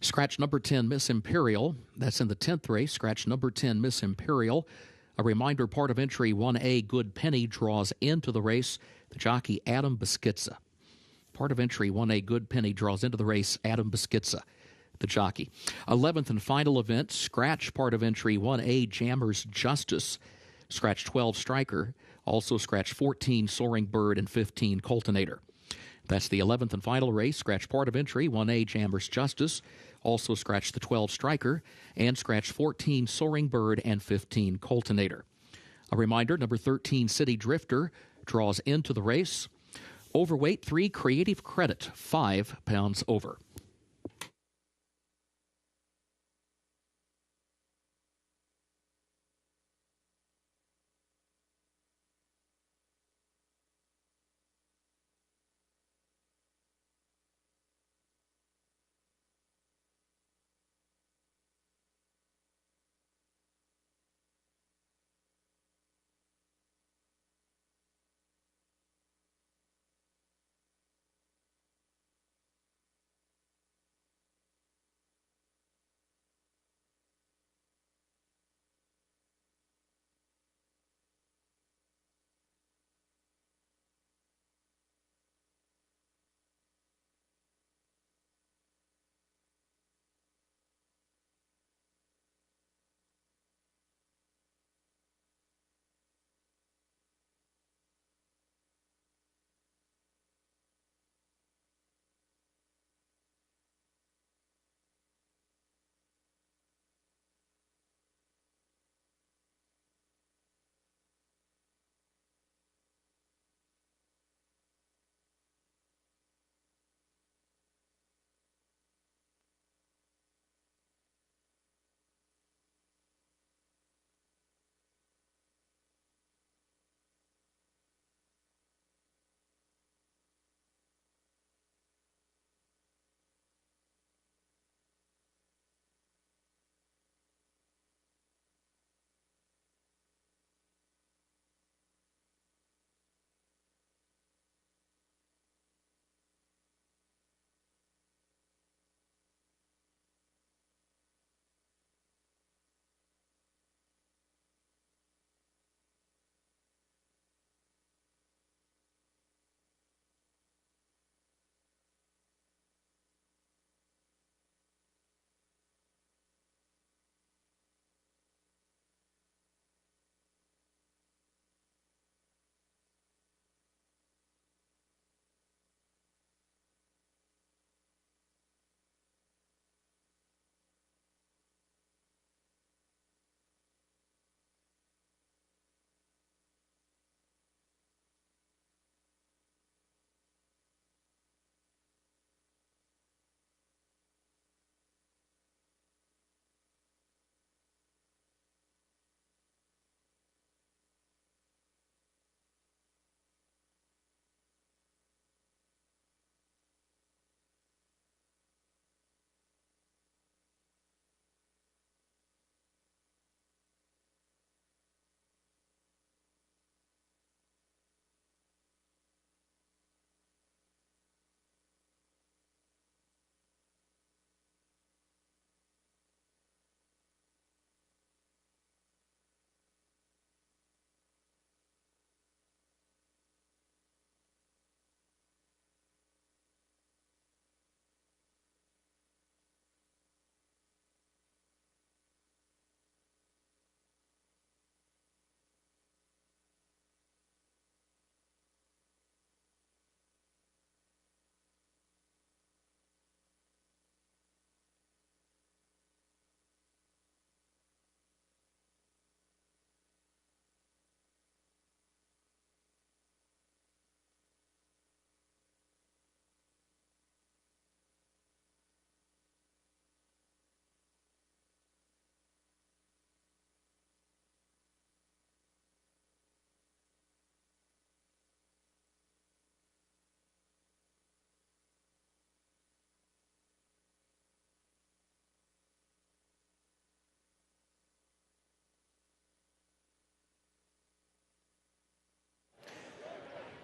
scratch number 10, Miss Imperial. That's in the 10th race, scratch number 10, Miss Imperial. A reminder, part of entry 1A, Good Penny, draws into the race. The jockey, Adam Beschizza. Part of entry 1A, Good Penny, draws into the race. Adam Beschizza, the jockey. 11th and final event, scratch part of entry 1A, Jammer's Justice. Scratch 12, Striker. Also scratch 14, Soaring Bird, and 15, Coltonator. That's the 11th and final race. Scratch part of entry 1A, Jammer's Justice. Also scratch the 12, Striker. And scratch 14, Soaring Bird, and 15, Coltonator. A reminder, number 13, City Drifter, draws into the race. Overweight 3, Creative Credit, 5 pounds over.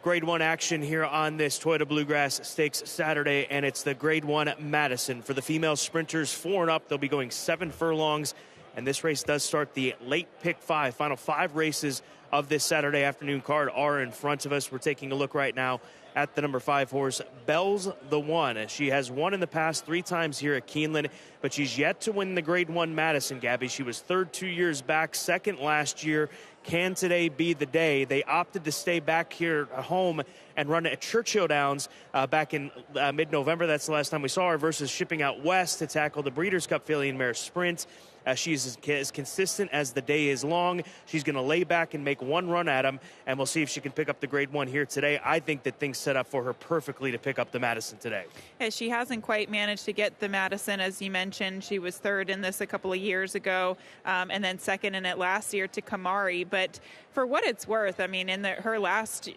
Grade 1 action here on this Toyota Bluegrass Stakes Saturday, and it's the Grade 1 Madison. For the female sprinters 4 and up, they'll be going 7 furlongs, and this race does start the late pick 5. Final 5 races of this Saturday afternoon card are in front of us. We're taking a look right now at the number 5 horse, Belle's the One. She has won in the past 3 times here at Keeneland, but she's yet to win the Grade 1 Madison, Gabby. She was third 2 years back, second last year. Can today be the day? They opted to stay back here at home and run at Churchill Downs back in mid-November. That's the last time we saw her, versus shipping out west to tackle the Breeders' Cup Filly and Mare Sprint. She's as consistent as the day is long. She's going to lay back and make one run at him, and we'll see if she can pick up the Grade 1 here today. I think that things set up for her perfectly to pick up the Madison today. Yeah, she hasn't quite managed to get the Madison, as you mentioned. She was third in this a couple of years ago, and then second in it last year to Kamari. But for what it's worth, I mean, in her last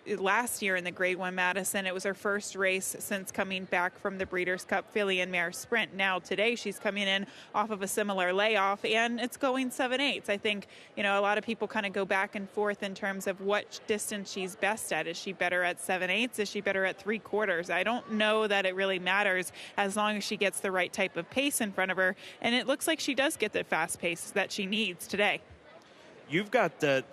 year in the Grade 1 Madison, it was her first race since coming back from the Breeders' Cup Filly and Mare Sprint. Now today she's coming in off of a similar layoff, and it's going 7/8. I think, a lot of people kind of go back and forth in terms of what distance she's best at. Is she better at 7/8? Is she better at 3/4? I don't know that it really matters as long as she gets the right type of pace in front of her, and it looks like she does get the fast pace that she needs today. You've got the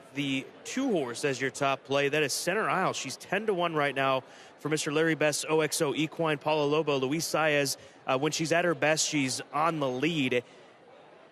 2 horse as your top play. That is Center Isle. She's 10-1 right now for Mr. Larry Best's OXO Equine. Paula Lobo, Luis Saez, when she's at her best, she's on the lead.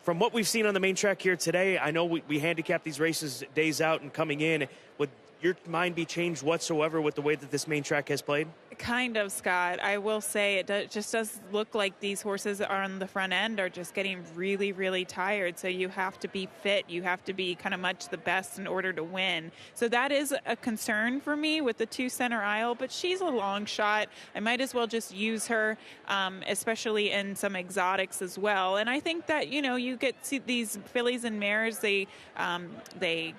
From what we've seen on the main track here today, I know we handicap these races days out and coming in. Would your mind be changed whatsoever with the way that this main track has played? Kind of, Scott. I will say it just does look like these horses on the front end are just getting really, really tired. So you have to be fit. You have to be kind of much the best in order to win. So that is a concern for me with the 2 Center Isle, but she's a long shot. I might as well just use her, especially in some exotics as well. And I think that, you see these fillies and mares, they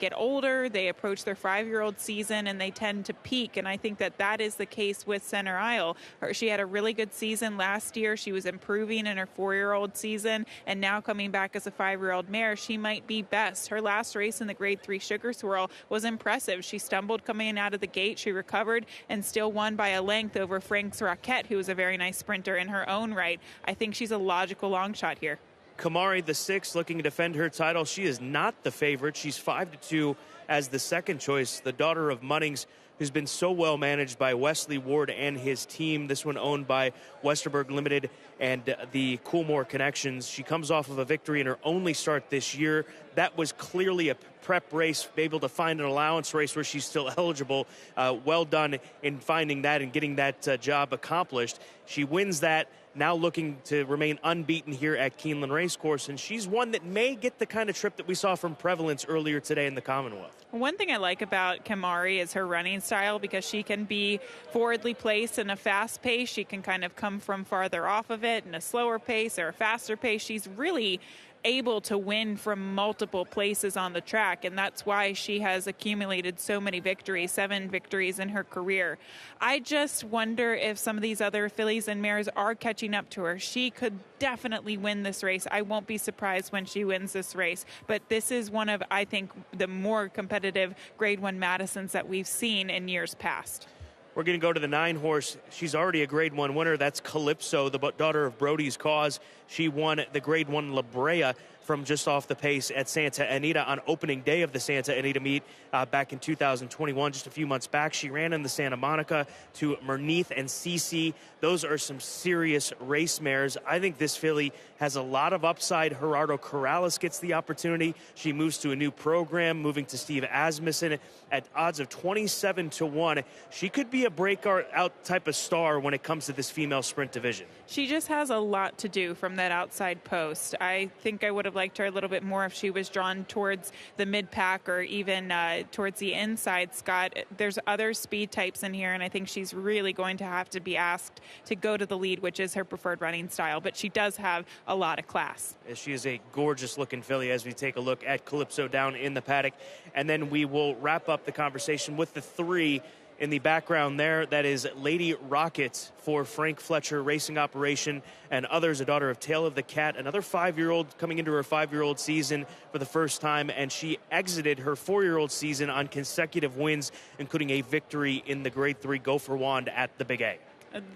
get older, they approach their 5-year-old season, and they tend to peak. And I think that is the case with Center Isle. She had a really good season last year. She was improving in her 4-year-old season, and now coming back as a 5-year-old mare, she might be best. Her last race in the Grade 3 Sugar Swirl was impressive. She stumbled coming out of the gate. She recovered and still won by a length over Frank's Roquette, who was a very nice sprinter in her own right. I think she's a logical long shot here. Kamari, the 6th, looking to defend her title. She is not the favorite. She's 5-2 as the second choice. The daughter of Munnings, who's been so well managed by Wesley Ward and his team. This one owned by Westerberg Limited and the Coolmore Connections. She comes off of a victory in her only start this year. That was clearly a prep race, able to find an allowance race where she's still eligible. Well done in finding that and getting that job accomplished. She wins that, now looking to remain unbeaten here at Keeneland Racecourse, and she's one that may get the kind of trip that we saw from Prevalence earlier today in the Commonwealth. One thing I like about Kamari is her running style, because she can be forwardly placed in a fast pace. She can kind of come from farther off of it in a slower pace or a faster pace. She's really able to win from multiple places on the track, and that's why she has accumulated so many victories, 7 victories in her career. I just wonder if some of these other fillies and mares are catching up to her. She could definitely win this race. I won't be surprised when she wins this race, but this is one of, I think, the more competitive Grade 1 Madisons that we've seen in years past. We're going to go to the 9 horse. She's already a Grade 1 winner. That's Calypso, the daughter of Brody's Cause. She won the Grade 1 La Brea from just off the pace at Santa Anita on opening day of the Santa Anita meet back in 2021, just a few months back. She ran in the Santa Monica to Merneath and Cece. Those are some serious race mares. I think this filly has a lot of upside. Gerardo Corrales gets the opportunity. She moves to a new program, moving to Steve Asmussen at odds of 27-1. She could be a breakout type of star when it comes to this female sprint division. She just has a lot to do from that outside post. I think I would have liked her a little bit more if she was drawn towards the mid-pack or even towards the inside, Scott. There's other speed types in here, and I think she's really going to have to be asked to go to the lead, which is her preferred running style. But she does have a lot of class. She is a gorgeous-looking filly as we take a look at Calypso down in the paddock. And then we will wrap up the conversation with the 3 In the background there, that is Lady Rocket for Frank Fletcher Racing Operation and others, a daughter of Tail of the Cat, another 5-year-old coming into her 5-year-old season for the first time, and she exited her 4-year-old season on consecutive wins, including a victory in the Grade 3 Gopher Wand at the Big A.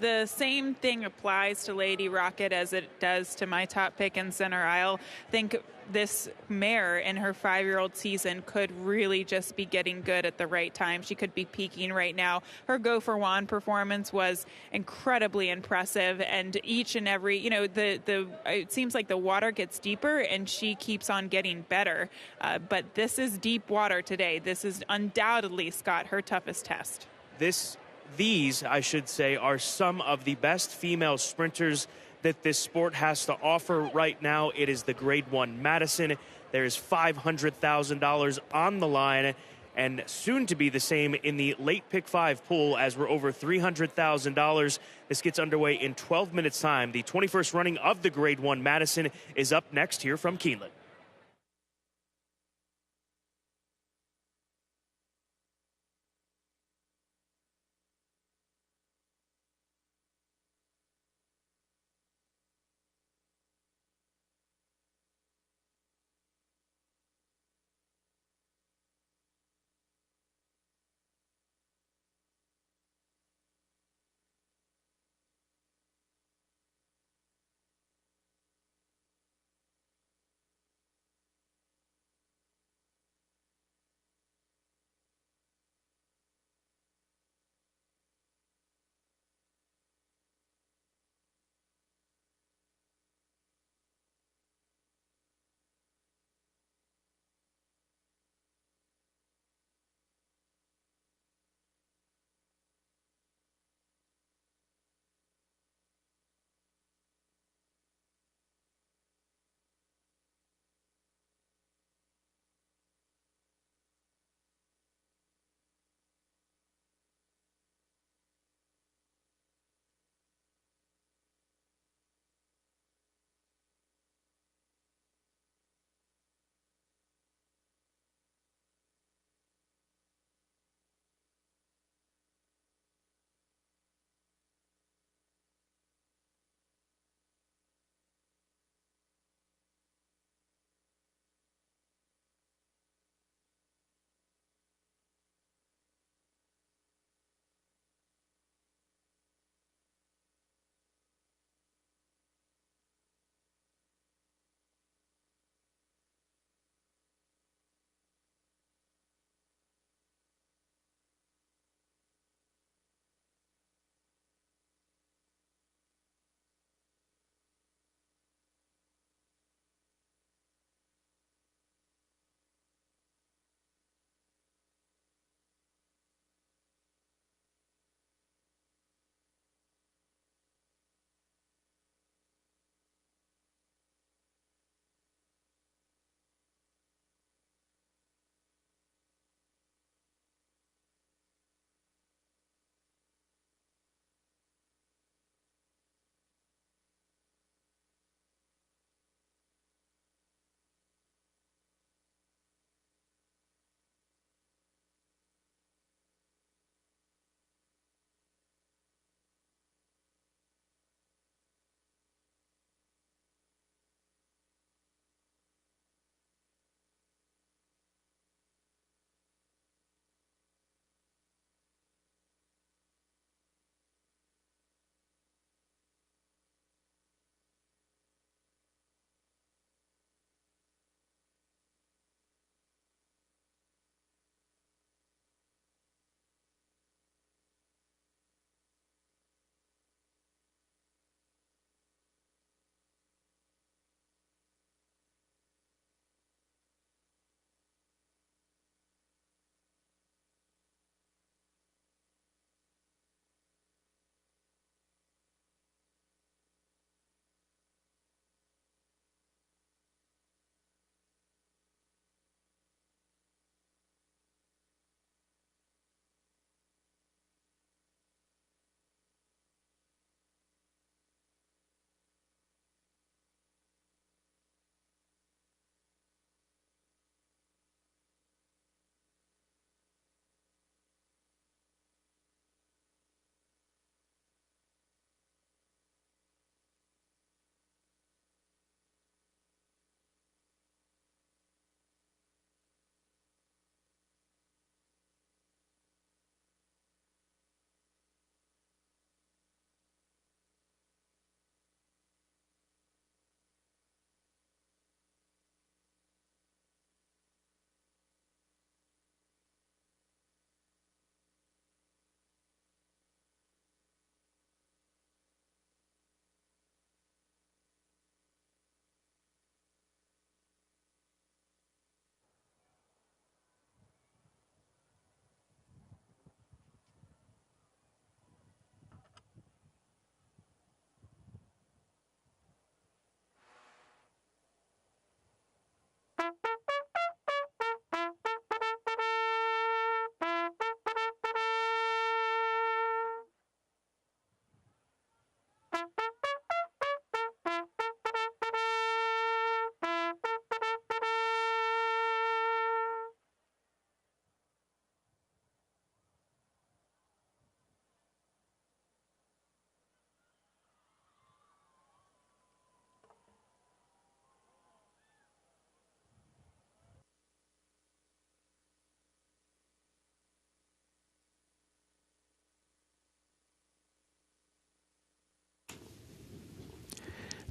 The same thing applies to Lady Rocket as it does to my top pick in Center Isle. I think this mare in her 5-year-old season could really just be getting good at the right time. She could be peaking right now. Her Gopher Wand performance was incredibly impressive, and each and every, it seems like the water gets deeper and she keeps on getting better. But this is deep water today. This is undoubtedly, Scott, her toughest test. These, I should say, are some of the best female sprinters that this sport has to offer right now. It is the Grade 1 Madison. There is $500,000 on the line, and soon to be the same in the late pick 5 pool, as we're over $300,000. This gets underway in 12 minutes time. The 21st running of the Grade 1 Madison is up next here from Keeneland.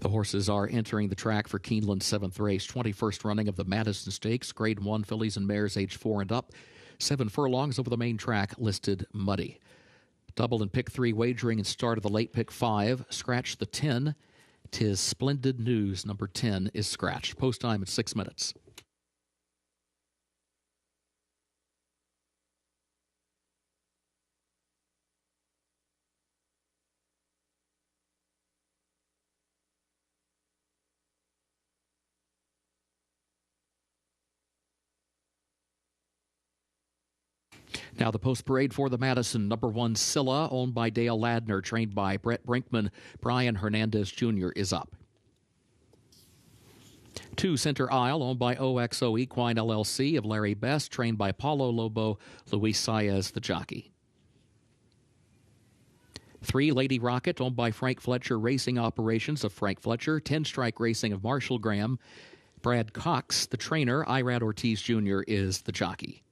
The horses are entering the track for Keeneland's 7th race, 21st running of the Madison Stakes, Grade 1 fillies and mares age 4 and up. 7 furlongs over the main track, listed muddy. Double and pick 3 wagering and start of the late pick 5. Scratch the 10. 'Tis Splendid News, number 10, is scratched. Post time at 6 minutes. Now the post parade for the Madison. Number 1, Scylla, owned by Dale Ladner, trained by Brett Brinkman. Brian Hernandez Jr. is up. 2, Center Isle, owned by OXO Equine LLC of Larry Best, trained by Paulo Lobo. Luis Saez, the jockey. 3, Lady Rocket, owned by Frank Fletcher Racing Operations of Frank Fletcher. 10 Strike Racing of Marshall Graham. Brad Cox, the trainer. Irad Ortiz Jr. is the jockey.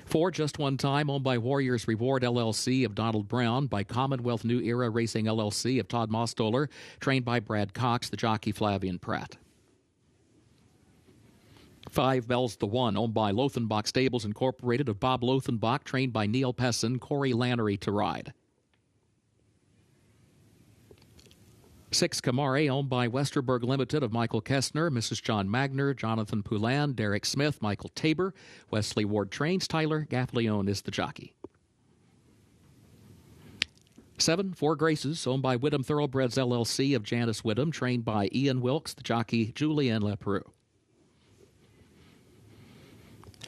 4, Just One Time, owned by Warriors Reward LLC of Donald Brown, by Commonwealth New Era Racing LLC of Todd Mostoller, trained by Brad Cox, the jockey Flavian Pratt. 5, Bell's the One, owned by Lothenbach Stables Incorporated of Bob Lothenbach, trained by Neil Pesson, Corey Lannery to ride. 6, Kamari, owned by Westerberg Limited of Michael Kessner, Mrs. John Magner, Jonathan Poulin, Derek Smith, Michael Tabor, Wesley Ward trains, Tyler Gaffleone is the jockey. 7, Four Graces, owned by Whittam Thoroughbreds LLC of Janice Whittam, trained by Ian Wilkes, the jockey Julien Leproux.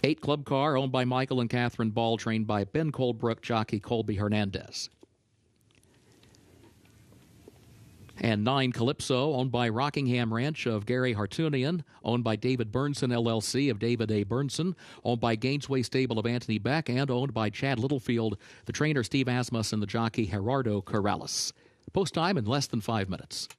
8, Club Car, owned by Michael and Catherine Ball, trained by Ben Colebrook, jockey Colby Hernandez. And 9, Calypso, owned by Rockingham Ranch of Gary Hartunian, owned by David Burnson LLC of David A. Burnson, owned by Gainesway Stable of Anthony Beck, and owned by Chad Littlefield, the trainer Steve Asmus, and the jockey Gerardo Corrales. Post time in less than 5 minutes.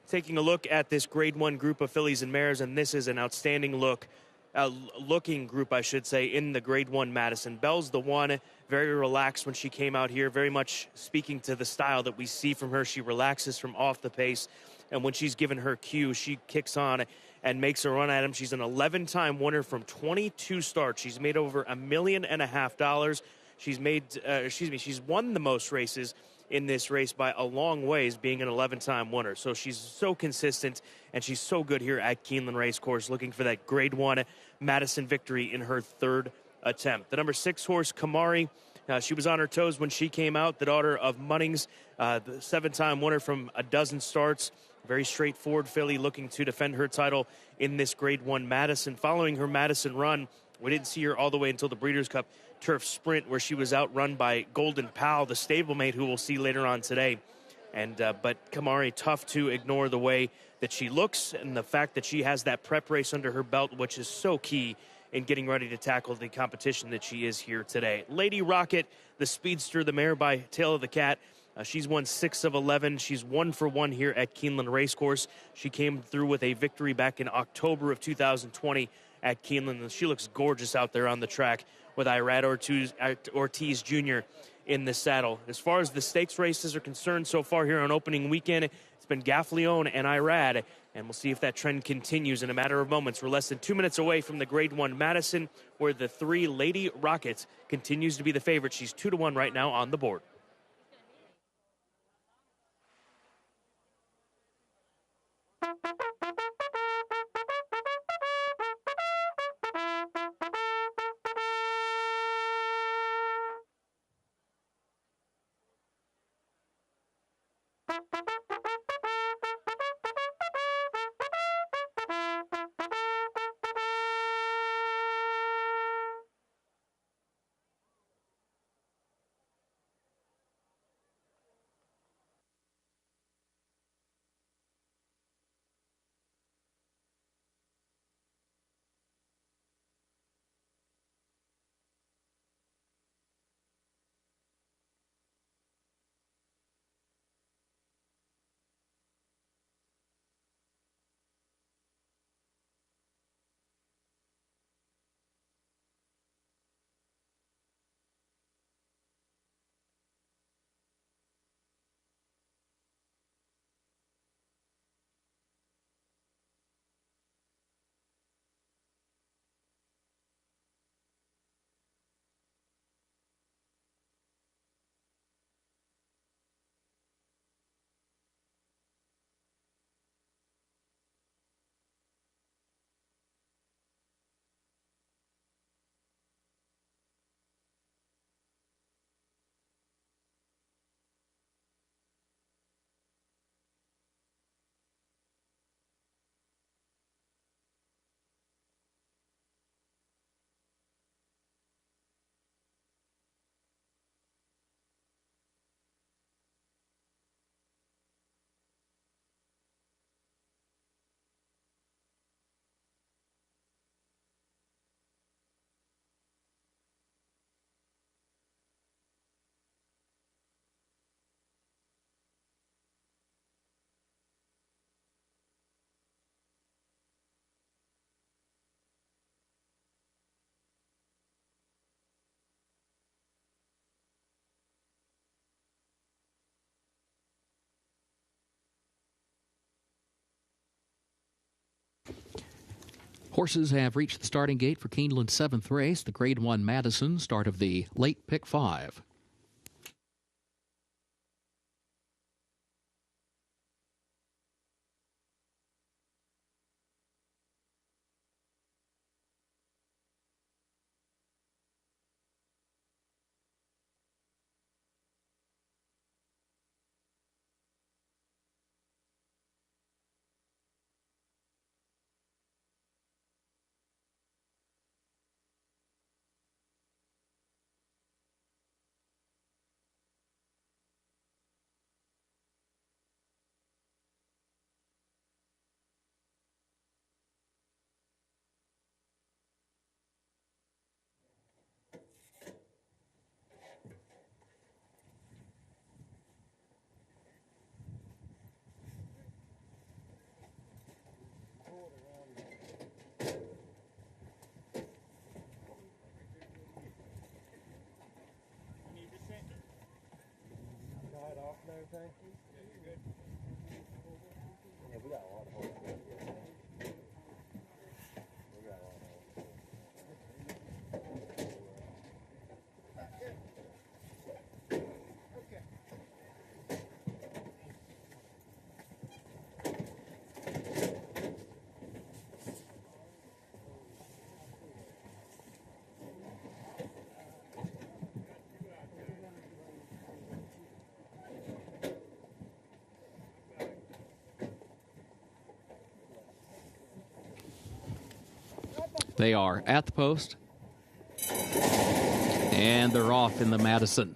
Taking a look at this Grade 1 group of fillies and mares, and this is an outstanding looking group, I should say, in the Grade 1 Madison. Bell's the One, very relaxed when she came out here, very much speaking to the style that we see from her. She relaxes from off the pace, and when she's given her cue, she kicks on and makes a run at him. She's an 11-time winner from 22 starts. She's made over $1.5 million. She's won the most races in this race by a long ways, being an 11-time winner. So she's so consistent, and she's so good here at Keeneland Racecourse, looking for that Grade 1 Madison victory in her 3rd attempt. The number 6 horse, Kamari, she was on her toes when she came out, the daughter of Munnings, the 7-time winner from a dozen starts. Very straightforward filly looking to defend her title in this Grade 1 Madison. Following her Madison run, we didn't see her all the way until the Breeders' Cup Turf Sprint, where she was outrun by Golden Pal, the stablemate, who we'll see later on today. But Kamari, tough to ignore the way that she looks and the fact that she has that prep race under her belt, which is so key in getting ready to tackle the competition that she is here today. Lady Rocket, the speedster, the mare by Tail of the Cat. She's won 6 of 11. She's 1 for 1 here at Keeneland Racecourse. She came through with a victory back in October of 2020 at Keeneland, and she looks gorgeous out there on the track with Irad Ortiz Jr. in the saddle. As far as the stakes races are concerned so far here on opening weekend, it's been Gaffleone and Irad, and we'll see if that trend continues in a matter of moments. We're less than 2 minutes away from the Grade 1 Madison, where the 3 Lady Rockets continues to be the favorite. She's 2-1 right now on the board. Horses have reached the starting gate for Keeneland's 7th race, the Grade 1 Madison, start of the late pick 5. They are at the post, and they're off in the Madison.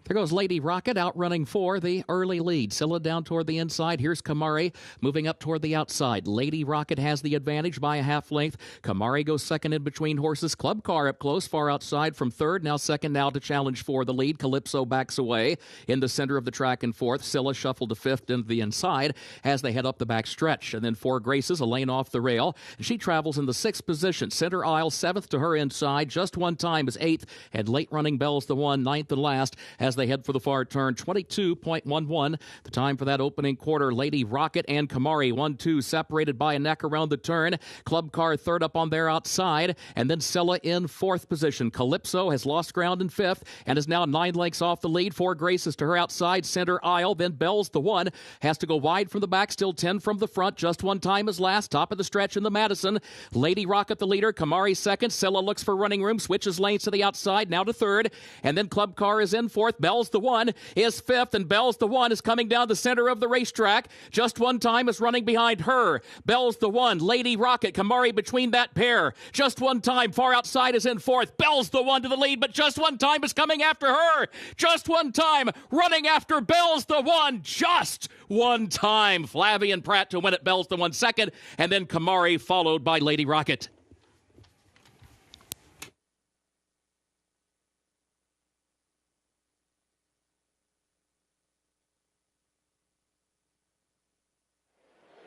There goes Lady Rocket outrunning for the early lead. Scylla down toward the inside. Here's Kamari moving up toward the outside. Lady Rocket has the advantage by a half length. Kamari goes second in between horses. Club Car up close, far outside from third. Now second now to challenge for the lead. Calypso backs away in the center of the track and fourth. Scylla shuffled to fifth into the inside as they head up the back stretch. And then Four Graces, a lane off the rail. She travels in the sixth position. Center aisle, seventh to her inside. Just one time is eighth. And late running Bell's the one, ninth and last as they head for the far turn. 22.11 the time for that opening quarter. Lady Rocket and Kamari 1-2 separated by a neck around the turn. Club Car third up on their outside, and then Scylla in fourth position. Calypso has lost ground in fifth and is now 9 lengths off the lead. Four Graces to her outside, center aisle. Then Bell's the one, has to go wide from the back, still 10 from the front. Just one time is last. Top of the stretch in the Madison. Lady Rocket the leader, Kamari second. Scylla looks for running room, switches lanes to the outside, now to third, and then Club Car is in fourth. Bell's the one is fifth, and Bell's the one is coming down the center of the racetrack. Just one time is running behind her. Bell's the one, Lady Rocket, Kamari between that pair. Just one time, far outside is in fourth. Bell's the one to the lead, but just one time is coming after her. Just one time, running after Bell's the one. Just one time. Flavian Pratt to win it. Bell's the one second, and then Kamari followed by Lady Rocket.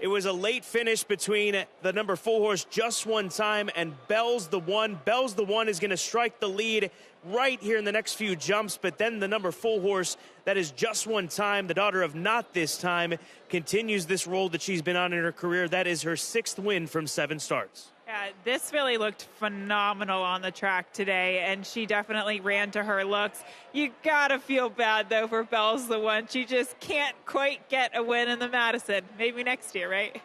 It was a late finish between the number 4 horse, Just One Time, and Bell's the One. Bell's the One is going to strike the lead right here in the next few jumps, but then the number 4 horse, that is Just One Time, the daughter of Not This Time, continues this role that she's been on in her career. That is her 6th win from 7 starts. Yeah, this really looked phenomenal on the track today, and she definitely ran to her looks. You gotta feel bad, though, for Bell's the One. She just can't quite get a win in the Madison. Maybe next year, right?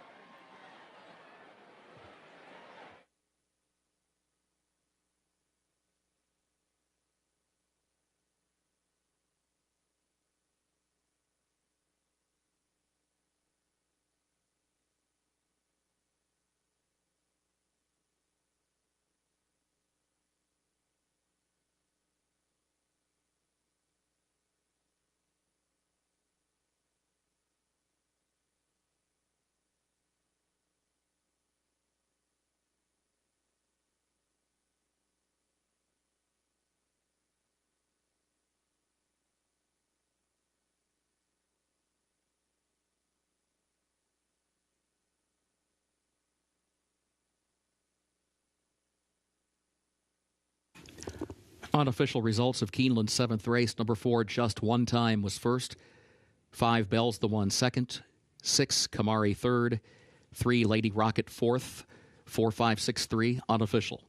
Unofficial results of Keeneland's 7th race. Number 4, Just One Time, was first. 5, Bell's the one second. 6, Kamari third. 3, Lady Rocket fourth. 4, 5, 6, 3, unofficial.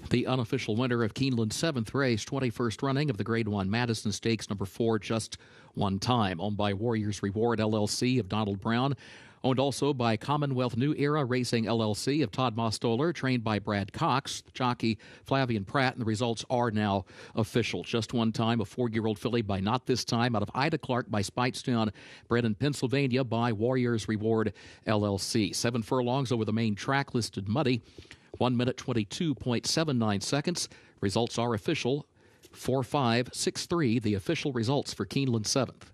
The unofficial winner of Keeneland's 7th race, 21st running of the Grade 1 Madison Stakes, number 4, Just One Time, owned by Warriors Reward LLC of Donald Brown, owned also by Commonwealth New Era Racing LLC of Todd Mostoller, trained by Brad Cox, jockey Flavian Pratt, and the results are now official. Just One Time, a 4-year-old filly by Not This Time out of Ida Clark by Speightstown, bred in Pennsylvania by Warriors Reward LLC. 7 furlongs over the main track, listed muddy. 1 minute 22.79 seconds. Results are official. 4, 5, 6, 3, the official results for Keeneland 7th.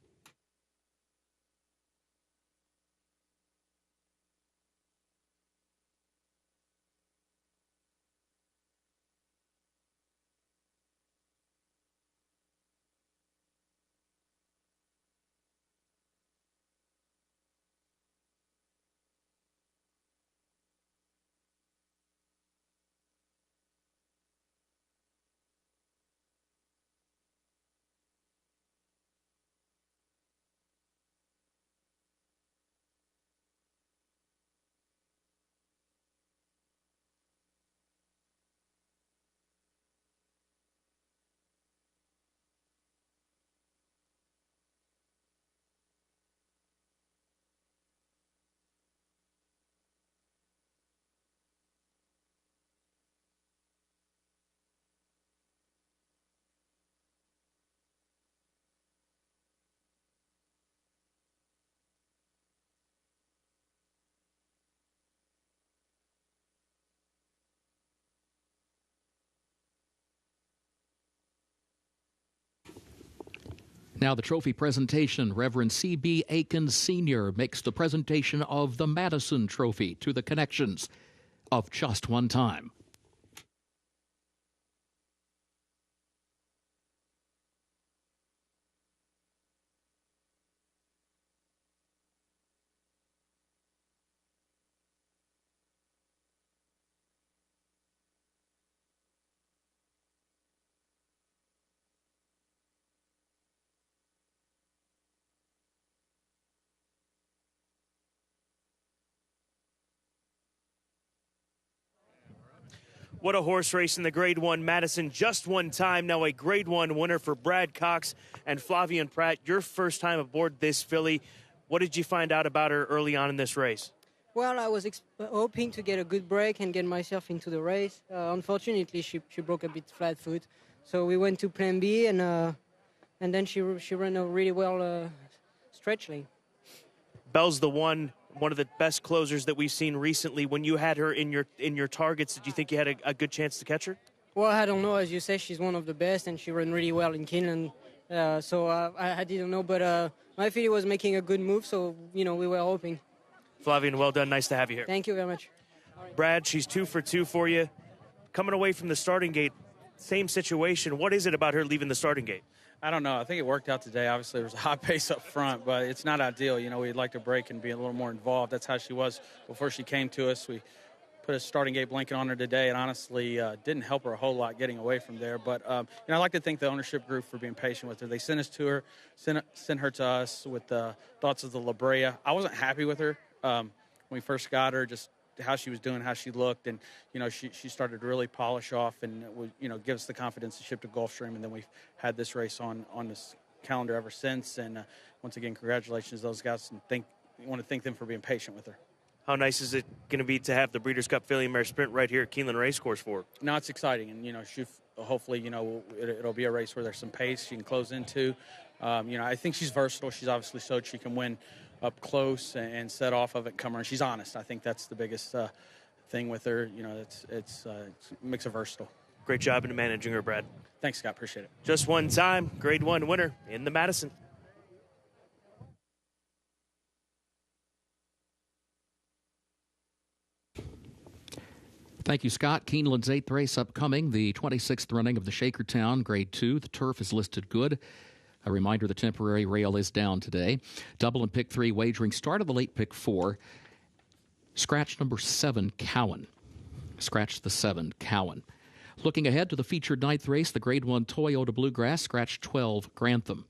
Now the trophy presentation. Reverend C.B. Aiken Sr. makes the presentation of the Madison Trophy to the connections of Just One Time. What a horse race in the Grade 1 Madison. Just one time, now a Grade 1 winner for Brad Cox and Flavian Pratt. Your first time aboard this filly. What did you find out about her early on in this race? Well, I was hoping to get a good break and get myself into the race. Unfortunately, she broke a bit flat foot. So we went to plan B, and then she ran a really well stretch lane. Belle's the one of the best closers that we've seen recently. When you had her in your targets, did you think you had a good chance to catch her? Well, I don't know. As you say, she's one of the best, and she ran really well in Keeneland. So I didn't know, but my filly was making a good move, so, we were hoping. Flavian, well done. Nice to have you here. Thank you very much. Brad, she's 2 for 2 for you. Coming away from the starting gate, same situation. What is it about her leaving the starting gate? I don't know. I think it worked out today. Obviously, there was a high pace up front, but it's not ideal. We'd like to break and be a little more involved. That's how she was before she came to us. We put a starting gate blanket on her today, and honestly didn't help her a whole lot getting away from there. But, I like to thank the ownership group for being patient with her. They sent us to her, sent her to us with thoughts of the La Brea. I wasn't happy with her when we first got her, just how she was doing, how she looked, and she started to really polish off and give us the confidence to ship to Gulfstream, and then we've had this race on this calendar ever since. And once again, congratulations to those guys, and want to thank them for being patient with her. How nice is it going to be to have the Breeders' Cup Filly Mare Sprint right here at Keeneland Racecourse for her? No, it's exciting, and she hopefully it'll be a race where there's some pace she can close into. I think she's versatile. She's obviously showed she can win up close and set off of it, come her. And she's honest. I think that's the biggest thing with her. It makes her versatile. Great job in managing her, Brad. Thanks, Scott. Appreciate it. Just one time, Grade 1 winner in the Madison. Thank you, Scott. Keeneland's 8th race upcoming, the 26th running of the Shakertown Grade 2. The turf is listed good. A reminder, the temporary rail is down today. Double and pick 3 wagering start of the late pick 4. Scratch number 7, Cowan. Scratch the 7, Cowan. Looking ahead to the featured 9th race, the Grade 1 Toyota Bluegrass, scratch 12, Grantham.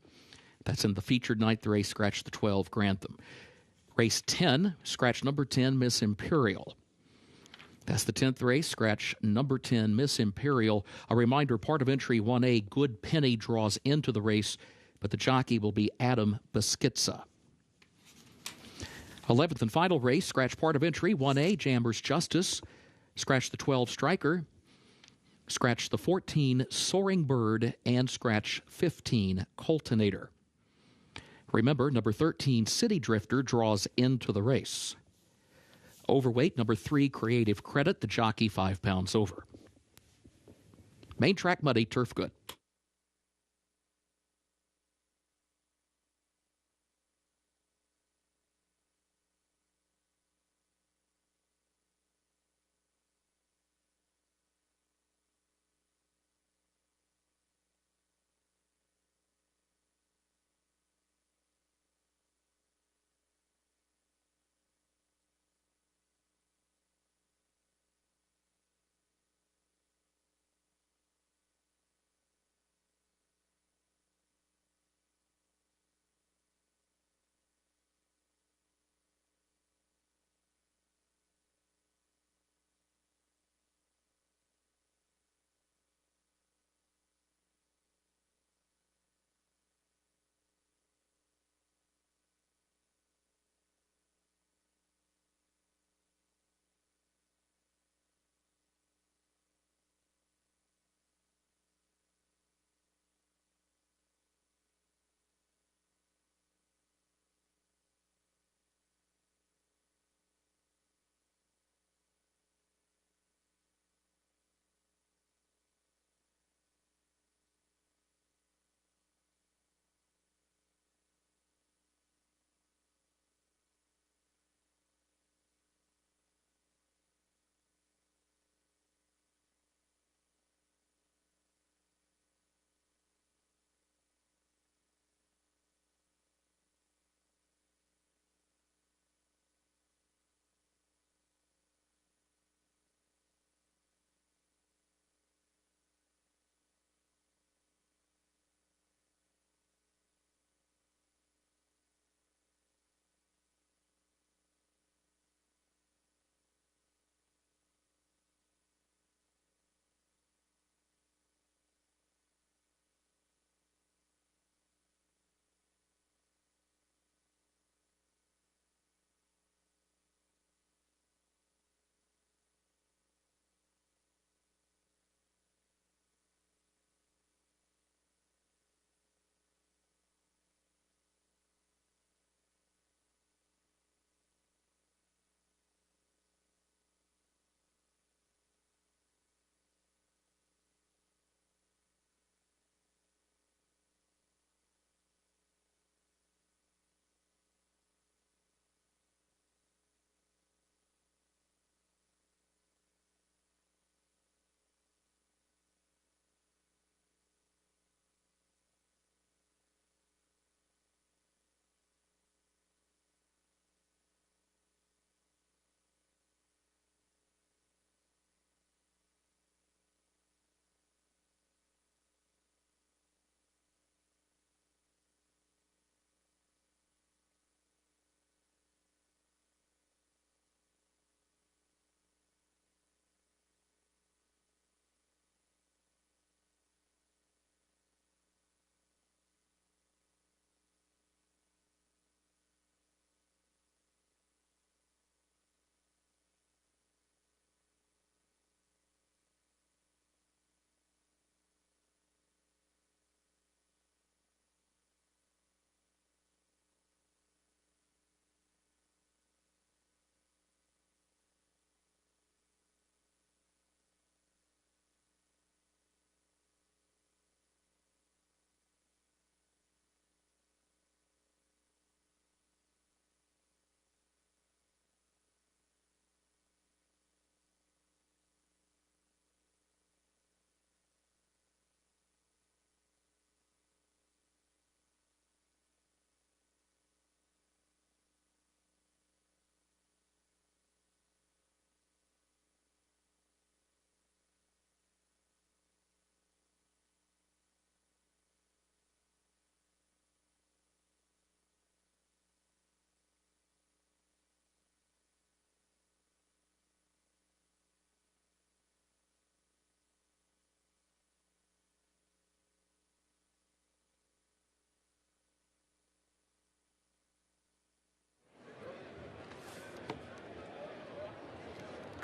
That's in the featured 9th race, scratch the 12, Grantham. Race 10, scratch number 10, Miss Imperial. That's the 10th race, scratch number 10, Miss Imperial. A reminder, part of entry 1A, Good Penny, draws into the race, but the jockey will be Adam Beschitza. 11th and final race, scratch part of entry 1A, Jamber's Justice. Scratch the 12, Striker. Scratch the 14, Soaring Bird, and scratch 15, Coltonator. Remember, number 13, City Drifter, draws into the race. Overweight, number 3, Creative Credit, the jockey 5 pounds over. Main track muddy, turf good.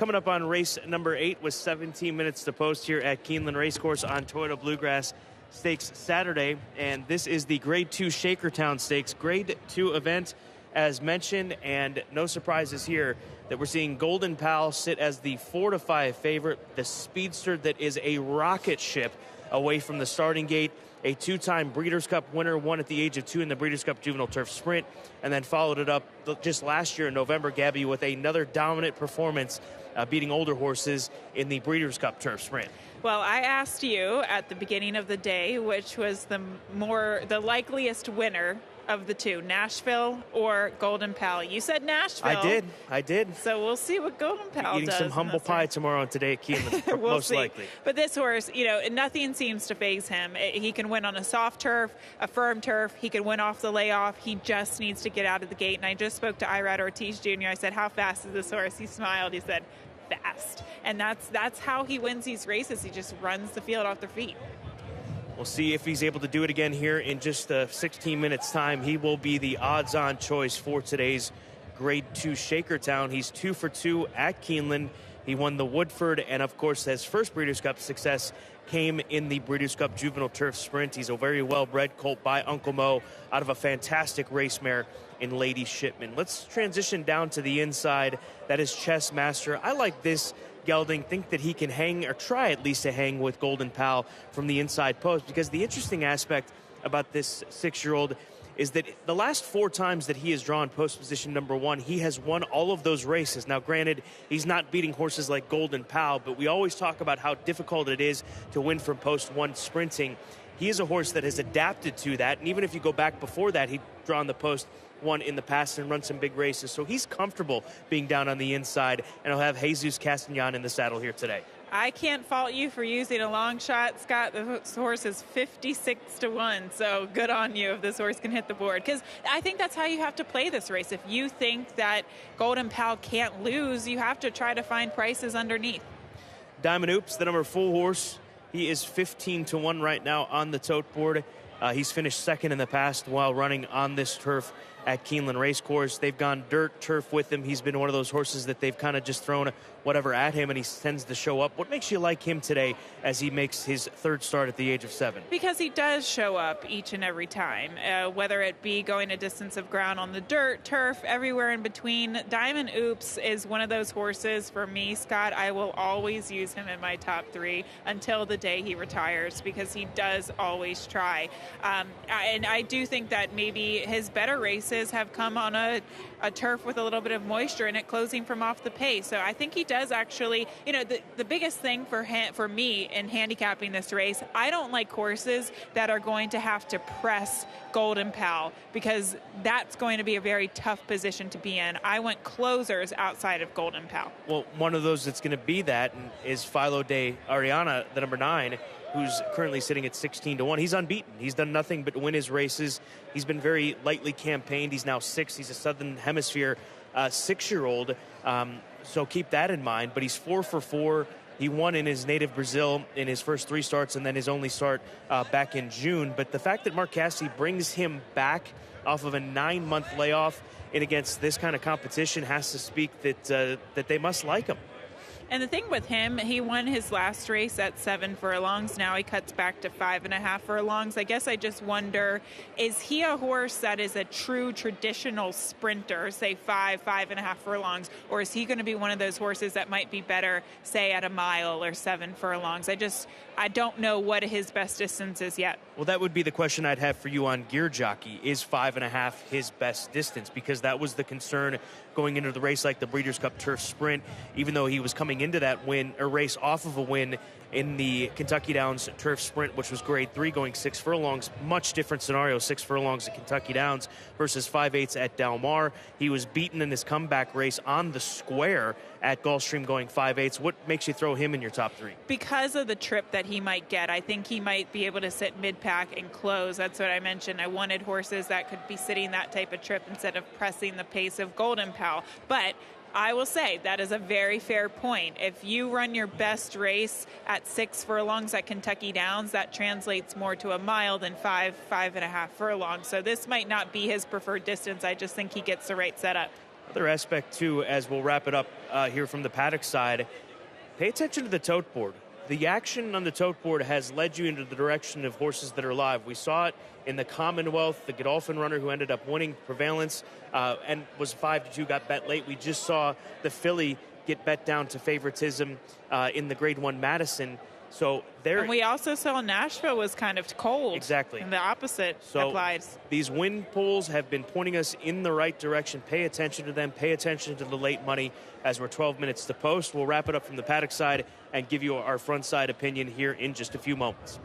coming up on race number 8 with 17 minutes to post here at Keeneland Racecourse on Toyota Bluegrass Stakes Saturday. And this is the Grade 2 Shakertown Stakes, Grade 2 event, as mentioned, and no surprises here that we're seeing Golden Pal sit as the 4-5 favorite, the speedster that is a rocket ship away from the starting gate, a 2-time Breeders' Cup winner, won at the age of 2 in the Breeders' Cup Juvenile Turf Sprint, and then followed it up just last year in November, Gabby, with another dominant performance, beating older horses in the Breeders' Cup Turf Sprint. Well, I asked you at the beginning of the day which was the likeliest winner of the two, Nashville or Golden Pal. You said Nashville. I did. So we'll see what Golden Pal does. Eating some humble pie tomorrow and today at Keeneland, we'll most see. likely. But this horse, nothing seems to faze him. He can win on a soft turf, a firm turf. He can win off the layoff. He just needs to get out of the gate. And I just spoke to Irad Ortiz Jr. I said, how fast is this horse? He smiled. He said, fast. And that's how he wins these races. He just runs the field off their feet. We'll see if he's able to do it again here in just 16 minutes' time. He will be the odds-on choice for today's Grade 2 Shakertown. He's 2 for 2 at Keeneland. He won the Woodford, and of course his first Breeders' Cup success came in the Breeders' Cup Juvenile Turf Sprint. He's a very well-bred colt by Uncle Mo out of a fantastic race mare in Lady Shipman. Let's transition down to the inside. That is Chess Master. I like this gelding, think that he can hang, or try at least to hang, with Golden Pal from the inside post, because the interesting aspect about this 6-year-old is that the last 4 times that he has drawn post position number 1, he has won all of those races. Now, granted, he's not beating horses like Golden Pal, but we always talk about how difficult it is to win from post 1 sprinting. He is a horse that has adapted to that, and even if you go back before that, he'd drawn the post 1 in the past and run some big races. So he's comfortable being down on the inside, and he'll have Jesus Castagnan in the saddle here today. I can't fault you for using a long shot, Scott. This horse is 56-1, so good on you if this horse can hit the board. Because I think that's how you have to play this race. If you think that Golden Pal can't lose, you have to try to find prices underneath. Diamond Oops, the number 4 horse, he is 15-1 right now on the tote board. He's finished second in the past while running on this turf at Keeneland Racecourse. They've gone dirt turf with him. He's been one of those horses that they've kind of just thrown whatever at him, and he tends to show up. What makes you like him today as he makes his 3rd start at the age of 7? Because he does show up each and every time, whether it be going a distance of ground on the dirt, turf, everywhere in between. Diamond Oops is one of those horses for me, Scott. I will always use him in my top 3 until the day he retires, because he does always try. And I do think that maybe his better races have come on a turf with a little bit of moisture in it, closing from off the pace. So I think he does actually, the biggest thing for me in handicapping this race, I don't like horses that are going to have to press Golden Pal, because that's going to be a very tough position to be in. I want closers outside of Golden Pal. Well, one of those that's going to be that is Philo de Ariana, the number 9, who's currently sitting at 16-1. He's unbeaten. He's done nothing but win his races. He's been very lightly campaigned. He's now 6. He's a Southern Hemisphere 6-year-old. So keep that in mind. But he's 4 for 4. He won in his native Brazil in his first 3 starts, and then his only start back in June. But the fact that Mark Cassidy brings him back off of a 9-month layoff and against this kind of competition has to speak that they must like him. And the thing with him, he won his last race at 7 furlongs. Now he cuts back to 5.5 furlongs. I guess I just wonder, is he a horse that is a true traditional sprinter, say 5.5 furlongs, or is he going to be one of those horses that might be better, say, at a mile or 7 furlongs? I don't know what his best distance is yet. Well, that would be the question I'd have for you on Gear Jockey. Is 5.5 his best distance? Because that was the concern going into the race like the Breeders' Cup Turf Sprint, even though he was coming into that win or race off of a win in the Kentucky Downs Turf Sprint, which was Grade 3, going 6 furlongs. Much different scenario, 6 furlongs at Kentucky Downs versus 5/8 at Del Mar. He was beaten in his comeback race on the square at Gulfstream going 5/8. What makes you throw him in your top 3? Because of the trip that he might get. I think he might be able to sit mid-pack and close. That's what I mentioned. I wanted horses that could be sitting that type of trip instead of pressing the pace of Golden Pal. But I will say that is a very fair point. If you run your best race at 6 furlongs at Kentucky Downs, that translates more to a mile than 5.5 furlongs. So this might not be his preferred distance. I just think he gets the right setup. Other aspect, too, as we'll wrap it up here from the paddock side, pay attention to the tote board. The action on the tote board has led you into the direction of horses that are live. We saw it in the Commonwealth, the Godolphin runner who ended up winning Prevalence and was 5-2, got bet late. We just saw the filly get bet down to favoritism in the Grade 1 Madison. So there, and we also saw Nashville was kind of cold. Exactly. And the opposite applies. These wind pulls have been pointing us in the right direction. Pay attention to them. Pay attention to the late money as we're 12 minutes to post. We'll wrap it up from the paddock side and give you our front side opinion here in just a few moments.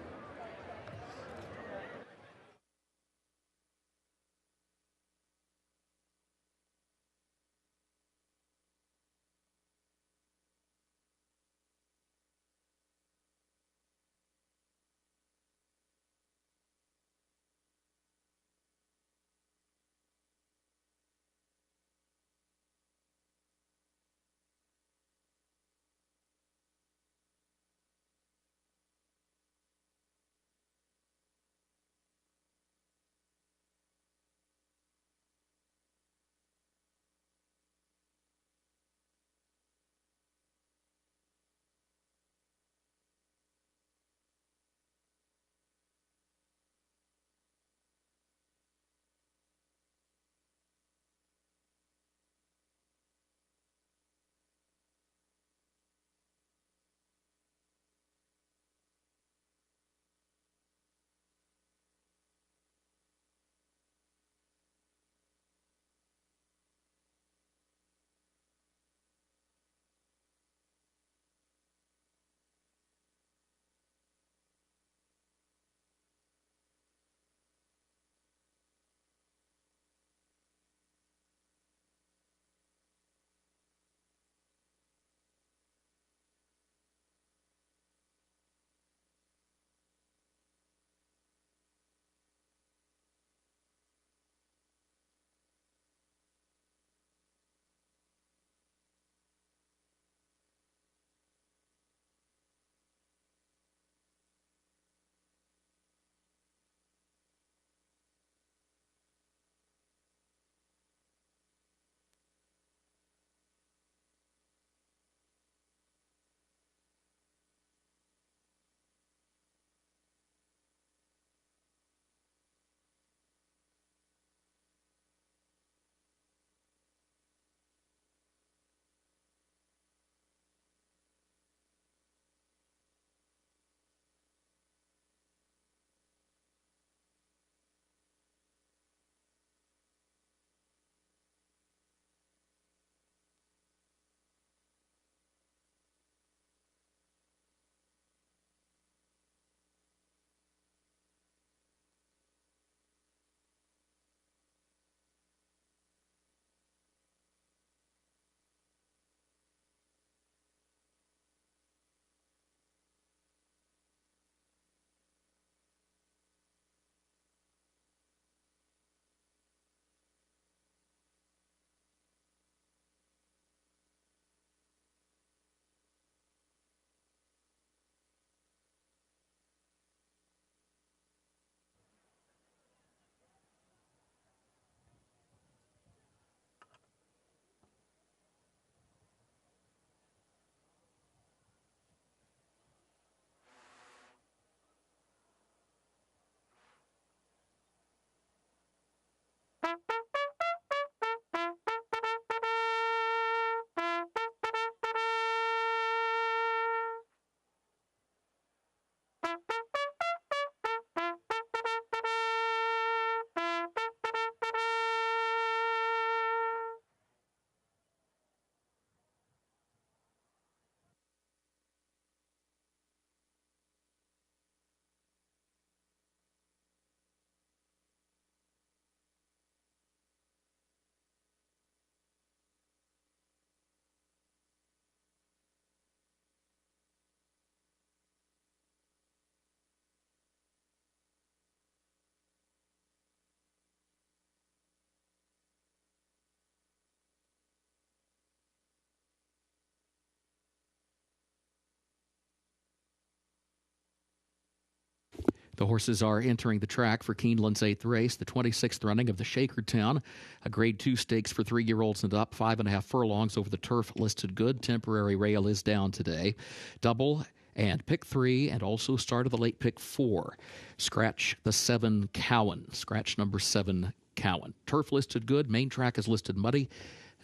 The horses are entering the track for Keeneland's 8th race, the 26th running of the Shakertown, a Grade 2 stakes for 3-year-olds and up, 5.5 furlongs over the turf listed good. Temporary rail is down today. Double and pick 3, and also start of the late pick 4. Scratch the 7 Cowan. Scratch number 7 Cowan. Turf listed good. Main track is listed muddy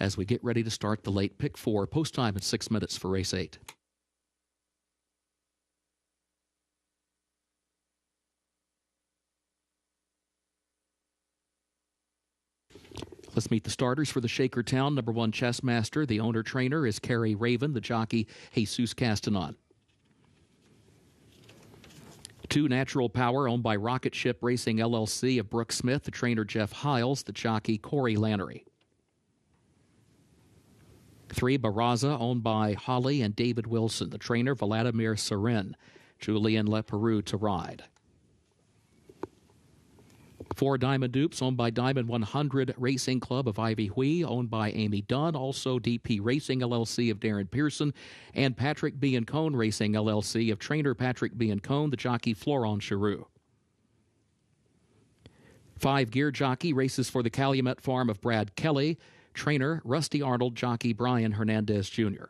as we get ready to start the late pick 4. Post time at 6 minutes for race 8. Let's meet the starters for the Shakertown. Number 1, Chessmaster. The owner-trainer is Kerry Raven. The jockey, Jesus Castanon. 2, Natural Power, owned by Rocket Ship Racing LLC of Brooke Smith. The trainer, Jeff Hiles. The jockey, Corey Lannery. 3, Barraza, owned by Holly and David Wilson. The trainer, Vladimir Serin. Julian Leperoux to ride. 4, Diamond Dupes, owned by Diamond 100 Racing Club of Ivy Hui, owned by Amy Dunn, also DP Racing LLC of Darren Pearson, and Patrick B. & Cone Racing LLC of trainer Patrick B. & Cone, the jockey Florent Giroux. 5, Gear Jockey, races for the Calumet Farm of Brad Kelly, trainer Rusty Arnold, jockey Brian Hernandez Jr.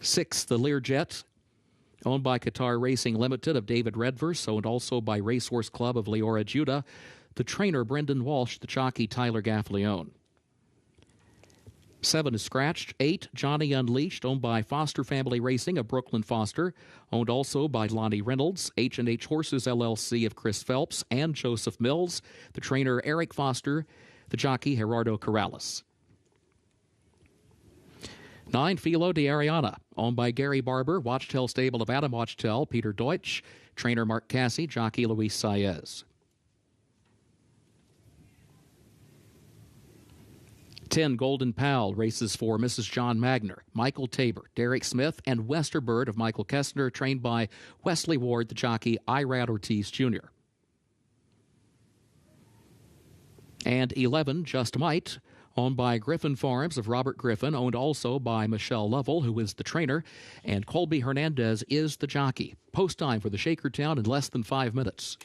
6, the Learjet, owned by Qatar Racing Limited of David Redverse, owned also by Racehorse Club of Leora Judah. The trainer, Brendan Walsh, the jockey, Tyler Gaffleone. 7 is scratched. 8, Johnny Unleashed, owned by Foster Family Racing of Brooklyn Foster, owned also by Lonnie Reynolds, H&H Horses LLC of Chris Phelps and Joseph Mills. The trainer, Eric Foster, the jockey, Gerardo Corrales. 9, Filo de Ariana, owned by Gary Barber, Watchtel Stable of Adam Watchtel, Peter Deutsch, trainer Mark Cassie, jockey Luis Saez. 10, Golden Pal, races for Mrs. John Magner, Michael Tabor, Derek Smith, and Westerbird of Michael Kestner, trained by Wesley Ward, the jockey Irad Ortiz Jr. And 11, Just Might, owned by Griffin Farms of Robert Griffin, owned also by Michelle Lovell, who is the trainer, and Colby Hernandez is the jockey. Post time for the Shakertown in less than 5 minutes.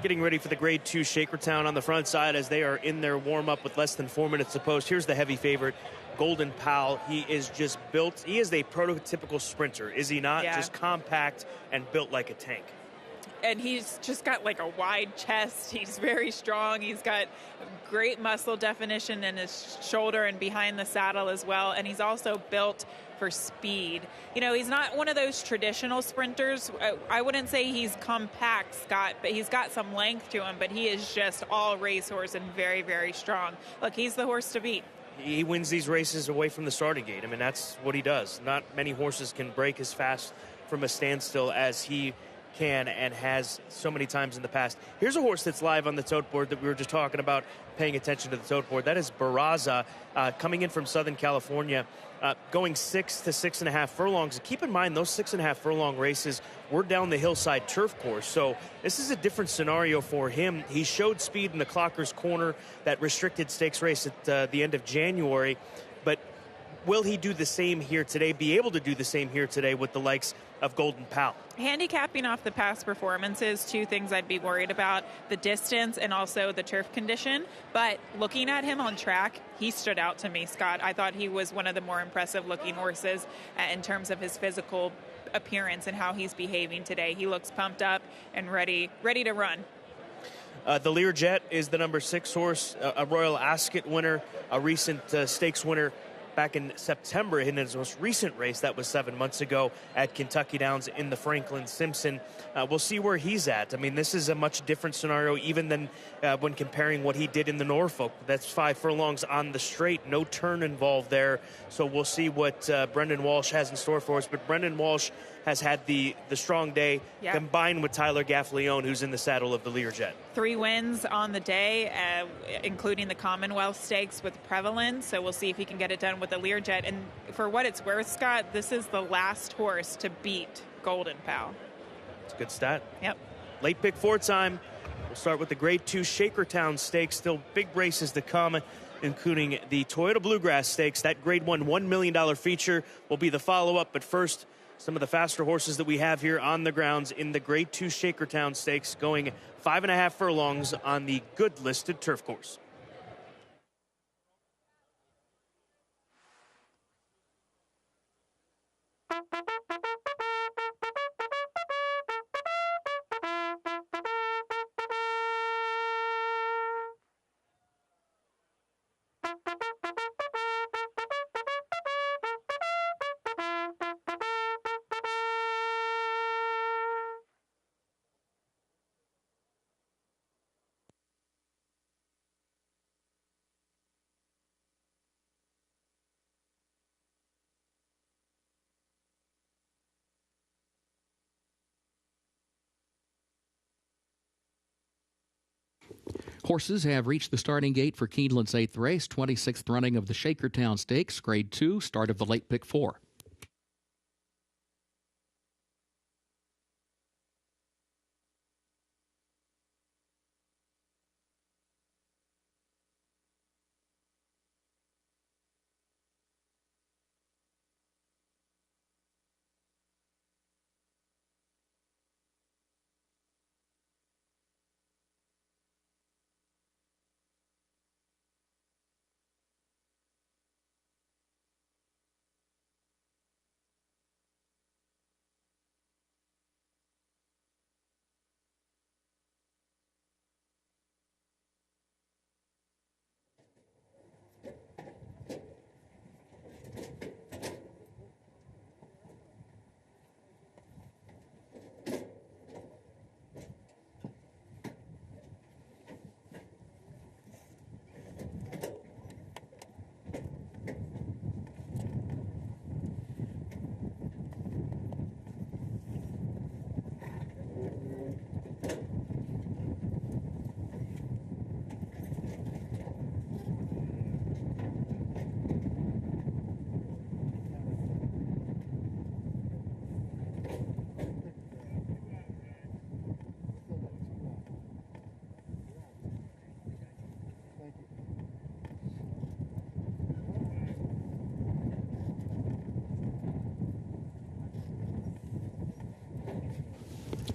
Getting ready for the Grade 2 Shakertown on the front side as they are in their warm-up with less than 4 minutes to post. Here's the heavy favorite, Golden Pal. He is just built. He is a prototypical sprinter, is he not? Yeah. Just compact and built like a tank. And he's just got like a wide chest. He's very strong. He's got great muscle definition in his shoulder and behind the saddle as well. And he's also built for speed. You know, he's not one of those traditional sprinters. I wouldn't say he's compact, Scott, but he's got some length to him. But he is just all racehorse and very, very strong. Look, he's the horse to beat. He wins these races away from the starting gate. I mean, that's what he does. Not many horses can break as fast from a standstill as he can and has so many times in the past. Here's a horse that's live on the tote board that we were just talking about, paying attention to the tote board. That is Barraza, coming in from Southern California, going 6 to 6.5 furlongs. Keep in mind, those 6.5 furlong races were down the hillside turf course, so this is a different scenario for him. He showed speed in the Clocker's Corner, that restricted stakes race at the end of January, but will he do the same here today, be able to do the same here today with the likes of Golden Pal? Handicapping off the past performances, 2 things I'd be worried about, the distance and also the turf condition. But looking at him on track, he stood out to me, Scott. I thought he was one of the more impressive looking horses in terms of his physical appearance and how he's behaving today. He looks pumped up and ready to run. The Learjet is the number 6 horse, a Royal Ascot winner, a recent stakes winner back in September in his most recent race. That was 7 months ago at Kentucky Downs in the Franklin Simpson. We'll see where he's at. I mean, this is a much different scenario even than when comparing what he did in the Norfolk. That's 5 furlongs on the straight, no turn involved there. So we'll see what Brendan Walsh has in store for us. But Brendan Walsh has had the strong day combined with Tyler Gaffleone, who's in the saddle of the Learjet. 3 wins on the day, including the Commonwealth Stakes with Prevalent. So we'll see if he can get it done with the Learjet. And for what it's worth, Scott, this is the last horse to beat Golden Pal. It's a good stat. Yep. Late pick 4 time. We'll start with the Grade 2 Shakertown Stakes. Still big races to come, including the Toyota Bluegrass Stakes. That Grade 1 $1 million feature will be the follow-up. But first, some of the faster horses that we have here on the grounds in the Grade 2 Shakertown Stakes, going 5.5 furlongs on the good listed turf course. Horses have reached the starting gate for Keeneland's 8th race, 26th running of the Shakertown Stakes, Grade 2, start of the late pick 4.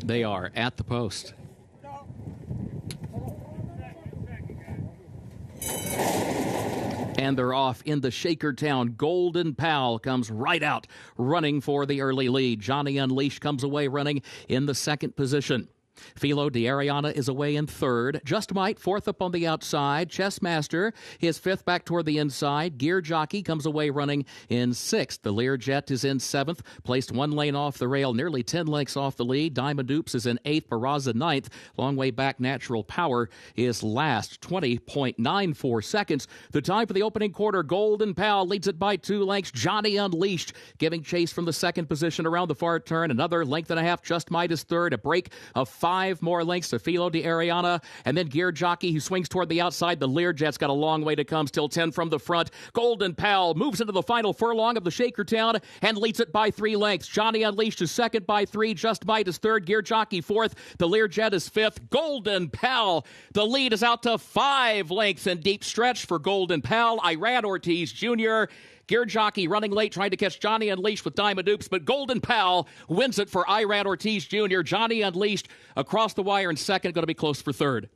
They are at the post. And they're off in the Shakertown. Golden Pal comes right out, running for the early lead. Johnny Unleashed comes away running in the 2nd position. Filo de Ariana is away in 3rd. Just Might, 4th up on the outside. Chessmaster, his 5th back toward the inside. Gear Jockey comes away running in 6th. The Learjet is in 7th, placed 1 lane off the rail, nearly 10 lengths off the lead. Diamond Dupes is in 8th. Barraza 9th. Long way back, Natural Power is last, 20.94 seconds. The time for the opening quarter, Golden Pal leads it by 2 lengths. Johnny Unleashed giving chase from the 2nd position around the far turn. Another length and a half. Just Might is 3rd. A break of 5 more lengths to Filo de Ariana, and then Gear Jockey, who swings toward the outside. The Learjet's got a long way to come, still 10 from the front. Golden Pal moves into the final furlong of the Shakertown and leads it by 3 lengths. Johnny Unleashed is 2nd by 3. Just Might is 3rd. Gear Jockey 4th. The Learjet is 5th. Golden Pal, the lead is out to 5 lengths in deep stretch for Golden Pal. Iran Ortiz Jr., Gear Jockey running late, trying to catch Johnny Unleashed with Diamond Dupes, but Golden Pal wins it for Iran Ortiz Jr. Johnny Unleashed across the wire in 2nd, going to be close for 3rd.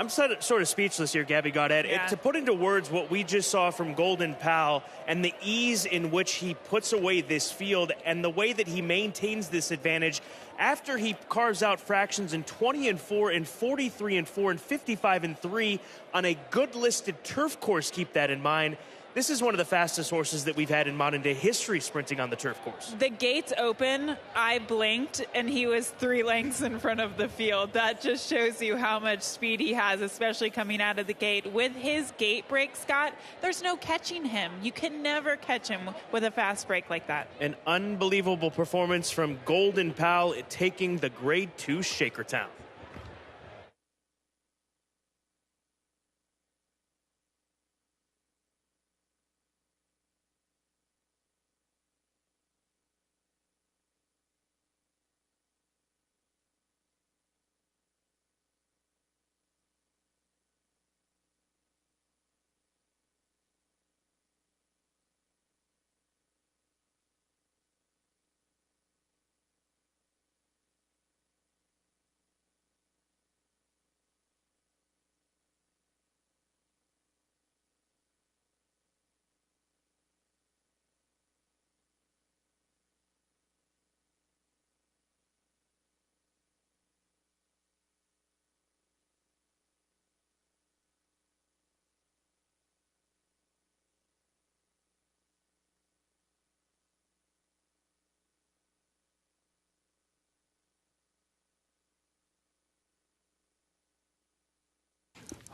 I'm sort of speechless here, Gabby Gaudet. Yeah. To put into words what we just saw from Golden Pal and the ease in which he puts away this field and the way that he maintains this advantage after he carves out fractions in 20-4 and 43-4 and 55-3 on a good listed turf course, keep that in mind. This is one of the fastest horses that we've had in modern-day history sprinting on the turf course. The gates open, I blinked, and he was 3 lengths in front of the field. That just shows you how much speed he has, especially coming out of the gate. With his gate break, Scott, there's no catching him. You can never catch him with a fast break like that. An unbelievable performance from Golden Pal taking the Grade 2 Shakertown.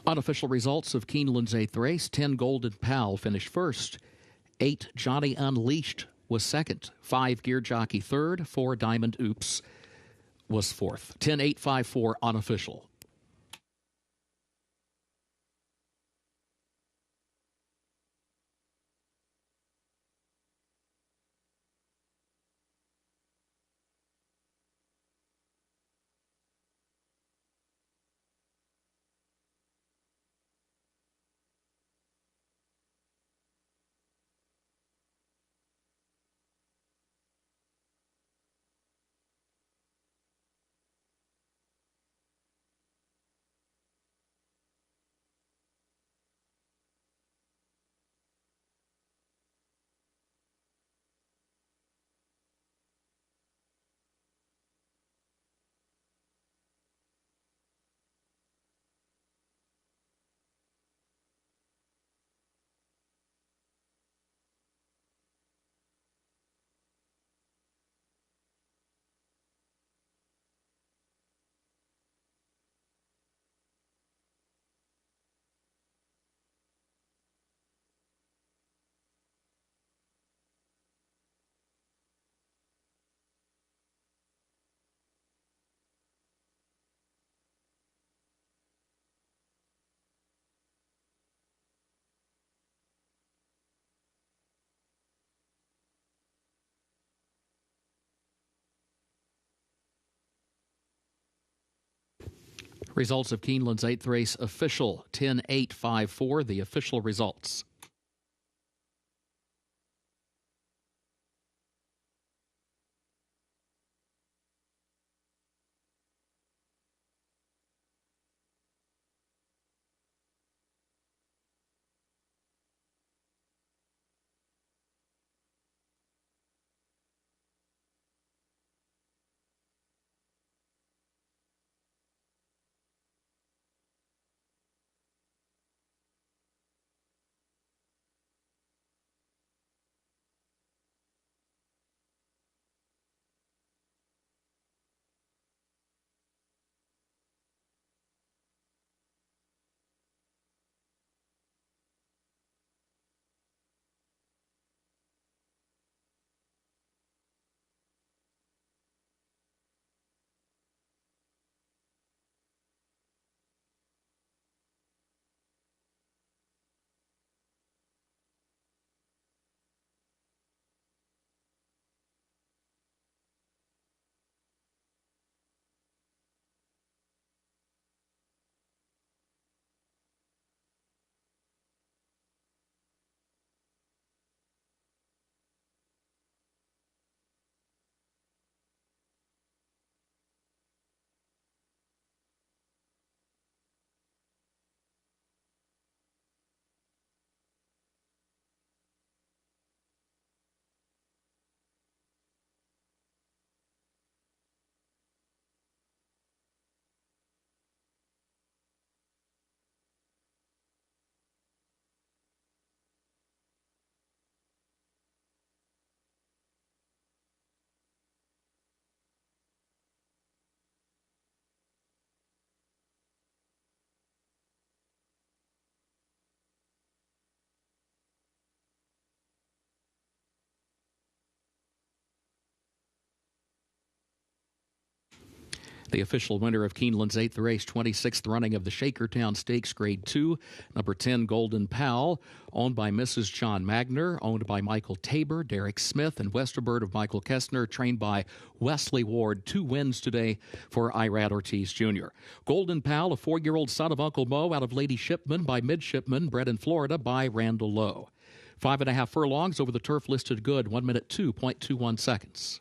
Unofficial results of Keeneland's 8th race. 10 Golden Pal finished first. 8 Johnny Unleashed was second. 5 Gear Jockey third. 4 Diamond Oops was fourth. 10-8-5-4 unofficial. Results of Keeneland's 8th race official. 10-8-5-4, the official results. The official winner of Keeneland's 8th race, 26th running of the Shakertown Stakes Grade 2, number 10 Golden Pal, owned by Mrs. John Magner, owned by Michael Tabor, Derek Smith, and Westerbird of Michael Kestner, trained by Wesley Ward. 2 wins today for Irad Ortiz Jr. Golden Pal, a 4-year-old son of Uncle Mo out of Lady Shipman by Midshipman, bred in Florida by Randall Lowe. 5.5 furlongs over the turf listed good, 1 minute 2.21 seconds.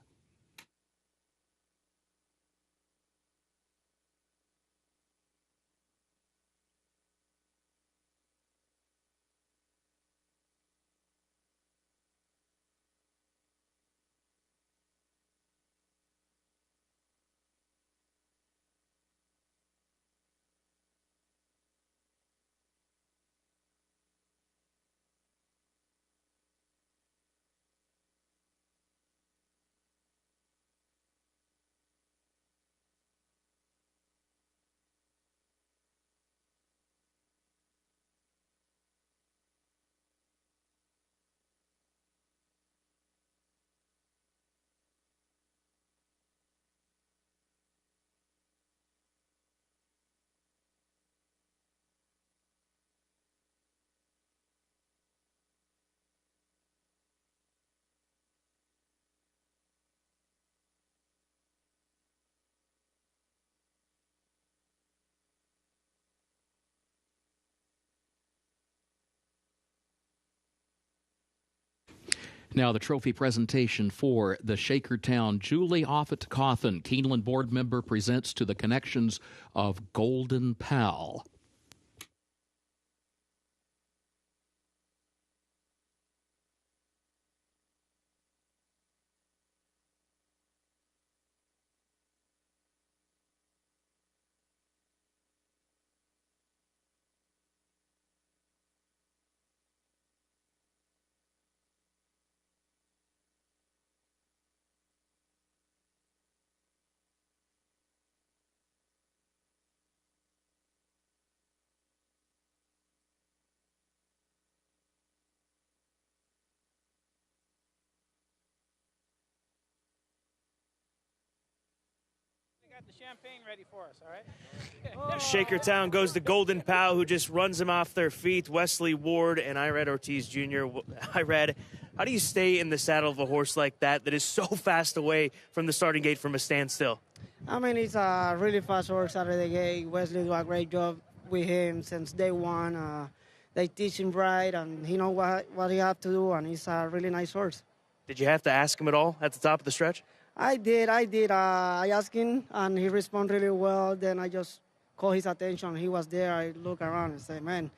Now the trophy presentation for the Shakertown Julie Offit Cawthon, Keeneland board member, presents to the connections of Golden Pal. The champagne ready for us, all right? Shakertown goes to Golden Pal, who just runs them off their feet. Wesley Ward and Irad Ortiz Jr. Irad, how do you stay in the saddle of a horse like that is so fast away from the starting gate from a standstill? I mean, it's a really fast horse out of the gate. Wesley do a great job with him since day one. They teach him right, and he knows what he have to do, and he's a really nice horse. Did you have to ask him at all at the top of the stretch? I did. I asked him, and he responded really well. Then I just called his attention. He was there. I look around and say, man,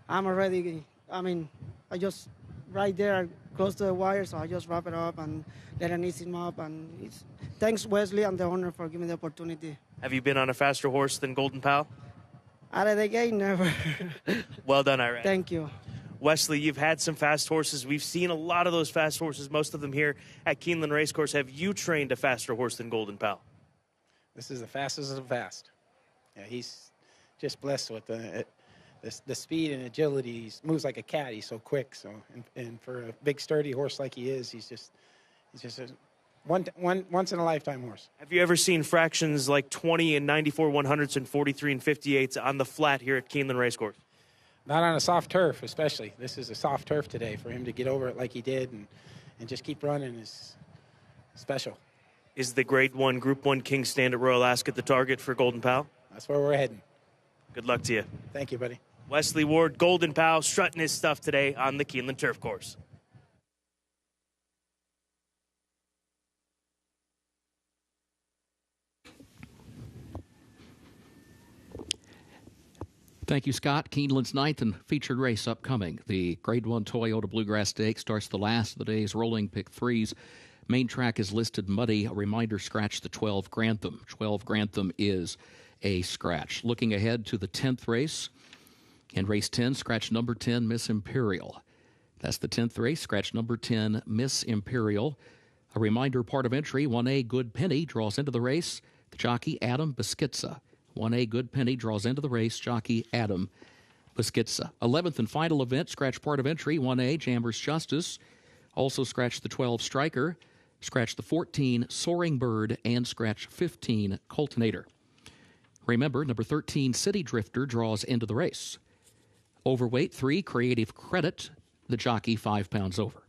I'm already, I just right there close to the wire, so I just wrap it up and let him ease him up. And thanks, Wesley, and the owner for giving me the opportunity. Have you been on a faster horse than Golden Pal? Out of the gate, never. Well done, Irad. Thank you. Wesley, you've had some fast horses. We've seen a lot of those fast horses, most of them here at Keeneland Racecourse. Have you trained a faster horse than Golden Pal? This is the fastest of the fast. Yeah, he's just blessed with the speed and agility. He moves like a cat. He's so quick. So, and for a big, sturdy horse like he is, he's just a once in a lifetime horse. Have you ever seen fractions like 20 and 94 100ths and 43 and 58s on the flat here at Keeneland Racecourse? Not on a soft turf, especially. This is a soft turf today. For him to get over it like he did and just keep running is special. Is the Grade 1 Group 1 King Stand at Royal Ascot the target for Golden Pal? That's where we're heading. Good luck to you. Thank you, buddy. Wesley Ward, Golden Pal, strutting his stuff today on the Keeneland Turf Course. Thank you, Scott. Keeneland's 9th and featured race upcoming. The Grade 1 Toyota Bluegrass Stakes starts the last of the day's rolling pick threes. Main track is listed muddy. A reminder, scratch the 12 Grantham. 12 Grantham is a scratch. Looking ahead to the 10th race. In race 10, scratch number 10, Miss Imperial. That's the 10th race, scratch number 10, Miss Imperial. A reminder, part of entry, 1A Good Penny draws into the race. The jockey, Adam Beschitza. 1A Good Penny draws into the race, jockey Adam Beschitza. 11th and final event, scratch part of entry, 1A Jambers Justice. Also scratch the 12 Striker, scratch the 14 Soaring Bird, and scratch 15 Coltonator. Remember, number 13, City Drifter, draws into the race. Overweight 3, Creative Credit, the jockey 5 pounds over.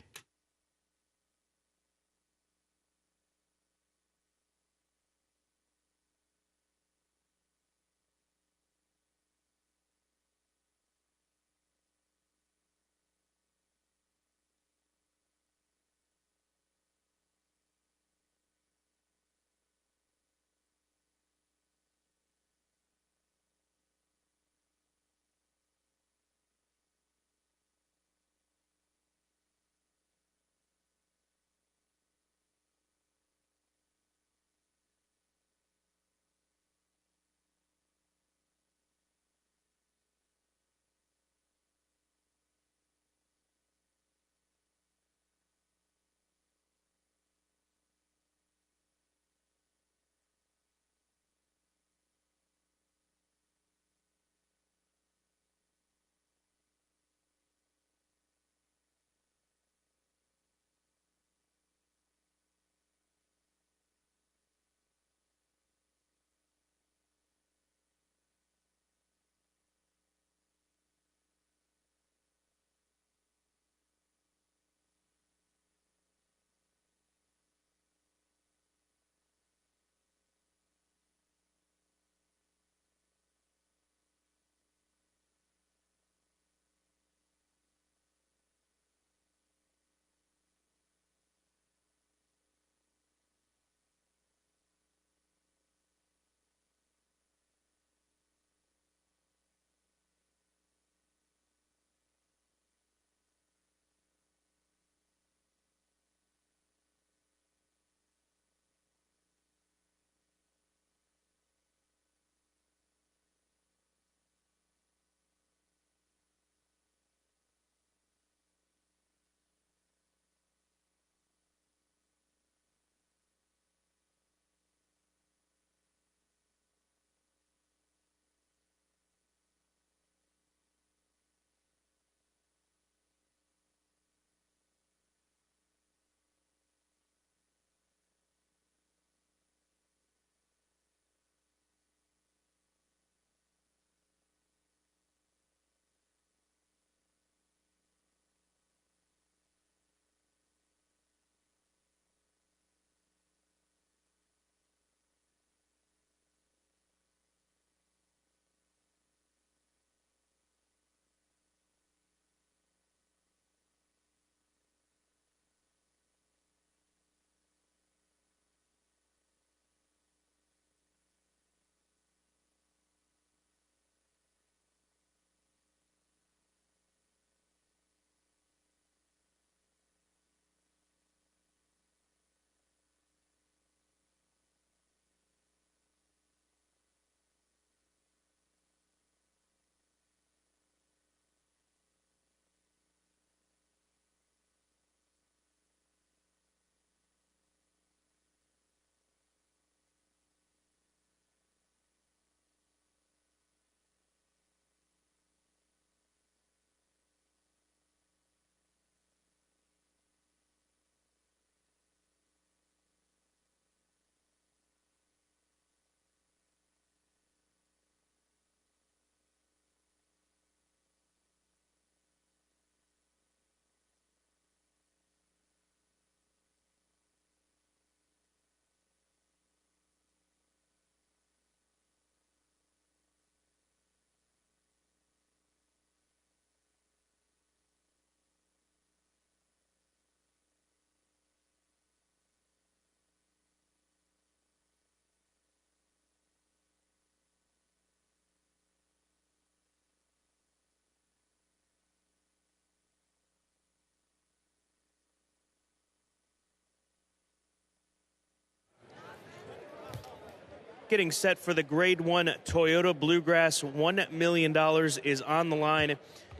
Getting set for the Grade 1 Toyota Bluegrass. $1 million is on the line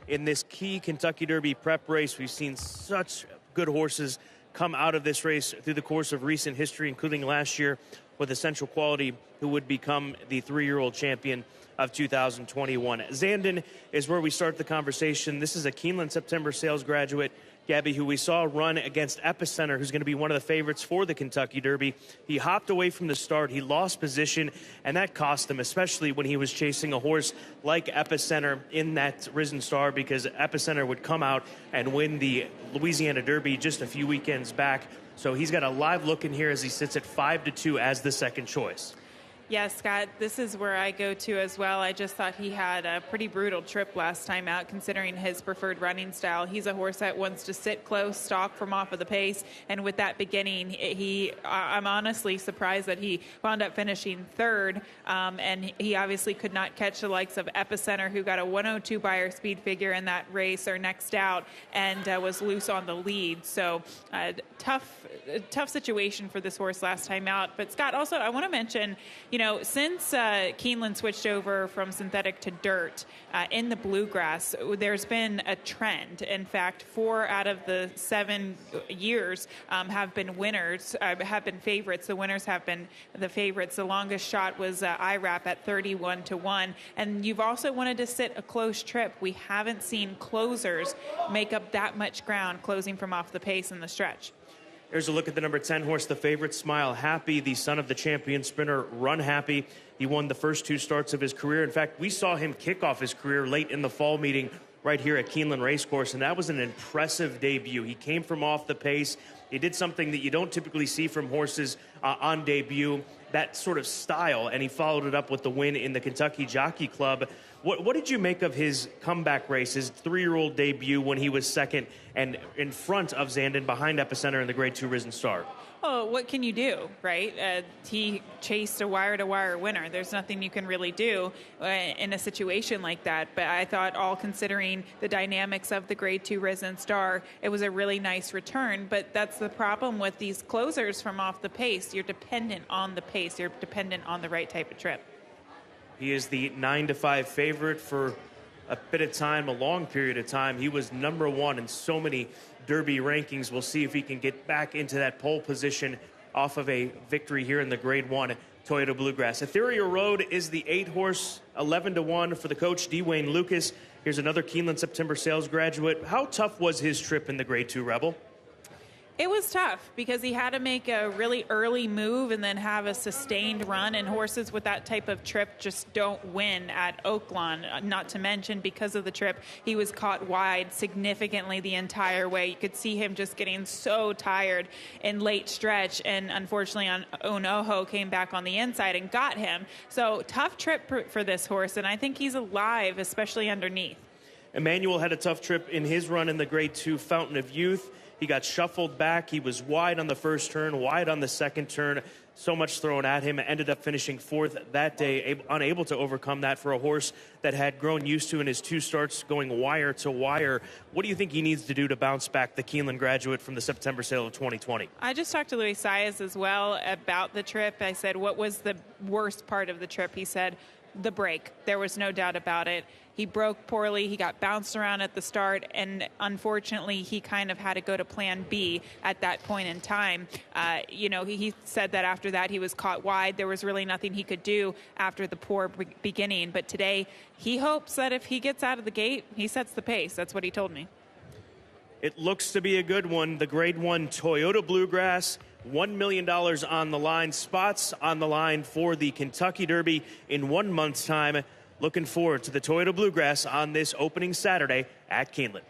in this key Kentucky Derby prep race. We've seen such good horses come out of this race through the course of recent history, including last year with Essential Quality, who would become the 3-year-old champion of 2021. Zandon is where we start the conversation. This is a Keeneland September sales graduate, Gabby, who we saw run against Epicenter, who's going to be one of the favorites for the Kentucky Derby. He hopped away from the start. He lost position, and that cost him, especially when he was chasing a horse like Epicenter in that Risen Star, because Epicenter would come out and win the Louisiana Derby just a few weekends back. So he's got a live look in here as he sits at 5-2 as the second choice. Yeah, Scott, this is where I go to as well. I just thought he had a pretty brutal trip last time out, considering his preferred running style. He's a horse that wants to sit close, stalk from off of the pace, and with that beginning, I'm honestly surprised that he wound up finishing third, and he obviously could not catch the likes of Epicenter, who got a 102 Beyer speed figure in that race, or next out, and was loose on the lead. So tough situation for this horse last time out. But Scott, also, I want to mention, since Keeneland switched over from synthetic to dirt in the bluegrass, there's been a trend. In fact, 4 out of the 7 years have been winners, have been favorites. The winners have been the favorites. The longest shot was IRAP at 31-1. And you've also wanted to sit a close trip. We haven't seen closers make up that much ground closing from off the pace in the stretch. Here's a look at the number 10 horse, the favorite, Smile Happy, the son of the champion sprinter, Run Happy. He won the first 2 starts of his career. In fact, we saw him kick off his career late in the fall meeting right here at Keeneland Racecourse, and that was an impressive debut. He came from off the pace. He did something that you don't typically see from horses on debut, that sort of style, and he followed it up with the win in the Kentucky Jockey Club. What did you make of his comeback race, his 3-year-old debut when he was second and in front of Zandon, behind Epicenter in the Grade 2 Risen Star? Oh, what can you do, right? He chased a wire-to-wire winner. There's nothing you can really do in a situation like that. But I thought, all considering the dynamics of the Grade 2 Risen Star, it was a really nice return. But that's the problem with these closers from off the pace. You're dependent on the pace. You're dependent on the right type of trip. He is the 9-5 favorite for a bit of time, a long period of time. He was number 1 in so many Derby rankings. We'll see if he can get back into that pole position off of a victory here in the Grade 1 Toyota Bluegrass. Ethereal Road is the 8-horse, 11-1 for the coach, Dwayne Lucas. Here's another Keeneland September sales graduate. How tough was his trip in the Grade 2 Rebel? It was tough because he had to make a really early move and then have a sustained run, and horses with that type of trip just don't win at Oaklawn. Not to mention, because of the trip, he was caught wide significantly the entire way. You could see him just getting so tired in late stretch, and unfortunately Onoho came back on the inside and got him. So tough trip for this horse, and I think he's alive, especially underneath. Emmanuel had a tough trip in his run in the Grade 2 Fountain of Youth. He got shuffled back. He was wide on the first turn, wide on the second turn. So much thrown at him. Ended up finishing 4th that day, unable to overcome that for a horse that had grown used to in his 2 starts going wire to wire. What do you think he needs to do to bounce back, the Keeneland graduate from the September sale of 2020? I just talked to Luis Saez as well about the trip. I said, what was the worst part of the trip? He said, the break. There was no doubt about it. He broke poorly. He got bounced around at the start, and unfortunately, he kind of had to go to plan B at that point in time. He said that after that, he was caught wide. There was really nothing he could do after the poor beginning. But today, he hopes that if he gets out of the gate, he sets the pace. That's what he told me. It looks to be a good one. The Grade 1 Toyota Bluegrass, $1 million on the line, spots on the line for the Kentucky Derby in 1 month's time. Looking forward to the Toyota Bluegrass on this opening Saturday at Keeneland.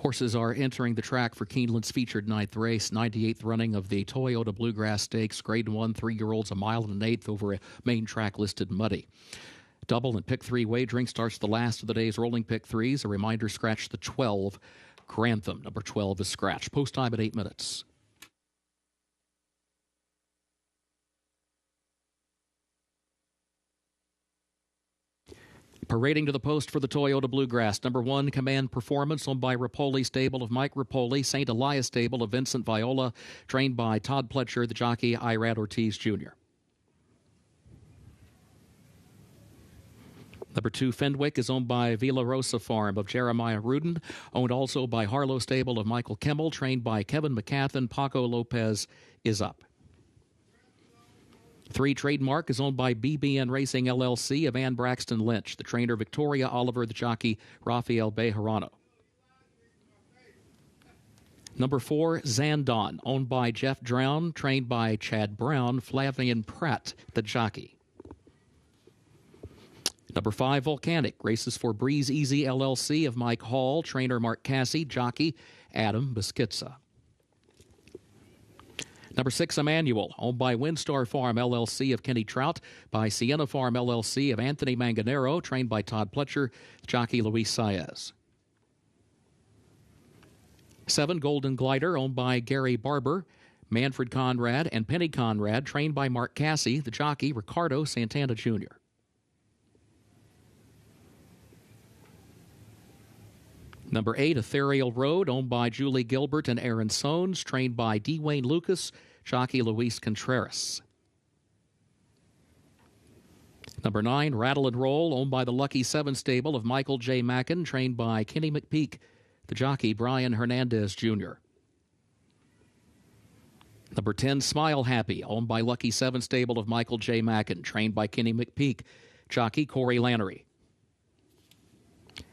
Horses are entering the track for Keeneland's featured ninth race, 98th running of the Toyota Bluegrass Stakes, Grade 1, 3-year-olds, a mile and an eighth over a main track listed muddy. Double and pick 3 wagering starts the last of the day's rolling pick 3s. A reminder, scratch the 12 Grantham. Number 12 is scratched. Post time at 8 minutes. Parading to the post for the Toyota Bluegrass. Number 1, Command Performance, owned by Rapoli Stable of Mike Rapoli. St. Elias Stable of Vincent Viola, trained by Todd Pletcher, the jockey Irad Ortiz Jr. Number 2, Fenwick, is owned by Villa Rosa Farm of Jeremiah Rudin, owned also by Harlow Stable of Michael Kimmel, trained by Kevin McCathan. Paco Lopez is up. 3, Trademark, is owned by BBN Racing LLC of Ann Braxton Lynch, the trainer Victoria Oliver, the jockey Rafael Bejarano. Number 4, Zandon, owned by Jeff Drown, trained by Chad Brown. Flavian Pratt, the jockey. Number 5, Volcanic, races for Breeze Easy LLC of Mike Hall, trainer Mark Cassie, jockey Adam Beschitza. Number 6, Emmanuel, owned by Windstar Farm LLC of Kenny Trout, by Sienna Farm LLC of Anthony Manganero, trained by Todd Pletcher, jockey Luis Saez. 7, Golden Glider, owned by Gary Barber, Manfred Conrad, and Penny Conrad, trained by Mark Cassie, the jockey Ricardo Santana Jr. Number 8, Ethereal Road, owned by Julie Gilbert and Aaron Soanes, trained by D. Wayne Lucas, jockey Luis Contreras. Number 9, Rattle and Roll, owned by the Lucky 7 Stable of Michael J. Mackin, trained by Kenny McPeak, the jockey Brian Hernandez Jr. Number 10, Smile Happy, owned by Lucky 7 Stable of Michael J. Mackin, trained by Kenny McPeak, jockey Corey Lannery.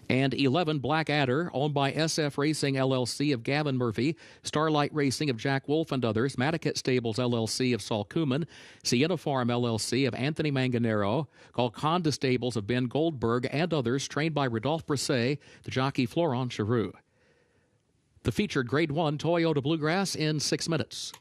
And 11, Black Adder, owned by SF Racing LLC of Gavin Murphy, Starlight Racing of Jack Wolf and others, Mataket Stables LLC of Saul Kuhlman, Sienna Farm LLC of Anthony Manganero, Golconda Stables of Ben Goldberg and others, trained by Rodolphe Brisset, the jockey Florent Giroux. The featured Grade 1 Toyota Bluegrass in 6 minutes.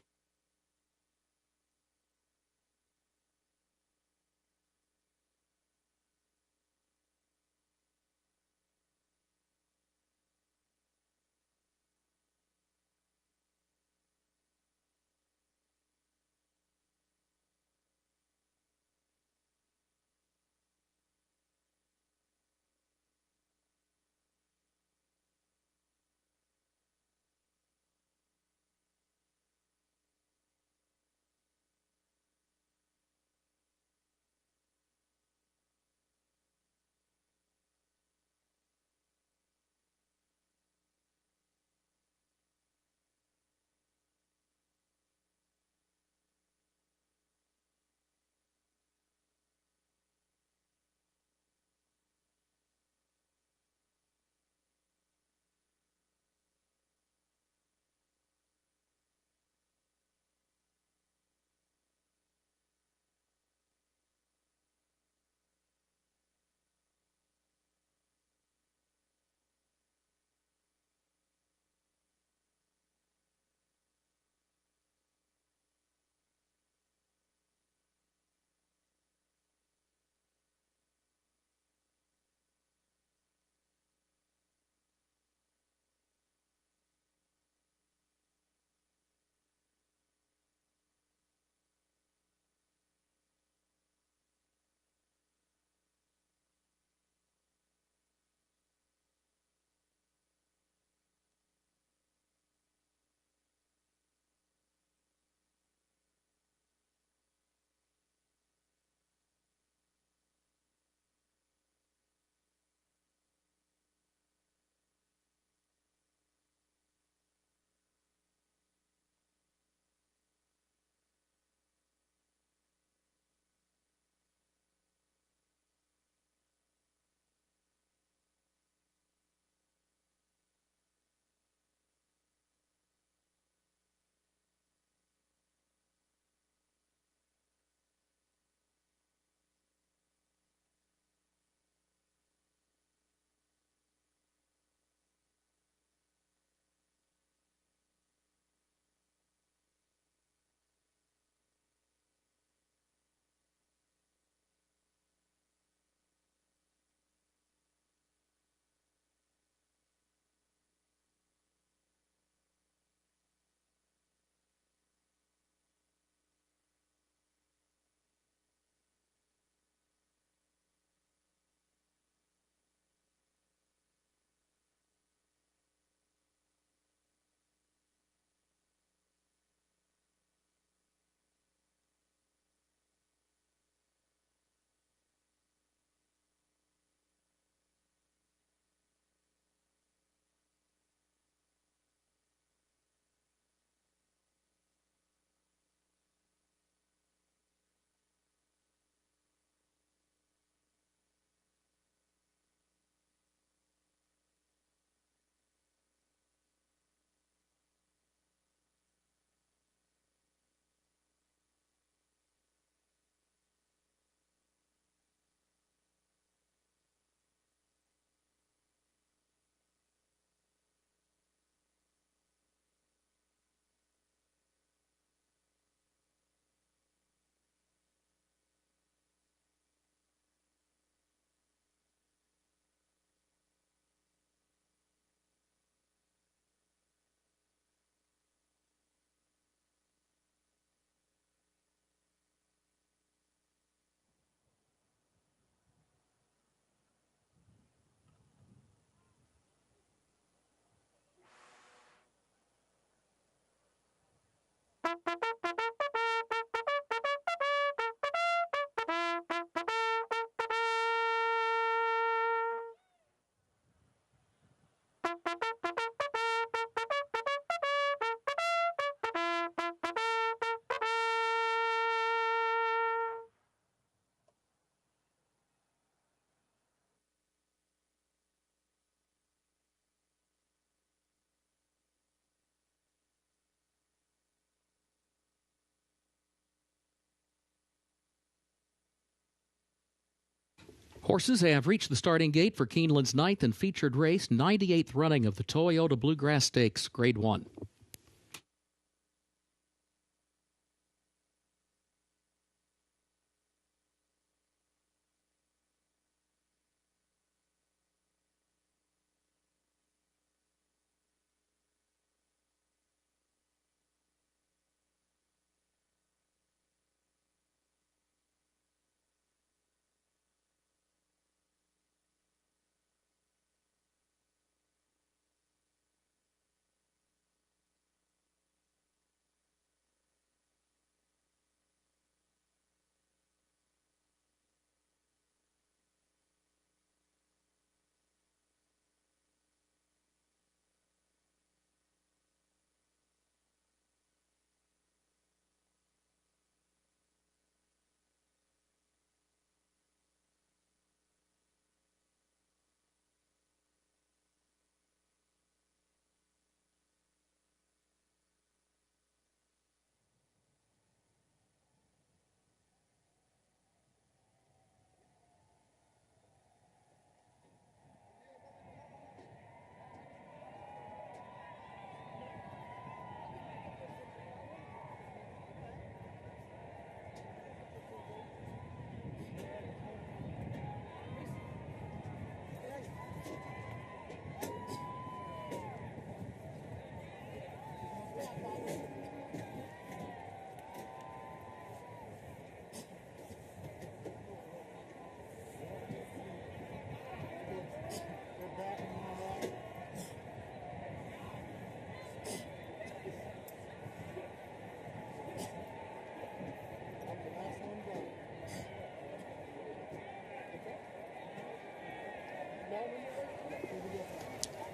Horses have reached the starting gate for Keeneland's 9th and featured race, 98th running of the Toyota Bluegrass Stakes, Grade 1.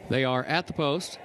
They are at the post.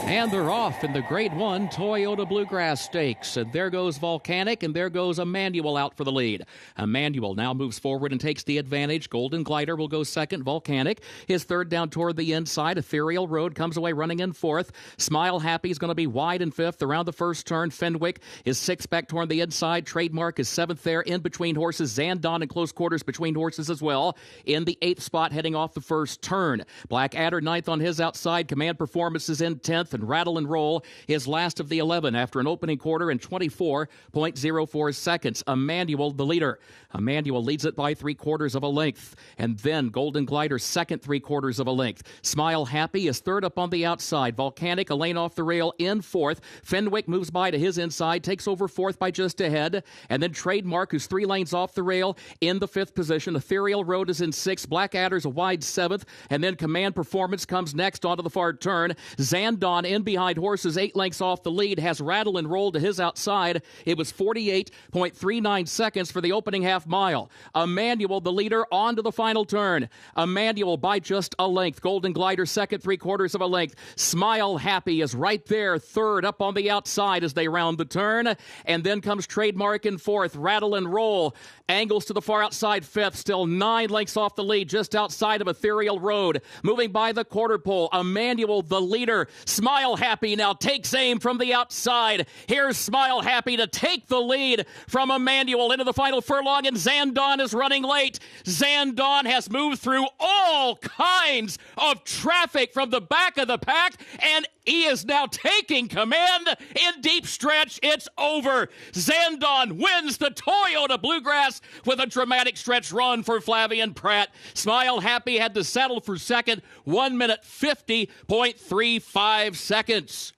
And they're off in the Grade 1 Toyota Bluegrass Stakes. And there goes Volcanic, and there goes Emmanuel out for the lead. Emmanuel now moves forward and takes the advantage. Golden Glider will go second. Volcanic is third down toward the inside. Ethereal Road comes away running in fourth. Smile Happy is going to be wide in fifth around the first turn. Fenwick is sixth back toward the inside. Trademark is seventh there in between horses. Zandon in close quarters between horses as well. In the eighth spot heading off the first turn. Black Adder ninth on his outside. Command Performance is in 10th. And Rattle and Roll is last of the 11 after an opening quarter in 24.04 seconds. Emmanuel the leader. Emmanuel leads it by 3/4 of a length. And then Golden Glider second 3/4 of a length. Smile Happy is third up on the outside. Volcanic a lane off the rail in fourth. Fenwick moves by to his inside, takes over fourth by just ahead. And then Trademark, who's 3 lanes off the rail, in the fifth position. Ethereal Road is in sixth. Black Adder's a wide seventh. And then Command Performance comes next onto the far turn. Zandon in behind horses 8 lengths off the lead, has Rattle and Roll to his outside. It was 48.39 seconds for the opening half mile. Emmanuel the leader on to the final turn. Emmanuel by just a length. Golden Glider second 3/4 of a length. Smile Happy is right there third up on the outside as they round the turn. And then comes Trademark in fourth. Rattle and Roll angles to the far outside fifth, still 9 lengths off the lead just outside of Ethereal Road. Moving by the quarter pole, Emmanuel the leader. Smile Happy now takes aim from the outside. Here's Smile Happy to take the lead from Emmanuel into the final furlong, and Zandon is running late. Zandon has moved through all kinds of traffic from the back of the pack, and he is now taking command in deep stretch. It's over. Zandon wins the Toyota Bluegrass with a dramatic stretch run for Flavian Pratt. Smile Happy had to settle for second, 1 minute 50.35 seconds.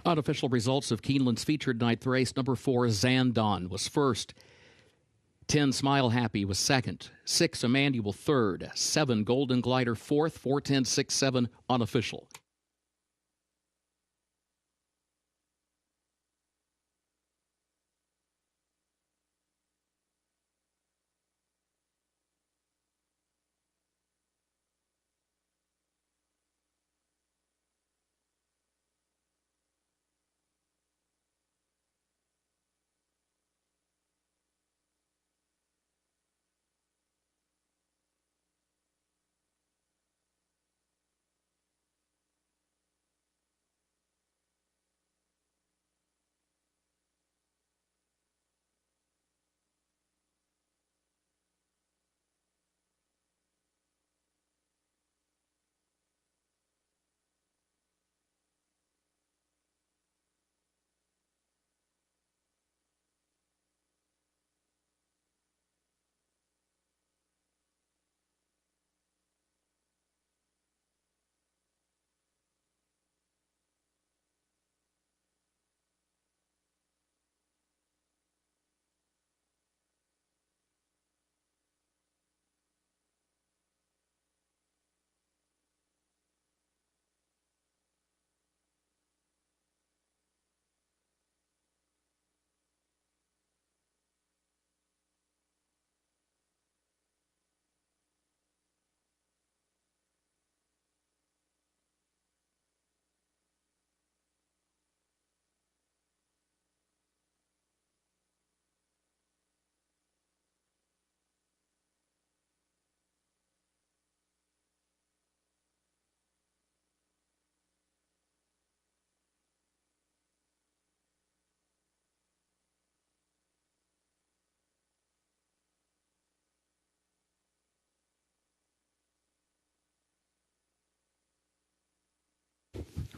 Unofficial results of Keeneland's featured ninth race. Number 4, Zandon, was first. 10, Smile Happy, was second. 6, Emmanuel, third. 7, Golden Glider, fourth. 4, 10, 6, 7, unofficial.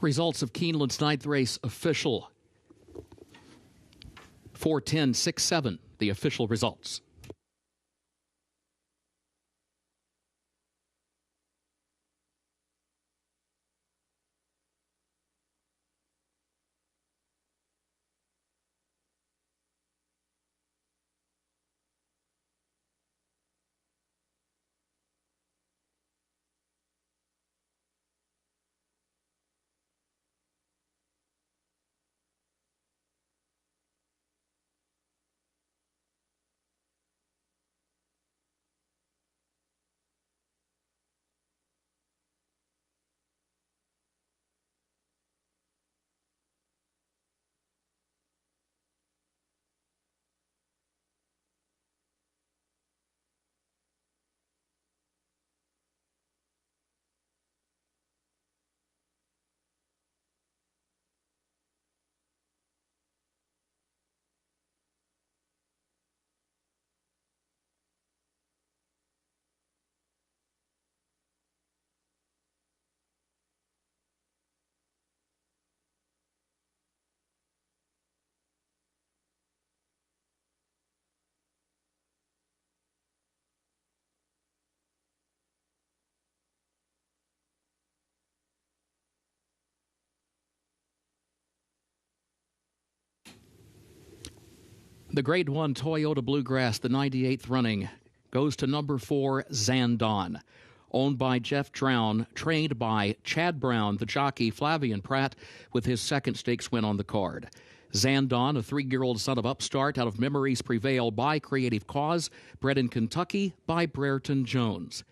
Results of Keeneland's ninth race official. 4, 10, 6, 7, the official results. The Grade 1 Toyota Bluegrass, the 98th running, goes to number 4, Zandon. Owned by Jeff Drown, trained by Chad Brown, the jockey Flavian Pratt, with his second stakes win on the card. Zandon, a 3-year-old son of Upstart out of Memories Prevail by Creative Cause, bred in Kentucky by Brereton Jones.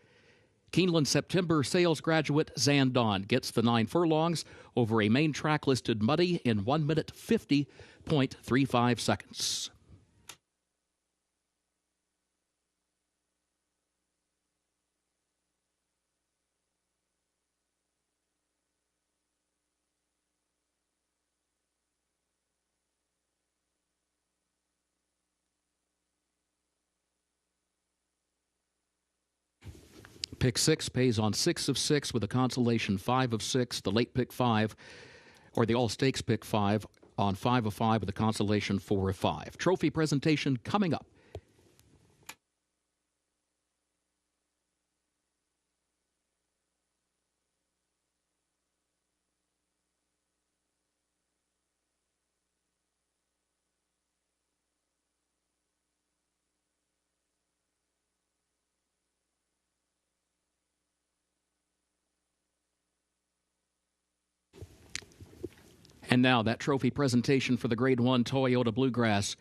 Keeneland September sales graduate Zandon gets the 9 furlongs over a main track listed muddy in 1 minute 50.35 seconds. Pick 6 pays on 6 of 6 with a consolation 5 of 6. The late pick 5, or the all stakes pick 5 on 5 of 5 with a consolation 4 of 5. Trophy presentation coming up. And now that trophy presentation for the Grade 1 Toyota Bluegrass.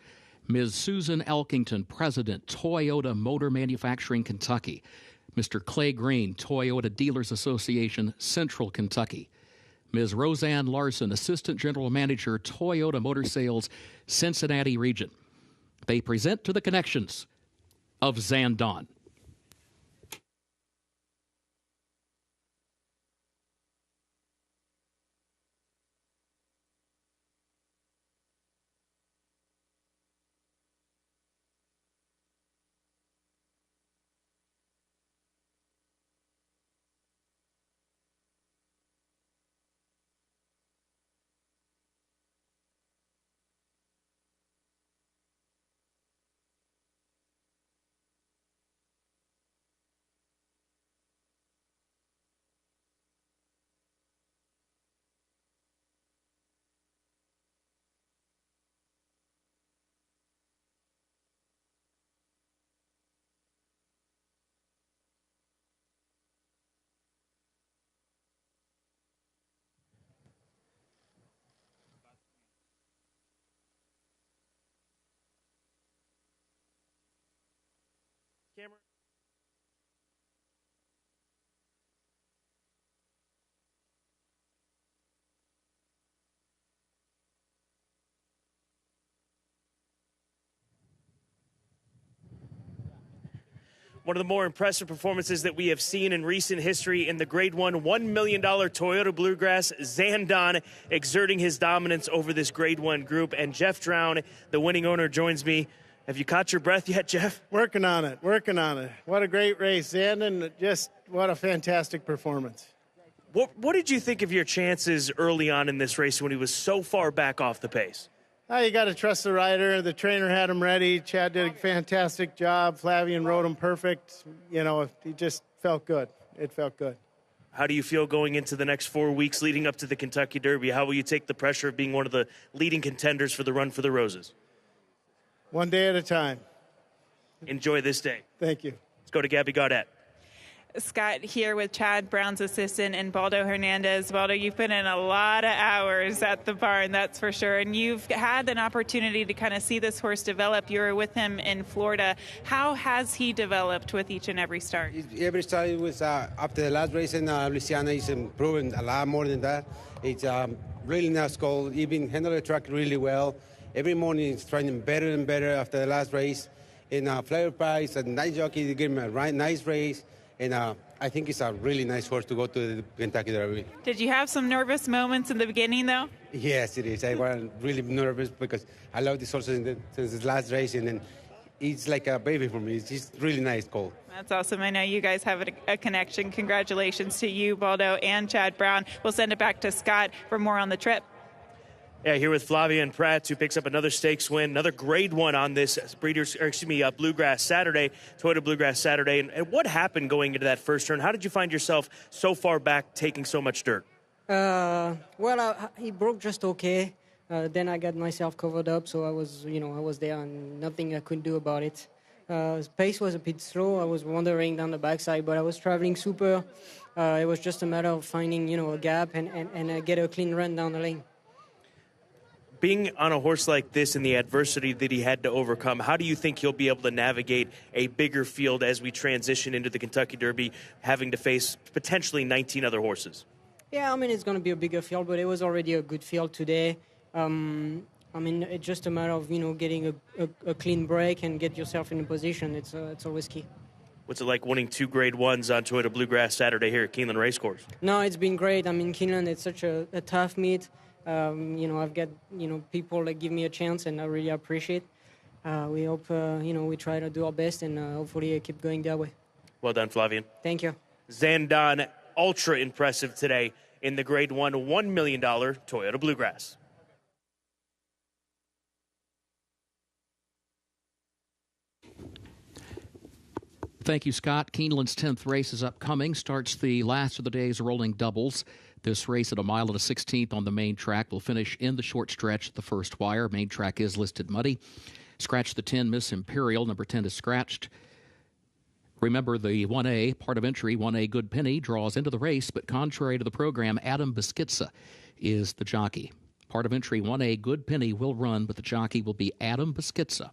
Ms. Susan Elkington, President, Toyota Motor Manufacturing, Kentucky. Mr. Clay Green, Toyota Dealers Association, Central Kentucky. Ms. Roseanne Larson, Assistant General Manager, Toyota Motor Sales, Cincinnati Region. They present to the connections of Zandon. Camera. One of the more impressive performances that we have seen in recent history in the Grade 1 $1 million Toyota Bluegrass. Zandon exerting his dominance over this Grade 1 group. And Jeff Drown, the winning owner, joins me. Have you caught your breath yet, Jeff? Working on it. What a great race. Zandon, just what a fantastic performance. What did you think of your chances early on in this race when he was so far back off the pace? You got to trust the rider. The trainer had him ready. Chad did a fantastic job. Flavian rode him perfect. You know, he just felt good. It felt good. How do you feel going into the next 4 weeks leading up to the Kentucky Derby? How will you take the pressure of being one of the leading contenders for the Run for the Roses? One day at a time. Enjoy this day. Thank you. Let's go to Gabby Gaudet. Scott here with Chad Brown's assistant and Baldo Hernandez. Baldo, you've put in a lot of hours at the barn, that's for sure, and you've had an opportunity to kind of see this horse develop. You were with him in Florida. How has he developed with each and every start? Every start was after the last race in Louisiana, he's improving a lot more than that. It's really nice goal. He's been handling the track really well. Every morning he's training better and better after the last race. In Flavor Price, a nice jockey to give him a nice race. And I think it's a really nice horse to go to the Kentucky Derby. Did you have some nervous moments in the beginning, though? Yes, it is. I was really nervous because I love this horse since his last race, and then he's like a baby for me. It's just really nice colt. That's awesome. I know you guys have a connection. Congratulations to you, Baldo, and Chad Brown. We'll send it back to Scott for more on the trip. Yeah, here with Flavian Pratt, who picks up another stakes win, another Grade 1 on this Bluegrass Saturday, Toyota Bluegrass Saturday. And what happened going into that first turn? How did you find yourself so far back taking so much dirt? He broke just okay. Then I got myself covered up, so I was there and nothing I could do about it. His pace was a bit slow. I was wandering down the backside, but I was traveling super. It was just a matter of finding, a gap and get a clean run down the lane. Being on a horse like this and the adversity that he had to overcome, how do you think he'll be able to navigate a bigger field as we transition into the Kentucky Derby, having to face potentially 19 other horses? Yeah, it's going to be a bigger field, but it was already a good field today. It's just a matter of, getting a clean break and get yourself in a position. It's always key. What's it like winning 2 Grade 1s on Toyota Bluegrass Saturday here at Keeneland Racecourse? No, it's been great. Keeneland, it's such a tough meet. I've got, people that give me a chance, and I really appreciate. We hope, we try to do our best, and hopefully keep going that way. Well done, Flavian. Thank you. Zandon, ultra impressive today in the Grade 1 $1 million Toyota Bluegrass. Thank you, Scott. Keeneland's 10th race is upcoming. Starts the last of the day's rolling doubles. This race at 1 mile and a 16th on the main track will finish in the short stretch at the first wire. Main track is listed muddy. Scratch the 10, Miss Imperial. Number 10 is scratched. Remember, the 1A, part of entry, 1A Good Penny, draws into the race, but contrary to the program, Adam Beschitza is the jockey. Part of entry 1A, Good Penny, will run, but the jockey will be Adam Beschizza.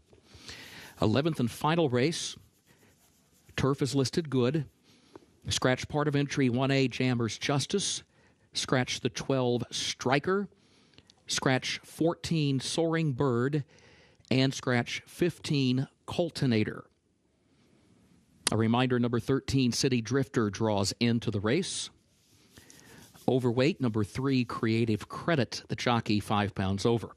11th and final race. Turf is listed good. Scratch part of entry 1A, Jammer's Justice. Scratch the 12, Striker. Scratch 14, Soaring Bird. And scratch 15, Coltonator. A reminder, number 13, City Drifter, draws into the race. Overweight, number 3, Creative Credit, the jockey 5 pounds over.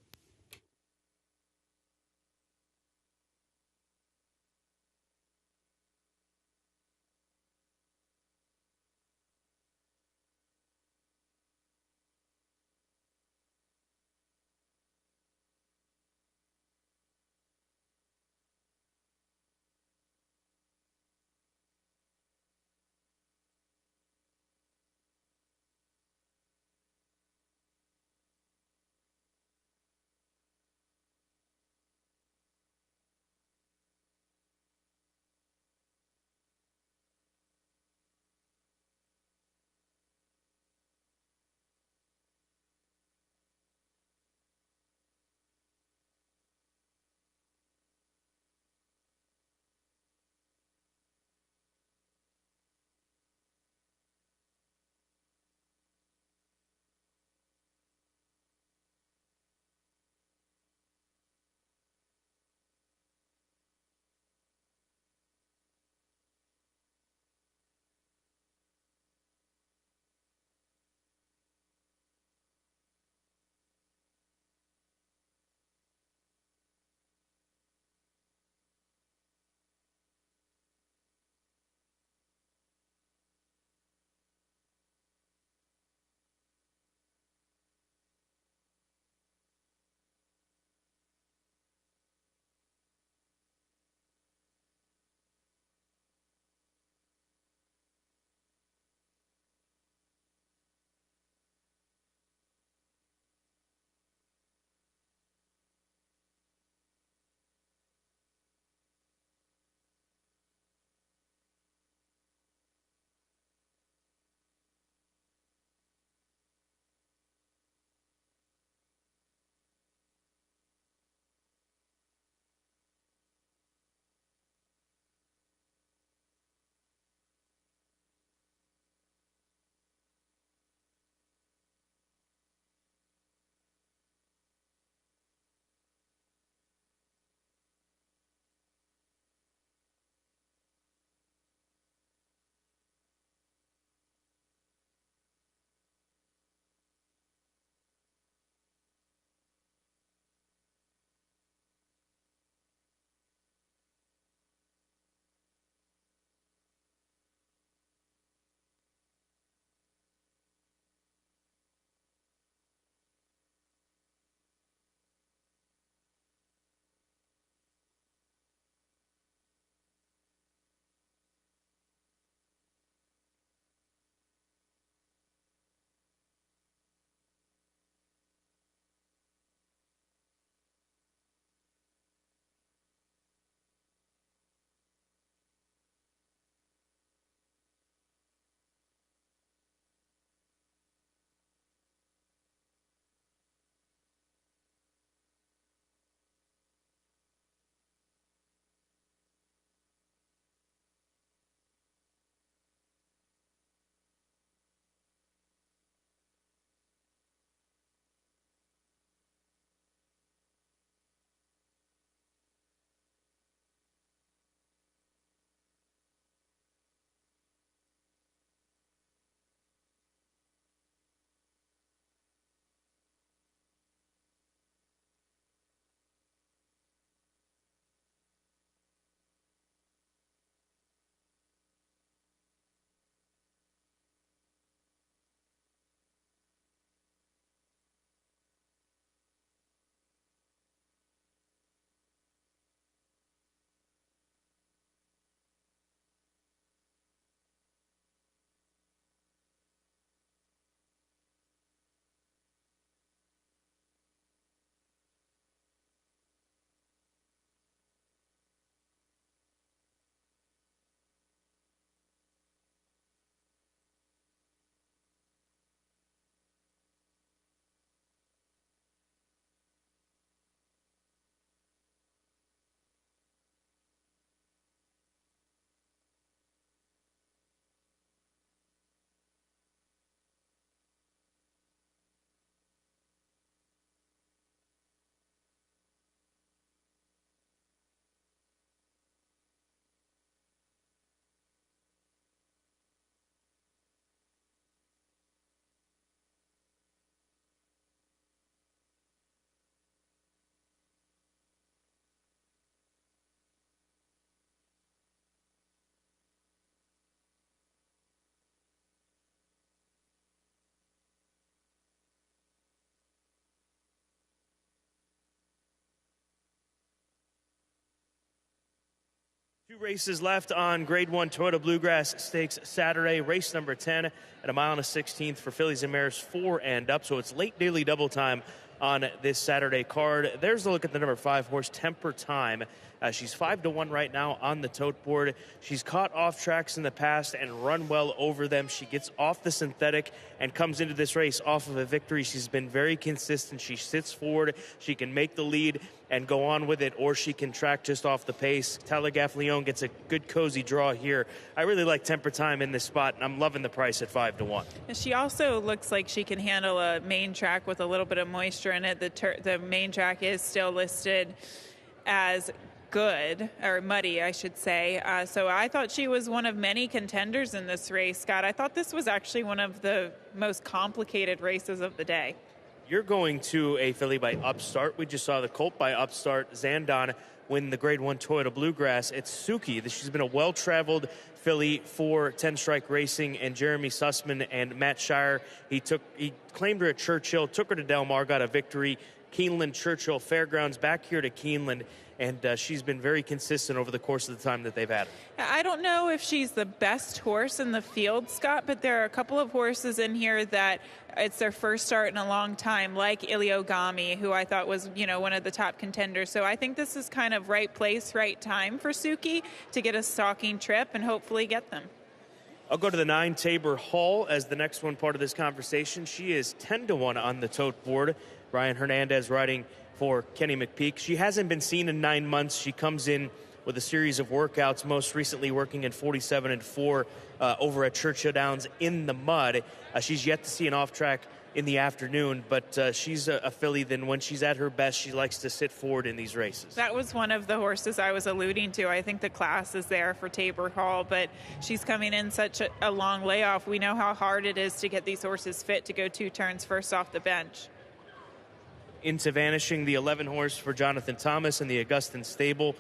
2 races left on Grade 1 Toyota Bluegrass Stakes Saturday. Race number 10 at a mile and a 16th for fillies and mares 4 and up. So it's late daily double time on this Saturday card. There's a look at the number 5 horse, Temper Time. She's 5-1 right now on the tote board. She's caught off tracks in the past and run well over them. She gets off the synthetic and comes into this race off of a victory. She's been very consistent. She sits forward. She can make the lead and go on with it, or she can track just off the pace. Telegraph Leon gets a good cozy draw here. I really like Temper Time in this spot, and I'm loving the price at 5-1. And she also looks like she can handle a main track with a little bit of moisture in it. The main track is still listed as good, or muddy, I should say. So I thought she was one of many contenders in this race, Scott. I thought this was actually one of the most complicated races of the day. You're going to a filly by Upstart. We just saw the colt by Upstart, Zandon, win the Grade 1 Toyota Bluegrass. It's Suki. She's been a well-traveled filly for 10 Strike Racing and Jeremy Sussman and Matt Shire. He claimed her at Churchill, took her to Del Mar, got a victory. Keeneland, Churchill, Fairgrounds, back here to Keeneland. And she's been very consistent over the course of the time that they've had her. I don't know if she's the best horse in the field, Scott, but there are a couple of horses in here that it's their first start in a long time, like Iliogami, who I thought was, one of the top contenders. So I think this is kind of right place, right time for Suki to get a stalking trip and hopefully get them. I'll go to the 9 Tabor Hall as the next one part of this conversation. She is 10-1 on the tote board. Brian Hernandez riding for Kenny McPeak. She hasn't been seen in 9 months. She comes in with a series of workouts, most recently working in 47-4 over at Churchill Downs in the mud. She's yet to see an off-track in the afternoon, but she's a filly. Then when she's at her best, she likes to sit forward in these races. That was one of the horses I was alluding to. I think the class is there for Tabor Hall, but she's coming in such a long layoff. We know how hard it is to get these horses fit to go 2 turns first off the bench. Into Vanishing, the 11 horse for Jonathan Thomas in the Augustin stable.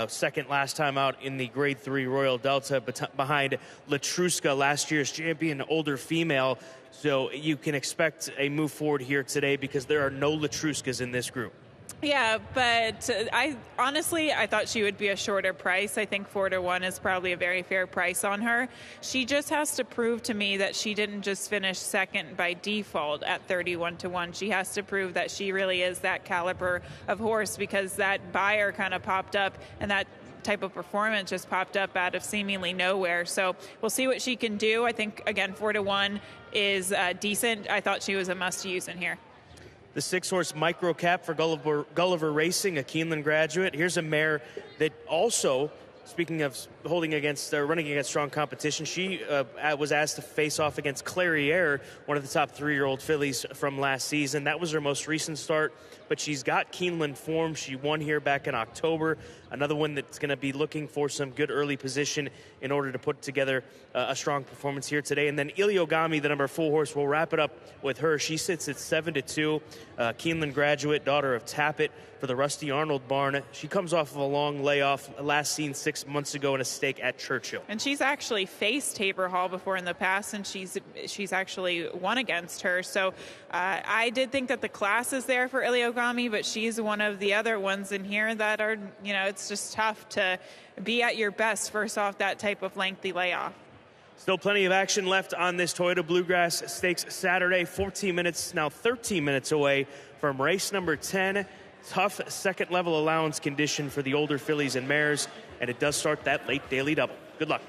Second last time out in the Grade 3 Royal Delta behind Latruska, last year's champion, older female. So you can expect a move forward here today because there are no Latruskas in this group. Yeah, but I thought she would be a shorter price. I think 4-1 is probably a very fair price on her. She just has to prove to me that she didn't just finish second by default at 31-1. She has to prove that she really is that caliber of horse, because that buyer kind of popped up and that type of performance just popped up out of seemingly nowhere. So we'll see what she can do. I think, again, 4-1 is decent. I thought she was a must-use in here. The 6-horse Micro Cap for Gulliver Racing, a Keeneland graduate. Here's a mare that also, speaking of running against strong competition, she was asked to face off against Clairiere, one of the top 3-year-old fillies from last season. That was her most recent start, but she's got Keeneland form. She won here back in October. Another one that's going to be looking for some good early position in order to put together a strong performance here today. And then Iliogami, the number 4 horse, we'll wrap it up with her. She sits at 7-2, Keeneland graduate, daughter of Tappet for the Rusty Arnold barn. She comes off of a long layoff, last seen 6 months ago in a stake at Churchill. And she's actually faced Tabor Hall before in the past, and she's actually won against her. So I did think that the class is there for Iliogami, but she's one of the other ones in here that are, it's just tough to be at your best first off that type of lengthy layoff. Still plenty of action left on this Toyota Bluegrass Stakes Saturday. 13 minutes away from race number 10. Tough second-level allowance condition for the older fillies and mares, and it does start that late daily double. Good luck.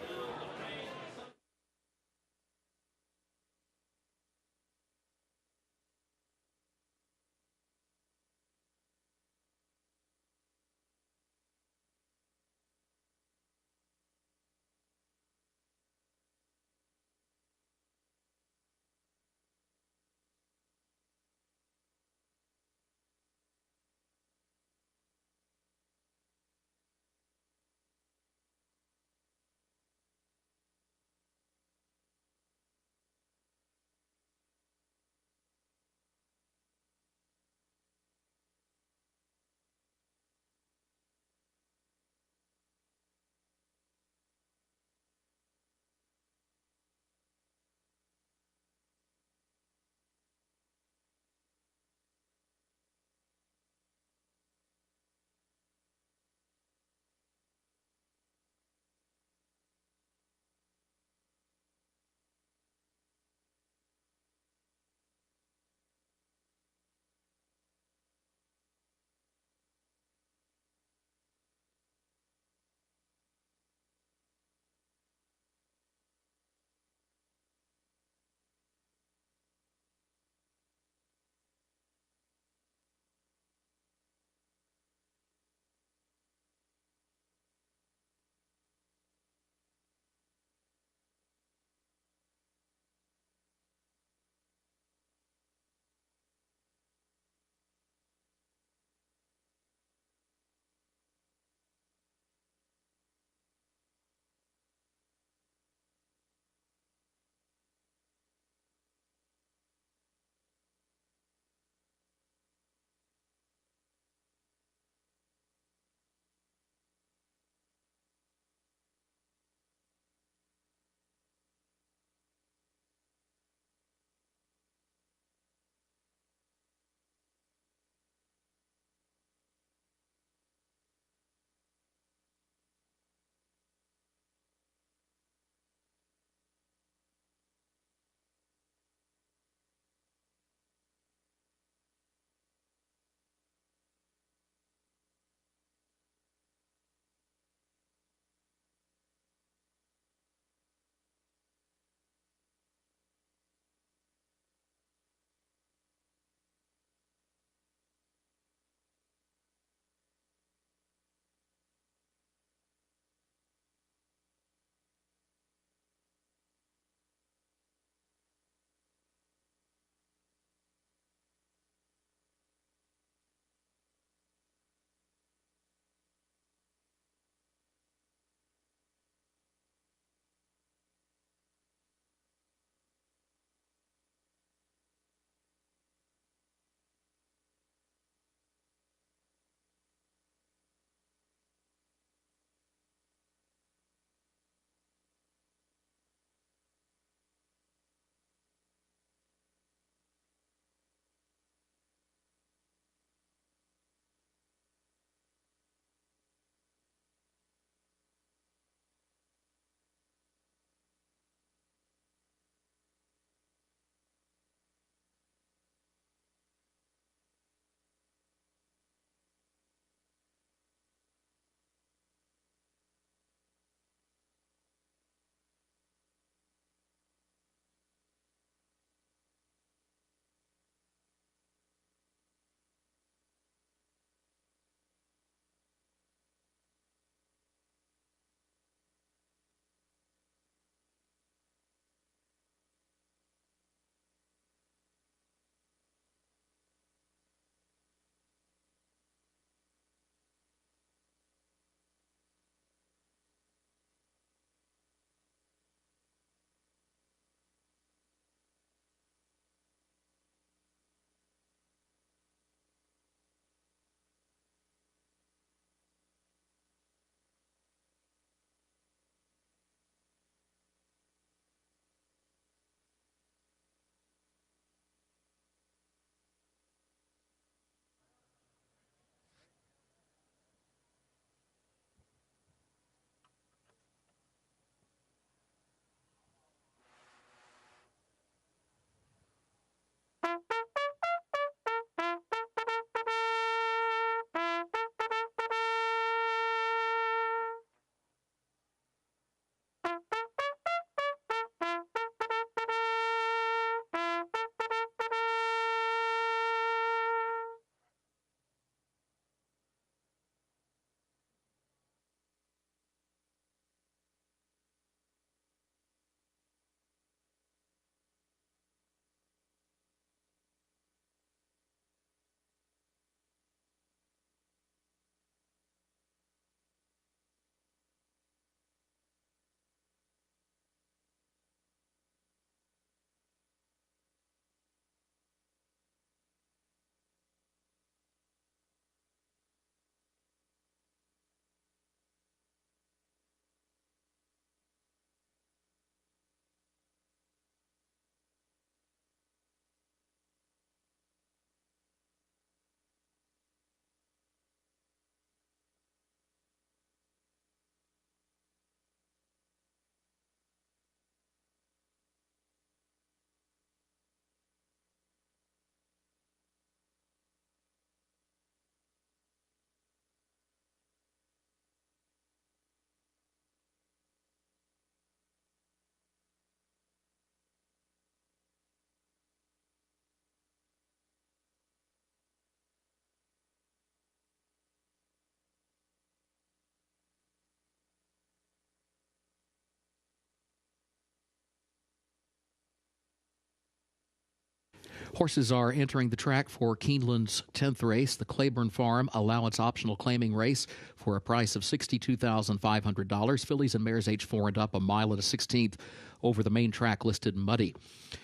Horses are entering the track for Keeneland's 10th race, the Claiborne Farm Allowance Optional Claiming Race, for a price of $62,500. Fillies and mares age 4 and up, a mile and a 16th over the main track listed muddy.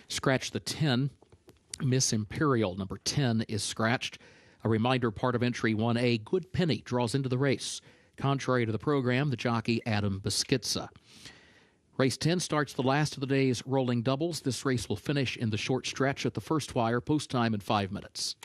Scratch the 10. Miss Imperial, number 10, is scratched. A reminder, part of entry 1A, Good Penny, draws into the race. Contrary to the program, the jockey Adam Beschitza. Race 10 starts the last of the day's rolling doubles. This race will finish in the short stretch at the first wire, post time in 5 minutes.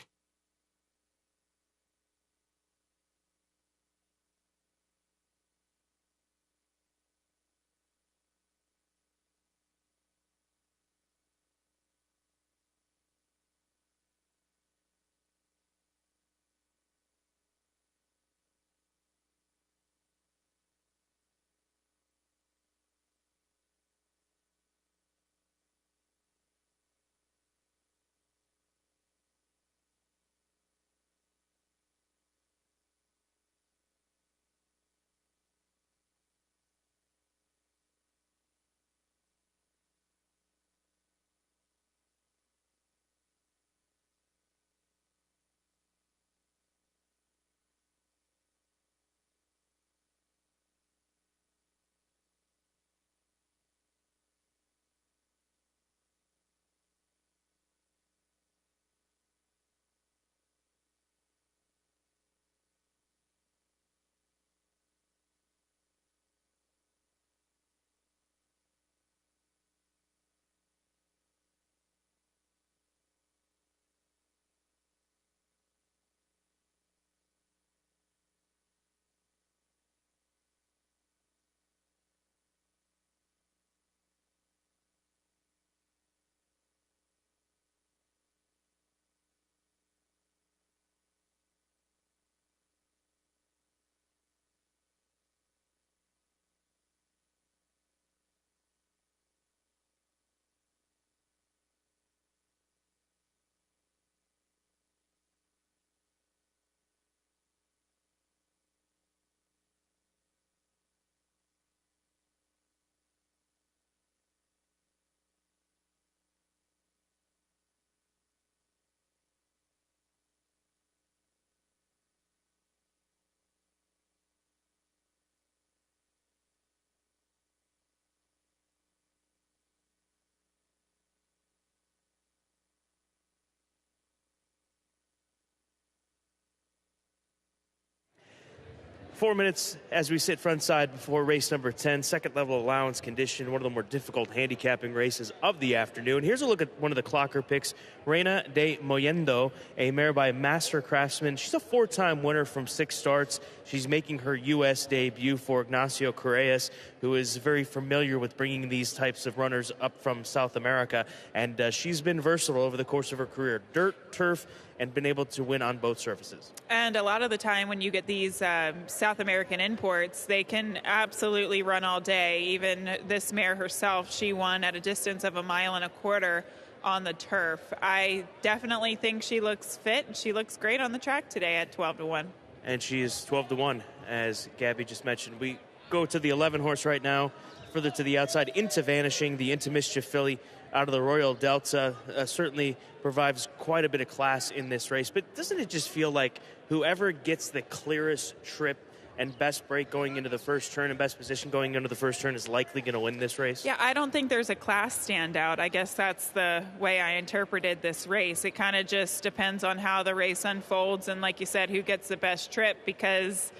Four minutes as we sit front side before race number 10, second level allowance condition, one of the more difficult handicapping races of the afternoon. Here's a look at one of the clocker picks, Reina de Mollendo, a mare by Master Craftsman. She's a 4-time winner from 6 starts. She's making her U.S. debut for Ignacio Correas, who is very familiar with bringing these types of runners up from South America. And she's been versatile over the course of her career. Dirt, turf, and been able to win on both surfaces. And a lot of the time when you get these South American imports, they can absolutely run all day. Even this mare herself, she won at a distance of 1.25 miles on the turf. I definitely think she looks fit. She looks great on the track today at 12-1. And she is 12-1, as Gabby just mentioned. We go to the 11 horse right now, further to the outside, Into Vanishing, the Into Mischief filly out of the Royal Delta. Certainly provides quite a bit of class in this race. But doesn't it just feel like whoever gets the clearest trip and best break going into the first turn and best position going into the first turn is likely going to win this race? Yeah, I don't think there's a class standout. I guess that's the way I interpreted this race. It kind of just depends on how the race unfolds and, like you said, who gets the best trip, because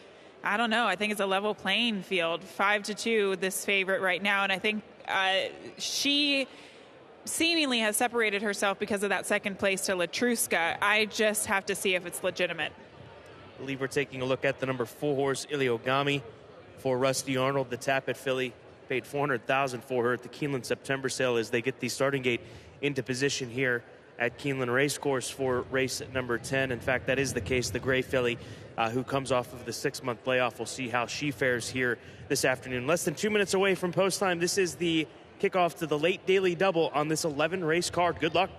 I don't know. I think it's a level playing field. 5-2, this favorite right now. And I think she seemingly has separated herself because of that second place to Latruska. I just have to see if it's legitimate. I believe we're taking a look at the number 4 horse, Iliogami, for Rusty Arnold. The Tappet filly paid $400,000 for her at the Keeneland September sale as they get the starting gate into position here at Keeneland Racecourse for race number 10. In fact, that is the case. The Gray filly, who comes off of the 6-month layoff, we'll see how she fares here this afternoon. Less than 2 minutes away from post time. This is the kickoff to the late daily double on this 11 race card. Good luck.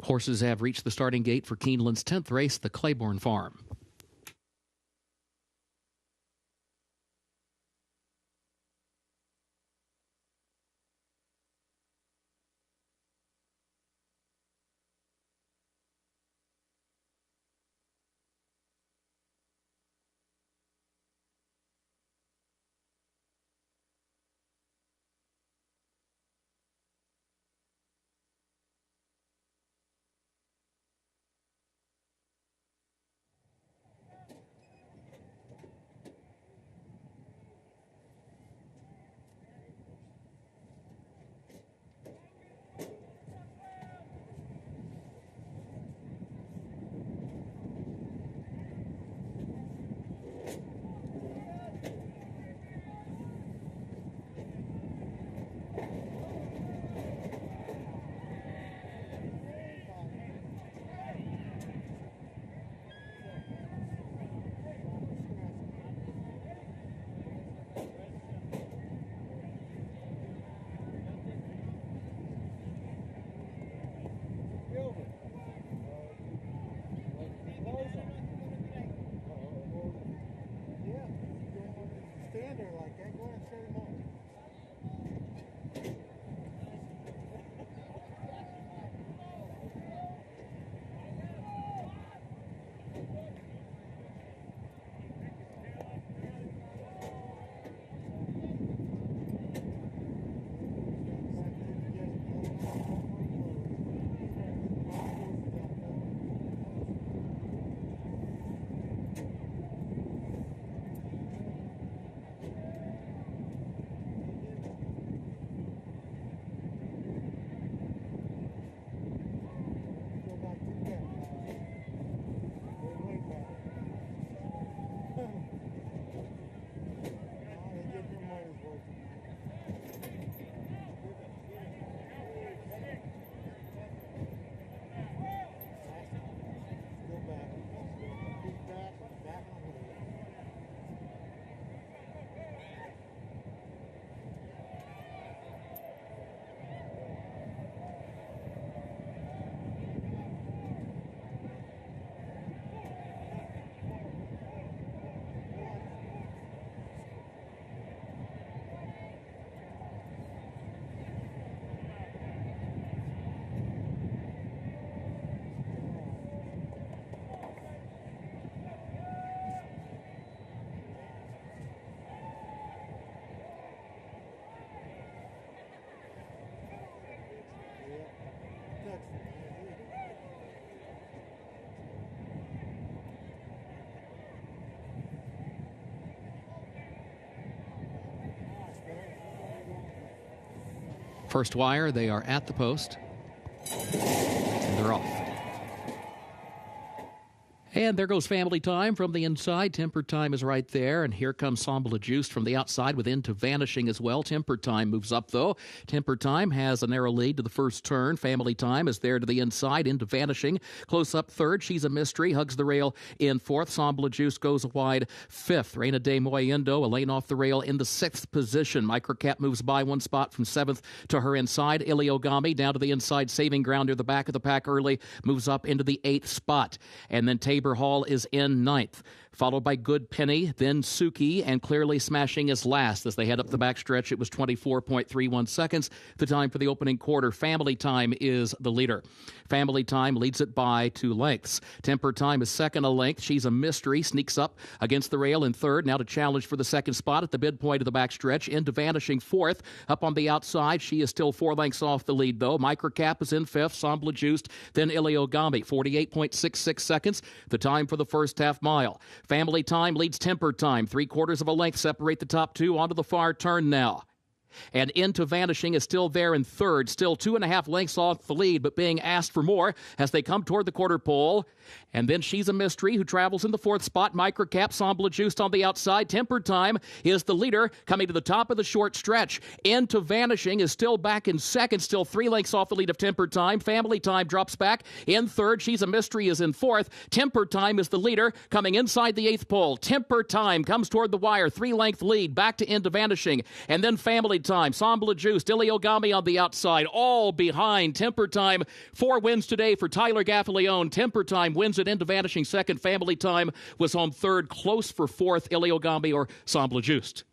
Horses have reached the starting gate for Keeneland's 10th race, the Claiborne Farm. First wire, they are at the post, and they're off. And there goes Family Time from the inside. Temper Time is right there. And here comes Sambla Juiced from the outside with Into Vanishing as well. Temper Time moves up, though. Temper Time has a narrow lead to the first turn. Family Time is there to the inside. Into Vanishing. Close up third. She's a Mystery. Hugs the rail in fourth. Sambla Juiced goes wide fifth. Reina de Moyendo, a lane off the rail in the sixth position. Microcap moves by one spot from seventh to her inside. Iliogami down to the inside. Saving ground near the back of the pack early. Moves up into the eighth spot. And then Tabor Hall is in ninth, followed by Good Penny, then Suki, and Clearly Smashing is last. As they head up the backstretch, it was 24.31 seconds. The time for the opening quarter. Family Time is the leader. Family Time leads it by 2 lengths. Temper Time is second a length. She's a Mystery, sneaks up against the rail in third, now to challenge for the second spot at the midpoint of the backstretch. Into Vanishing fourth. Up on the outside, she is still 4 lengths off the lead, though. Microcap is in fifth. Sambla Juiced, then Iliogami, 48.66 seconds. The time for the first half mile. Family Time leads Temper Time. 3/4 of a length separate the top two onto the far turn now. And Into Vanishing is still there in third, still 2.5 lengths off the lead, but being asked for more as they come toward the quarter pole. And then She's a Mystery, who travels in the fourth spot. Microcap, Sambla Juiced on the outside. Temper Time is the leader, coming to the top of the short stretch. Into Vanishing is still back in second, still 3 lengths off the lead of Temper Time. Family Time drops back in third. She's a Mystery is in fourth. Temper Time is the leader, coming inside the eighth pole. Temper Time comes toward the wire, 3-length lead, back to Into Vanishing. And then Family family time, Sambla Juice, Iliogami on the outside, all behind Temper Time. 4 wins today for Tyler Gaffalione. Temper Time wins it into vanishing second. Family Time was home third, close for fourth, Iliogami or Sambla Juice.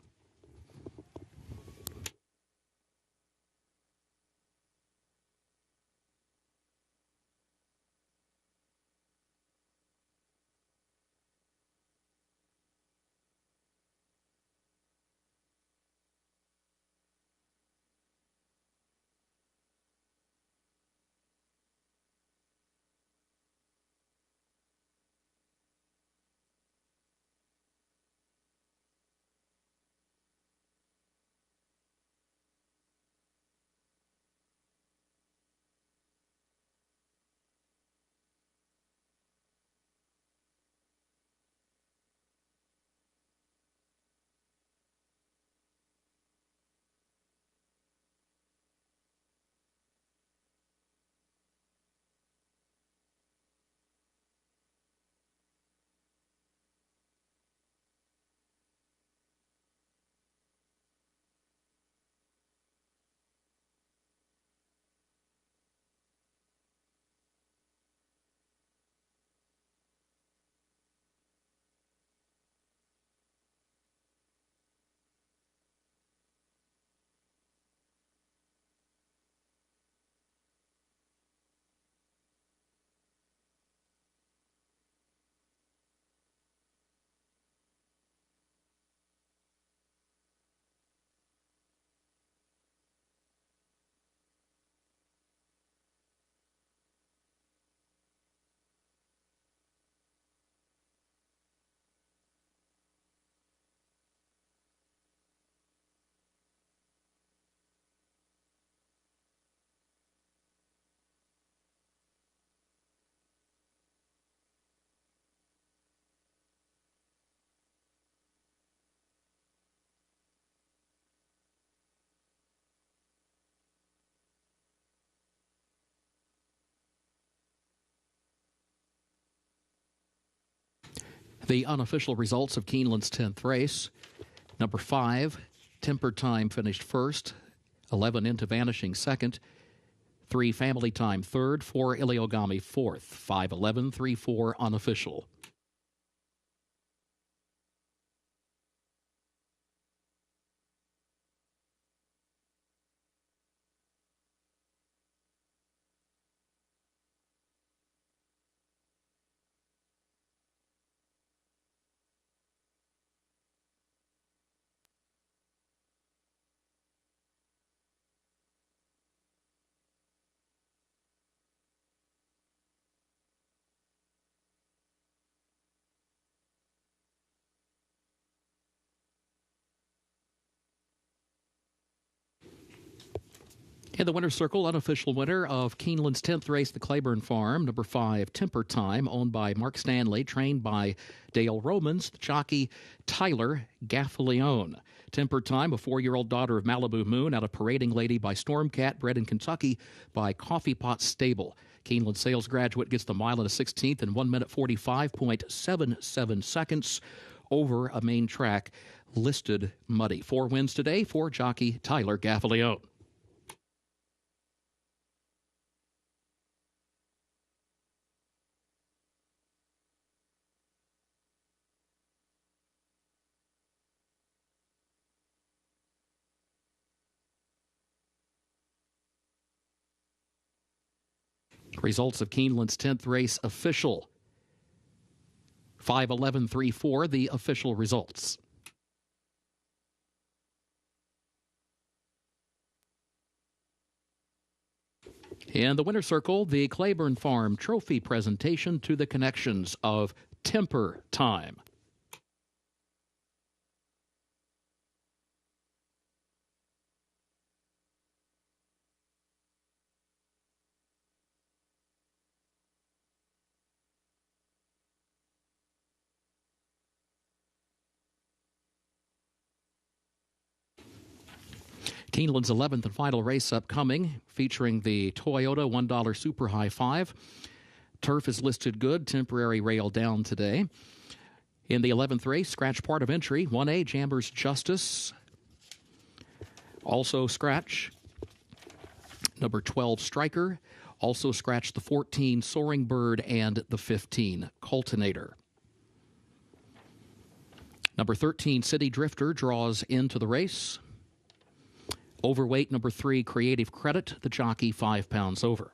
The unofficial results of Keeneland's 10th race. Number 5, Temper Time finished first. 11 into vanishing second. 3 Family Time third. 4 Iliogami fourth. 5-11, 3-4 unofficial. In the winner's circle, unofficial winner of Keeneland's 10th race, the Claiborne Farm, number 5, Temper Time, owned by Mark Stanley, trained by Dale Romans, the jockey Tyler Gaffalione. Temper Time, a 4-year-old daughter of Malibu Moon, out of Parading Lady by Stormcat, bred in Kentucky by Coffee Pot Stable. Keeneland sales graduate gets the mile in a 16th in 1 minute 45.77 seconds over a main track listed muddy. 4 wins today for jockey Tyler Gaffalione. Results of Keeneland's 10th race official. 5-11, 3-4, the official results. In the winner's circle, the Claiborne Farm Trophy presentation to the connections of Temper Time. Keeneland's 11th and final race upcoming, featuring the Toyota $1 Super High 5. Turf is listed good, temporary rail down today. In the 11th race, scratch part of entry, 1A, Jambers Justice. Also scratch number 12, Striker. Also scratch the 14, Soaring Bird, and the 15, Cultinator. Number 13, City Drifter, draws into the race. Overweight, number 3, Creative Credit, the jockey 5 pounds over.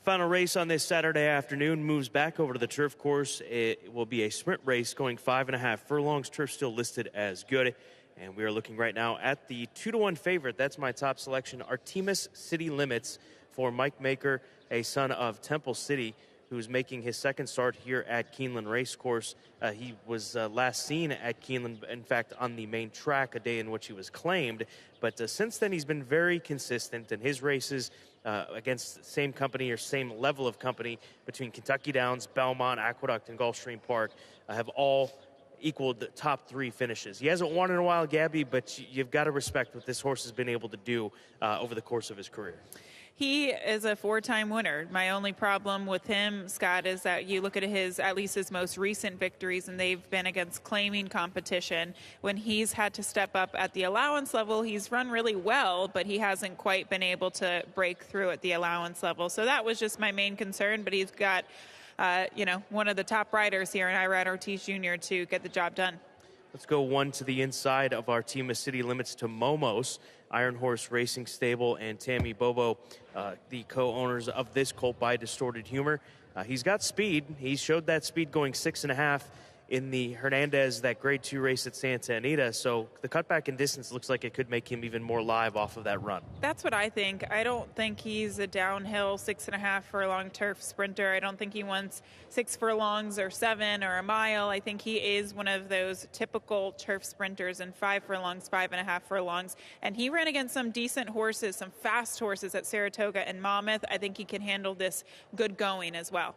Final race on this Saturday afternoon moves back over to the turf course. It will be a sprint race going 5.5 furlongs. Turf still listed as good. And we are looking right now at the 2-1 favorite. That's my top selection. Artemis City Limits for Mike Maker, a son of Temple City, who's making his second start here at Keeneland Racecourse. He was last seen at Keeneland, in fact, on the main track, a day in which he was claimed. But since then, he's been very consistent in his races against the same company or same level of company between Kentucky Downs, Belmont, Aqueduct, and Gulfstream Park have all equaled the top 3 finishes. He hasn't won in a while, Gabby, but you've got to respect what this horse has been able to do over the course of his career. He is a 4-time winner. My only problem with him, Scott, is that you look at at least his most recent victories, and they've been against claiming competition. When he's had to step up at the allowance level, he's run really well, but he hasn't quite been able to break through at the allowance level. So that was just my main concern, but he's got, one of the top riders here in Irad Ortiz Jr. to get the job done. Let's go one to the inside of Artemis City Limits to Momos, Iron Horse Racing Stable, and Tammy Bobo, the co-owners of this colt by Distorted Humor. He's got speed. He showed that speed going 6.5 in the Hernandez, that Grade 2 race at Santa Anita. So the cutback in distance looks like it could make him even more live off of that run. That's what I think. I don't think he's a downhill 6.5 furlong turf sprinter. I don't think he wants 6 furlongs or 7 or a mile. I think he is one of those typical turf sprinters in 5 furlongs, 5.5 furlongs. And he ran against some decent horses, some fast horses at Saratoga and Monmouth. I think he can handle this good going as well.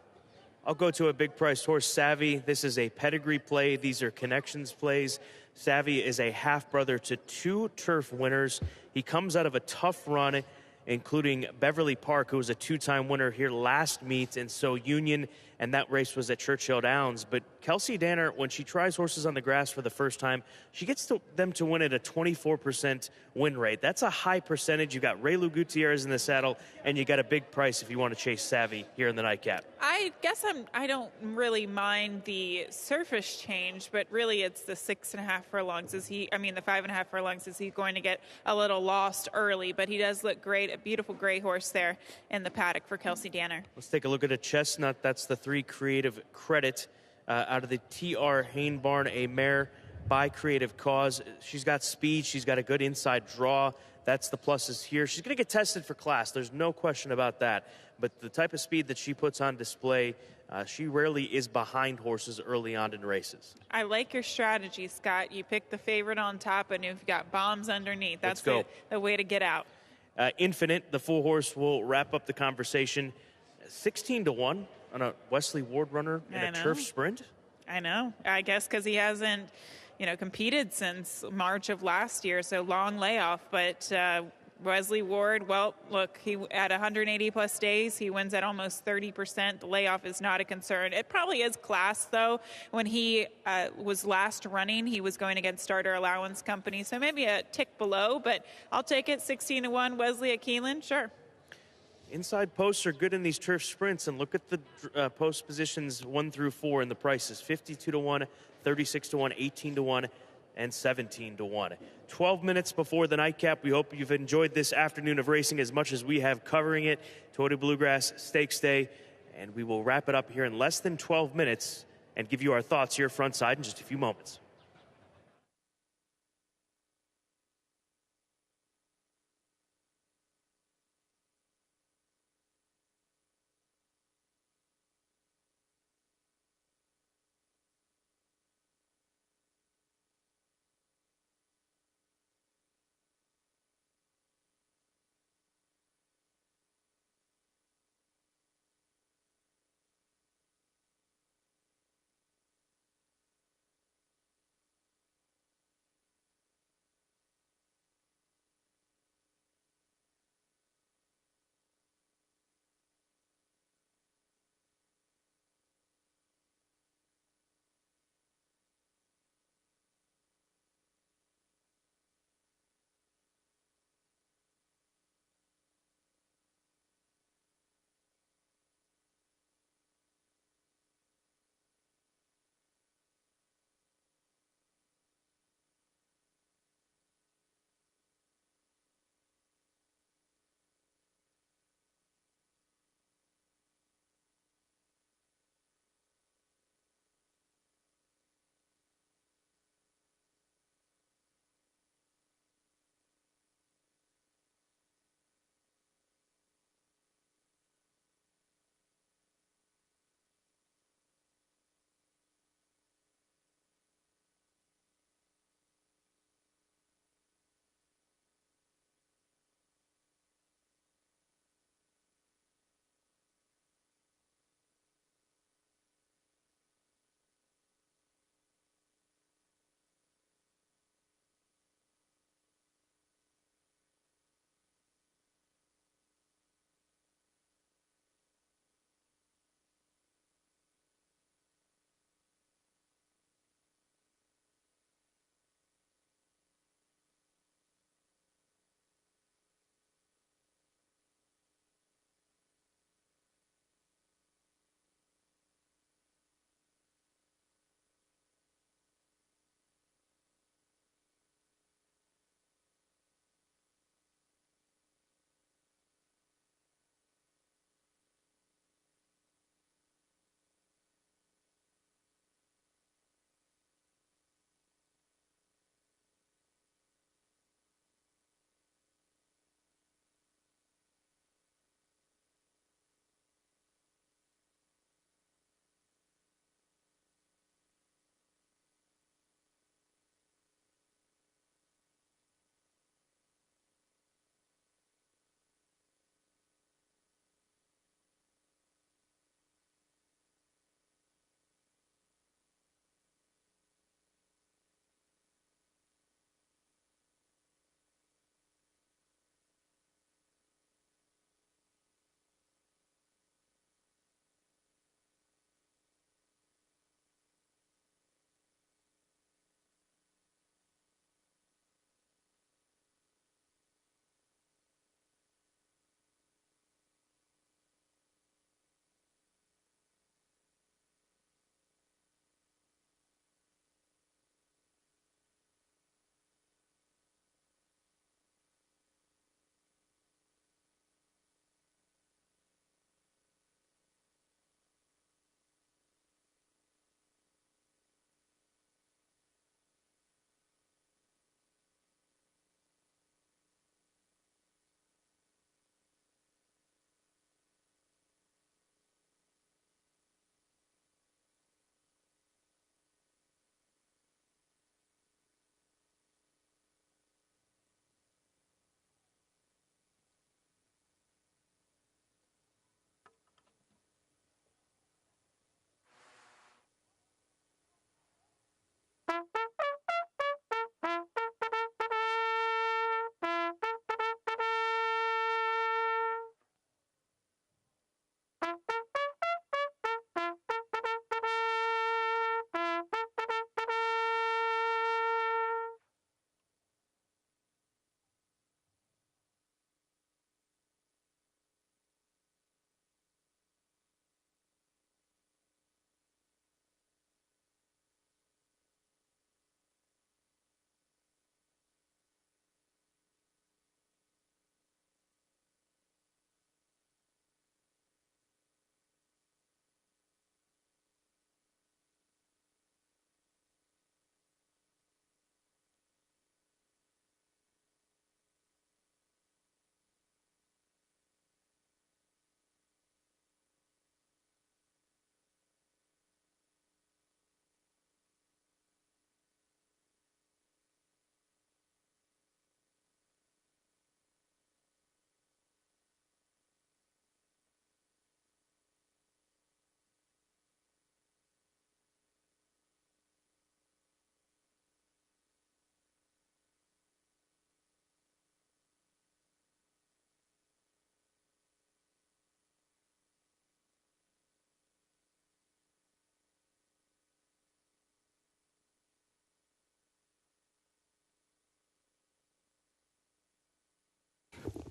I'll go to a big-priced horse, Savvy. This is a pedigree play. These are connections plays. Savvy is a half-brother to 2 turf winners. He comes out of a tough run, including Beverly Park, who was a 2-time winner here last meet, and so Union, and that race was at Churchill Downs. But Kelsey Danner, when she tries horses on the grass for the first time, she gets them to win at a 24% win rate. That's a high percentage. You got Raylu Gutierrez in the saddle, and you got a big price if you want to chase Savvy here in the nightcap. I guess I don't really mind the surface change, but really it's the 6.5 furlongs. The 5.5 furlongs. Is he going to get a little lost early? But he does look great. A beautiful gray horse there in the paddock for Kelsey Danner. Let's take a look at a chestnut. That's the 3 Creative Credit out of the T.R. Hain Barn, a mare by Creative Cause. She's got speed. She's got a good inside draw. That's the pluses here. She's going to get tested for class. There's no question about that. But the type of speed that she puts on display, she rarely is behind horses early on in races. I like your strategy, Scott. You pick the favorite on top, and you've got bombs underneath. That's the way to get out. Infinite, the full horse, will wrap up the conversation. 16-1 on a Wesley Ward runner in a turf sprint. I know. I guess because he hasn't, competed since March of last year, so long layoff. But Wesley Ward, well, look, he at 180-plus days, he wins at almost 30%. The layoff is not a concern. It probably is class, though. When he was last running, he was going against Starter Allowance Company, so maybe a tick below, but I'll take it. 16-1 Wesley at Keeneland, sure. Inside posts are good in these turf sprints, and look at the post positions 1 through 4 in the prices: 52-1, 36-1, 18-1, and 17-1. 12 minutes before the nightcap. We hope you've enjoyed this afternoon of racing as much as we have covering it. Toyota Bluegrass Stakes Day, and we will wrap it up here in less than 12 minutes and give you our thoughts here front side in just a few moments.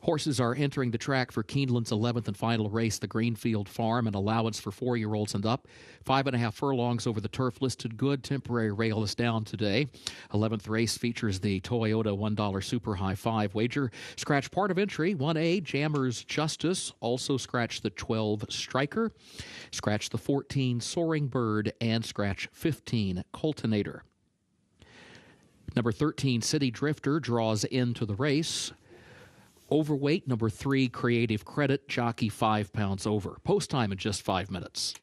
Horses are entering the track for Keeneland's 11th and final race, the Greenfield Farm, an allowance for 4-year-olds and up. 5.5 furlongs over the turf listed good. Temporary rail is down today. 11th race features the Toyota $1 Super High 5 wager. Scratch part of entry, 1A, Jammer's Justice. Also scratch the 12 Striker. Scratch the 14 Soaring Bird and scratch 15 Coltonator. Number 13, City Drifter, draws into the race. Overweight, number 3, Creative Credit, jockey 5 pounds over. Post time in just 5 minutes.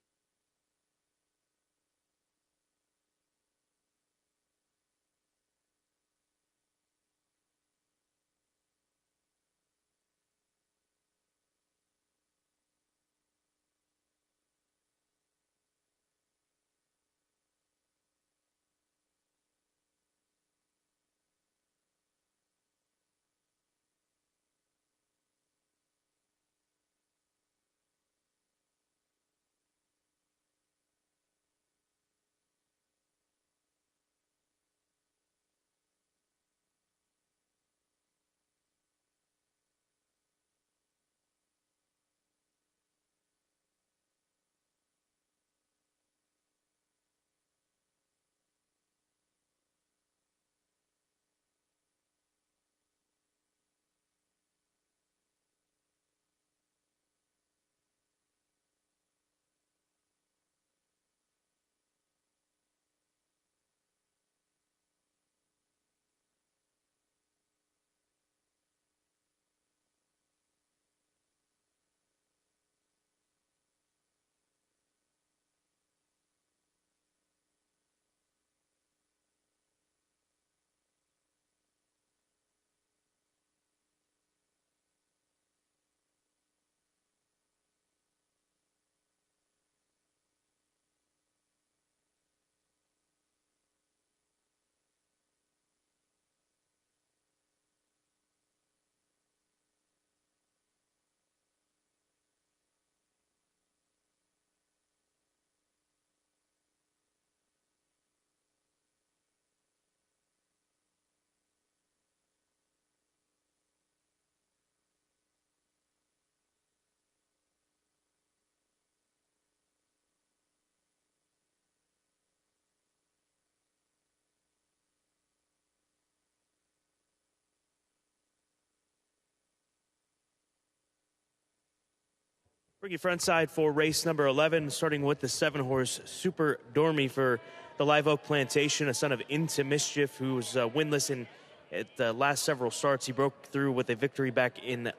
Bring you front side for race number 11, starting with the 7-horse Super Dormy for the Live Oak Plantation, a son of Into Mischief, who's winless at the last several starts. He broke through with a victory back in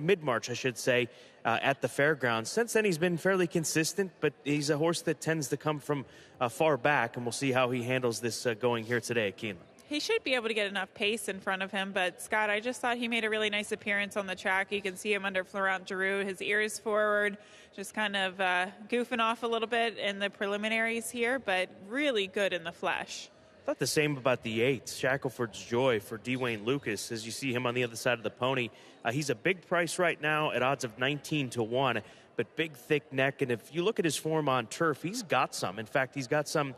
mid-March, I should say, at the fairgrounds. Since then, he's been fairly consistent, but he's a horse that tends to come from far back, and we'll see how he handles this going here today at Keeneland. He should be able to get enough pace in front of him, but Scott, I just thought he made a really nice appearance on the track. You can see him under Florent Giroux, his ears forward, just kind of goofing off a little bit in the preliminaries here, but really good in the flesh. I thought the same about the 8, Shackelford's Joy for Dwayne Lucas, as you see him on the other side of the pony. He's a big price right now at odds of 19-1, but big, thick neck, and if you look at his form on turf, he's got some. In fact, he's got some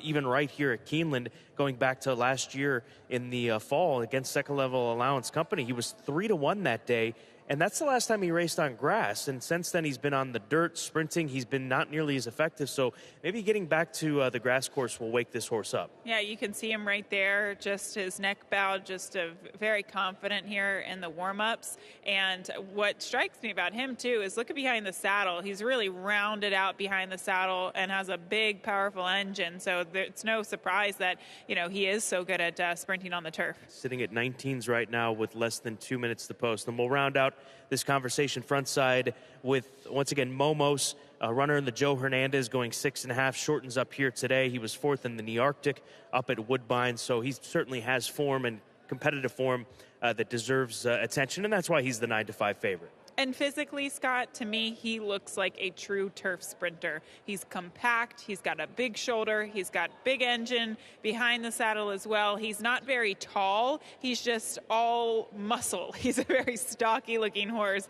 even right here at Keeneland, going back to last year in the fall against Second Level Allowance Company. He was 3-1 that day, and that's the last time he raced on grass. And since then, he's been on the dirt, sprinting. He's been not nearly as effective, so maybe getting back to the grass course will wake this horse up. Yeah, you can see him right there, just his neck bowed, just very confident here in the warm-ups. And what strikes me about him, too, is look at behind the saddle. He's really rounded out behind the saddle and has a big, powerful engine. So it's no surprise that, he is so good at sprinting on the turf. Sitting at 19s right now with less than 2 minutes to post. And we'll round out this conversation front side with, once again, Momos, a runner in the Joe Hernandez, going 6.5, shortens up here today. He was 4th in the Nearctic up at Woodbine, so he certainly has form and competitive form that deserves attention, and that's why he's the 9-5 favorite. And physically, Scott, to me, he looks like a true turf sprinter. He's compact. He's got a big shoulder. He's got big engine behind the saddle as well. He's not very tall. He's just all muscle. He's a very stocky-looking horse.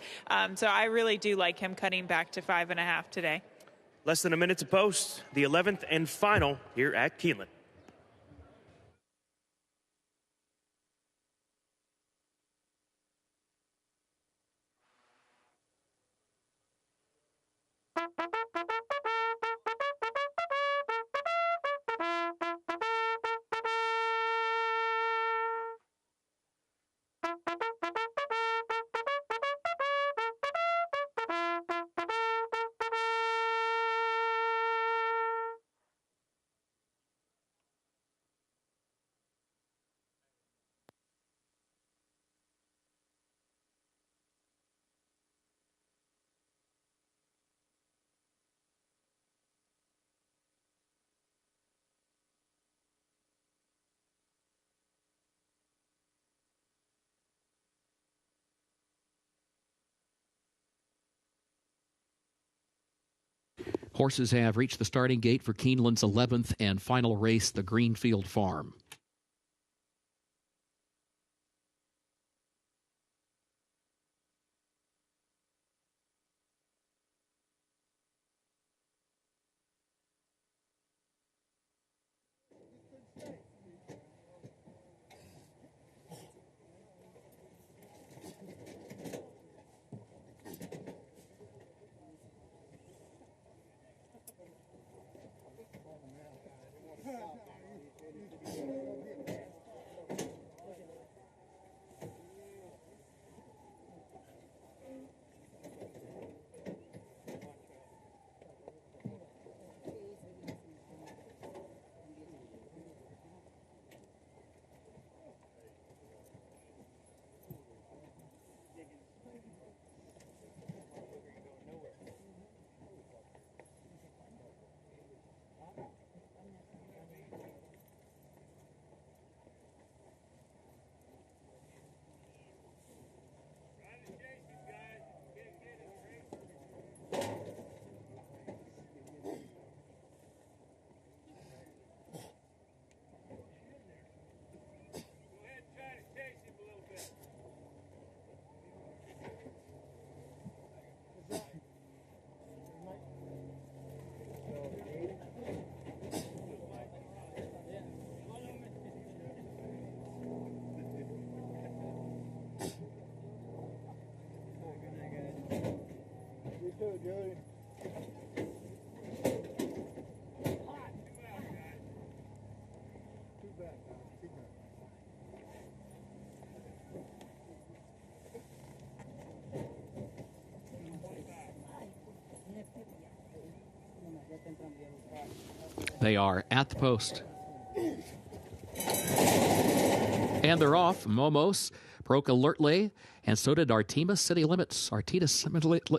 So I really do like him cutting back to 5.5 today. Less than a minute to post. The 11th and final here at Keeneland. Horses have reached the starting gate for Keeneland's 11th and final race, the Greenfield Farm. They are at the post. And they're off. Momos broke alertly, and so did Artemis City Limits. Artemis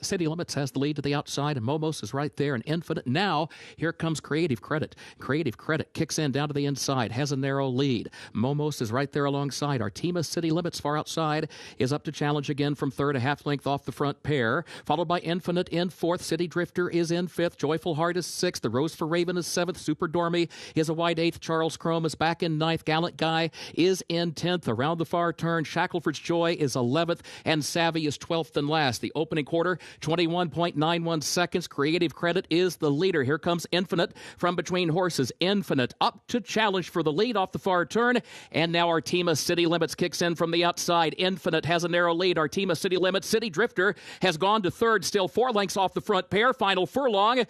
City Limits has the lead to the outside, and Momos is right there, and Infinite. Now, here comes Creative Credit. Creative Credit kicks in down to the inside, has a narrow lead. Momos is right there alongside. Artemis City Limits far outside is up to challenge again from third, a half length off the front pair, followed by Infinite in fourth. City Drifter is in fifth. Joyful Heart is sixth. The Rose for Raven is seventh. Super Dormy is a wide eighth. Charles Chrome is back in ninth. Gallant Guy is in 10th. Around the far turn, Shackelford's Joy is 11th, and Savvy is 12th and last. The opening quarter, 21.91 seconds. Creative Credit is the leader. Here comes Infinite from between horses. Infinite up to challenge for the lead off the far turn, and now Artemis City Limits kicks in from the outside. Infinite has a narrow lead. Artemis City Limits. City Drifter has gone to third, still 4 lengths off the front pair. Final furlong,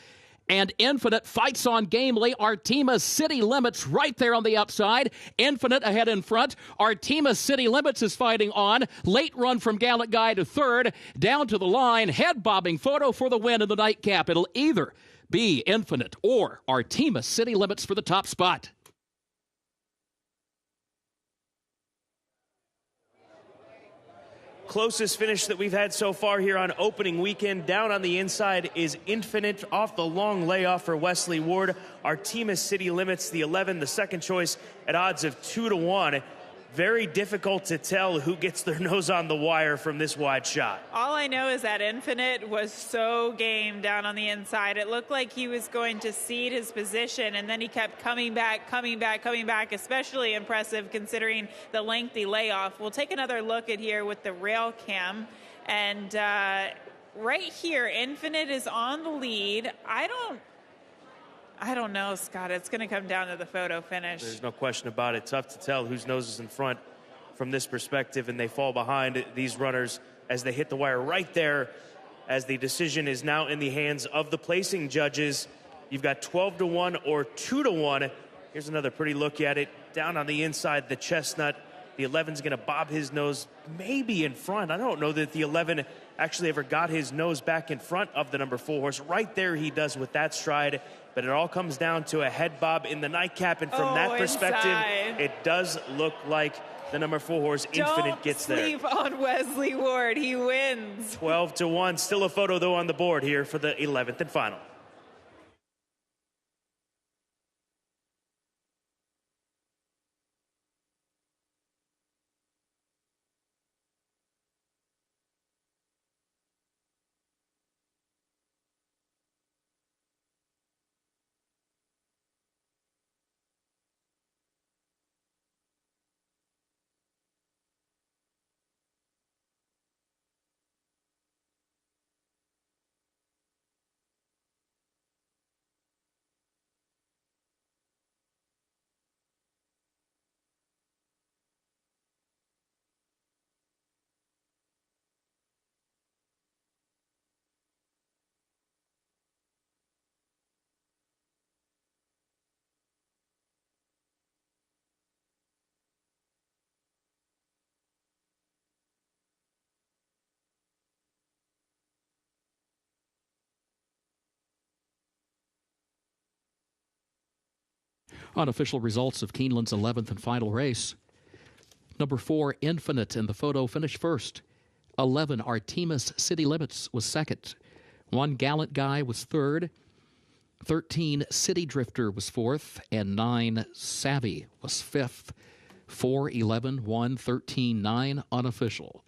and Infinite fights on gamely. Artemis City Limits right there on the outside. Infinite ahead in front. Artemis City Limits is fighting on. Late run from Gallant Guy to third. Down to the line. Head bobbing photo for the win in the nightcap. It'll either be Infinite or Artemis City Limits for the top spot. Closest finish that we've had so far here on opening weekend. Down on the inside is Infinite off the long layoff for Wesley Ward. Artemis City Limits, the 11, the second choice at odds of 2-1. Very difficult to tell who gets their nose on the wire from this wide shot. All I know is that Infinite was so game down on the inside. It looked like he was going to cede his position, and then he kept coming back, especially impressive considering the lengthy layoff. We'll take another look at here with the rail cam. And right here, Infinite is on the lead. I don't know, Scott. It's going to come down to the photo finish. There's no question about it. Tough to tell whose nose is in front from this perspective, and they fall behind these runners as they hit the wire right there as the decision is now in the hands of the placing judges. You've got 12-1 or 2-1. Here's another pretty look at it. Down on the inside, the Chestnut. The 11's going to bob his nose maybe in front. I don't know that the 11 actually ever got his nose back in front of the number 4 horse. Right there he does with that stride. But it all comes down to a head bob in the nightcap. And from that perspective, inside. it does look like the number 4 horse, Infinite, gets there. Don't sleep on Wesley Ward. He wins. 12-1. Still a photo, though, on the board here for the 11th and final. Unofficial results of Keeneland's 11th and final race. Number 4, Infinite, in the photo, finished first. 11, Artemis City Limits, was second. 1, Gallant Guy, was third. 13, City Drifter, was fourth. And 9, Savvy, was fifth. 4, 11, 1, 13, 9, unofficial.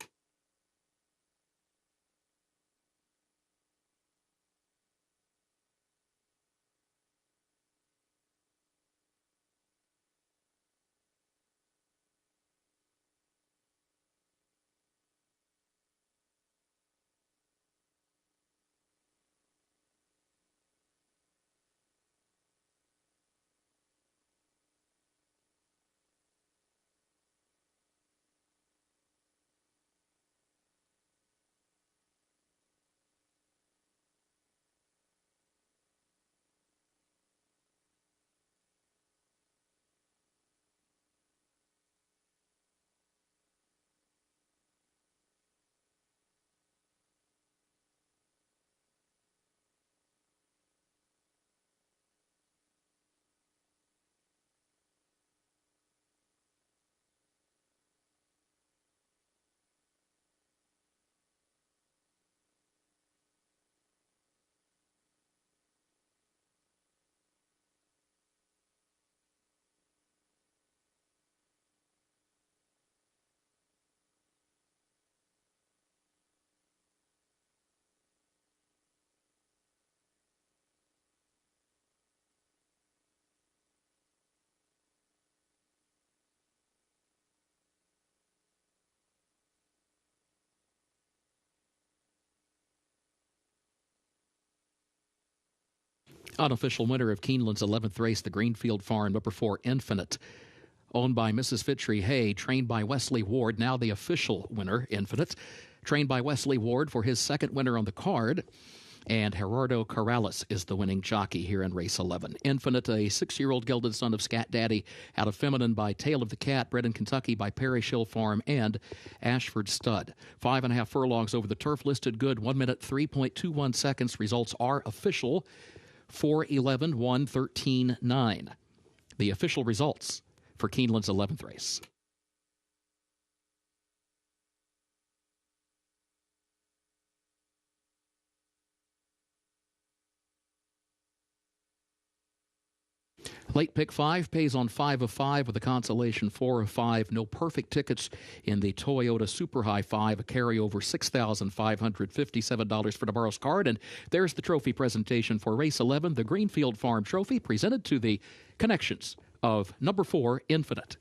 Unofficial winner of Keeneland's 11th race, the Greenfield Farm, number 4, Infinite, owned by Mrs. Fitchery Hay, trained by Wesley Ward. Now the official winner, Infinite, trained by Wesley Ward for his second winner on the card. And Gerardo Corrales is the winning jockey here in race 11. Infinite, a 6-year-old gelded son of Scat Daddy, out of Feminine by Tail of the Cat, bred in Kentucky by Parish Hill Farm and Ashford Stud. 5.5 furlongs over the turf, listed good, 1 minute, 3.21 seconds. Results are official. 4-11, 1-13, 9. The official results for Keeneland's 11th race. Late pick 5 pays on 5 of 5 with a consolation 4 of 5. No perfect tickets in the Toyota Super High 5. A carryover $6,557 for tomorrow's card. And there's the trophy presentation for race 11, the Greenfield Farm Trophy, presented to the connections of number 4, Infinite.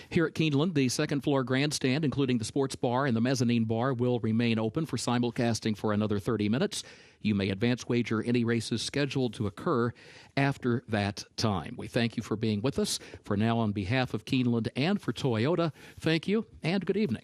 Here at Keeneland, the second-floor grandstand, including the sports bar and the mezzanine bar, will remain open for simulcasting for another 30 minutes. You may advance wager any races scheduled to occur after that time. We thank you for being with us. For now, on behalf of Keeneland and for Toyota, thank you and good evening.